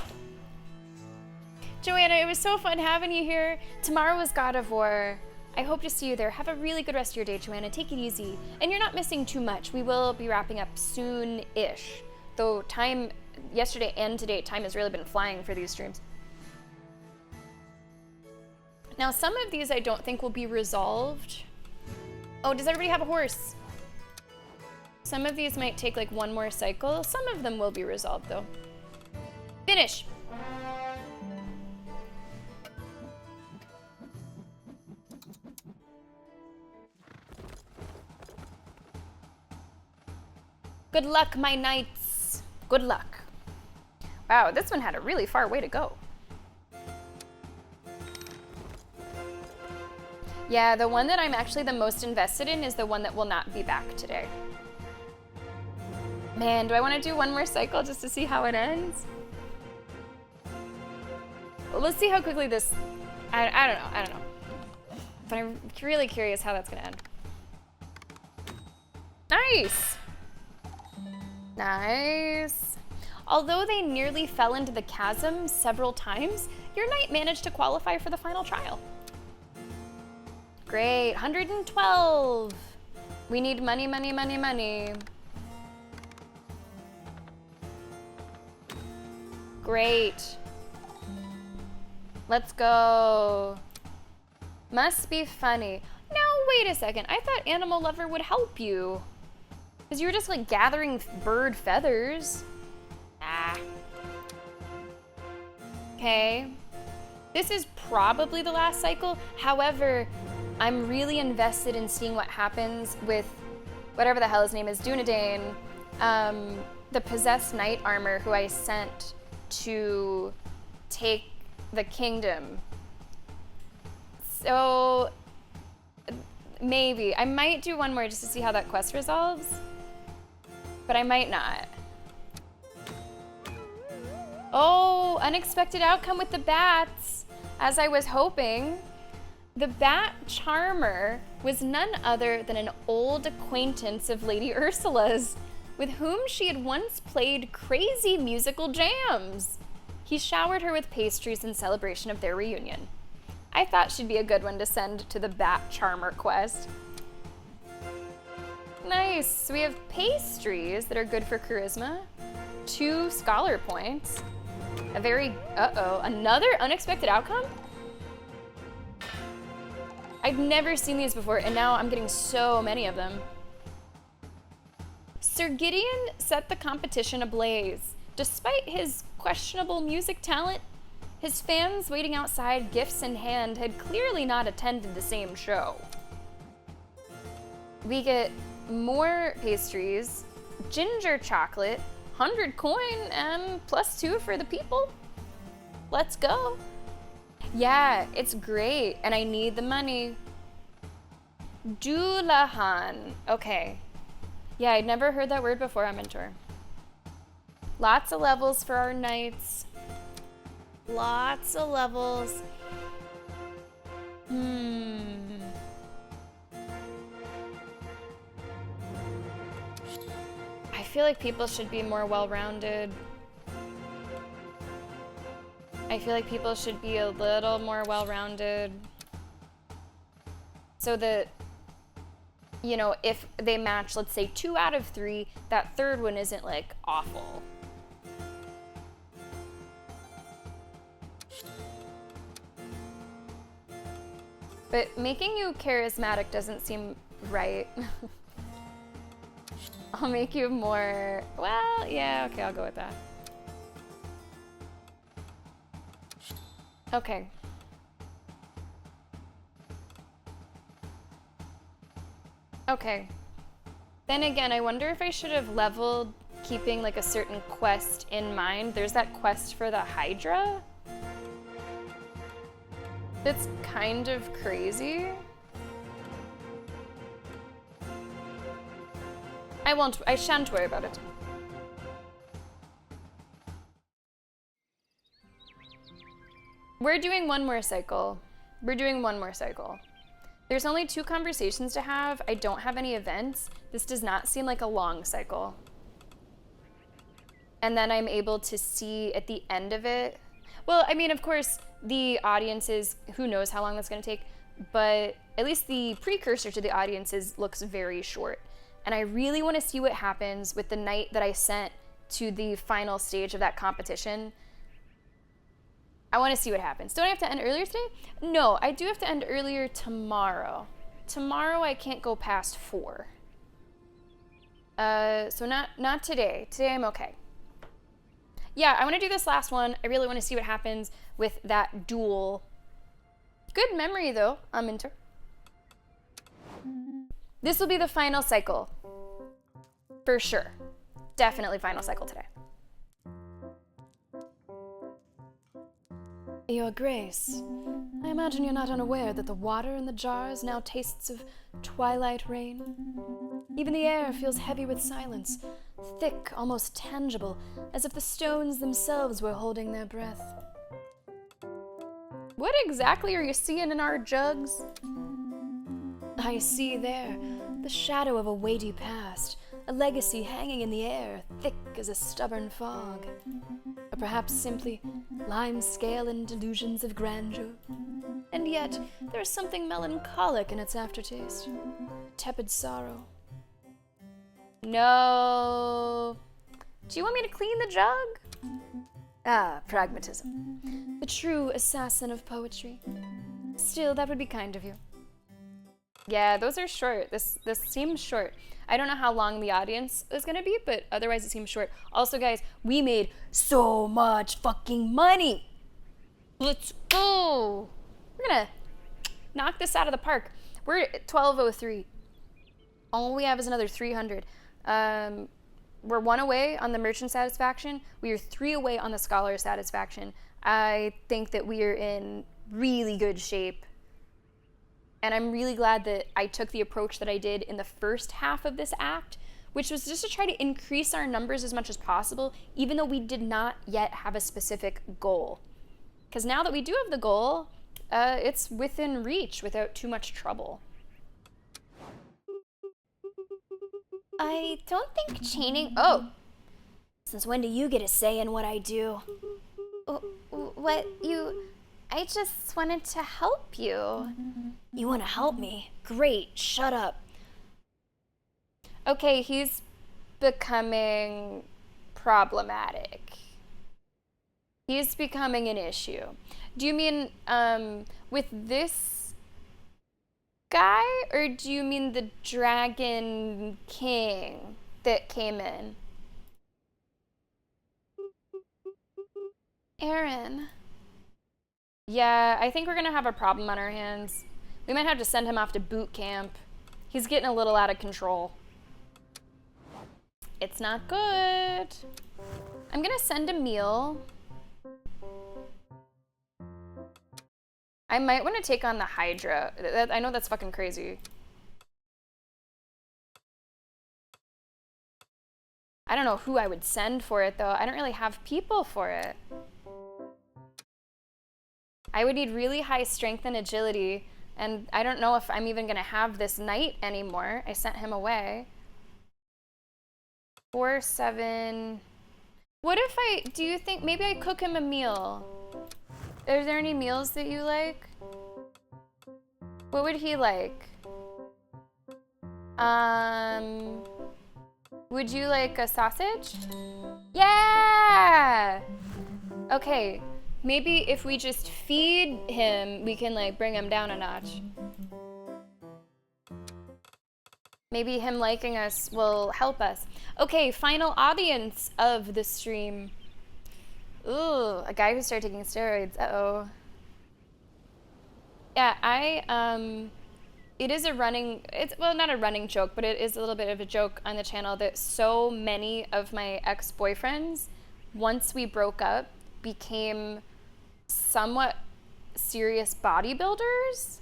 Joanna, it was so fun having you here. Tomorrow is God of War. I hope to see you there. Have a really good rest of your day, Joanna. Take it easy. And you're not missing too much. We will be wrapping up soon-ish. Though time, yesterday and today, time has really been flying for these streams. Now, some of these I don't think will be resolved. Oh, does everybody have a horse? Some of these might take like one more cycle. Some of them will be resolved though. Finish. Good luck, my knights. Good luck. Wow, this one had a really far way to go. Yeah, the one that I'm actually the most invested in is the one that will not be back today. Man, do I want to do one more cycle just to see how it ends? Well, let's see how quickly this... I don't know. But I'm really curious how that's going to end. Nice! Nice. Although they nearly fell into the chasm several times, your knight managed to qualify for the final trial. Great, 112. We need money, money, money, money. Great. Let's go. Must be funny. Now, wait a second. I thought Animal Lover would help you. Because you were just like gathering bird feathers. Ah. Okay. This is probably the last cycle. However, I'm really invested in seeing what happens with whatever the hell his name is, Dunedain, the possessed knight armor who I sent to take the kingdom. So maybe. I might do one more just to see how that quest resolves, but I might not. Oh, unexpected outcome with the bats, as I was hoping. The Bat Charmer was none other than an old acquaintance of Lady Ursula's, with whom she had once played crazy musical jams. He showered her with pastries in celebration of their reunion. I thought she'd be a good one to send to the Bat Charmer quest. Nice, so we have pastries that are good for charisma, 2 scholar points, a very, another unexpected outcome? I've never seen these before, and now I'm getting so many of them. Sir Gideon set the competition ablaze. Despite his questionable music talent, his fans waiting outside, gifts in hand, had clearly not attended the same show. We get more pastries, ginger chocolate, 100 coin, and +2 for the people. Let's go. Yeah, it's great, and I need the money. Dulahan. Okay. Yeah, I'd never heard that word before on Mentor. Lots of levels for our knights. Lots of levels. I feel like people should be more well-rounded. I feel like people should be a little more well-rounded. So that, you know, if they match, let's say 2 out of 3, that third one isn't like awful. But making you charismatic doesn't seem right. I'll make you more, well, yeah, okay, I'll go with that. Okay. Okay. Then again, I wonder if I should have leveled keeping like a certain quest in mind. There's that quest for the Hydra. That's kind of crazy. I shan't worry about it. We're doing one more cycle. We're doing one more cycle. There's only 2 conversations to have. I don't have any events. This does not seem like a long cycle. And then I'm able to see at the end of it. Well, I mean, of course, the audiences, who knows how long that's going to take, but at least the precursor to the audiences looks very short. And I really want to see what happens with the knight that I sent to the final stage of that competition. I want to see what happens. Don't I have to end earlier today? No, I do have to end earlier tomorrow. Tomorrow I can't go past 4. So not today. Today I'm okay. Yeah, I want to do this last one. I really want to see what happens with that duel. Good memory though, Minter. This will be the final cycle. For sure. Definitely final cycle today. Your Grace, I imagine you're not unaware that the water in the jars now tastes of twilight rain. Even the air feels heavy with silence, thick, almost tangible, as if the stones themselves were holding their breath. What exactly are you seeing in our jugs? I see there the shadow of a weighty past, a legacy hanging in the air, thick as a stubborn fog. Or perhaps simply lime scale and delusions of grandeur. And yet, there is something melancholic in its aftertaste, tepid sorrow. No. Do you want me to clean the jug? Ah, pragmatism. The true assassin of poetry. Still, that would be kind of you. Yeah, those are short. This seems short. I don't know how long the audience is gonna be, but otherwise it seems short. Also, guys, we made so much fucking money. Let's go. We're gonna knock this out of the park. We're at 12:03. All we have is another 300. We're 1 away on the merchant satisfaction. We are 3 away on the scholar satisfaction. I think that we are in really good shape. And I'm really glad that I took the approach that I did in the first half of this act, which was just to try to increase our numbers as much as possible, even though we did not yet have a specific goal. Because now that we do have the goal, it's within reach without too much trouble. I don't think chaining... Oh! Since when do you get a say in what I do? What you... I just wanted to help you. You want to help me? Great, shut up. Okay, he's becoming problematic. He's becoming an issue. Do you mean with this guy, or do you mean the Dragon King that came in? Aaron. Yeah, I think we're gonna have a problem on our hands. We might have to send him off to boot camp. He's getting a little out of control. It's not good. I'm gonna send a meal. I might want to take on the Hydra. I know that's fucking crazy. I don't know who I would send for it though. I don't really have people for it. I would need really high strength and agility, and I don't know if I'm even gonna have this knight anymore. I sent him away. 4, 7. What if do you think, maybe I cook him a meal? Are there any meals that you like? What would he like? Would you like a sausage? Yeah! Okay, maybe if we just feed him, we can like bring him down a notch. Maybe him liking us will help us. Okay, final audience of the stream. Ooh, a guy who started taking steroids. Uh-oh. Yeah, it is a running, well, not a running joke, but it is a little bit of a joke on the channel that so many of my ex-boyfriends, once we broke up, became somewhat serious bodybuilders,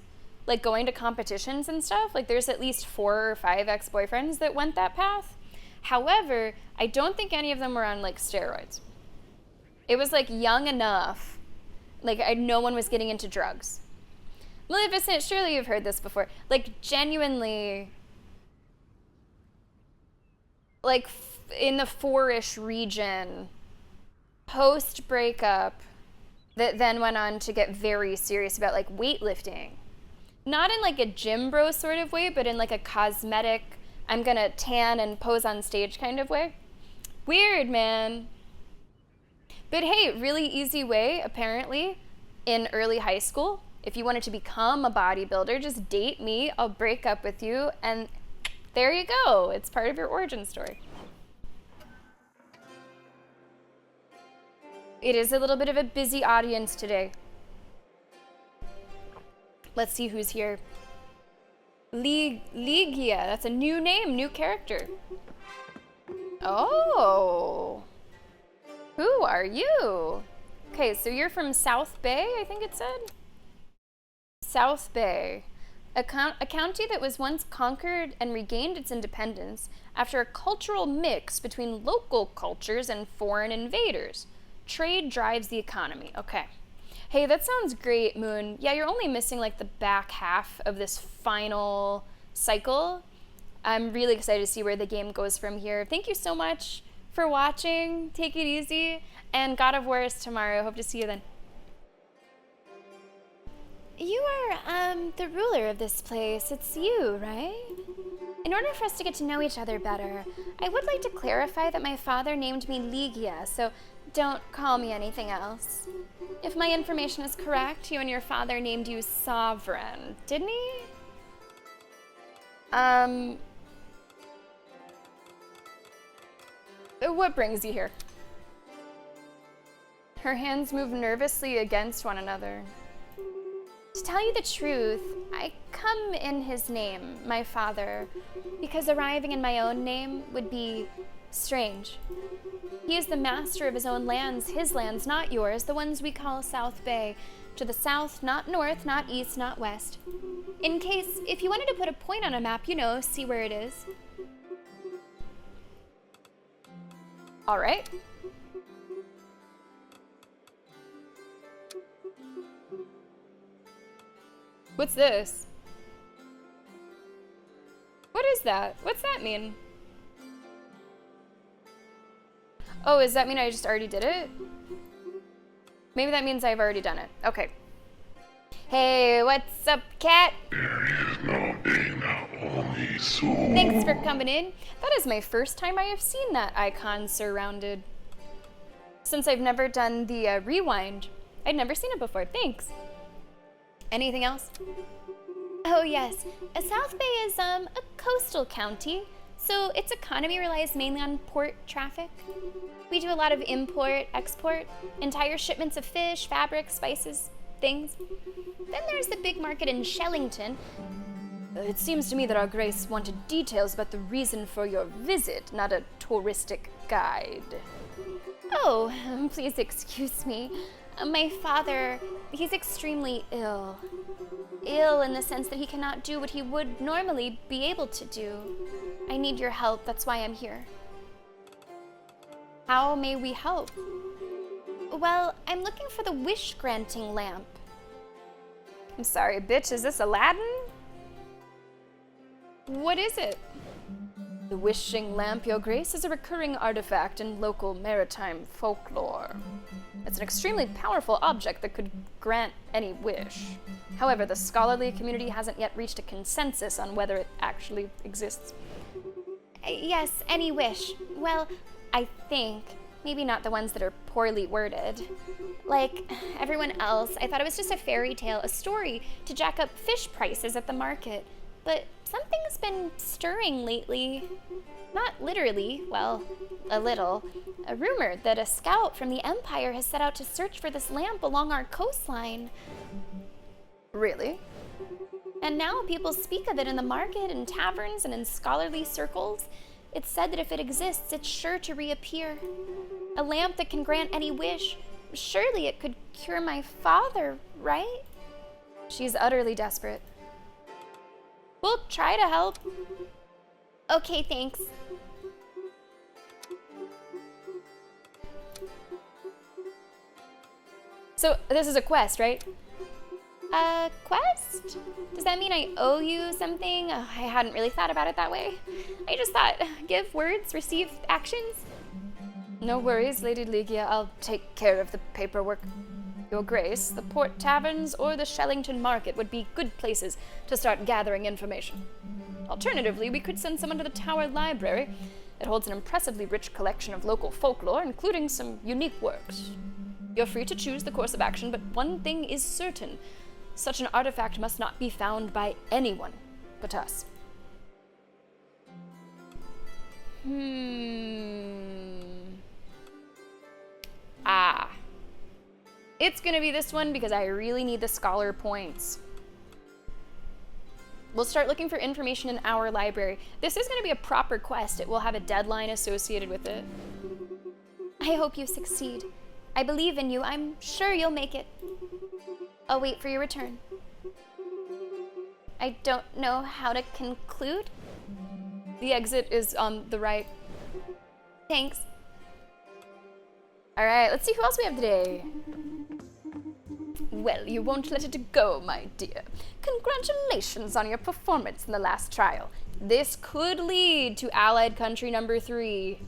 like going to competitions and stuff. Like there's at least 4 or 5 ex-boyfriends that went that path. However, I don't think any of them were on like steroids. It was like young enough, like no one was getting into drugs. Maleficent, surely you've heard this before. Like genuinely, like in the 4-ish region, post breakup, that then went on to get very serious about like weightlifting. Not in like a gym bro sort of way, but in like a cosmetic, I'm gonna tan and pose on stage kind of way. Weird, man. But hey, really easy way, apparently, in early high school. If you wanted to become a bodybuilder, just date me, I'll break up with you, and there you go. It's part of your origin story. It is a little bit of a busy audience today. Let's see who's here. Ligia, that's a new name, new character. Oh. Who are you? Okay, so you're from South Bay, I think it said? South Bay, a county that was once conquered and regained its independence after a cultural mix between local cultures and foreign invaders. Trade drives the economy. Okay. Hey, that sounds great, Moon. Yeah, you're only missing like the back half of this final cycle. I'm really excited to see where the game goes from here. Thank you so much for watching. Take it easy. And God of War is tomorrow. Hope to see you then. You are, the ruler of this place. It's you, right? In order for us to get to know each other better, I would like to clarify that my father named me Ligia, so don't call me anything else. If my information is correct, you and your father named you Sovereign, didn't he? What brings you here? Her hands move nervously against one another. To tell you the truth, I come in his name, my father, because arriving in my own name would be strange. He is the master of his own lands, his lands, not yours, the ones we call South Bay. To the south, not north, not east, not west. In case, if you wanted to put a point on a map, you know, see where it is. All right. What's this? What is that? What's that mean? Oh, does that mean I just already did it? Maybe that means I've already done it. Okay. Hey, what's up, cat? Thanks for coming in. That is my first time I have seen that icon surrounded. Since I've never done the rewind, I'd never seen it before. Thanks. Anything else? Oh yes, South Bay is a coastal county, So its economy relies mainly on port traffic. We do a lot of import, export, entire shipments of fish, fabric, spices, things. Then there's the big market in Shellington. It seems to me that our Grace wanted details about the reason for your visit, not a touristic guide. Oh, please excuse me. My father, he's extremely ill. Ill in the sense that he cannot do what he would normally be able to do. I need your help, that's why I'm here. How may we help? Well, I'm looking for the wish-granting lamp. I'm sorry, bitch, is this Aladdin? What is it? The wishing lamp, Your Grace, is a recurring artifact in local maritime folklore. It's an extremely powerful object that could grant any wish. However, the scholarly community hasn't yet reached a consensus on whether it actually exists. Yes, any wish. Well, I think. Maybe not the ones that are poorly worded. Like everyone else, I thought it was just a fairy tale, a story to jack up fish prices at the market. But something's been stirring lately. Not literally, well, a little. A rumor that a scout from the Empire has set out to search for this lamp along our coastline. Really? And now people speak of it in the market, in taverns, and in scholarly circles. It's said that if it exists, it's sure to reappear. A lamp that can grant any wish. Surely it could cure my father, right? She's utterly desperate. We'll try to help. Okay, thanks. So, this is a quest, right? A quest? Does that mean I owe you something? Oh, I hadn't really thought about it that way. I just thought, give words, receive actions. No worries, Lady Ligia. I'll take care of the paperwork. Your Grace, the port taverns or the Shellington market would be good places to start gathering information. Alternatively, we could send someone to the Tower Library. It holds an impressively rich collection of local folklore, including some unique works. You're free to choose the course of action, but one thing is certain. Such an artifact must not be found by anyone but us. It's gonna be this one because I really need the scholar points. We'll start looking for information in our library. This is gonna be a proper quest. It will have a deadline associated with it. I hope you succeed. I believe in you. I'm sure you'll make it. I'll wait for your return. I don't know how to conclude. The exit is on the right. Thanks. All right, let's see who else we have today. Well, you won't let it go, my dear. Congratulations on your performance in the last trial. This could lead to Allied Country number 3.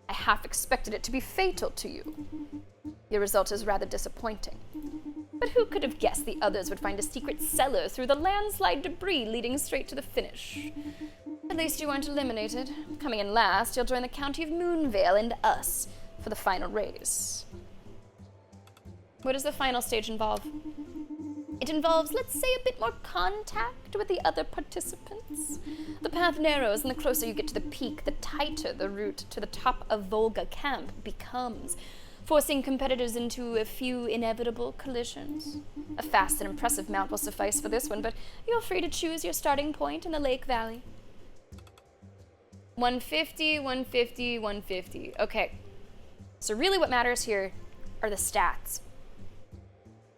I half expected it to be fatal to you. Your result is rather disappointing. But who could have guessed the others would find a secret cellar through the landslide debris leading straight to the finish? At least you weren't eliminated. Coming in last, you'll join the County of Moonvale and us for the final race. What does the final stage involve? It involves, let's say, a bit more contact with the other participants. The path narrows, and the closer you get to the peak, the tighter the route to the top of Volga Camp becomes, forcing competitors into a few inevitable collisions. A fast and impressive mount will suffice for this one, but you're free to choose your starting point in the Lake Valley. 150, 150, 150. Okay. So really what matters here are the stats.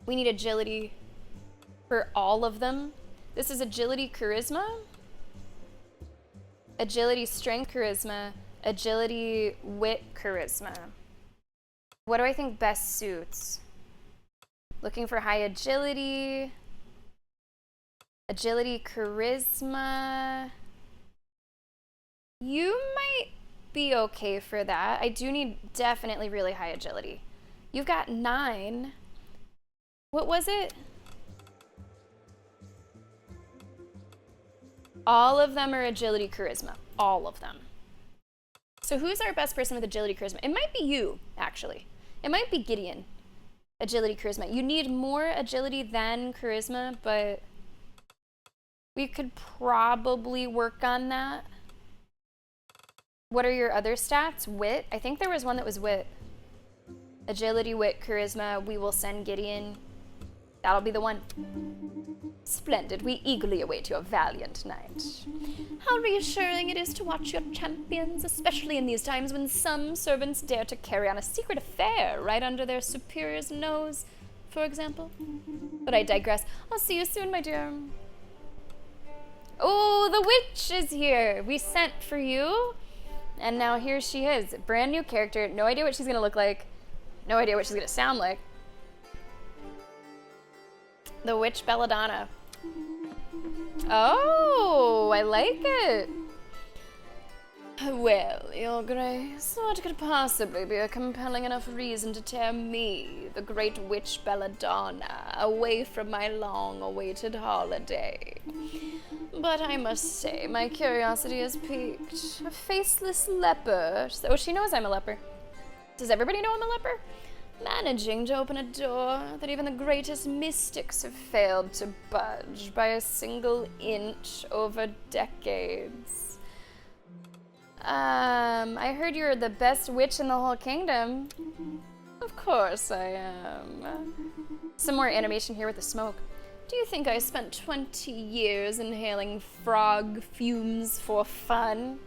We need agility for all of them. This is agility, charisma, agility, strength, charisma, agility, wit, charisma. What do I think best suits? Looking for high agility, agility, charisma. You might be okay for that. I do need definitely really high agility. You've got 9. What was it? All of them are agility, charisma. All of them. So who's our best person with agility, charisma? It might be you, actually. It might be Gideon. Agility, charisma. You need more agility than charisma, but we could probably work on that. What are your other stats? Wit? I think there was one that was wit. Agility, wit, charisma. We will send Gideon. That'll be the one. Splendid. We eagerly await your valiant knight. How reassuring it is to watch your champions, especially in these times when some servants dare to carry on a secret affair right under their superior's nose, for example. But I digress. I'll see you soon, my dear. Oh, the witch is here. We sent for you. And now here she is. Brand new character. No idea what she's going to look like. No idea what she's going to sound like. The witch Belladonna. Oh, I like it. Well, Your Grace, what could possibly be a compelling enough reason to tear me, the great witch Belladonna, away from my long-awaited holiday? But I must say, my curiosity is piqued. A faceless leper. Oh, she knows I'm a leper. Does everybody know I'm a leper? Managing to open a door that even the greatest mystics have failed to budge by a single inch over decades. I heard you're the best witch in the whole kingdom. Of course I am. Some more animation here with the smoke. Do you think I spent 20 years inhaling frog fumes for fun?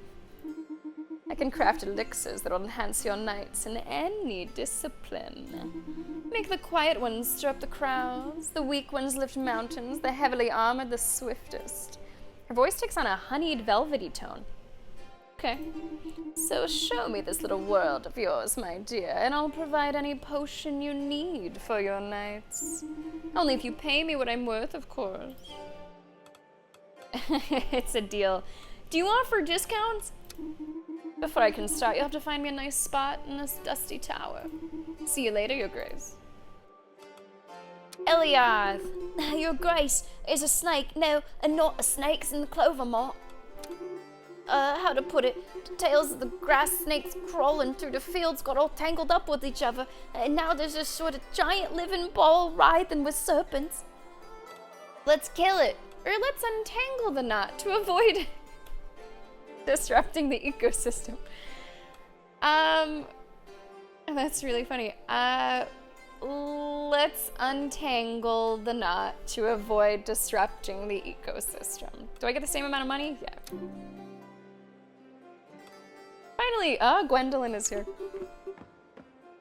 I can craft elixirs that will enhance your nights in any discipline. Make the quiet ones stir up the crowds, the weak ones lift mountains, the heavily armored the swiftest. Her voice takes on a honeyed velvety tone. Okay. So show me this little world of yours, my dear, and I'll provide any potion you need for your nights. Only if you pay me what I'm worth, of course. It's a deal. Do you offer discounts? Before I can start, you'll have to find me a nice spot in this dusty tower. See you later, Your Grace. Eliath, Your Grace, is a snake. No, not a snake, it's in the clover moth. How to put it? The tails of the grass snakes crawling through the fields got all tangled up with each other, and now there's this sort of giant living ball writhing with serpents. Let's kill it, or let's untangle the knot to avoid disrupting the ecosystem. That's really funny. Let's untangle the knot to avoid disrupting the ecosystem. Do I get the same amount of money? Yeah. Finally, Gwendolyn is here.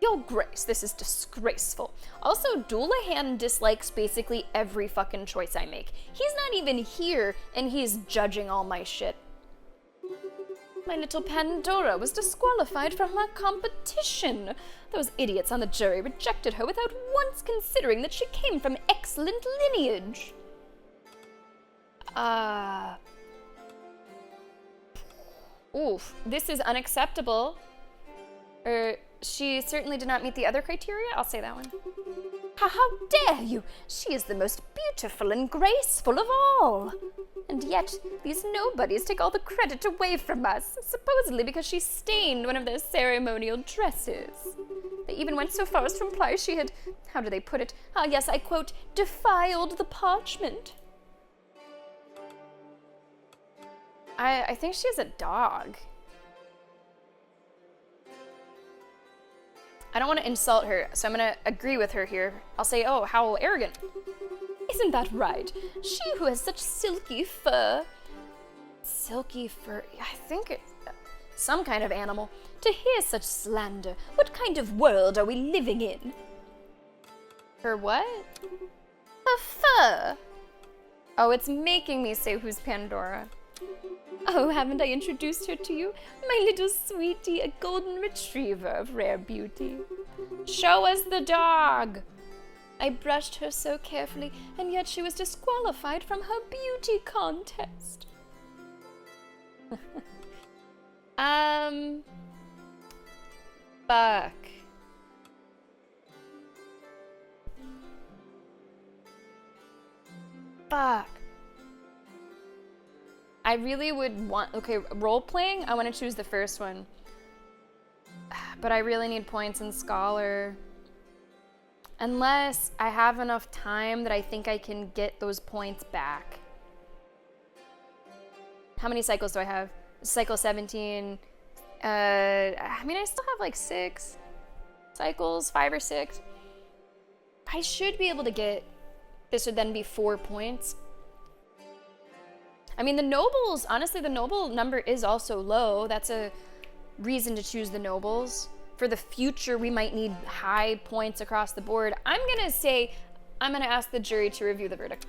Your Grace, this is disgraceful. Also, Doulahan dislikes basically every fucking choice I make. He's not even here, and he's judging all my shit. My little Pandora was disqualified from her competition. Those idiots on the jury rejected her without once considering that she came from excellent lineage. Oof, this is unacceptable. She certainly did not meet the other criteria. I'll say that one. How dare you? She is the most beautiful and graceful of all. And yet, these nobodies take all the credit away from us, supposedly because she stained one of their ceremonial dresses. They even went so far as to imply she had, how do they put it? Yes, I quote, defiled the parchment. I think she has a dog. I don't want to insult her, so I'm going to agree with her here. I'll say, oh, how arrogant. Isn't that right? She who has such silky fur. Silky fur, I think it's some kind of animal. To hear such slander, what kind of world are we living in? Her what? Her fur. Oh, it's making me say who's Pandora. Oh, haven't I introduced her to you? My little sweetie, a golden retriever of rare beauty. Show us the dog. I brushed her so carefully, and yet she was disqualified from her beauty contest. Fuck. Fuck. I really would want, okay, role-playing, I want to choose the first one. But I really need points in Scholar. Unless I have enough time that I think I can get those points back. How many cycles do I have? Cycle 17. I mean, I still have like 6 cycles, 5 or 6. I should be able to get, this would then be 4 points. I mean, the nobles, honestly, the noble number is also low. That's a reason to choose the nobles. For the future, we might need high points across the board. I'm gonna ask the jury to review the verdict.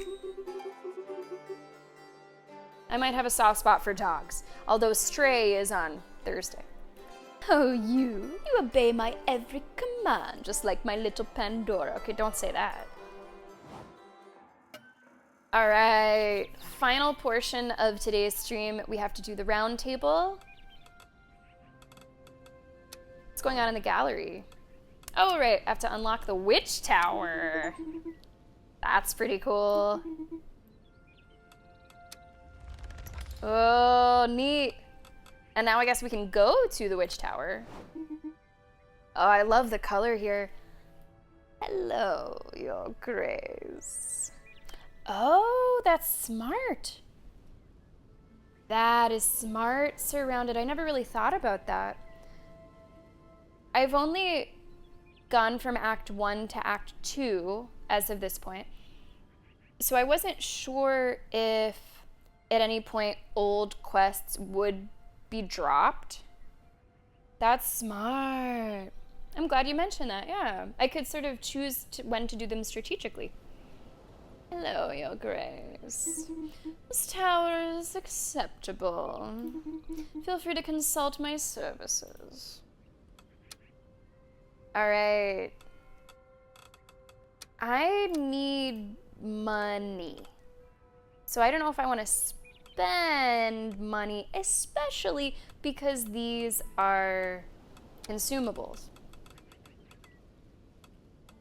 I might have a soft spot for dogs, although Stray is on Thursday. Oh, you obey my every command, just like my little Pandora. Okay, don't say that. All right, final portion of today's stream. We have to do the round table. What's going on in the gallery? Oh, right, I have to unlock the witch tower. That's pretty cool. Oh, neat. And now I guess we can go to the witch tower. Oh, I love the color here. Hello, Your Grace. Oh, that's smart. That is smart. Surrounded. I never really thought about that. I've only gone from Act 1 to Act 2 as of this point. So I wasn't sure if at any point old quests would be dropped. That's smart. I'm glad you mentioned that, yeah. I could sort of choose when to do them strategically. Hello, Your Grace. This tower is acceptable. Feel free to consult my services. All right. I need money. So I don't know if I want to spend money, especially because these are consumables.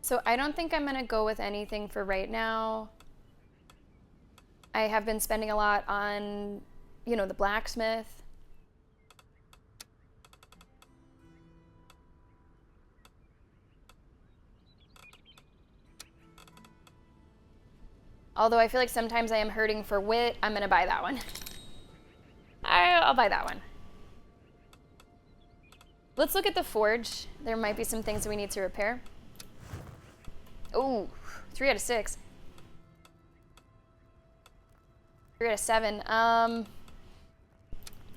So I don't think I'm going to go with anything for right now. I have been spending a lot on, the blacksmith. Although I feel like sometimes I am hurting for wit, I'm gonna buy that one. I'll buy that one. Let's look at the forge. There might be some things that we need to repair. Ooh, 3 out of 6. 3 out of 7. I'm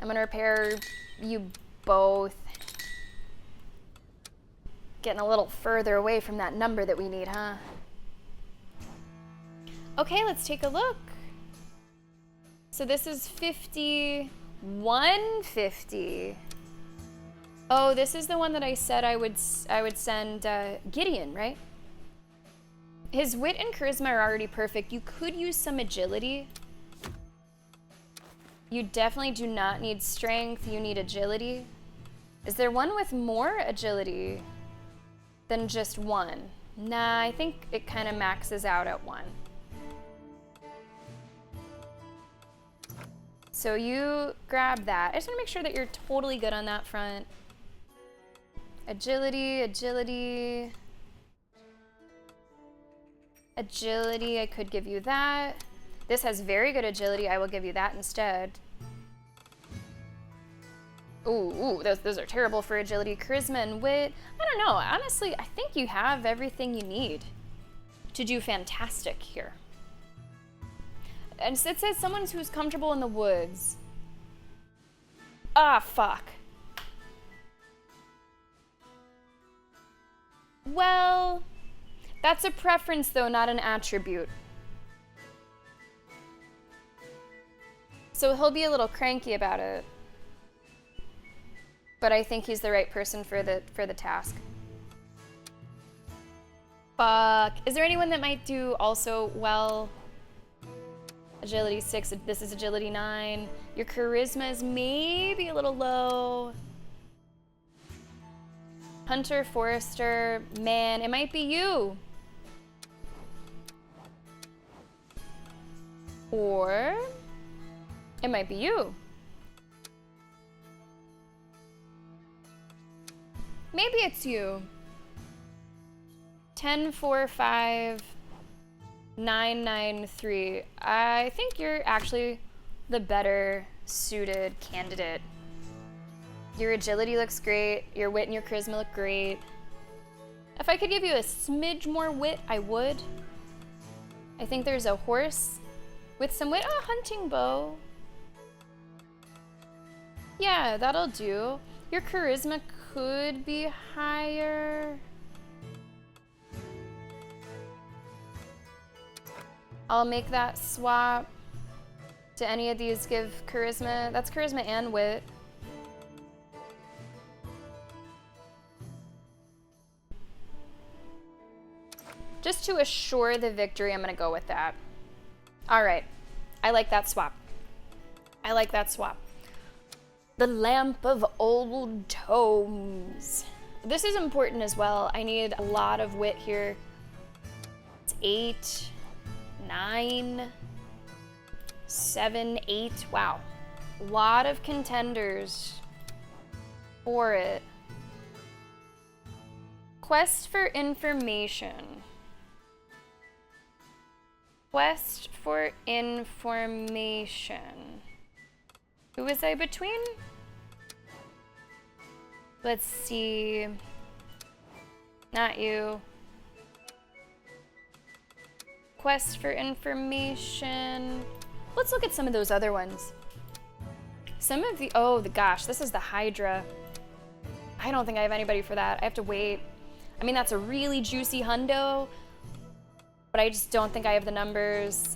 gonna repair you both. Getting a little further away from that number that we need, huh? Okay, let's take a look. So this is 50, 150. Oh, this is the one that I said I would send Gideon, right? His wit and charisma are already perfect. You could use some agility. You definitely do not need strength, you need agility. Is there one with more agility than just 1? Nah, I think it kind of maxes out at 1. So you grab that. I just want to make sure that you're totally good on that front. Agility, agility. Agility, I could give you that. This has very good agility. I will give you that instead. Ooh, those are terrible for agility. Charisma and wit. I don't know. Honestly, I think you have everything you need to do fantastic here. And it says someone who's comfortable in the woods. Ah, fuck. Well, that's a preference though, not an attribute. So he'll be a little cranky about it. But I think he's the right person for the task. Fuck. Is there anyone that might do also well? Agility 6, this is agility 9. Your charisma is maybe a little low. Hunter, Forester, man, it might be you. Or it might be you. Maybe it's you. 10, 4, 5, 9, 9, 3. I think you're actually the better suited candidate. Your agility looks great. Your wit and your charisma look great. If I could give you a smidge more wit, I would. I think there's a horse with some wit. Oh, hunting bow. Yeah, that'll do. Your charisma could be higher. I'll make that swap. Do any of these give charisma? That's charisma and wit. Just to assure the victory, I'm gonna go with that. All right, I like that swap. I like that swap. The Lamp of Old Tomes. This is important as well. I need a lot of wit here. It's 8, 9, 7, 8. Wow. A lot of contenders for it. Quest for information. Quest for information. Who was I between? Let's see. Not you. Quest for information. Let's look at some of those other ones. Some of the, oh the gosh, this is the Hydra. I don't think I have anybody for that. I have to wait. I mean, that's a really juicy hundo, but I just don't think I have the numbers.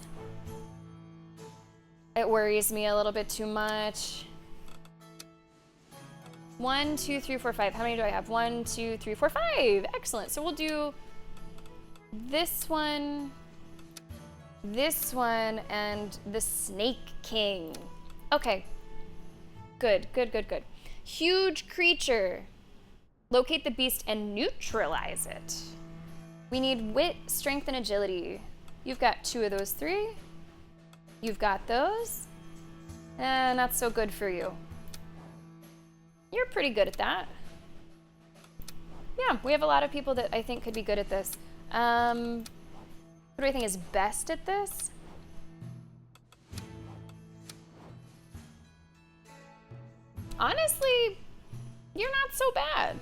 It worries me a little bit too much. 1, 2, 3, 4, 5. How many do I have? 1, 2, 3, 4, 5. Excellent. So we'll do this one, and the Snake King. Okay. Good, good, good, good. Huge creature. Locate the beast and neutralize it. We need wit, strength, and agility. You've got 2 of those 3. You've got those. And not so good for you. You're pretty good at that. Yeah, we have a lot of people that I think could be good at this. Who do I think is best at this? Honestly, you're not so bad.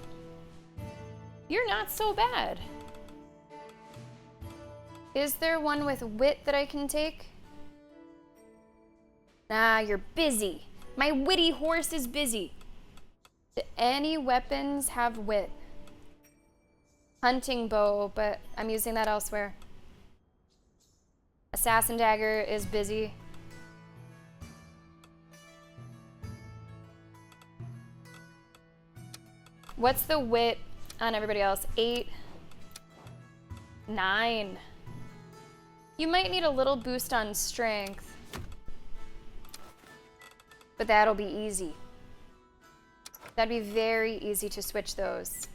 You're not so bad. Is there one with wit that I can take? Nah, you're busy. My witty horse is busy. Do any weapons have wit? Hunting bow, but I'm using that elsewhere. Assassin dagger is busy. What's the wit on everybody else? 8, 9. You might need a little boost on strength, but that'll be easy. That'd be very easy to switch those.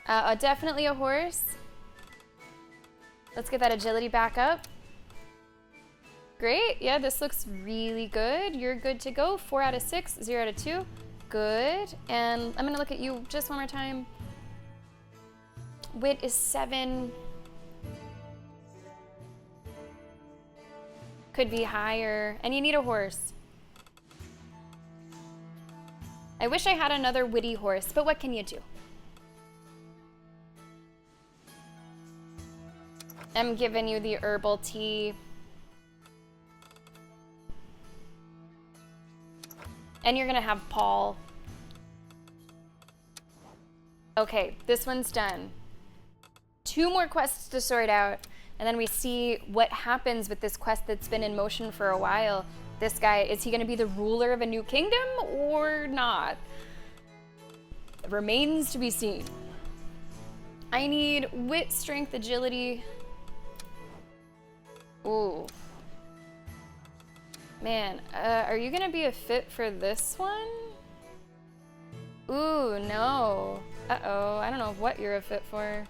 Definitely a horse. Let's get that agility back up. Great, yeah, this looks really good. You're good to go. 4 out of 6, 0 out of 2. Good, and I'm gonna look at you just one more time. Wit is 7. Could be higher, and you need a horse. I wish I had another witty horse, but what can you do? I'm giving you the herbal tea. And you're gonna have Paul. Okay, this one's done. 2 more quests to sort out, and then we see what happens with this quest that's been in motion for a while. This guy, is he gonna be the ruler of a new kingdom or not? It remains to be seen. I need wit, strength, agility. Ooh. Man, are you gonna be a fit for this one? Ooh, no. Uh-oh, I don't know what you're a fit for.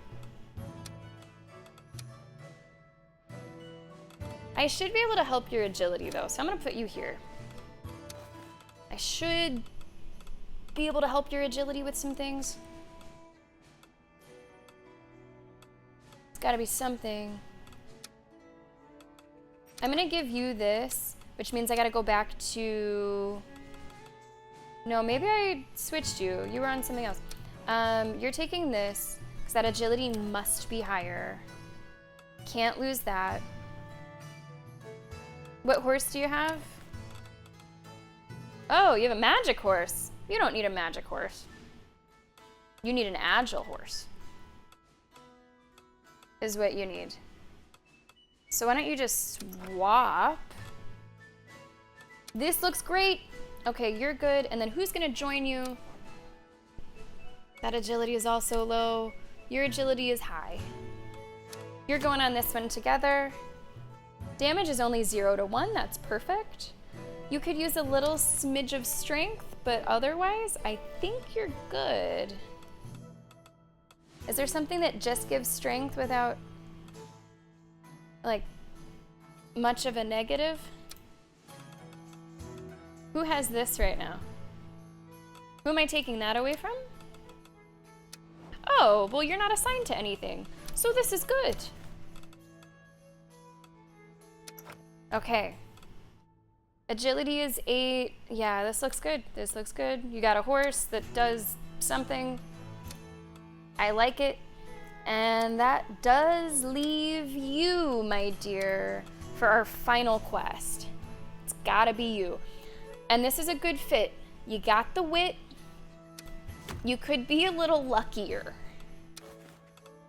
I should be able to help your agility though, so I'm gonna put you here. I should be able to help your agility with some things. It's gotta be something. I'm gonna give you this, which means I gotta go back to No, maybe I switched you. You were on something else. You're taking this, because that agility must be higher. Can't lose that. What horse do you have? Oh, you have a magic horse. You don't need a magic horse. You need an agile horse. Is what you need. So why don't you just swap? This looks great. Okay, you're good. And then who's gonna join you? That agility is also low. Your agility is high. You're going on this one together. Damage is only 0 to 1, that's perfect. You could use a little smidge of strength, but otherwise, I think you're good. Is there something that just gives strength without, like, much of a negative? Who has this right now? Who am I taking that away from? Oh, well, you're not assigned to anything, so this is good. Okay. Agility is 8. Yeah, this looks good. This looks good. You got a horse that does something. I like it. And that does leave you, my dear, for our final quest. It's gotta be you. And this is a good fit. You got the wit. You could be a little luckier.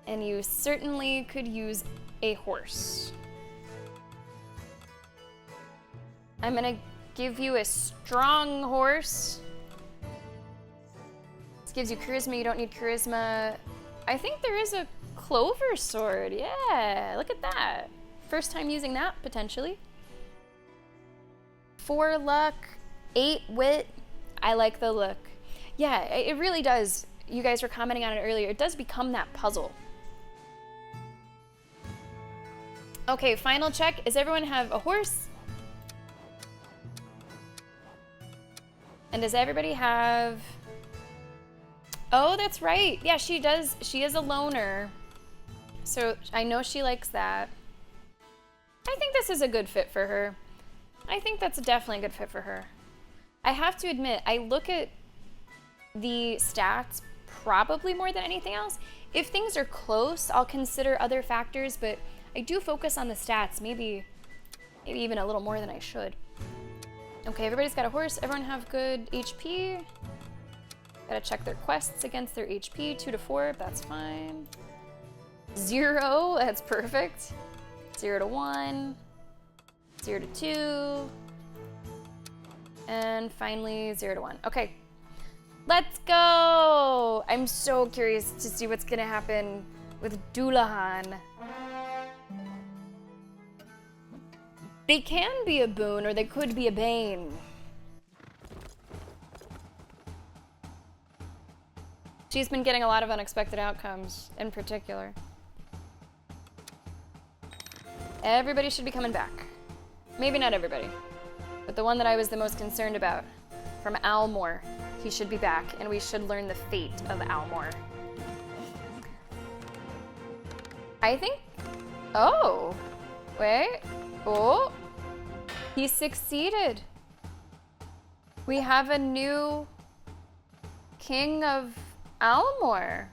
And you certainly could use a horse. I'm gonna give you a strong horse. This gives you charisma, you don't need charisma. I think there is a clover sword, yeah, look at that. First time using that, potentially. 4 luck, 8 wit, I like the look. Yeah, it really does. You guys were commenting on it earlier, it does become that puzzle. Okay, final check, does everyone have a horse? And does everybody have... Oh, that's right. Yeah, she does. She is a loner. So I know she likes that. I think this is a good fit for her. I think that's definitely a good fit for her. I have to admit, I look at the stats probably more than anything else. If things are close, I'll consider other factors, but I do focus on the stats, maybe even a little more than I should. Okay, everybody's got a horse. Everyone have good HP. Gotta check their quests against their HP. 2 to 4, that's fine. 0, that's perfect. 0 to 1. 0 to 2. And finally, 0 to 1. Okay, let's go! I'm so curious to see what's gonna happen with Dullahan. They can be a boon, or they could be a bane. She's been getting a lot of unexpected outcomes, in particular. Everybody should be coming back. Maybe not everybody, but the one that I was the most concerned about, from Almor. He should be back, and we should learn the fate of Almor. I think... Oh! Wait... Oh, he succeeded. We have a new king of Almor.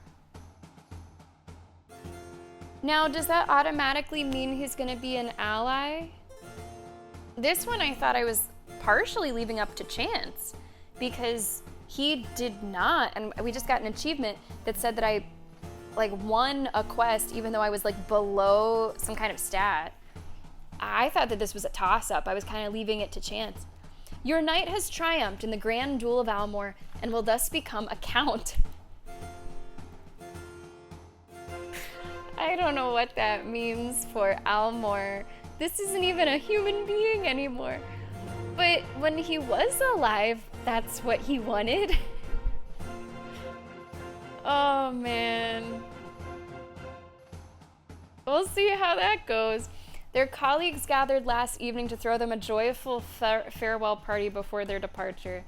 Now, does that automatically mean he's gonna be an ally? This one I thought I was partially leaving up to chance because he did not, and we just got an achievement that said that I won a quest even though I was below some kind of stat. I thought that this was a toss-up. I was kind of leaving it to chance. Your knight has triumphed in the grand duel of Almor and will thus become a count. I don't know what that means for Almor. This isn't even a human being anymore. But when he was alive, that's what he wanted. Oh man. We'll see how that goes. Their colleagues gathered last evening to throw them a joyful farewell party before their departure.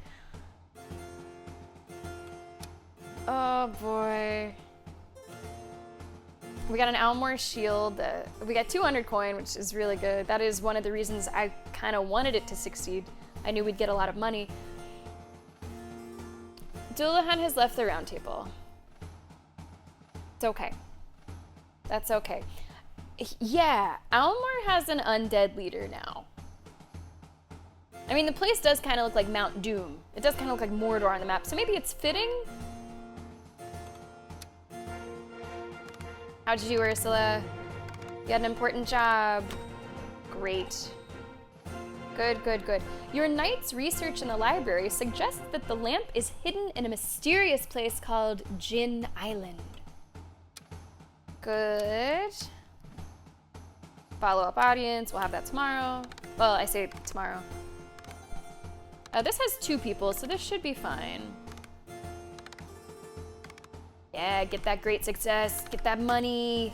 Oh boy. We got an Almor shield. We got 200 coin, which is really good. That is one of the reasons I kind of wanted it to succeed. I knew we'd get a lot of money. Dullahan has left the round table. It's okay. That's okay. Yeah, Almor has an undead leader now. I mean, the place does kind of look like Mount Doom. It does kind of look like Mordor on the map, so maybe it's fitting. How'd you do, Ursula? You had an important job. Great. Good, good, good. Your night's research in the library suggests that the lamp is hidden in a mysterious place called Jin Island. Good. Follow-up audience, we'll have that tomorrow. Well, I say tomorrow. This has 2 people, so this should be fine. Yeah, get that great success, get that money.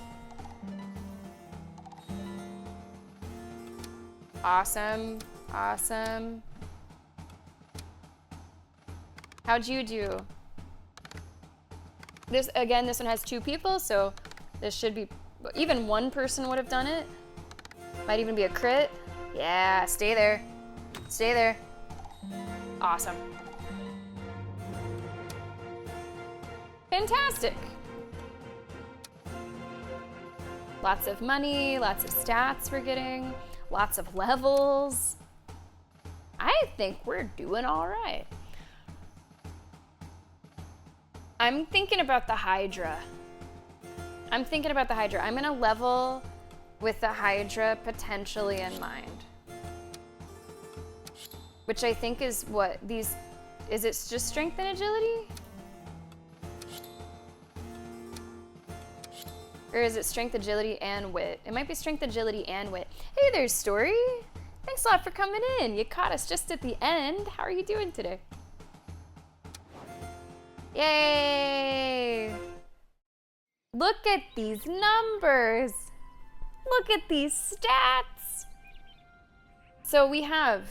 Awesome, awesome. How'd you do? This one has 2 people, so this should be, even 1 person would have done it. Might even be a crit. Yeah, stay there. Stay there. Awesome. Fantastic. Lots of money, lots of stats we're getting, lots of levels. I think we're doing all right. I'm thinking about the Hydra. I'm gonna level with the Hydra potentially in mind. Which I think is what these, is it just strength and agility? Or is it strength, agility, and wit? It might be strength, agility, and wit. Hey there, Story. Thanks a lot for coming in. You caught us just at the end. How are you doing today? Yay! Look at these numbers. Look at these stats. So we have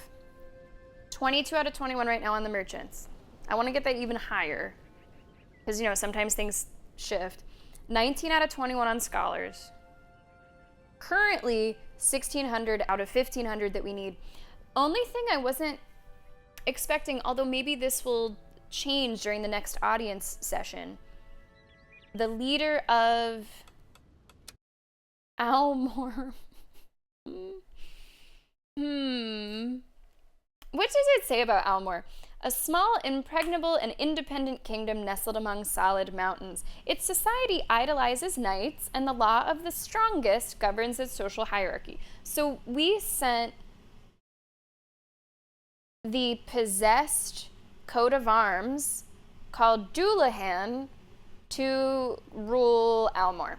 22 out of 21 right now on the merchants. I want to get that even higher because, you know, sometimes things shift. 19 out of 21 on scholars. Currently, 1,600 out of 1,500 that we need. Only thing I wasn't expecting, although maybe this will change during the next audience session, the leader of Almor. What does it say about Almor? A small, impregnable, and independent kingdom nestled among solid mountains. Its society idolizes knights, and the law of the strongest governs its social hierarchy. So we sent the possessed coat of arms called Dullahan to rule Almor.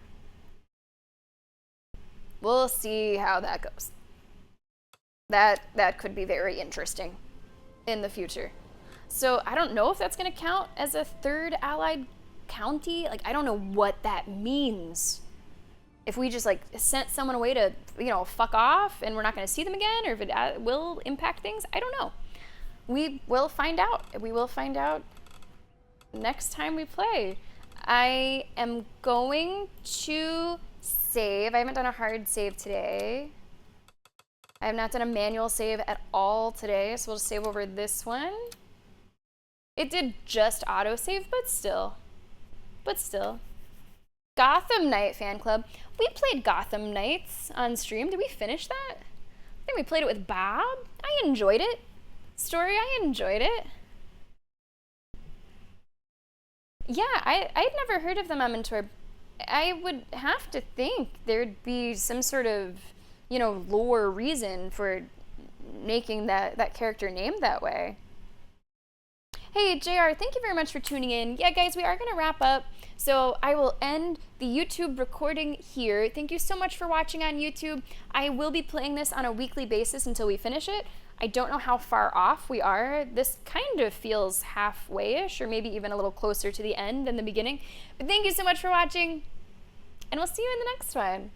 We'll see how that goes. That could be very interesting in the future. So I don't know if that's going to count as a third allied county. Like, I don't know what that means. If we just like sent someone away to, you know, fuck off and we're not going to see them again, or if it will impact things, I don't know. We will find out. We will find out next time we play. I am going to save. I haven't done a hard save today. I have not done a manual save at all today, so we'll just save over this one. It did just auto-save, but still. Gotham Knight fan club. We played Gotham Knights on stream. Did we finish that? I think we played it with Bob. I enjoyed it. Story, I enjoyed it. Yeah, I'd never heard of the Mementor. I would have to think there'd be some sort of, you know, lore reason for making that character named that way. Hey, JR, thank you very much for tuning in. Yeah, guys, we are going to wrap up, so I will end the YouTube recording here. Thank you so much for watching on YouTube. I will be playing this on a weekly basis until we finish it. I don't know how far off we are. This kind of feels halfway-ish, or maybe even a little closer to the end than the beginning. But thank you so much for watching, and we'll see you in the next one.